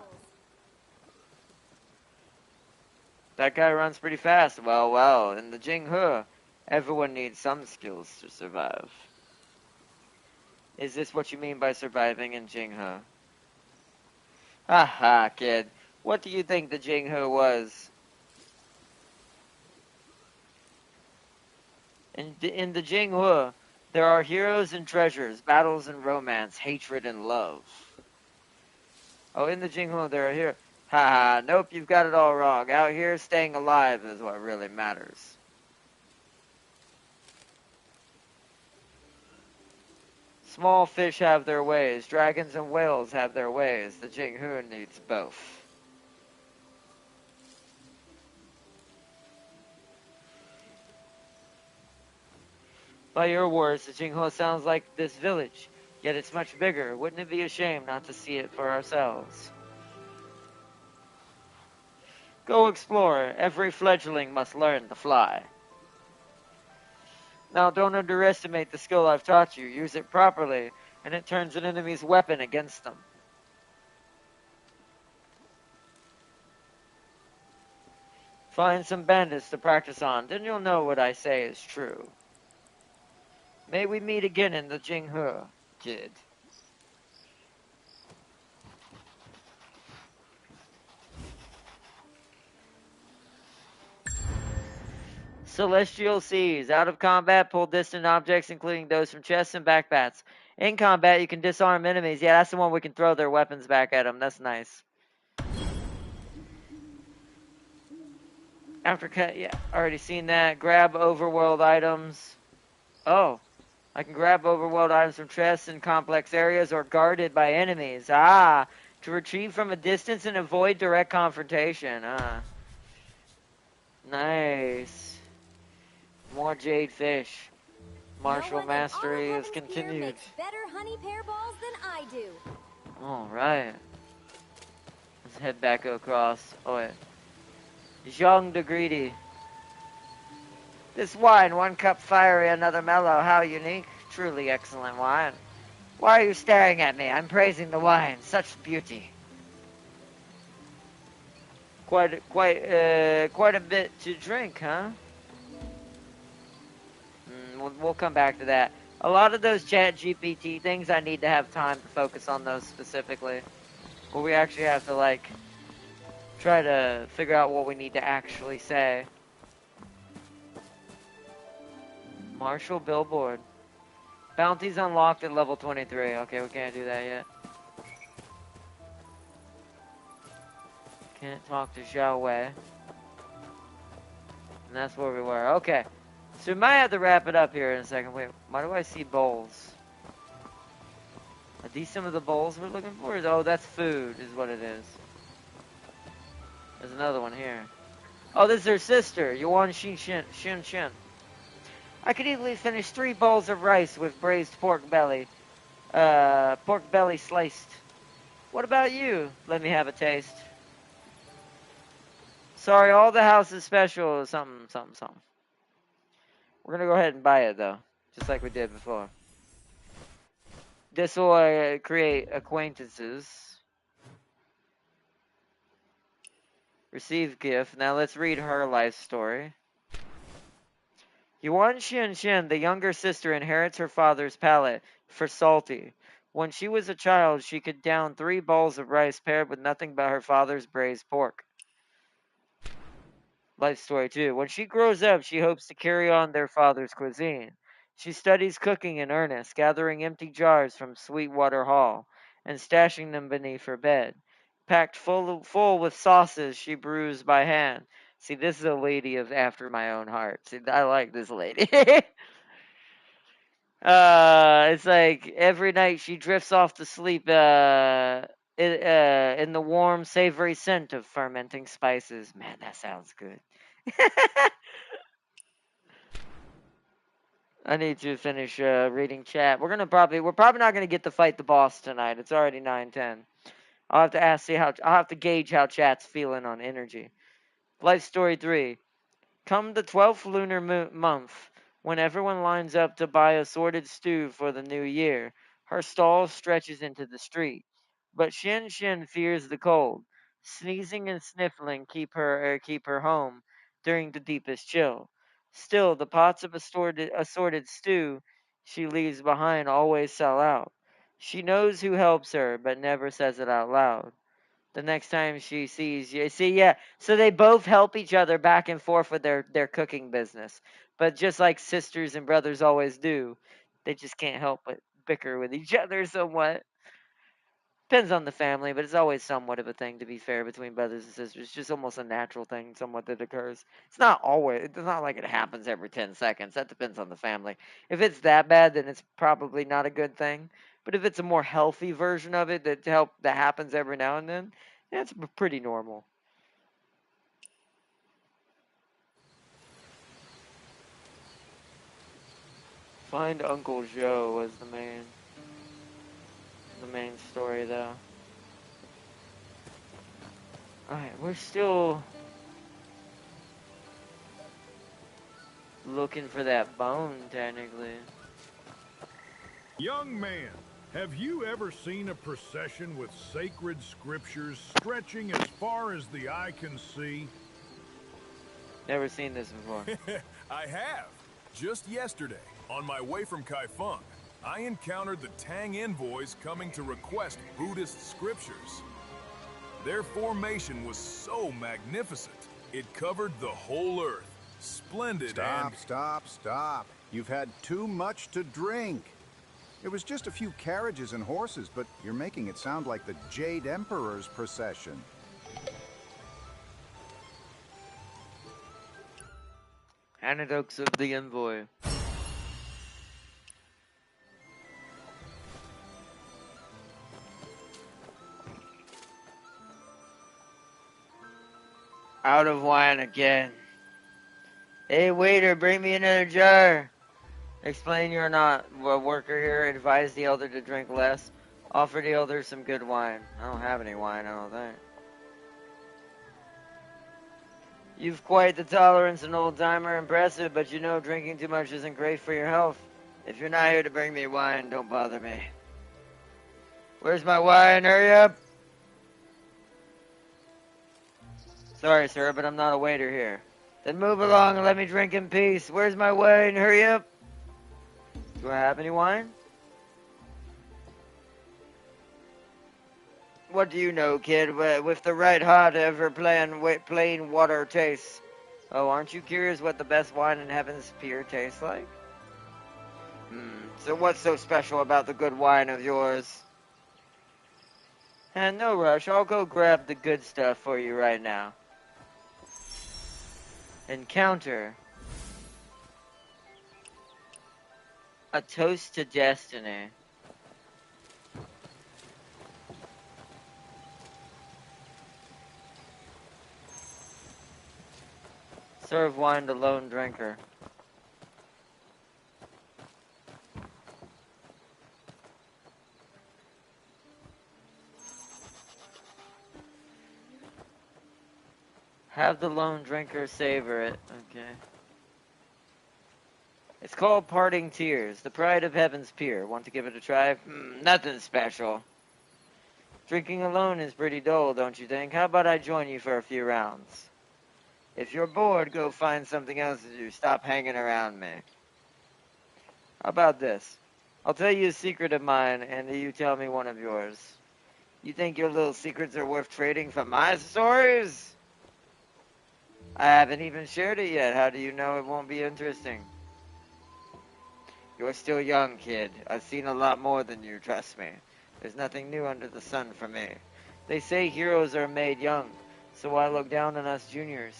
That guy runs pretty fast. Well, well, in the Jinghe, everyone needs some skills to survive. Is this what you mean by surviving in Jinghe? Haha, kid. What do you think the Jinghe was? In the Jinghe, there are heroes and treasures, battles and romance, hatred and love. Oh, in the Jinghe, there are heroes. Haha, nope, you've got it all wrong. Out here, staying alive is what really matters. Small fish have their ways. Dragons and whales have their ways. The Jinghe needs both. By your words, the Jinghe sounds like this village, yet it's much bigger. Wouldn't it be a shame not to see it for ourselves? Go explore. Every fledgling must learn to fly. Now, don't underestimate the skill I've taught you. Use it properly, and it turns an enemy's weapon against them. Find some bandits to practice on, then you'll know what I say is true. May we meet again in the Jinghe, kid. Celestial Seas. Out of combat, pull distant objects, including those from chests and backpacks. In combat, you can disarm enemies. Yeah, that's the one we can throw their weapons back at them. That's nice. After cut, yeah, already seen that. Grab overworld items. Oh, I can grab overworld items from chests in complex areas or guarded by enemies. Ah, to retrieve from a distance and avoid direct confrontation. Ah, nice. More jade fish. Martial mastery is continued. Makes better honey pear balls than I do. All right. Let's head back across. Oh wait. Zhang the Greedy. This wine, one cup fiery, another mellow. How unique. Truly excellent wine. Why are you staring at me? I'm praising the wine. Such beauty. Quite a bit to drink, huh? We'll come back to that. A lot of those chat GPT things, I need to have time to focus on those specifically. Where we actually have to, like, try to figure out what we need to actually say. Marshall Billboard. Bounties unlocked at level 23. Okay, we can't do that yet. Can't talk to Xiao Wei. And that's where we were. Okay. So we might have to wrap it up here in a second. Wait, why do I see bowls? Are these some of the bowls we're looking for? Oh, that's food is what it is. There's another one here. Oh, this is her sister, Yuan Xin. I could easily finish 3 bowls of rice with braised pork belly. Pork belly sliced. What about you? Let me have a taste. Sorry, all the house is special. Something. We're gonna go ahead and buy it though, just like we did before. This will create acquaintances. Receive gift. Now let's read her life story. Yuan Xin, the younger sister, inherits her father's palate for salty. When she was a child, she could down 3 bowls of rice paired with nothing but her father's braised pork. Life story 2. When she grows up, she hopes to carry on their father's cuisine. She studies cooking in earnest, gathering empty jars from Sweetwater Hall and stashing them beneath her bed. Packed full with sauces she brews by hand. See, this is a lady of after my own heart. See, I like this lady. It's like every night she drifts off to sleep in the warm, savory scent of fermenting spices. Man, that sounds good. I need to finish reading chat. We're probably not gonna get to fight the boss tonight. It's already 9:10. I'll have to I'll have to gauge how chat's feeling on energy. Life story 3. Come the 12th lunar month, when everyone lines up to buy assorted stew for the new year, her stall stretches into the street. But Shin Shin fears the cold. Sneezing and sniffling keep her home during the deepest chill. Still, the pots of assorted stew she leaves behind always sell out. She knows who helps her, but never says it out loud. The next time she sees you, see, yeah. So they both help each other back and forth with their cooking business. But just like sisters and brothers always do, they just can't help but bicker with each other somewhat. Depends on the family, but it's always somewhat of a thing, to be fair, between brothers and sisters. It's just almost a natural thing, somewhat, that occurs. It's not always, it's not like it happens every 10 seconds. That depends on the family. If it's that bad, then it's probably not a good thing. But if it's a more healthy version of it that happens every now and then, yeah, it's pretty normal. Find Uncle Joe was the main story, though. Alright, we're still looking for that bone, technically. Young man, have you ever seen a procession with sacred scriptures stretching as far as the eye can see? Never seen this before. I have. Just yesterday, on my way from Kaifeng, I encountered the Tang envoys coming to request Buddhist scriptures. Their formation was so magnificent, it covered the whole earth. Splendid. Stop. You've had too much to drink. It was just a few carriages and horses, but you're making it sound like the Jade Emperor's procession. Anecdotes of the envoy. Out of wine again. Hey waiter, bring me another jar. Explain you're not a worker here. Advise the elder to drink less. Offer the elder some good wine. I don't have any wine, I don't think. You've quite the tolerance, an old-timer. Impressive, but you know drinking too much isn't great for your health. If you're not here to bring me wine, don't bother me. Where's my wine? Hurry up! Sorry, sir, but I'm not a waiter here. Then move along and let me drink in peace. Where's my wine? Hurry up! Do I have any wine? What do you know, kid? With the right heart, ever plain water tastes. Oh, aren't you curious what the best wine in Heaven's Pier tastes like? So what's so special about the good wine of yours? And no rush, I'll go grab the good stuff for you right now. Encounter. A toast to destiny. Serve wine to lone drinker. Have the lone drinker savor it. Okay. It's called Parting Tears, the pride of Heaven's Pier. Want to give it a try? Nothing special. Drinking alone is pretty dull, don't you think? How about I join you for a few rounds? If you're bored, go find something else to do. Stop hanging around me. How about this? I'll tell you a secret of mine, and you tell me one of yours. You think your little secrets are worth trading for my stories? I haven't even shared it yet. How do you know it won't be interesting? You're still young, kid. I've seen a lot more than you, trust me. There's nothing new under the sun for me. They say heroes are made young, so why look down on us juniors?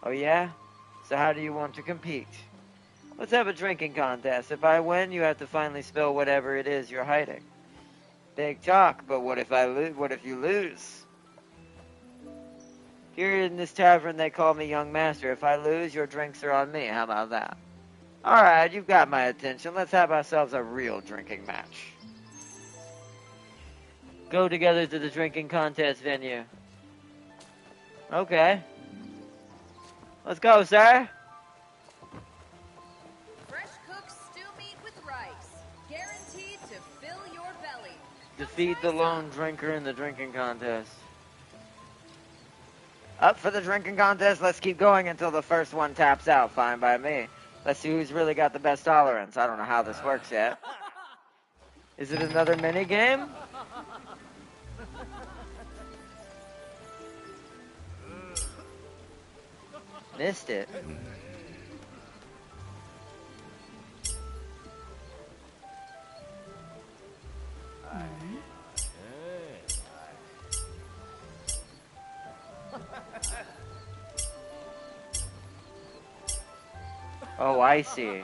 Oh yeah? So how do you want to compete? Let's have a drinking contest. If I win, you have to finally spill whatever it is you're hiding. Big talk, but what if you lose? Here in this tavern, they call me young master. If I lose, your drinks are on me. How about that? Alright, you've got my attention. Let's have ourselves a real drinking match. Go together to the drinking contest venue. Okay. Let's go, sir. Fresh cooked stew meat with rice. Guaranteed to fill your belly. Defeat the lone drinker in the drinking contest. Up for the drinking contest. Let's keep going until the first one taps out. Fine by me. Let's see who's really got the best tolerance. I don't know how this works yet. Is it another mini game? Missed it. Oh, I see.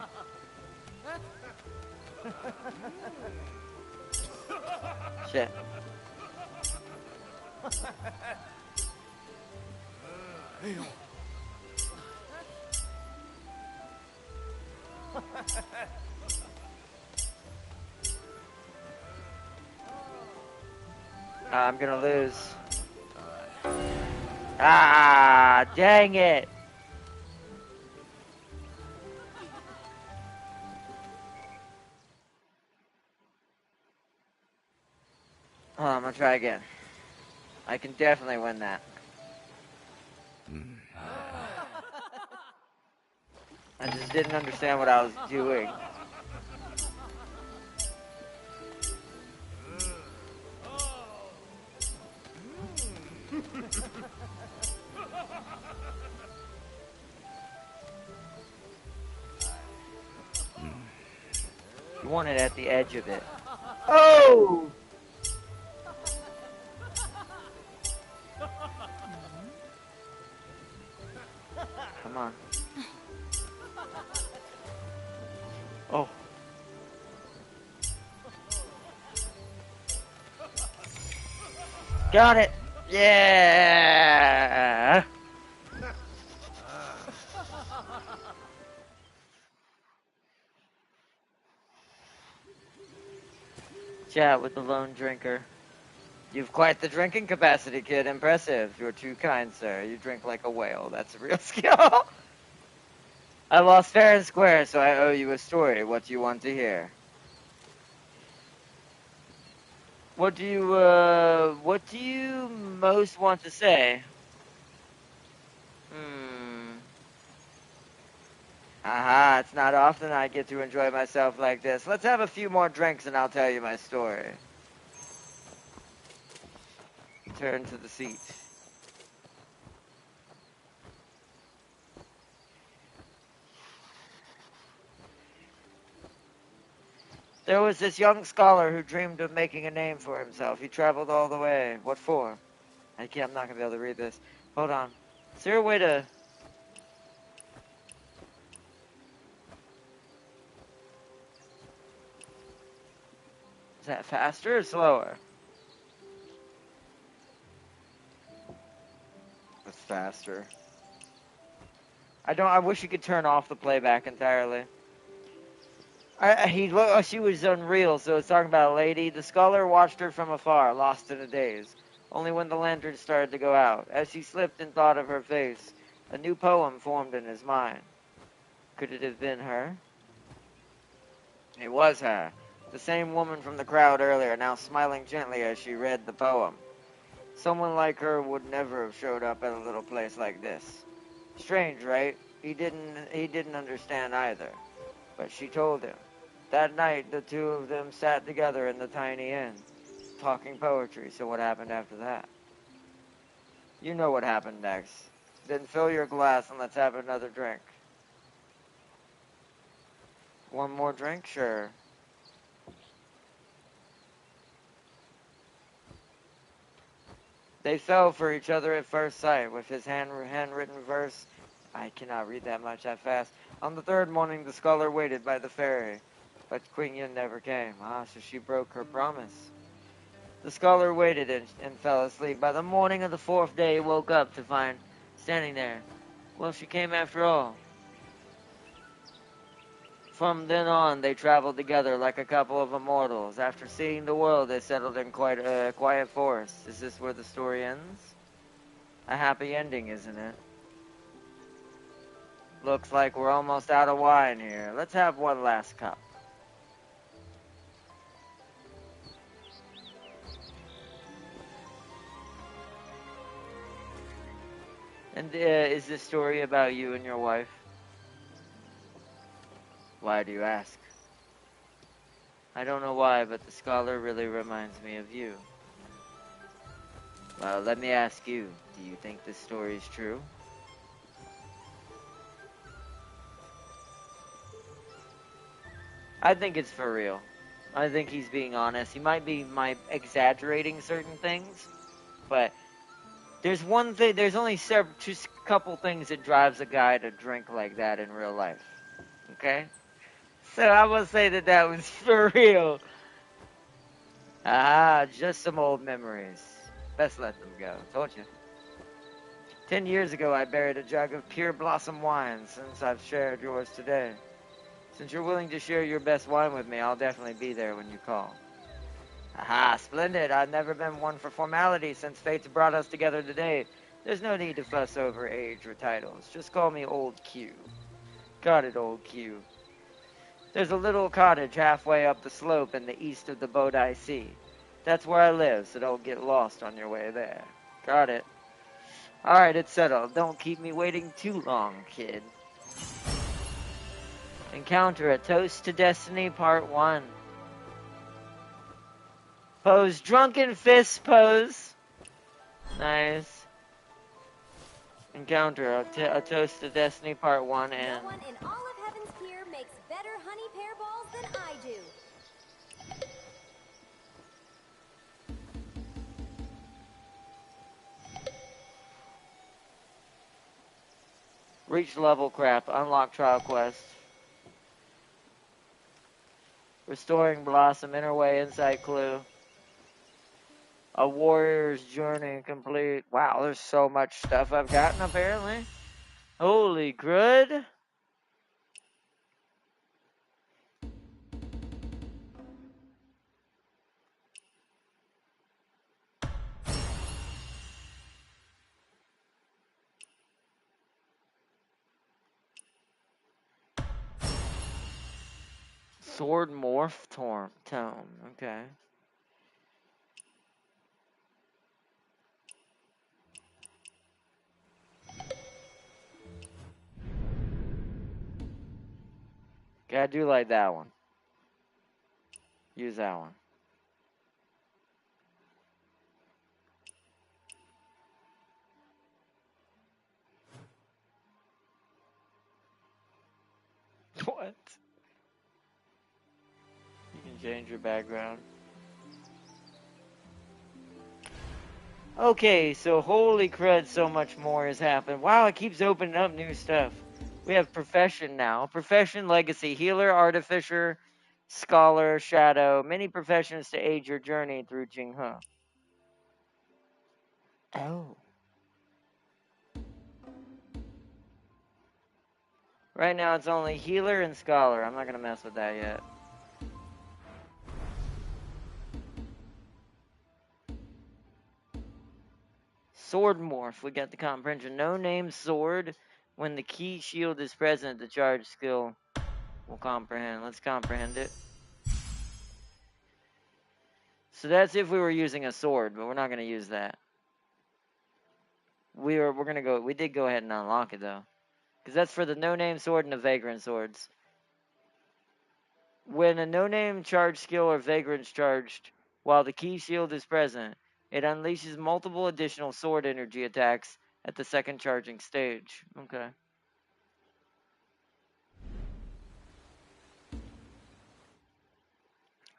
Shit. I'm gonna lose. Ah, dang it. Oh, I'm gonna try again. I can definitely win that. I just didn't understand what I was doing. You want it at the edge of it. Oh! Come on. Oh. Got it! Yeah! Chat with the lone drinker. You've quite the drinking capacity, kid. Impressive. You're too kind, sir. You drink like a whale. That's a real skill. I lost fair and square, so I owe you a story. What do you want to hear? What do you most want to say? Aha, it's not often I get to enjoy myself like this. Let's have a few more drinks and I'll tell you my story. Turn to the seat. There was this young scholar who dreamed of making a name for himself. He traveled all the way. What for? I'm not going to be able to read this. Hold on. Is there a way to... Is that faster or slower? It's faster. I wish you could turn off the playback entirely. She was unreal, so it's talking about a lady. The scholar watched her from afar, lost in a daze. Only when the lantern started to go out. As he slipped and thought of her face, a new poem formed in his mind. Could it have been her? It was her. The same woman from the crowd earlier, now smiling gently as she read the poem. Someone like her would never have showed up at a little place like this. Strange, right? He didn't understand either. But she told him. That night, the two of them sat together in the tiny inn, talking poetry. So what happened after that? You know what happened next. Then fill your glass and let's have another drink. One more drink? Sure. They fell for each other at first sight, with his handwritten verse. I cannot read that much that fast. On the third morning, the scholar waited by the ferry, but Queen Yin never came. So she broke her promise. The scholar waited and fell asleep. By the morning of the fourth day, he woke up to find standing there. Well, she came after all. From then on, they traveled together like a couple of immortals. After seeing the world, they settled in quiet forest. Is this where the story ends? A happy ending, isn't it? Looks like we're almost out of wine here. Let's have one last cup. And is this story about you and your wife? Why do you ask? I don't know why, but the scholar really reminds me of you. Well, let me ask you, do you think this story is true? I think it's for real. I think he's being honest. He might be exaggerating certain things, but there's one thing, there's only just a couple things that drives a guy to drink like that in real life. Okay? So I will say that that was for real. Ah, just some old memories. Best let them go. Told you. 10 years ago, I buried a jug of pure blossom wine. Since I've shared yours today. Since you're willing to share your best wine with me, I'll definitely be there when you call. Aha, splendid. I've never been one for formality since fate's brought us together today. There's no need to fuss over age or titles. Just call me Old Q. Got it, Old Q. There's a little cottage halfway up the slope in the east of the Bodai Sea. That's where I live, so don't get lost on your way there. Got it. Alright, it's settled. Don't keep me waiting too long, kid. Encounter a Toast to Destiny Part 1. Pose Drunken Fist pose. Nice. Encounter a Toast to Destiny Part 1 and... No one in all of Heaven's Pier makes better honey pear balls than I do. Reach level crap. Unlock trial quest. Restoring Blossom. Inner way insight clue. A warrior's journey complete. Wow, there's so much stuff I've gotten apparently. Holy crud. Sword morph tome. Okay. Okay, I do like that one. Use that one. What? You can change your background. Okay, so holy crud, so much more has happened. Wow, it keeps opening up new stuff. We have profession now. Profession, legacy, healer, artificer, scholar, shadow. Many professions to aid your journey through Jinghe. Oh. Right now it's only healer and scholar. I'm not going to mess with that yet. Sword morph. We got the comprehension. No name sword. When the key shield is present, the charge skill will comprehend. Let's comprehend it. So that's if we were using a sword, but we're not going to use that. We did go ahead and unlock it though. Because that's for the no-name sword and the vagrant swords. When a no-name charge skill or vagrant's charged, while the key shield is present, it unleashes multiple additional sword energy attacks at the second charging stage. Okay.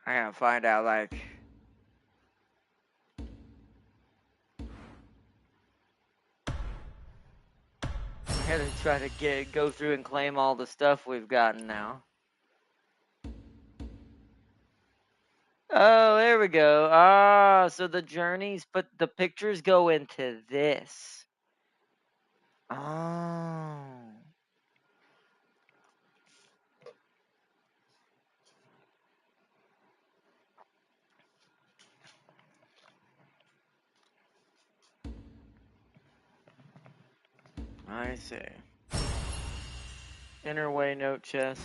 I gotta find out, like... I gotta try to go through and claim all the stuff we've gotten now. Oh, there we go. Ah, so the journeys, but the pictures go into this. Oh. I see. Inner way note chest.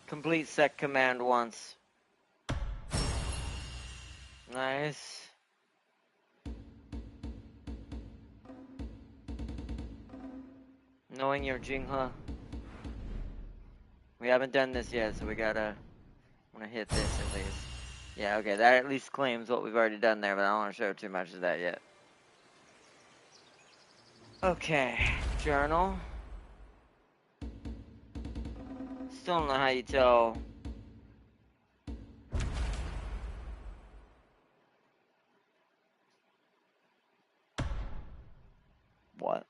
Complete sec command once. Nice. Knowing your Jinghe. We haven't done this yet, so we gotta... I'm gonna hit this at least. Yeah, okay, that at least claims what we've already done there, but I don't want to show too much of that yet. Okay, journal. Still don't know how you tell. What?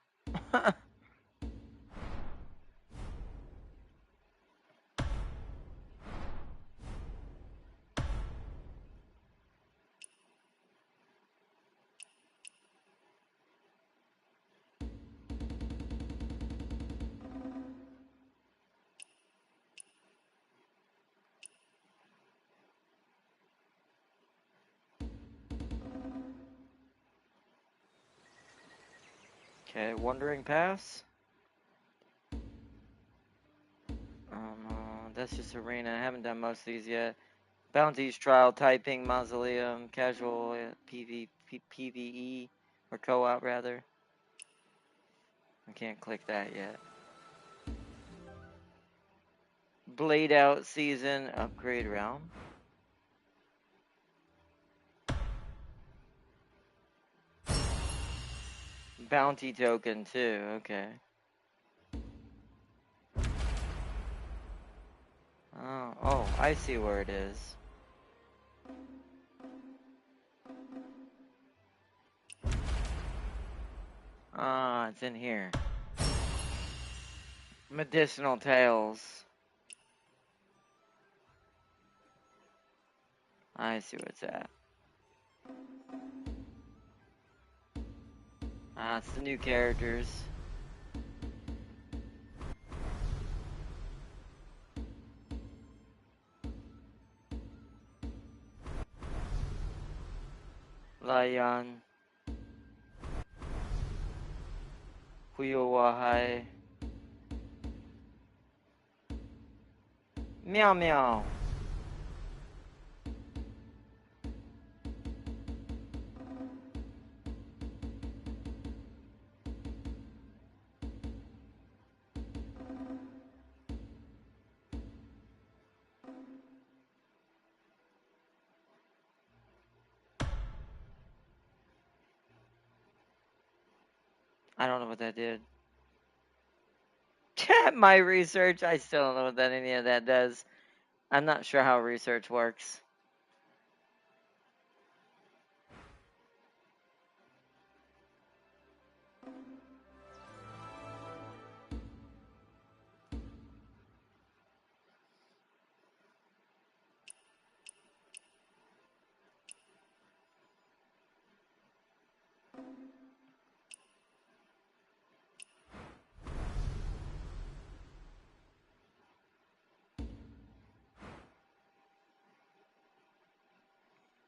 Okay, Wandering Pass. That's just arena. I haven't done most of these yet. Bounties, trial, typing, mausoleum, casual, PvE, or co-op rather. I can't click that yet. Blade out season, upgrade realm. Bounty token too, okay. Oh, I see where it is. Ah, it's in here. Medicinal tales. I see where it's at. Ah, it's the new characters. Lion. Huyowahai. Meow meow. I don't know what that did. My research, I still don't know what any of that does. I'm not sure how research works.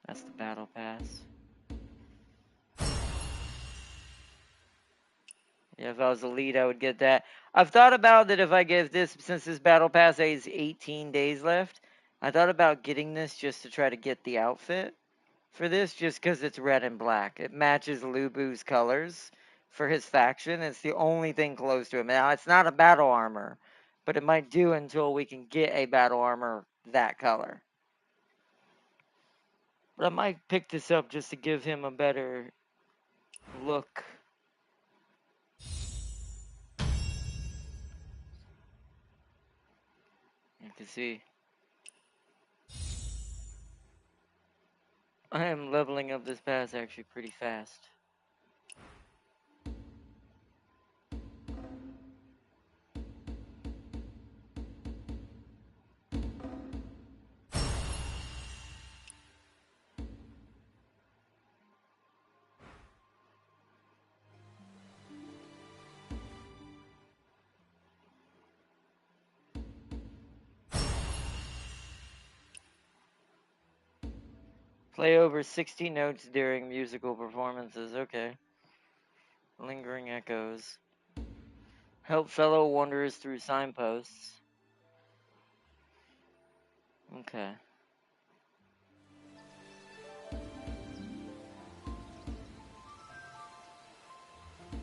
That's the battle pass. Yeah, if I was elite, I would get that. I've thought about that if I give this, since this battle pass has 18 days left, I thought about getting this just to try to get the outfit for this, just because it's red and black. It matches Lubu's colors for his faction. It's the only thing close to him. Now, it's not a battle armor, but it might do until we can get a battle armor that color. But I might pick this up just to give him a better look. You can see. I am leveling up this pass actually pretty fast. Play over 60 notes during musical performances. Okay. Lingering echoes. Help fellow wanderers through signposts. Okay.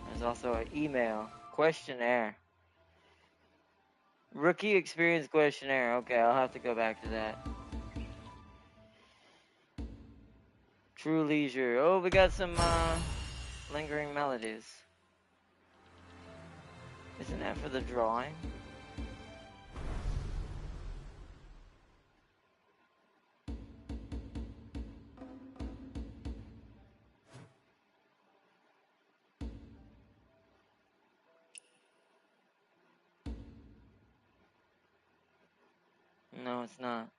There's also an email. Questionnaire. Rookie experience questionnaire. Okay, I'll have to go back to that. True leisure. Oh, we got some lingering melodies. Isn't that for the drawing? No, it's not.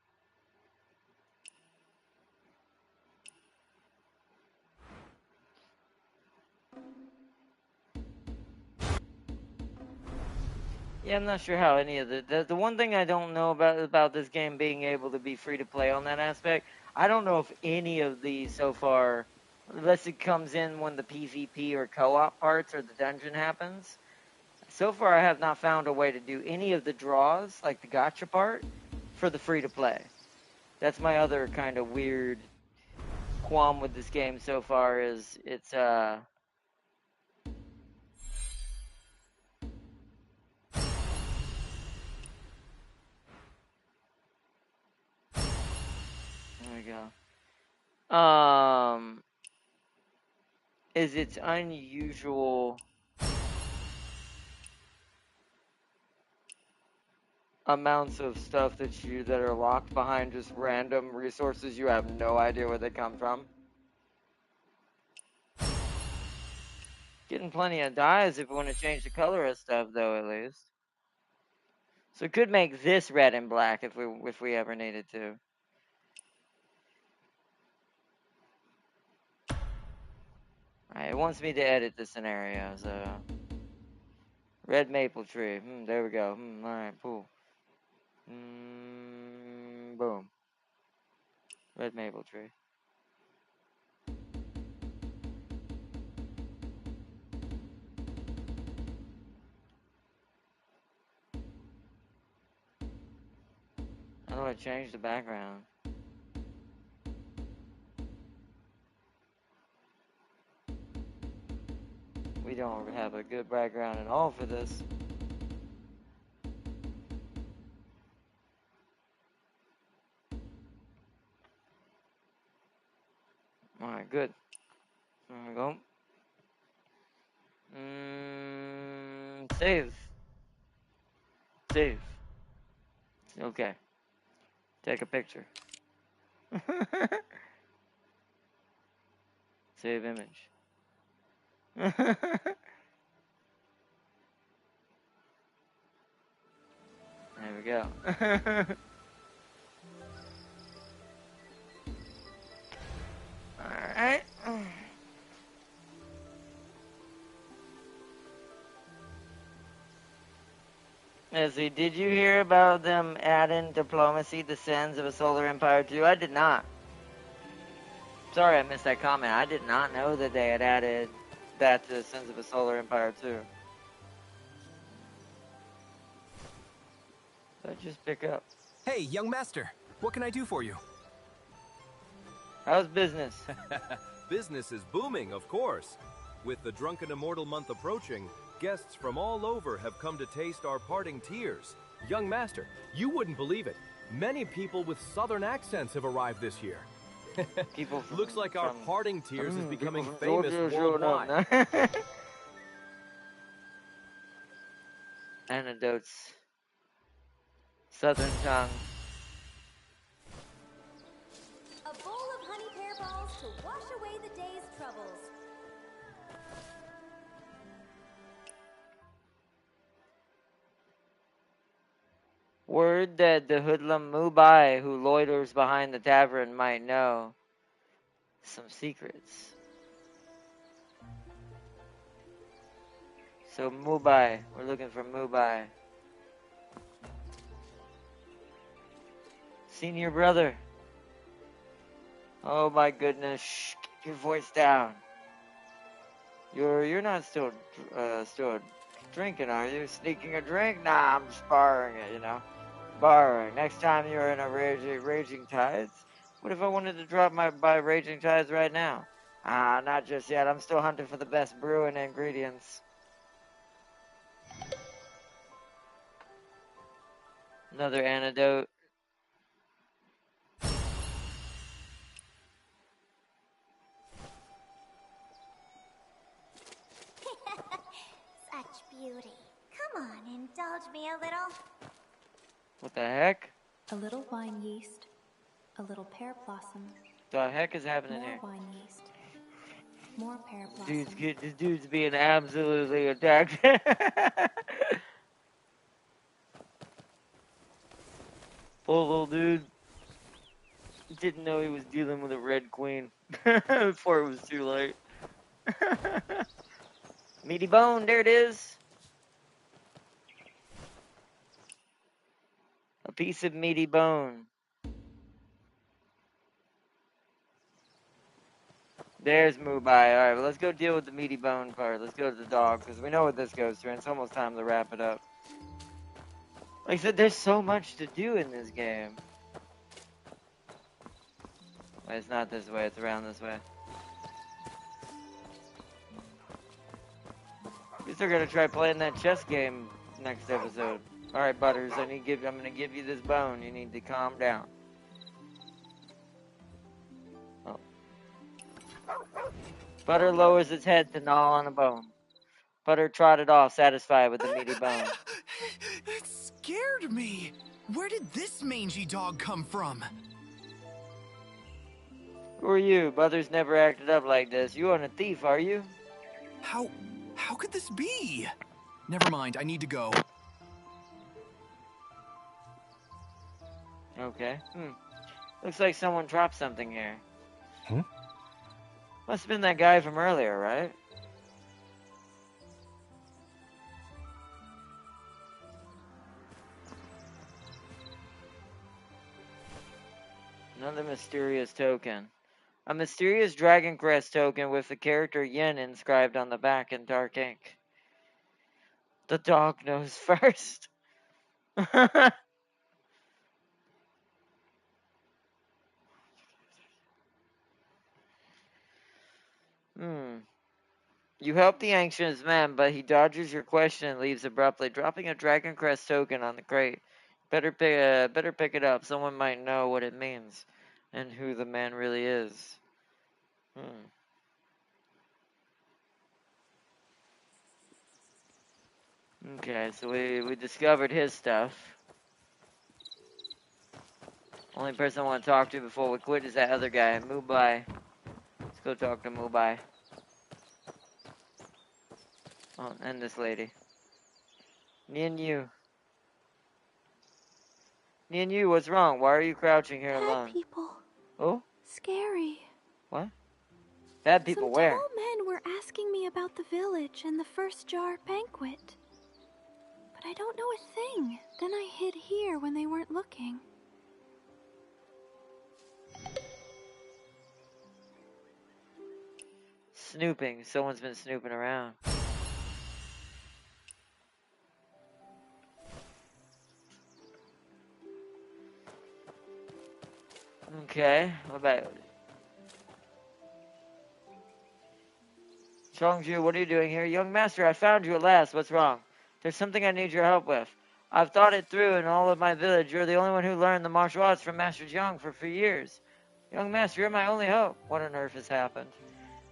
Yeah, I'm not sure how any of the one thing I don't know about this game being able to be free to play on that aspect, I don't know if any of these so far, unless it comes in when the PvP or co-op parts or the dungeon happens. So far, I have not found a way to do any of the draws, like the gacha part, for the free to play. That's my other kind of weird qualm with this game so far is it's There we go. Is its unusual amounts of stuff that are locked behind just random resources you have no idea where they come from. Getting plenty of dyes if you want to change the color of stuff though, at least. So it could make this red and black if we ever needed to. Alright, it wants me to edit the scenario, so red maple tree. There we go. Alright, cool. Boom. Red maple tree. How do I change the background? We don't have a good background at all for this. Alright, good. There we go. Save. Save. Okay. Take a picture. Save image. There we go. Alright. Let's see, did you hear about them adding diplomacy to Sands of a Solar Empire 2? I did not. Sorry I missed that comment. I did not know that they had added that to Sins of a Solar Empire 2. So just pick up. Hey, young master. What can I do for you? How's business? Business is booming, of course. With the Drunken Immortal month approaching, guests from all over have come to taste our parting tears. Young master, you wouldn't believe it. Many people with southern accents have arrived this year. Looks like our parting tears is becoming famous worldwide. Anecdotes. Southern tongue. A bowl of honey pear balls to wash away the day's troubles. Word that the hoodlum Mubai who loiters behind the tavern might know some secrets. So Mubai, we're looking for Mubai. Senior brother. Oh my goodness! Shh, keep your voice down. You're not still drinking, are you? Sneaking a drink? Nah, I'm just borrowing it. You know, borrowing. Next time you're in a raging tides. What if I wanted to drop my buy raging tides right now? Ah, not just yet. I'm still hunting for the best brewing ingredients. Another antidote. Such beauty. Come on, indulge me a little. What the heck? A little wine yeast, a little pear blossom. The heck is happening More here? wine yeast, more pear blossom. This dude's being absolutely attacked. Poor little dude. Didn't know he was dealing with a red queen before it was too late. Meaty bone, there it is. A piece of meaty bone. There's Mubai. Alright, well, let's go deal with the meaty bone part. Let's go to the dog, because we know what this goes through, and it's almost time to wrap it up. Like I said, there's so much to do in this game. Wait, it's not this way, it's around this way. We're still gonna try playing that chess game next episode. Alright, Butters, I'm gonna give you this bone. You need to calm down. Oh. Butter lowers its head to gnaw on a bone. Butter trotted off, satisfied with the meaty bone. It scared me. Where did this mangy dog come from? Who are you? Butters never acted up like this. You aren't a thief, are you? How could this be? Never mind, I need to go. Okay. Looks like someone dropped something here. Must have been that guy from earlier, right? Another mysterious token. A mysterious Dragon Crest token with the character Yin inscribed on the back in dark ink. The dog knows first. You help the anxious man, but he dodges your question and leaves abruptly, dropping a Dragon Crest token on the crate. Better pick it up. Someone might know what it means and who the man really is. Okay, so we discovered his stuff. Only person I want to talk to before we quit is that other guy, Mubai. Let's go talk to Mubai. Oh, and this lady. Nian Yu. Nian Yu, what's wrong? Why are you crouching here alone? Bad people. Oh? Scary. What? Bad people Some where? tall men were asking me about the village and the first jar banquet. But I don't know a thing. Then I hid here when they weren't looking. Snooping. Someone's been snooping around. Okay, what about Chongju, what are you doing here? Young master, I found you at last. What's wrong? There's something I need your help with. I've thought it through in all of my village. You're the only one who learned the martial arts from Master Jiang for 3 years. Young master, you're my only hope. What on earth has happened?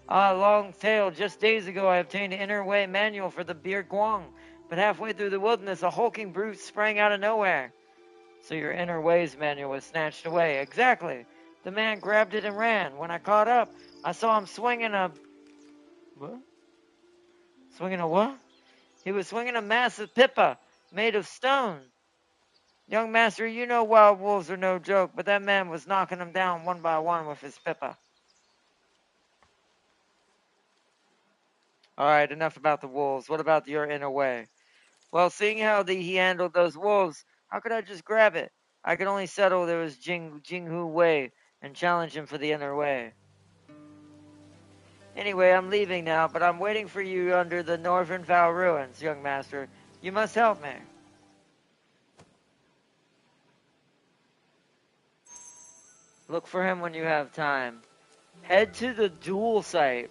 Long tale. Just days ago, I obtained an inner way manual for the Bir Guang. But halfway through the wilderness, a hulking brute sprang out of nowhere. So your inner ways manual was snatched away. Exactly. The man grabbed it and ran. When I caught up, I saw him swinging a... What? Swinging a what? He was swinging a massive pippa made of stone. Young master, you know wild wolves are no joke, but that man was knocking them down one by one with his pippa. Alright, enough about the wolves. What about your inner way? Well, seeing how he handled those wolves, how could I just grab it? I could only settle there was Jinghu Wei. and challenge him for the inner way. Anyway, I'm leaving now, but I'm waiting for you under the Northern Vow ruins, young master. You must help me. Look for him when you have time. Head to the duel site.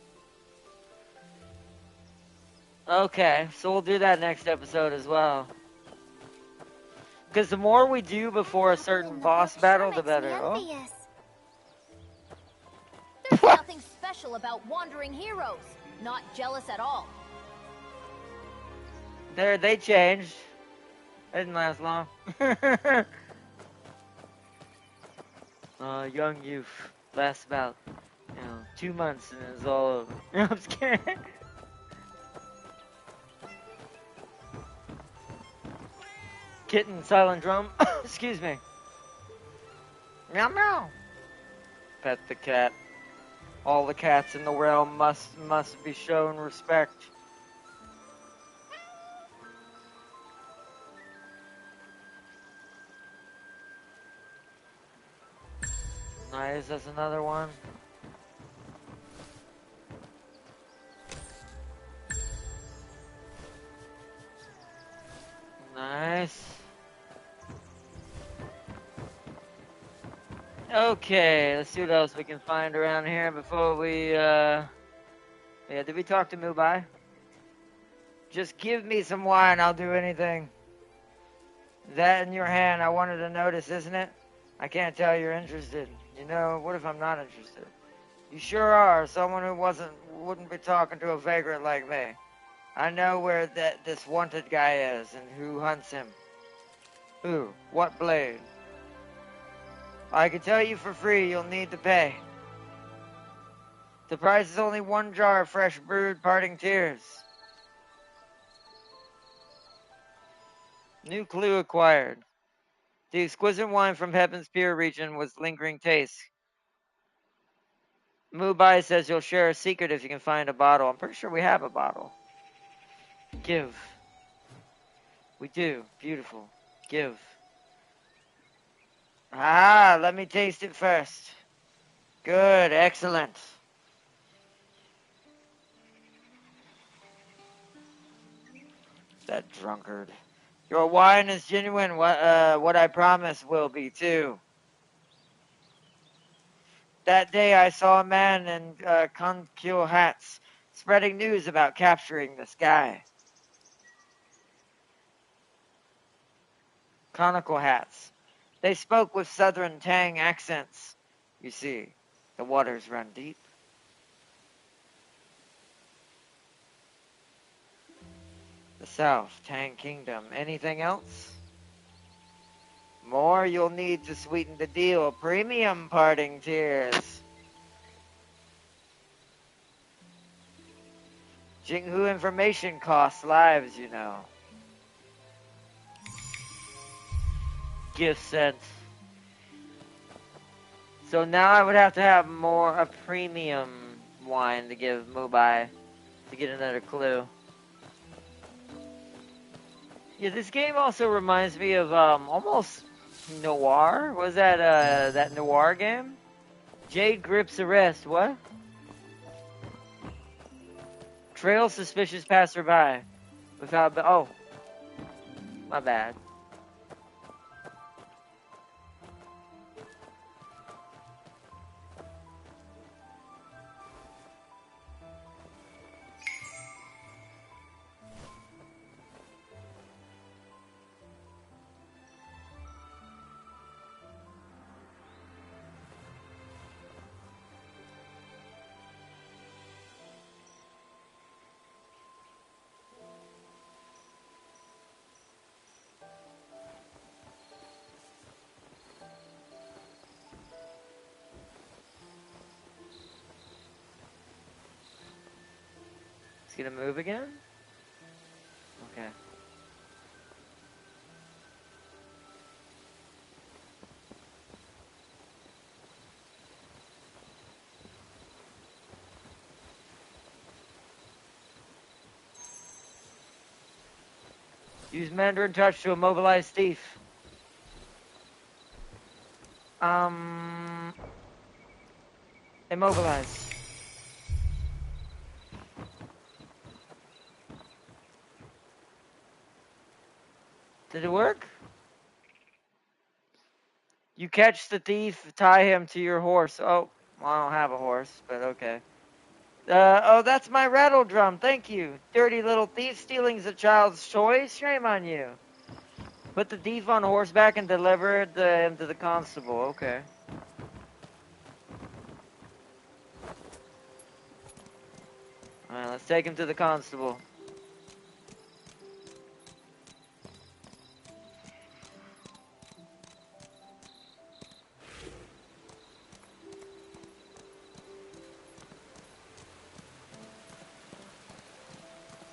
Okay, so we'll do that next episode as well. Because the more we do before a certain boss battle, the better. Oh. There's nothing special about wandering heroes. Not jealous at all. They changed. It didn't last long. Young youth. Lasts about, 2 months and it's all over. I'm scared. Kitten, silent drum. Excuse me. Meow meow. Pet the cat. All the cats in the realm must be shown respect. Nice, that's another one. Nice. Okay, let's see what else we can find around here before we, yeah, did we talk to Mubai? Just give me some wine, I'll do anything. That in your hand, I wanted to notice, isn't it? I can't tell you're interested. You know, what if I'm not interested? You sure are. Someone who wouldn't be talking to a vagrant like me. I know where this wanted guy is and who hunts him. Who? What blade? I can tell you for free, you'll need to pay. The price is only 1 jar of fresh brewed parting tears. New clue acquired. The exquisite wine from Heaven's Pier region was lingering taste. Mubai says you'll share a secret if you can find a bottle. I'm pretty sure we have a bottle. Give. We do. Beautiful. Give. Ah, let me taste it first. Good. Excellent. That drunkard. Your wine is genuine. What I promise will be too. That day I saw a man in conceal hats spreading news about capturing the sky. Conical hats. They spoke with southern Tang accents. You see, the waters run deep. The South, Tang Kingdom. Anything else? More you'll need to sweeten the deal. Premium parting tears. Jinghu information costs lives, you know. Gift sent. So now I would have to have a premium wine to give Mubai to get another clue. Yeah, this game also reminds me of almost Noir. Was that that Noir game? Jade grips arrest. What? Trail suspicious passerby. Without. Oh, my bad. It's gonna move again? Okay. Use Mandarin Touch to immobilize thief. Immobilize. Did it work? You catch the thief, tie him to your horse. Oh, well, I don't have a horse, but okay. Oh, that's my rattle drum. Thank you. Dirty little thief, stealing's a child's choice. Shame on you. Put the thief on horseback and deliver him to the constable. Okay. Alright, let's take him to the constable.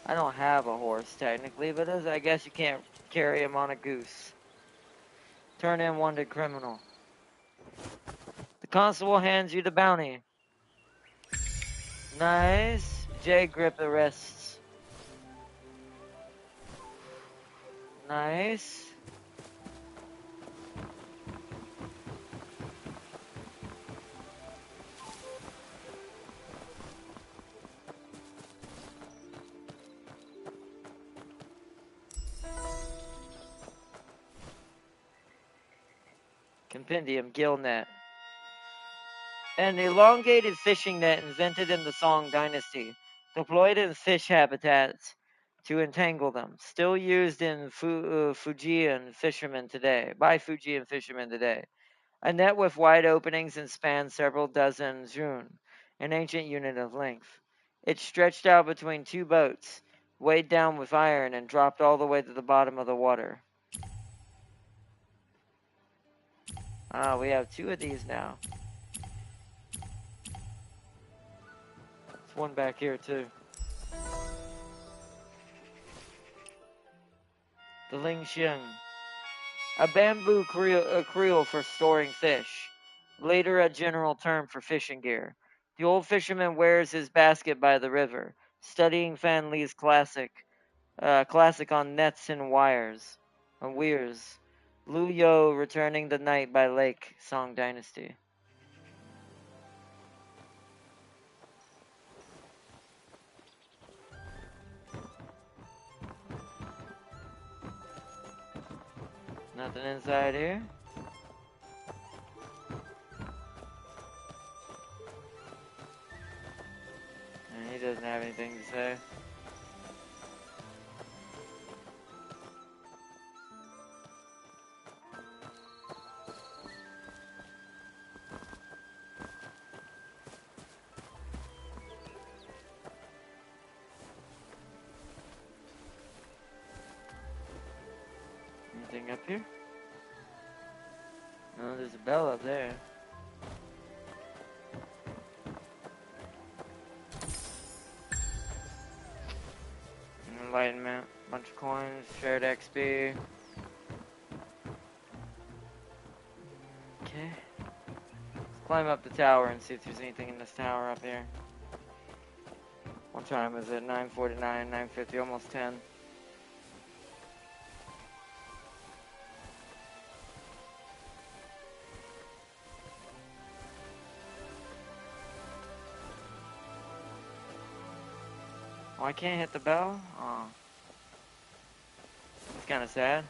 I don't have a horse, technically, but I guess you can't carry him on a goose. Turn in wanted criminal. The constable hands you the bounty. Nice. J grip arrests. Nice. Compendium, gill net. An elongated fishing net invented in the Song Dynasty, deployed in fish habitats to entangle them. Still used in Fujian fishermen today, by Fujian fishermen today. A net with wide openings and spans several dozen zhun, an ancient unit of length. It stretched out between two boats, weighed down with iron, and dropped all the way to the bottom of the water. Ah, we have two of these now. There's one back here, too. The Ling Xiang. A bamboo creel for storing fish. Later a general term for fishing gear. The old fisherman wears his basket by the river, studying Fan Li's classic on nets and weirs. Lu Yo returning the night by lake, Song Dynasty. Nothing inside here. And he doesn't have anything to say. Anything up here? No, there's a bell up there. Enlightenment, bunch of coins, shared XP. Okay. Let's climb up the tower and see if there's anything in this tower up here. What time is it? 9:49, 9:50, almost 10. Oh, I can't hit the bell? Oh. That's kind of sad.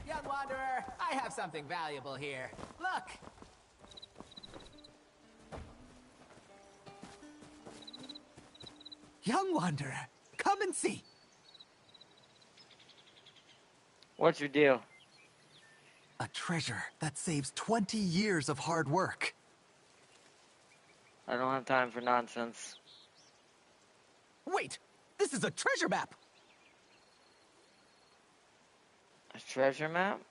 Young wanderer, I have something valuable here. Look! Young wanderer, come and see. What's your deal? A treasure that saves 20 years of hard work. I don't have time for nonsense. Wait! This is a treasure map! A treasure map?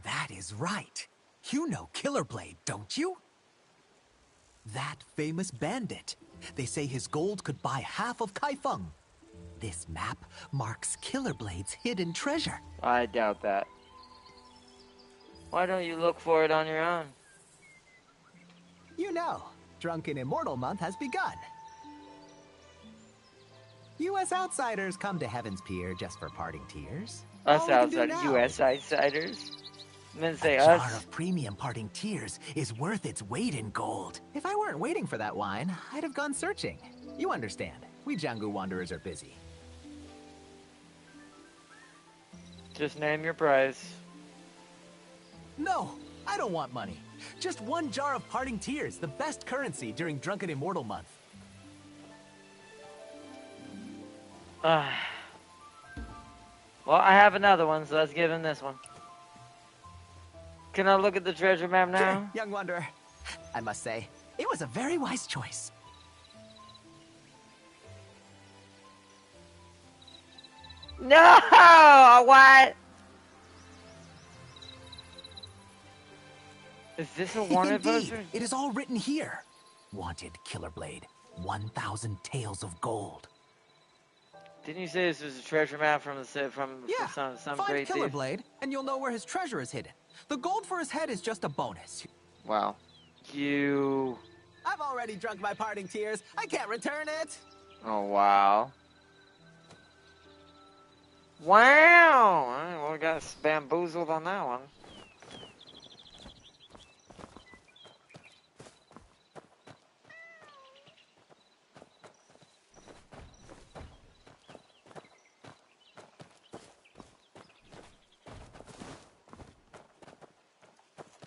That is right. You know Killer Blade, don't you? That famous bandit. They say his gold could buy half of Kaifeng. This map marks Killerblade's hidden treasure. I doubt that. Why don't you look for it on your own? You know, Drunken Immortal Month has begun. U.S. outsiders come to Heaven's Pier just for parting tears. Us All we can do outsiders, now U.S. outsiders. Men say A jar us. of premium parting tears is worth its weight in gold. If I weren't waiting for that wine, I'd have gone searching. You understand, we Jianghu wanderers are busy. Just name your price. No, I don't want money. Just one jar of parting tears, the best currency during Drunken Immortal Month. Well, I have another one, so let's give him this one. Can I look at the treasure map now? Sure, young wanderer. I must say, it was a very wise choice. No! What? Is this a wanted Indeed, poster? it is all written here. Wanted Killerblade, 1,000 taels of gold. Didn't you say this was a treasure map from some Find great thief? Killerblade, and you'll know where his treasure is hidden. The gold for his head is just a bonus. Wow. You... I've already drunk my parting tears. I can't return it. Oh, wow. Wow! Alright, well, we got bamboozled on that one.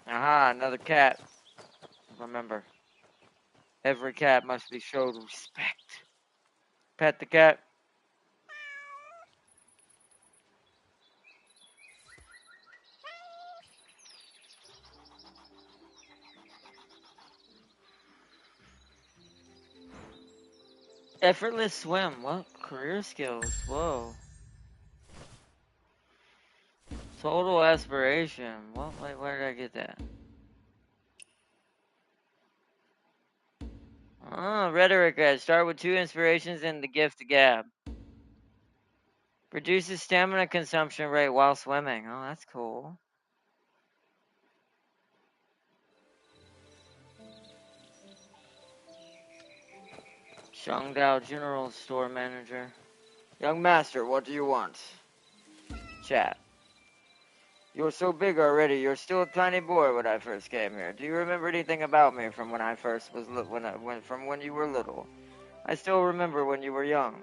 Aha, another cat. Remember, every cat must be showed respect. Pet the cat. Effortless swim. What? Career skills. Whoa. Total aspiration. What? Wait, where did I get that? Oh, rhetoric guide. Start with 2 inspirations and the gift to Gab. Reduces stamina consumption rate while swimming. Oh, that's cool. Shangdao General Store Manager. Young Master, what do you want? Chat. You're so big already. You're still a tiny boy when I first came here. Do you remember anything about me from when I first was from when you were little? I still remember when you were young.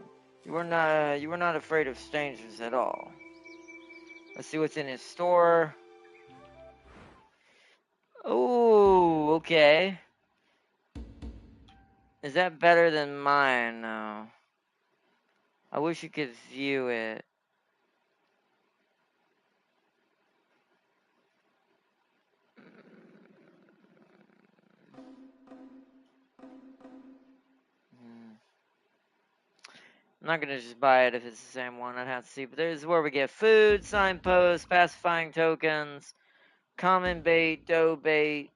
You were not afraid of strangers at all. Let's see what's in his store. Oh, okay. Is that better than mine? No. I wish you could view it. I'm not gonna just buy it if it's the same one. I'd have to see. But there's where we get food, signposts, pacifying tokens, common bait, dough bait,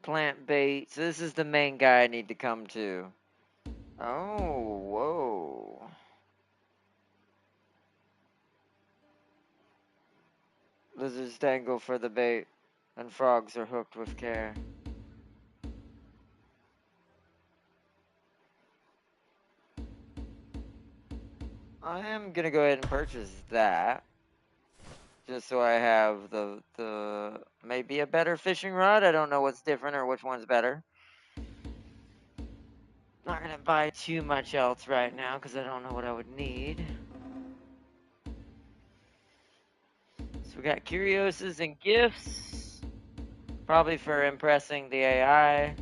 plant bait. So this is the main guy I need to come to. Oh, whoa. Lizards dangle for the bait, and frogs are hooked with care. I am gonna go ahead and purchase that. Just so I have the maybe a better fishing rod. I don't know what's different or which one's better. Not gonna buy too much else right now because I don't know what I would need. So we got curioses and gifts. Probably for impressing the AI.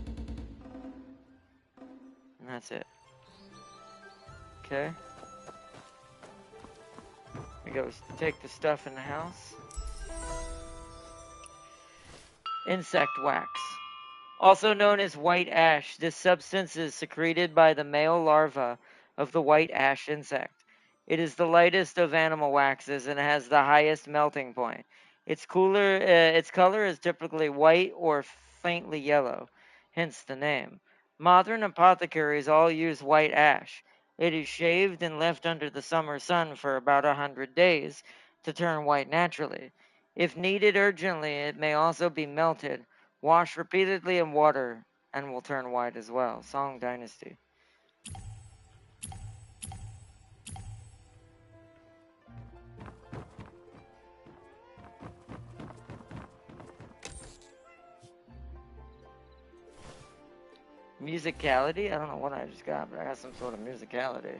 And that's it. Okay. We go take the stuff in the house. Insect wax. Also known as white ash, this substance is secreted by the male larva of the white ash insect. It is the lightest of animal waxes and has the highest melting point. Its color is typically white or faintly yellow, hence the name. Modern apothecaries all use white ash. It is shaved and left under the summer sun for about 100 days to turn white naturally. If needed urgently, it may also be melted, washed repeatedly in water, and will turn white as well. Song Dynasty. Musicality? I don't know what I just got, but I got some sort of musicality.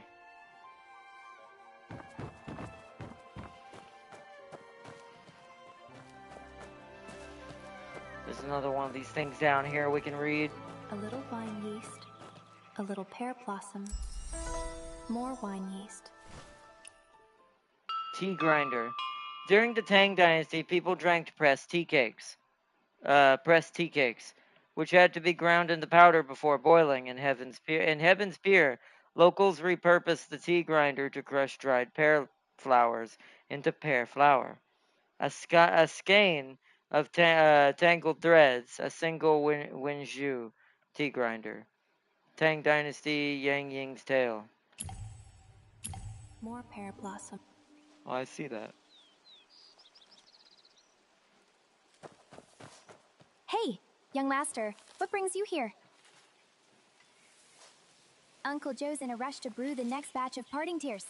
There's another one of these things down here we can read. A little wine yeast, a little pear blossom, more wine yeast. Tea grinder. During the Tang Dynasty, people drank pressed tea cakes, which had to be ground into powder before boiling in Heaven's Pier. In Heaven's Pier, locals repurposed the tea grinder to crush dried pear flowers into pear flour. A skein of tangled threads, a single Winju tea grinder. Tang Dynasty, Yang Ying's Tale. More pear blossom. Oh, I see that. Hey, young master, what brings you here? Uncle Joe's in a rush to brew the next batch of parting tears,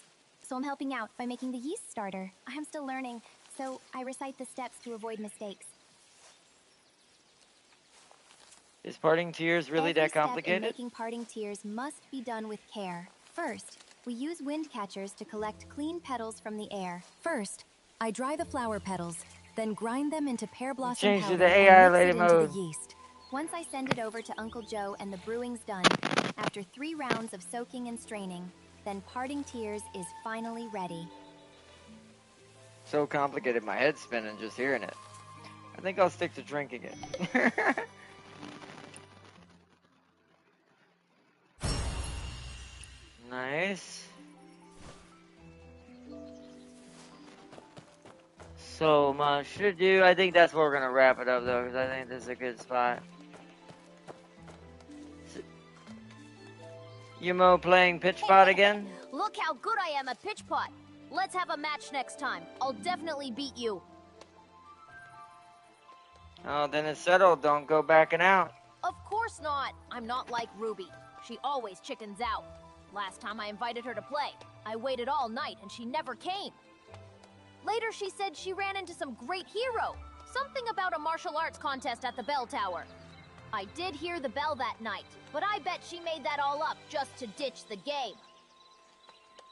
so I'm helping out by making the yeast starter. I'm still learning, so I recite the steps to avoid mistakes. Is parting tears really that Every step in complicated? making parting tears must be done with care. First, we use wind catchers to collect clean petals from the air. First, I dry the flower petals, then grind them into pear blossom Change to powder the AI and mix lady it into mode. the yeast. Once I send it over to Uncle Joe and the brewing's done, after 3 rounds of soaking and straining, then parting tears is finally ready. So complicated, my head's spinning just hearing it. I think I'll stick to drinking it. Nice. So much to do. I think that's where we're gonna wrap it up though, because I think this is a good spot. Yumo playing pitch pot again? Look how good I am at pitch pot. Let's have a match next time. I'll definitely beat you. Oh, then it's settled. Don't go backing out. Of course not. I'm not like Ruby. She always chickens out. Last time I invited her to play, I waited all night and she never came. Later she said she ran into some great hero. Something about a martial arts contest at the bell tower. I did hear the bell that night, but I bet she made that all up just to ditch the game.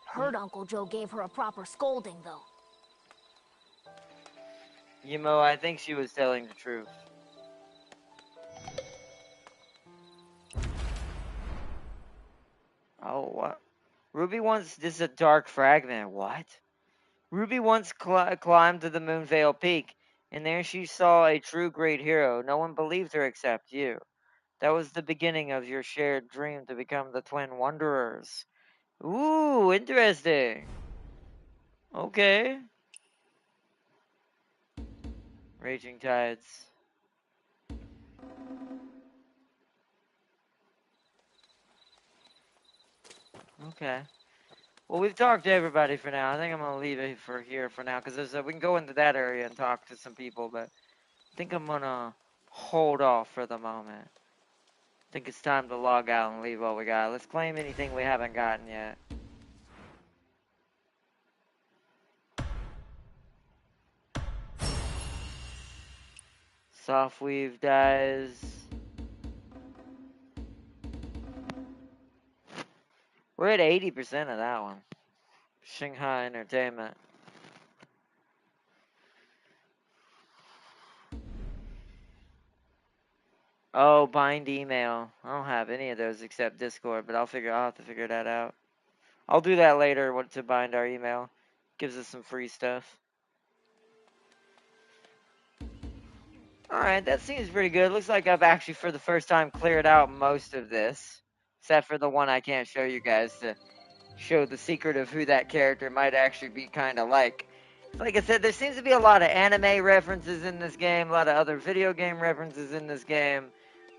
Heard Uncle Joe gave her a proper scolding, though. Yumo, I think she was telling the truth. Oh, what? Ruby once... This is a dark fragment. What? Ruby once climbed to the Moonveil Peak, and there she saw a true great hero. No one believed her except you. That was the beginning of your shared dream to become the Twin Wanderers. Ooh, interesting. Okay. Raging Tides. Okay. Well, we've talked to everybody for now. I think I'm going to leave it for here for now, because we can go into that area and talk to some people, but I think I'm going to hold off for the moment. I think it's time to log out and leave what we got. Let's claim anything we haven't gotten yet. Soft weave dies. We're at 80% of that one. Shanghai Entertainment. Oh, bind email. I don't have any of those except Discord, but I'll have to figure that out. I'll do that later, what to bind our email. Gives us some free stuff. Alright, that seems pretty good. Looks like I've actually, for the first time, cleared out most of this. Except for the one I can't show you guys to show the secret of who that character might actually be kind of like. Like I said, there seems to be a lot of anime references in this game, a lot of other video game references in this game,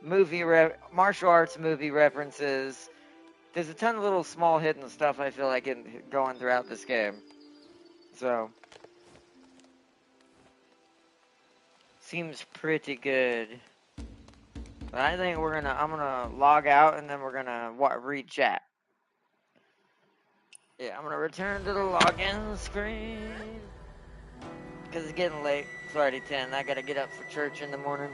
martial arts movie references, there's a ton of little small hidden stuff I feel like going throughout this game. So, seems pretty good. But I think I'm gonna log out and then we're gonna read chat. Yeah, I'm gonna return to the login screen. Because it's getting late. It's already 10. I gotta get up for church in the morning.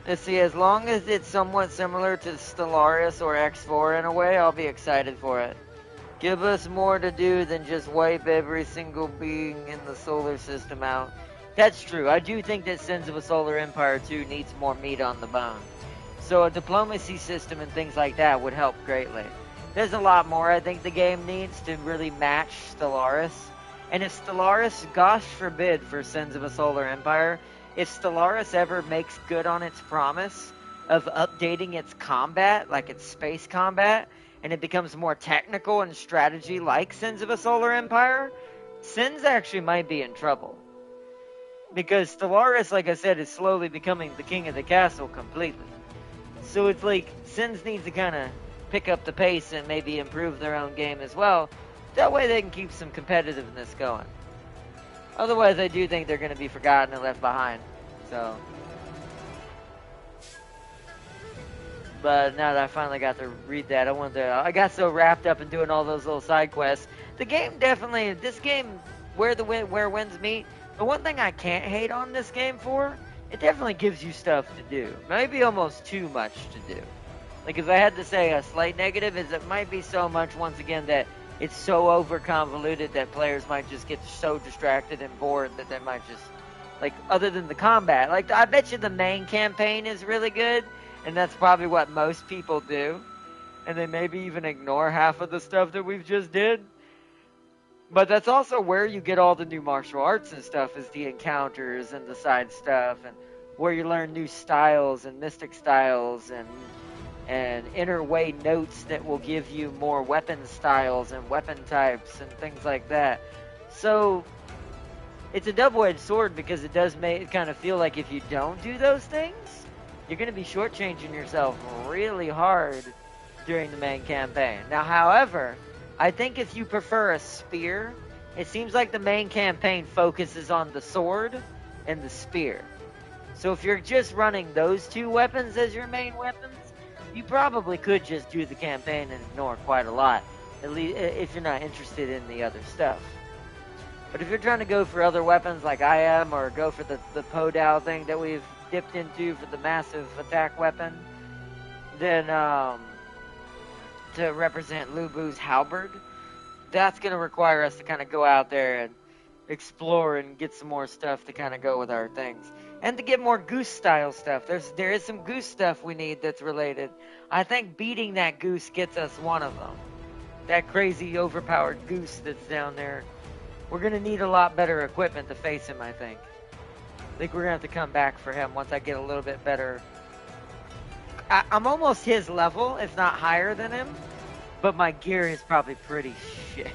Let's see, as long as it's somewhat similar to Stellaris or X4 in a way, I'll be excited for it. Give us more to do than just wipe every single being in the solar system out. That's true. I do think that Sins of a Solar Empire 2 needs more meat on the bone. So a diplomacy system and things like that would help greatly. There's a lot more I think the game needs to really match Stellaris. And if Stellaris, gosh forbid for Sins of a Solar Empire, if Stellaris ever makes good on its promise of updating its combat, like its space combat, and it becomes more technical and strategy like Sins of a Solar Empire, Sins actually might be in trouble. Because Stellaris, like I said, is slowly becoming the king of the castle completely. So it's like, Sins needs to kind of pick up the pace and maybe improve their own game as well. That way they can keep some competitiveness going. Otherwise, I do think they're going to be forgotten and left behind. So, but now that I finally got to read that, I got so wrapped up in doing all those little side quests. The game definitely, this game, where winds meet, the one thing I can't hate on this game for, it definitely gives you stuff to do. Maybe almost too much to do. Like, if I had to say a slight negative, is it might be so much, once again, that it's so over convoluted that players might just get so distracted and bored that they might just, like, other than the combat. Like, I bet you the main campaign is really good, and that's probably what most people do. And they maybe even ignore half of the stuff that we've just did. But that's also where you get all the new martial arts and stuff, is the encounters and the side stuff, and where you learn new styles and mystic styles and inner way notes that will give you more weapon styles and weapon types and things like that. So it's a double-edged sword, because it does make it kind of feel like if you don't do those things, you're going to be shortchanging yourself really hard during the main campaign. Now, however, I think if you prefer a spear, it seems like the main campaign focuses on the sword and the spear. So if you're just running those two weapons as your main weapons, you probably could just do the campaign and ignore quite a lot, at least if you're not interested in the other stuff. But if you're trying to go for other weapons like I am, or go for the Podao thing that we've dipped into for the massive attack weapon, then to represent Lubu's halberd, that's going to require us to kind of go out there and explore and get some more stuff to kind of go with our things. And to get more Goose style stuff. There is some Goose stuff we need that's related. I think beating that Goose gets us one of them. That crazy overpowered Goose that's down there. We're going to need a lot better equipment to face him, I think. I think we're going to have to come back for him once I get a little bit better. I'm almost his level, if not higher than him. But my gear is probably pretty shit.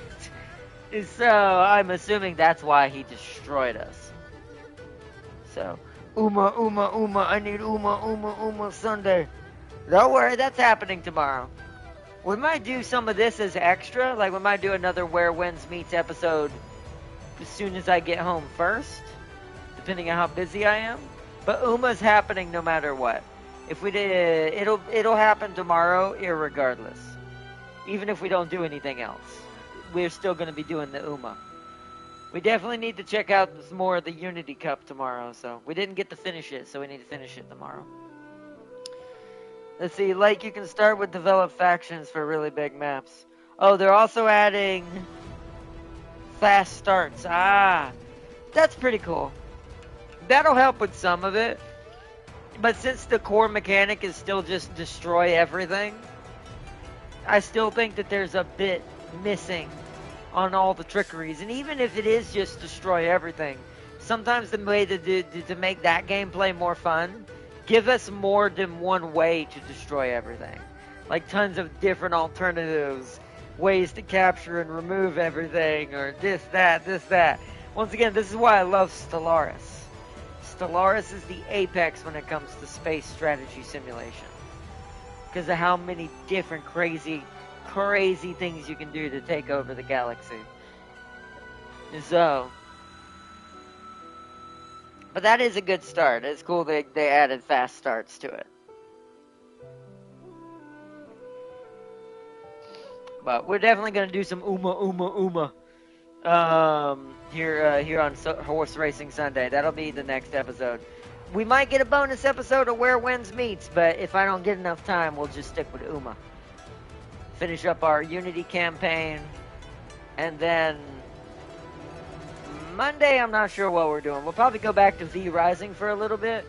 So I'm assuming that's why he destroyed us. So, Uma, I need Uma Sunday. Don't worry, that's happening tomorrow. We might do some of this as extra, like we might do another Where Winds Meets episode as soon as I get home first, depending on how busy I am. But Uma's happening no matter what. If we did, it'll happen tomorrow, irregardless. Even if we don't do anything else, we're still going to be doing the Uma. We definitely need to check out some more of the Unity Cup tomorrow, so we didn't get to finish it, so we need to finish it tomorrow. Let's see, like, you can start with develop factions for really big maps. Oh, they're also adding fast starts. Ah, that's pretty cool. That'll help with some of it, but since the core mechanic is still just destroy everything, I still think that there's a bit missing on all the trickeries. And even if it is just destroy everything, sometimes the way to make that gameplay more fun, give us more than one way to destroy everything. Like tons of different alternatives, ways to capture and remove everything, or this, that. Once again, this is why I love Stellaris. Stellaris is the apex when it comes to space strategy simulation. because of how many different crazy things you can do to take over the galaxy. So, but that is a good start. It's cool they added fast starts to it. But we're definitely gonna do some Uma here on Horse Racing Sunday. That'll be the next episode. We might get a bonus episode of Where Winds Meets, but if I don't get enough time, we'll just stick with Uma. Finish up our Unity campaign, and then Monday, I'm not sure what we're doing. We'll probably go back to V Rising for a little bit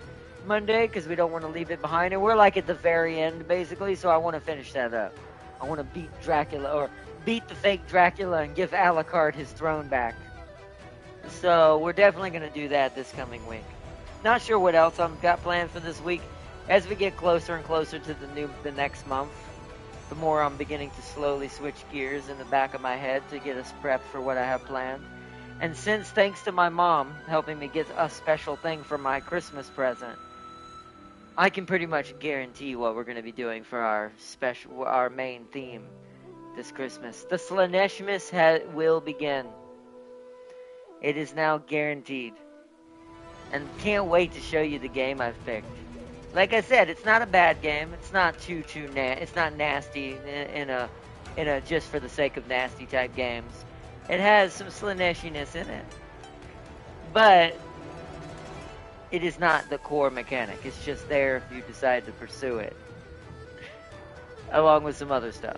Monday, because we don't want to leave it behind. And we're like at the very end, basically, so I want to finish that up. I want to beat Dracula, or beat the fake Dracula and give Alucard his throne back. So we're definitely going to do that this coming week. Not sure what else I've got planned for this week. As we get closer and closer to the next month, the more I'm beginning to slowly switch gears in the back of my head to get us prepped for what I have planned. And since, thanks to my mom helping me get a special thing for my Christmas present, I can pretty much guarantee what we're going to be doing for our main theme this Christmas. The Slaneshmas will begin. It is now guaranteed. And can't wait to show you the game I've picked. Like I said, it's not a bad game. It's not it's not nasty in a just for the sake of nasty type games. It has some Slaneshiness in it. But it is not the core mechanic. It's just there if you decide to pursue it. Along with some other stuff.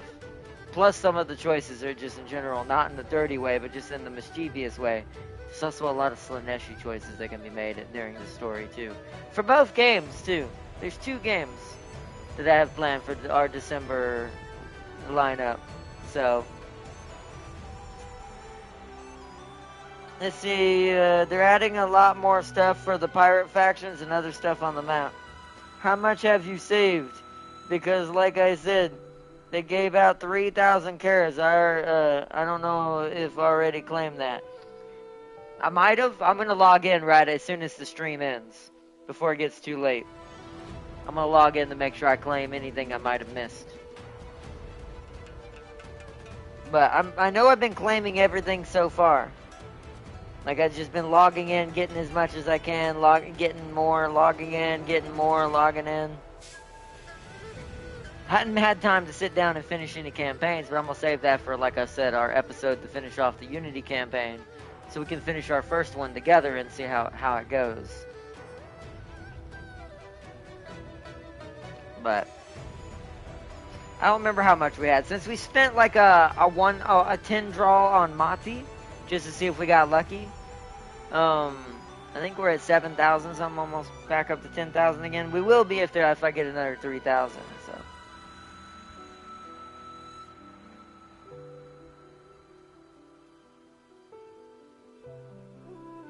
Plus some of the choices are just in general, not in the dirty way, but just in the mischievous way. There's also a lot of Slaneshi choices that can be made during the story too. For both games too. There's 2 games that I have planned for our December lineup. So let's see, they're adding a lot more stuff for the pirate factions and other stuff on the map. How much have you saved? Because like I said, they gave out 3,000 carats. I don't know if I already claimed that. I might have. I'm going to log in right as soon as the stream ends, before it gets too late. I'm going to log in to make sure I claim anything I might have missed. But I know I've been claiming everything so far. Like, I've just been logging in, getting as much as I can, getting more, logging in, getting more, logging in. Hadn't had time to sit down and finish any campaigns, but I'm going to save that for, like I said, our episode to finish off the Unity campaign. So we can finish our first one together and see how it goes. But I don't remember how much we had. Since we spent like a 10 draw on Mati, just to see if we got lucky. I think we're at 7,000, so I'm almost back up to 10,000 again. We will be if I get another 3,000, so.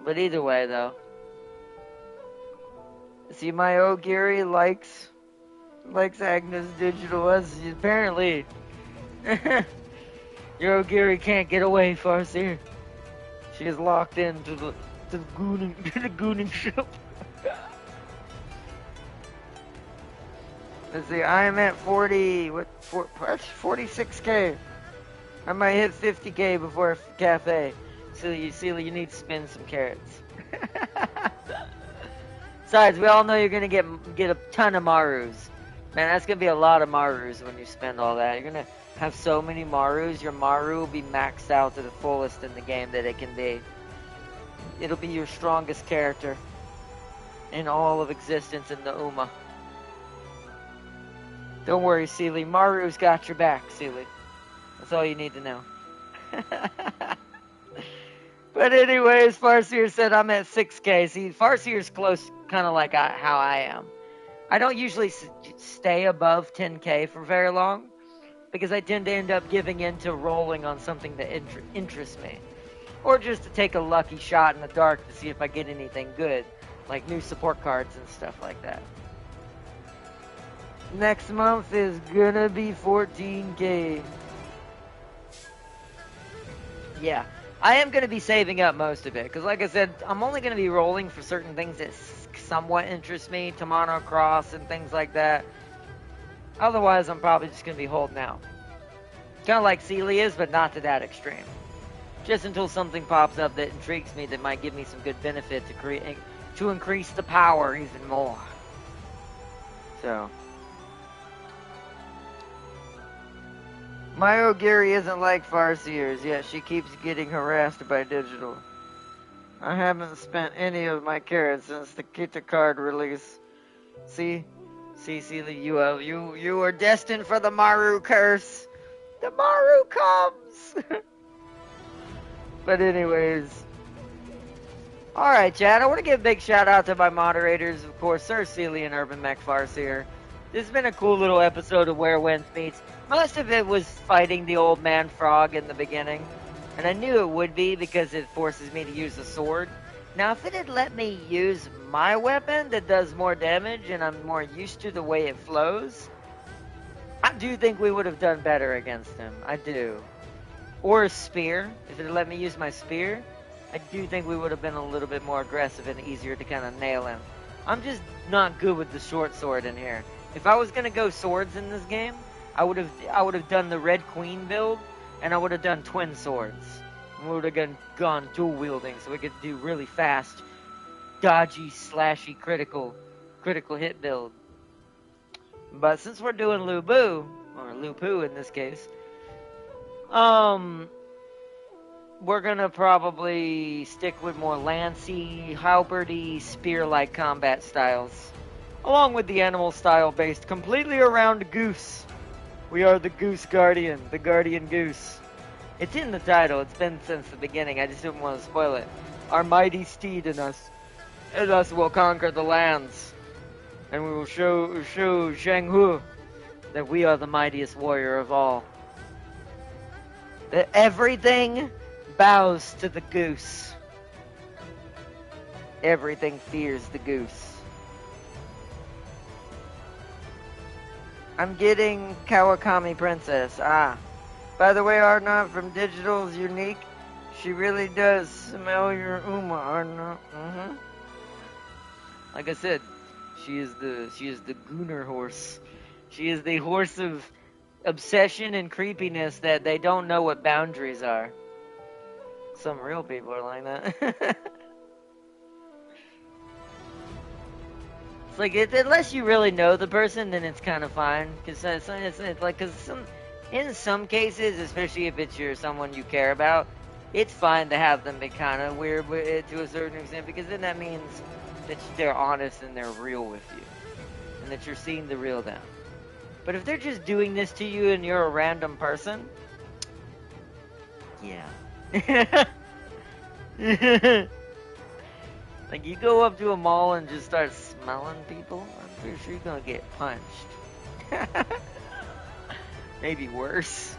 But either way, though. See, my O'Geary likes Agnes Digital. Apparently, your O'Geary can't get away, Farseer. She is locked into the gooning ship. Let's see, I am at 46k. I might hit 50k before cafe. Celia, you need to spend some carrots. Besides, we all know you're gonna get a ton of Marus. Man, that's gonna be a lot of Marus when you spend all that. You're gonna have so many Marus. Your Maru will be maxed out to the fullest in the game that it can be. It'll be your strongest character in all of existence in the Uma. Don't worry, Celia. Maru's got your back, Celia. That's all you need to know. But anyways, Farseer said I'm at 6k. See, Farseer's close, kind of like how I am. I don't usually stay above 10k for very long, because I tend to end up giving in to rolling on something that interests me. Or just to take a lucky shot in the dark to see if I get anything good, like new support cards and stuff like that. Next month is gonna be 14k. Yeah. I am going to be saving up most of it, because like I said, I'm only going to be rolling for certain things that somewhat interest me, Tamano Cross and things like that. Otherwise, I'm probably just going to be holding out. Kind of like Sealy is, but not to that extreme. Just until something pops up that intrigues me that might give me some good benefit to increase the power even more. So. My Ogiri isn't like Farseer's, yet she keeps getting harassed by Digital. I haven't spent any of my carrots since the Kita card release. See, Sealy, you are destined for the Maru curse. The Maru comes. But anyways, all right, Chad. I want to give a big shout out to my moderators, of course, Sir Sealy and Urban Mech Farseer. This has been a cool little episode of Where Winds Meets. Most of it was fighting the old man frog in the beginning, and I knew it would be because it forces me to use a sword. Now, if it had let me use my weapon that does more damage and I'm more used to the way it flows, I do think we would have done better against him. I do. Or a spear. If it had let me use my spear, I do think we would have been a little bit more aggressive and easier to kind of nail him. I'm just not good with the short sword in here. If I was going to go swords in this game, I would have done the Red Queen build, and I would have done twin swords. And we would have gone dual wielding, so we could do really fast, dodgy, slashy, critical hit build. But since we're doing Lu Bu, or Lu Pu in this case, we're gonna probably stick with more lancy, halberdy, spear-like combat styles, along with the animal style based completely around Goose. We are the Goose Guardian, the Guardian Goose. It's in the title, it's been since the beginning, I just didn't want to spoil it. Our mighty steed in us will conquer the lands, and we will show Zheng Hu that we are the mightiest warrior of all. That everything bows to the goose. Everything fears the goose. I'm getting Kawakami Princess. Ah. By the way, Arnott from Digital's unique. She really does smell your Uma, Arnott. Mm-hmm. Like I said, she is the Gooner horse. She is the horse of obsession and creepiness that they don't know what boundaries are. Some real people are like that. It's like, unless you really know the person, then it's kind of fine. Because in some cases, especially if it's someone you care about, it's fine to have them be kind of weird to a certain extent, because then that means that they're honest and they're real with you, and that you're seeing the real them. But if they're just doing this to you and you're a random person, yeah. Like, you go up to a mall and just start smelling people, I'm pretty sure you're gonna get punched. Maybe worse.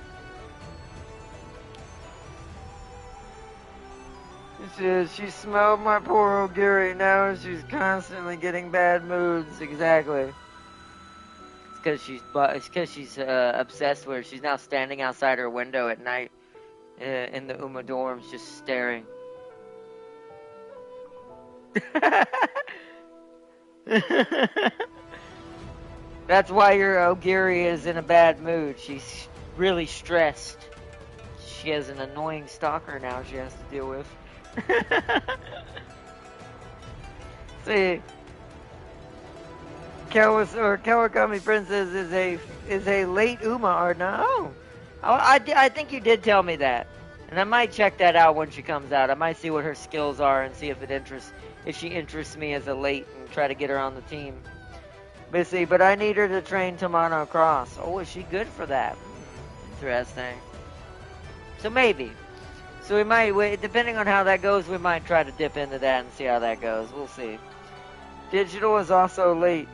She says, she smelled my poor Ogiri, now she's constantly getting bad moods. Exactly. It's because she's obsessed with her. She's now standing outside her window at night in the Uma dorms, just staring. That's why your Ogiri is in a bad mood. She's really stressed. She has an annoying stalker now she has to deal with. See, Kawakami Princess is a late Uma Arna. Oh, I think you did tell me that, and I might check that out when she comes out. I might see what her skills are and see if she interests me as a late, and try to get her on the team. But I need her to train Tamano Cross. Oh, is she good for that? Interesting. So maybe. So we might, depending on how that goes, we might try to dip into that and see how that goes. We'll see. Digital is also late.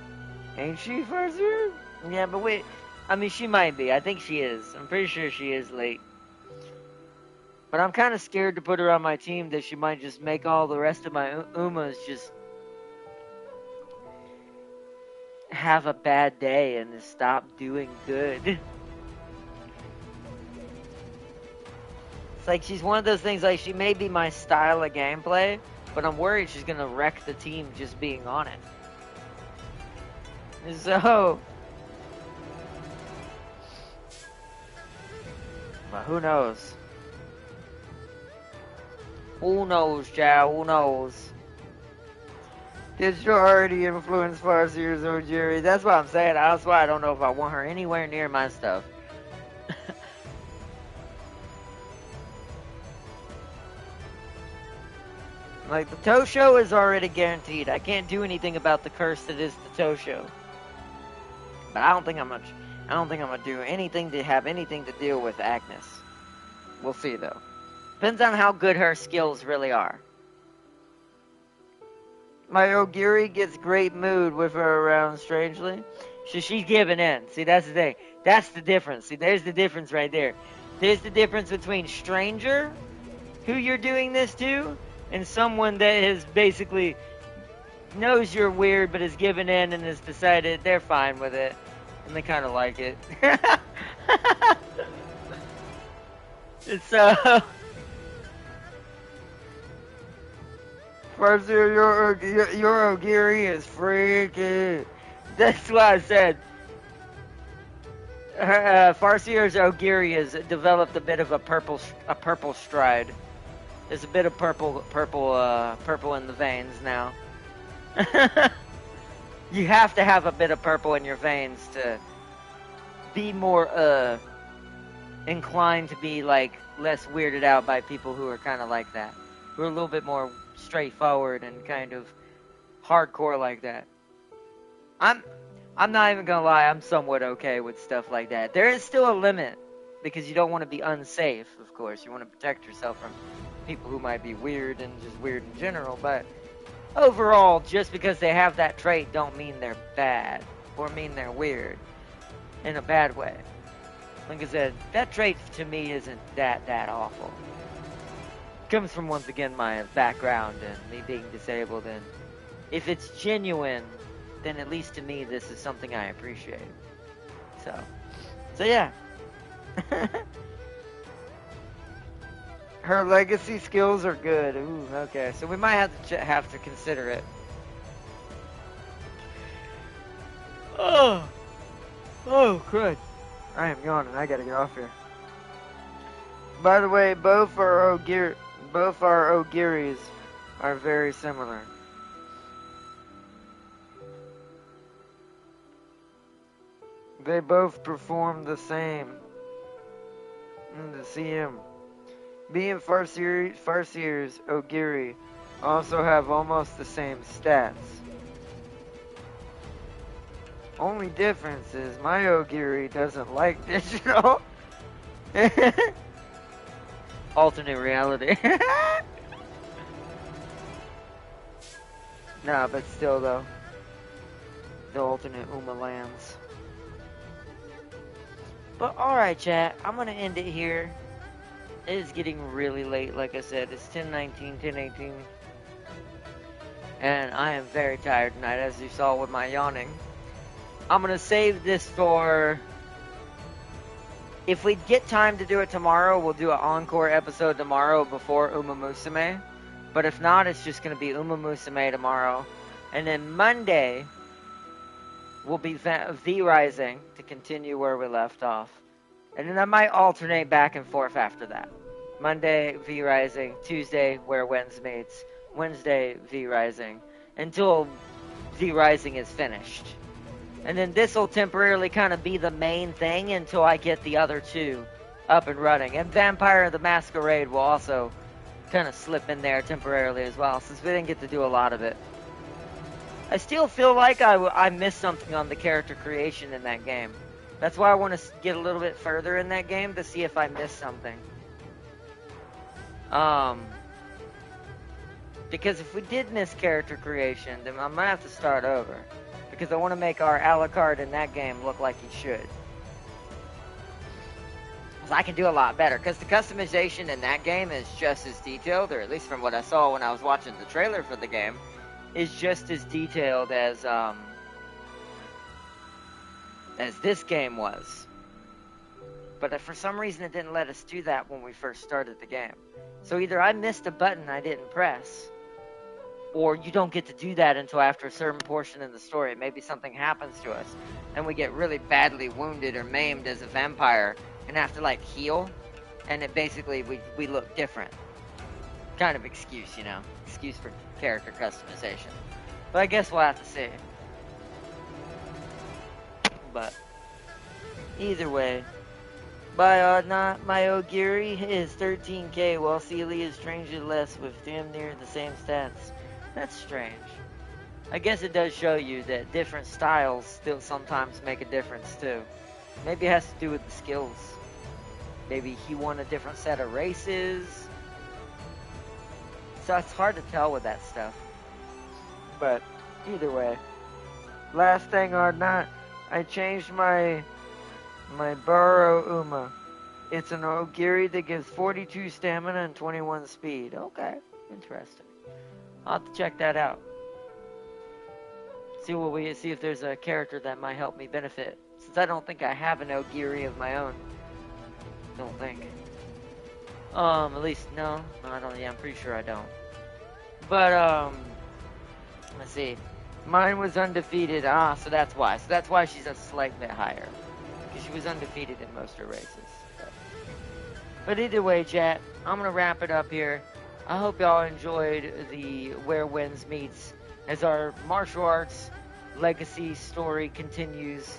Ain't she, Farseer? Yeah, but wait. I mean, she might be. I think she is. I'm pretty sure she is late. But I'm kind of scared to put her on my team that she might just make all the rest of my Umas just have a bad day and just stop doing good. It's like she's one of those things, like she may be my style of gameplay, but I'm worried she's going to wreck the team just being on it. So, But who knows? Who knows, child? Who knows? Did you already influence Farseer's Ojiri? That's what I'm saying. That's why I don't know if I want her anywhere near my stuff. Like, the Tosho is already guaranteed. I can't do anything about the curse that is the Tosho. But I don't think I'm gonna do anything to have anything to deal with Agnes. We'll see though. Depends on how good her skills really are. My Ogiri gets great mood with her around, strangely. She's giving in. See, that's the thing. That's the difference. See, there's the difference right there. There's the difference between stranger, who you're doing this to, and someone that has basically knows you're weird but has given in and has decided they're fine with it. And they kind of like it. So... Farseer, your Ogiri is freaky. That's why I said Farseer's Ogiri has developed a bit of a purple stride. There's a bit of purple in the veins now. You have to have a bit of purple in your veins to be more inclined to be like less weirded out by people who are kind of like that, who are a little bit more straightforward and kind of hardcore like that. I'm not even gonna lie, I'm somewhat okay with stuff like that. There is still a limit, because you don't want to be unsafe, of course. You want to protect yourself from people who might be weird and just weird in general, but overall, just because they have that trait don't mean they're bad, or mean they're weird in a bad way. Like I said, that trait to me isn't that awful. Comes from, once again, my background and me being disabled, and if it's genuine, then at least to me this is something I appreciate. So yeah. Her legacy skills are good. Ooh, okay, so we might have to consider it. Oh, crud. I am yawning. I gotta get off here. By the way, both our Ogiris are very similar. They both perform the same. To see him. Being Farseer's Ogiri also have almost the same stats. Only difference is my Ogiri doesn't like digital. Alternate reality. Nah, but still though. The alternate Uma lands. But alright, chat. I'm gonna end it here. It is getting really late, like I said. It's 10:19, 10:18. And I am very tired tonight, as you saw with my yawning. I'm gonna save this for... If we get time to do it tomorrow, we'll do an encore episode tomorrow before Uma Musume. But if not, it's just gonna be Uma Musume tomorrow. And then Monday will be V Rising to continue where we left off. And then I might alternate back and forth after that. Monday, V Rising. Tuesday, Where Winds Meets. Wednesday, V Rising. Until V Rising is finished. And then this will temporarily kind of be the main thing until I get the other two up and running. And Vampire the Masquerade will also kind of slip in there temporarily as well, since we didn't get to do a lot of it. I still feel like I missed something on the character creation in that game. That's why I want to get a little bit further in that game to see if I missed something. Because if we did miss character creation, then I might have to start over. Because I want to make our Alucard in that game look like he should. Because I can do a lot better. Because the customization in that game is just as detailed, or at least from what I saw when I was watching the trailer for the game, is just as detailed as this game was. But for some reason it didn't let us do that when we first started the game. So either I missed a button I didn't press, or you don't get to do that until after a certain portion in the story. Maybe something happens to us, and we get really badly wounded or maimed as a vampire, and have to, like, heal. and it basically we look different. Kind of excuse, you know, excuse for character customization. But I guess we'll have to see. But either way, by odd not, my Ogiri is 13k, while Sealy is strangely less with damn near the same stats. That's strange. I guess it does show you that different styles still sometimes make a difference too. Maybe it has to do with the skills. Maybe he won a different set of races. So it's hard to tell with that stuff. But either way. Last thing or not, I changed my Burrow Uma. It's an Ogiri that gives 42 stamina and 21 speed. Okay, interesting. I'll have to check that out. See if there's a character that might help me benefit. Since I don't think I have an Ogiri of my own. Don't think. At least no, I don't. Yeah, I'm pretty sure I don't. But let's see. Mine was undefeated. So that's why. So that's why she's a slight bit higher, because she was undefeated in most of her races. But either way, chat, I'm gonna wrap it up here. I hope y'all enjoyed the Where Winds Meets as our martial arts legacy story continues.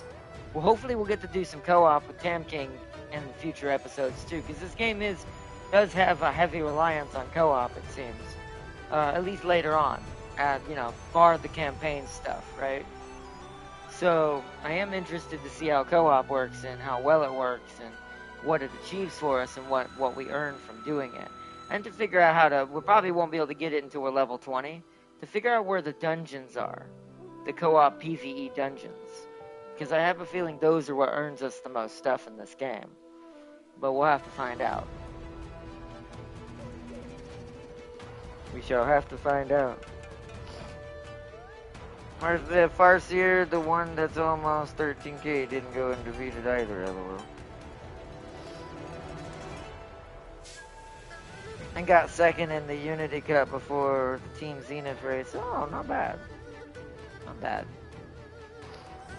Well, hopefully we'll get to do some co-op with Tam King in future episodes too, because this game does have a heavy reliance on co-op, it seems. At least later on, bar the campaign stuff, right? So I am interested to see how co-op works and how well it works and what it achieves for us and what we earn from doing it. And to figure out we probably won't be able to get it until we're level 20, to figure out where the dungeons are, the co-op PvE dungeons. Because I have a feeling those are what earns us the most stuff in this game. But we'll have to find out. We shall have to find out. Where's the Farseer, the one that's almost 13k, didn't go undefeated either, lol. And got second in the Unity Cup before the Team Zenith race. Oh, not bad. Not bad.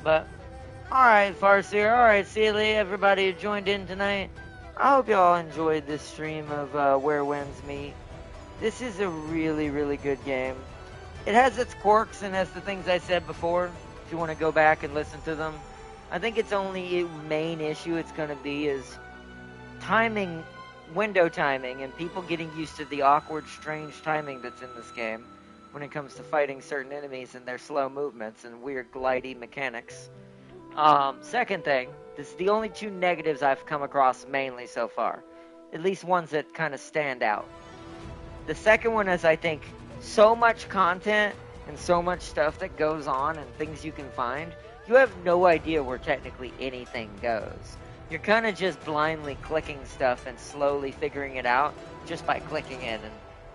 But, alright, Farseer. Alright, Sealy, everybody who joined in tonight. I hope y'all enjoyed this stream of Where Winds Meet. This is a really, really good game. It has its quirks and has the things I said before, if you want to go back and listen to them. I think its only main issue it's going to be is timing, window timing, and people getting used to the awkward, strange timing that's in this game when it comes to fighting certain enemies and their slow movements and weird glidey mechanics. Second thing, this is the only two negatives I've come across mainly so far. At least ones that kind of stand out. The second one is, I think, so much content and so much stuff that goes on and things you can find, you have no idea where technically anything goes. You're kind of just blindly clicking stuff and slowly figuring it out just by clicking in. And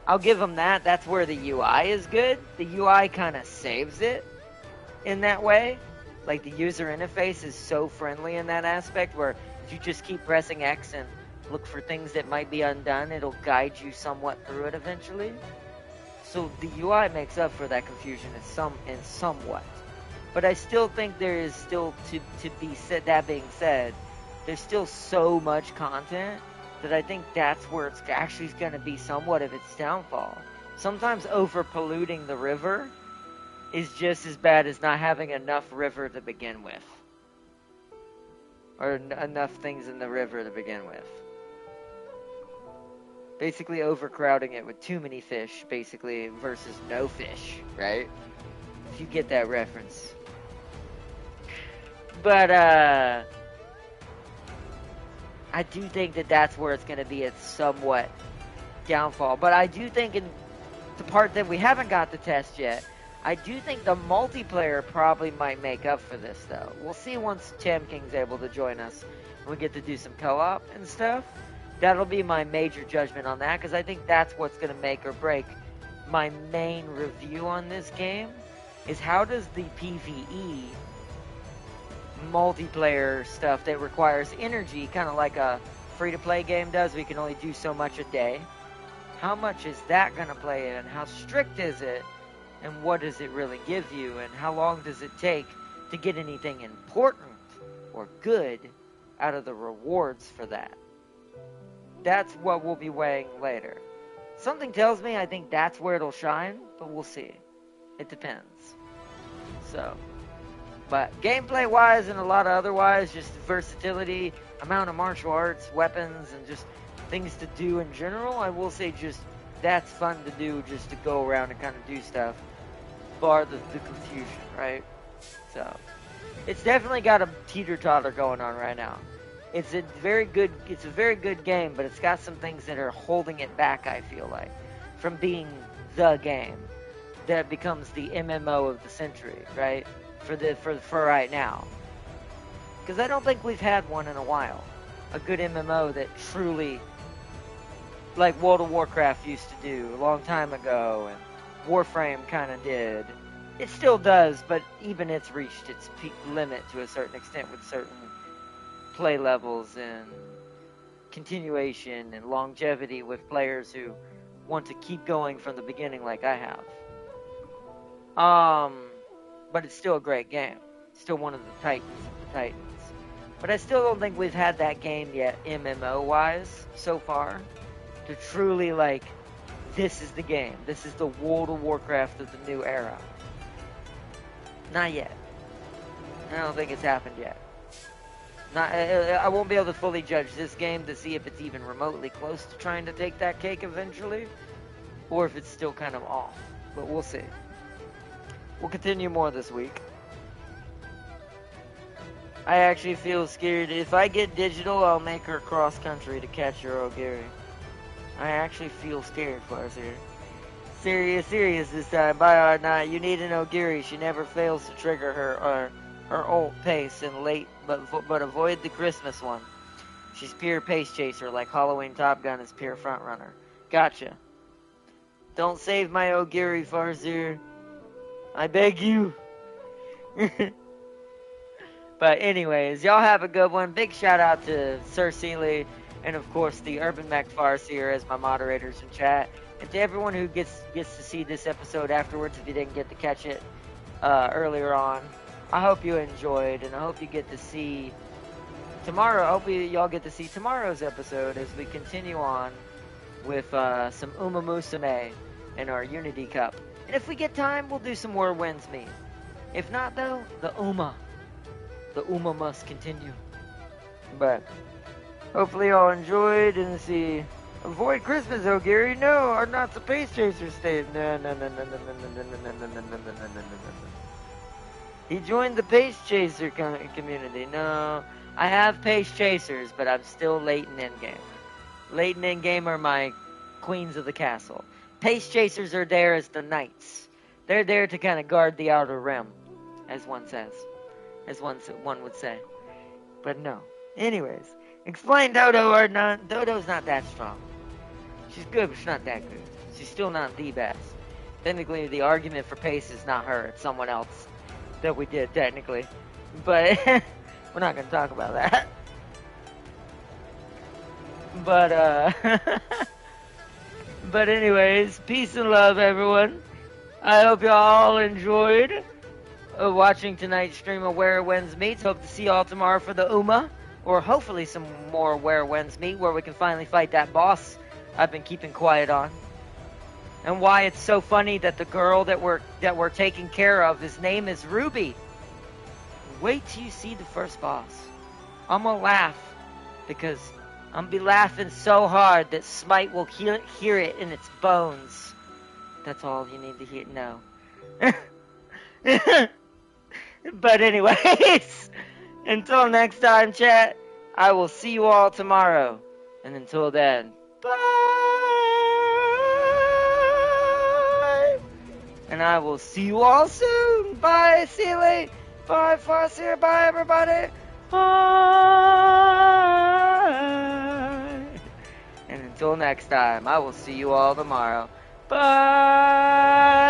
I'll give them that. That's where the UI is good. The UI kind of saves it in that way. Like, the user interface is so friendly in that aspect where if you just keep pressing X and look for things that might be undone, it'll guide you somewhat through it eventually. So the UI makes up for that confusion in somewhat. But I still think there is still to be said. That being said, there's still so much content that I think that's where it's actually going to be somewhat of its downfall. Sometimes over polluting the river is just as bad as not having enough river to begin with, or enough things in the river to begin with. Basically overcrowding it with too many fish, basically, versus no fish, right? If you get that reference. But, I do think that that's where it's going to be its somewhat downfall. But I do think in the part that we haven't got to test yet, I do think the multiplayer probably might make up for this, though. We'll see once Tam King's able to join us and we get to do some co-op and stuff. That'll be my major judgment on that, because I think that's what's going to make or break my main review on this game, is how does the PvE multiplayer stuff that requires energy, kind of like a free-to-play game does, we can only do so much a day. How much is that going to play in? How strict is it? And what does it really give you? And how long does it take to get anything important or good out of the rewards for that? that's what we'll be weighing later. Something tells me I think that's where it'll shine, but we'll see. It depends. So, but gameplay-wise and a lot of otherwise, just versatility, amount of martial arts, weapons, and just things to do in general, I will say just that's fun to do, just to go around and kind of do stuff, bar the confusion, right? So, it's definitely got a teeter-totter going on right now. It's a very good game, but it's got some things that are holding it back, I feel like, from being the game that becomes the MMO of the century, right? For right now. Because I don't think we've had one in a while. A good MMO that truly, like World of Warcraft used to do a long time ago, and Warframe kind of did. It still does, but even it's reached its peak limit to a certain extent with certain play levels and continuation and longevity with players who want to keep going from the beginning like I have. But it's still a great game. It's still one of the titans of the titans. But I still don't think we've had that game yet, MMO-wise, so far, to truly, like, this is the game. This is the World of Warcraft of the new era. Not yet. I don't think it's happened yet. I won't be able to fully judge this game to see if it's even remotely close to trying to take that cake eventually, or if it's still kind of off. But we'll see. We'll continue more this week. I actually feel scared. If I get digital, I'll make her cross country to catch your Ogiri. I actually feel scared for us here. Serious this time. Bye, Art9. You need an Ogiri. She never fails to trigger her ult pace and late, but avoid the Christmas one. She's pure pace chaser, like Halloween Top Gun is pure front runner. Gotcha. Don't save my Ogiri, Farzir. I beg you. But anyways, y'all have a good one. Big shout out to Sir Seeley and of course the Urban Mac Farseer as my moderators in chat. And to everyone who gets to see this episode afterwards if you didn't get to catch it earlier on. I hope you enjoyed, and I hope you get to see tomorrow. I hope y'all get to see tomorrow's episode as we continue on with some Uma Musume in our Unity Cup. And if we get time, we'll do some Whirlwinds meet. If not, though, the Uma must continue. But hopefully y'all enjoyed and see. Avoid Christmas, Ogiri. No, are not the Pace Chaser state. No. He joined the Pace Chaser community. No, I have Pace Chasers, but I'm still late in endgame. Late in endgame are my queens of the castle. Pace Chasers are there as the knights. They're there to kind of guard the outer rim, as one says. As one would say. But no. Anyways, explain Dodo or not. Dodo's not that strong. She's good, but she's not that good. She's still not the best. Technically, the argument for Pace is not her. It's someone else that we did, technically. But we're not going to talk about that. But anyways, peace and love, everyone. I hope y'all all enjoyed watching tonight's stream of Where Winds Meets. Hope to see y'all tomorrow for the Uma, or hopefully some more Where Winds Meet, where we can finally fight that boss I've been keeping quiet on. And why it's so funny that the girl that we're taking care of, his name is Ruby. Wait till you see the first boss. I'm gonna laugh, because I'm gonna be laughing so hard that Smite will hear it in its bones. That's all you need to know. But anyways, until next time, chat, I will see you all tomorrow. And until then, bye! And I will see you all soon. Bye, Seeley. Bye, Farseer. Bye, everybody. Bye! And until next time, I will see you all tomorrow. Bye!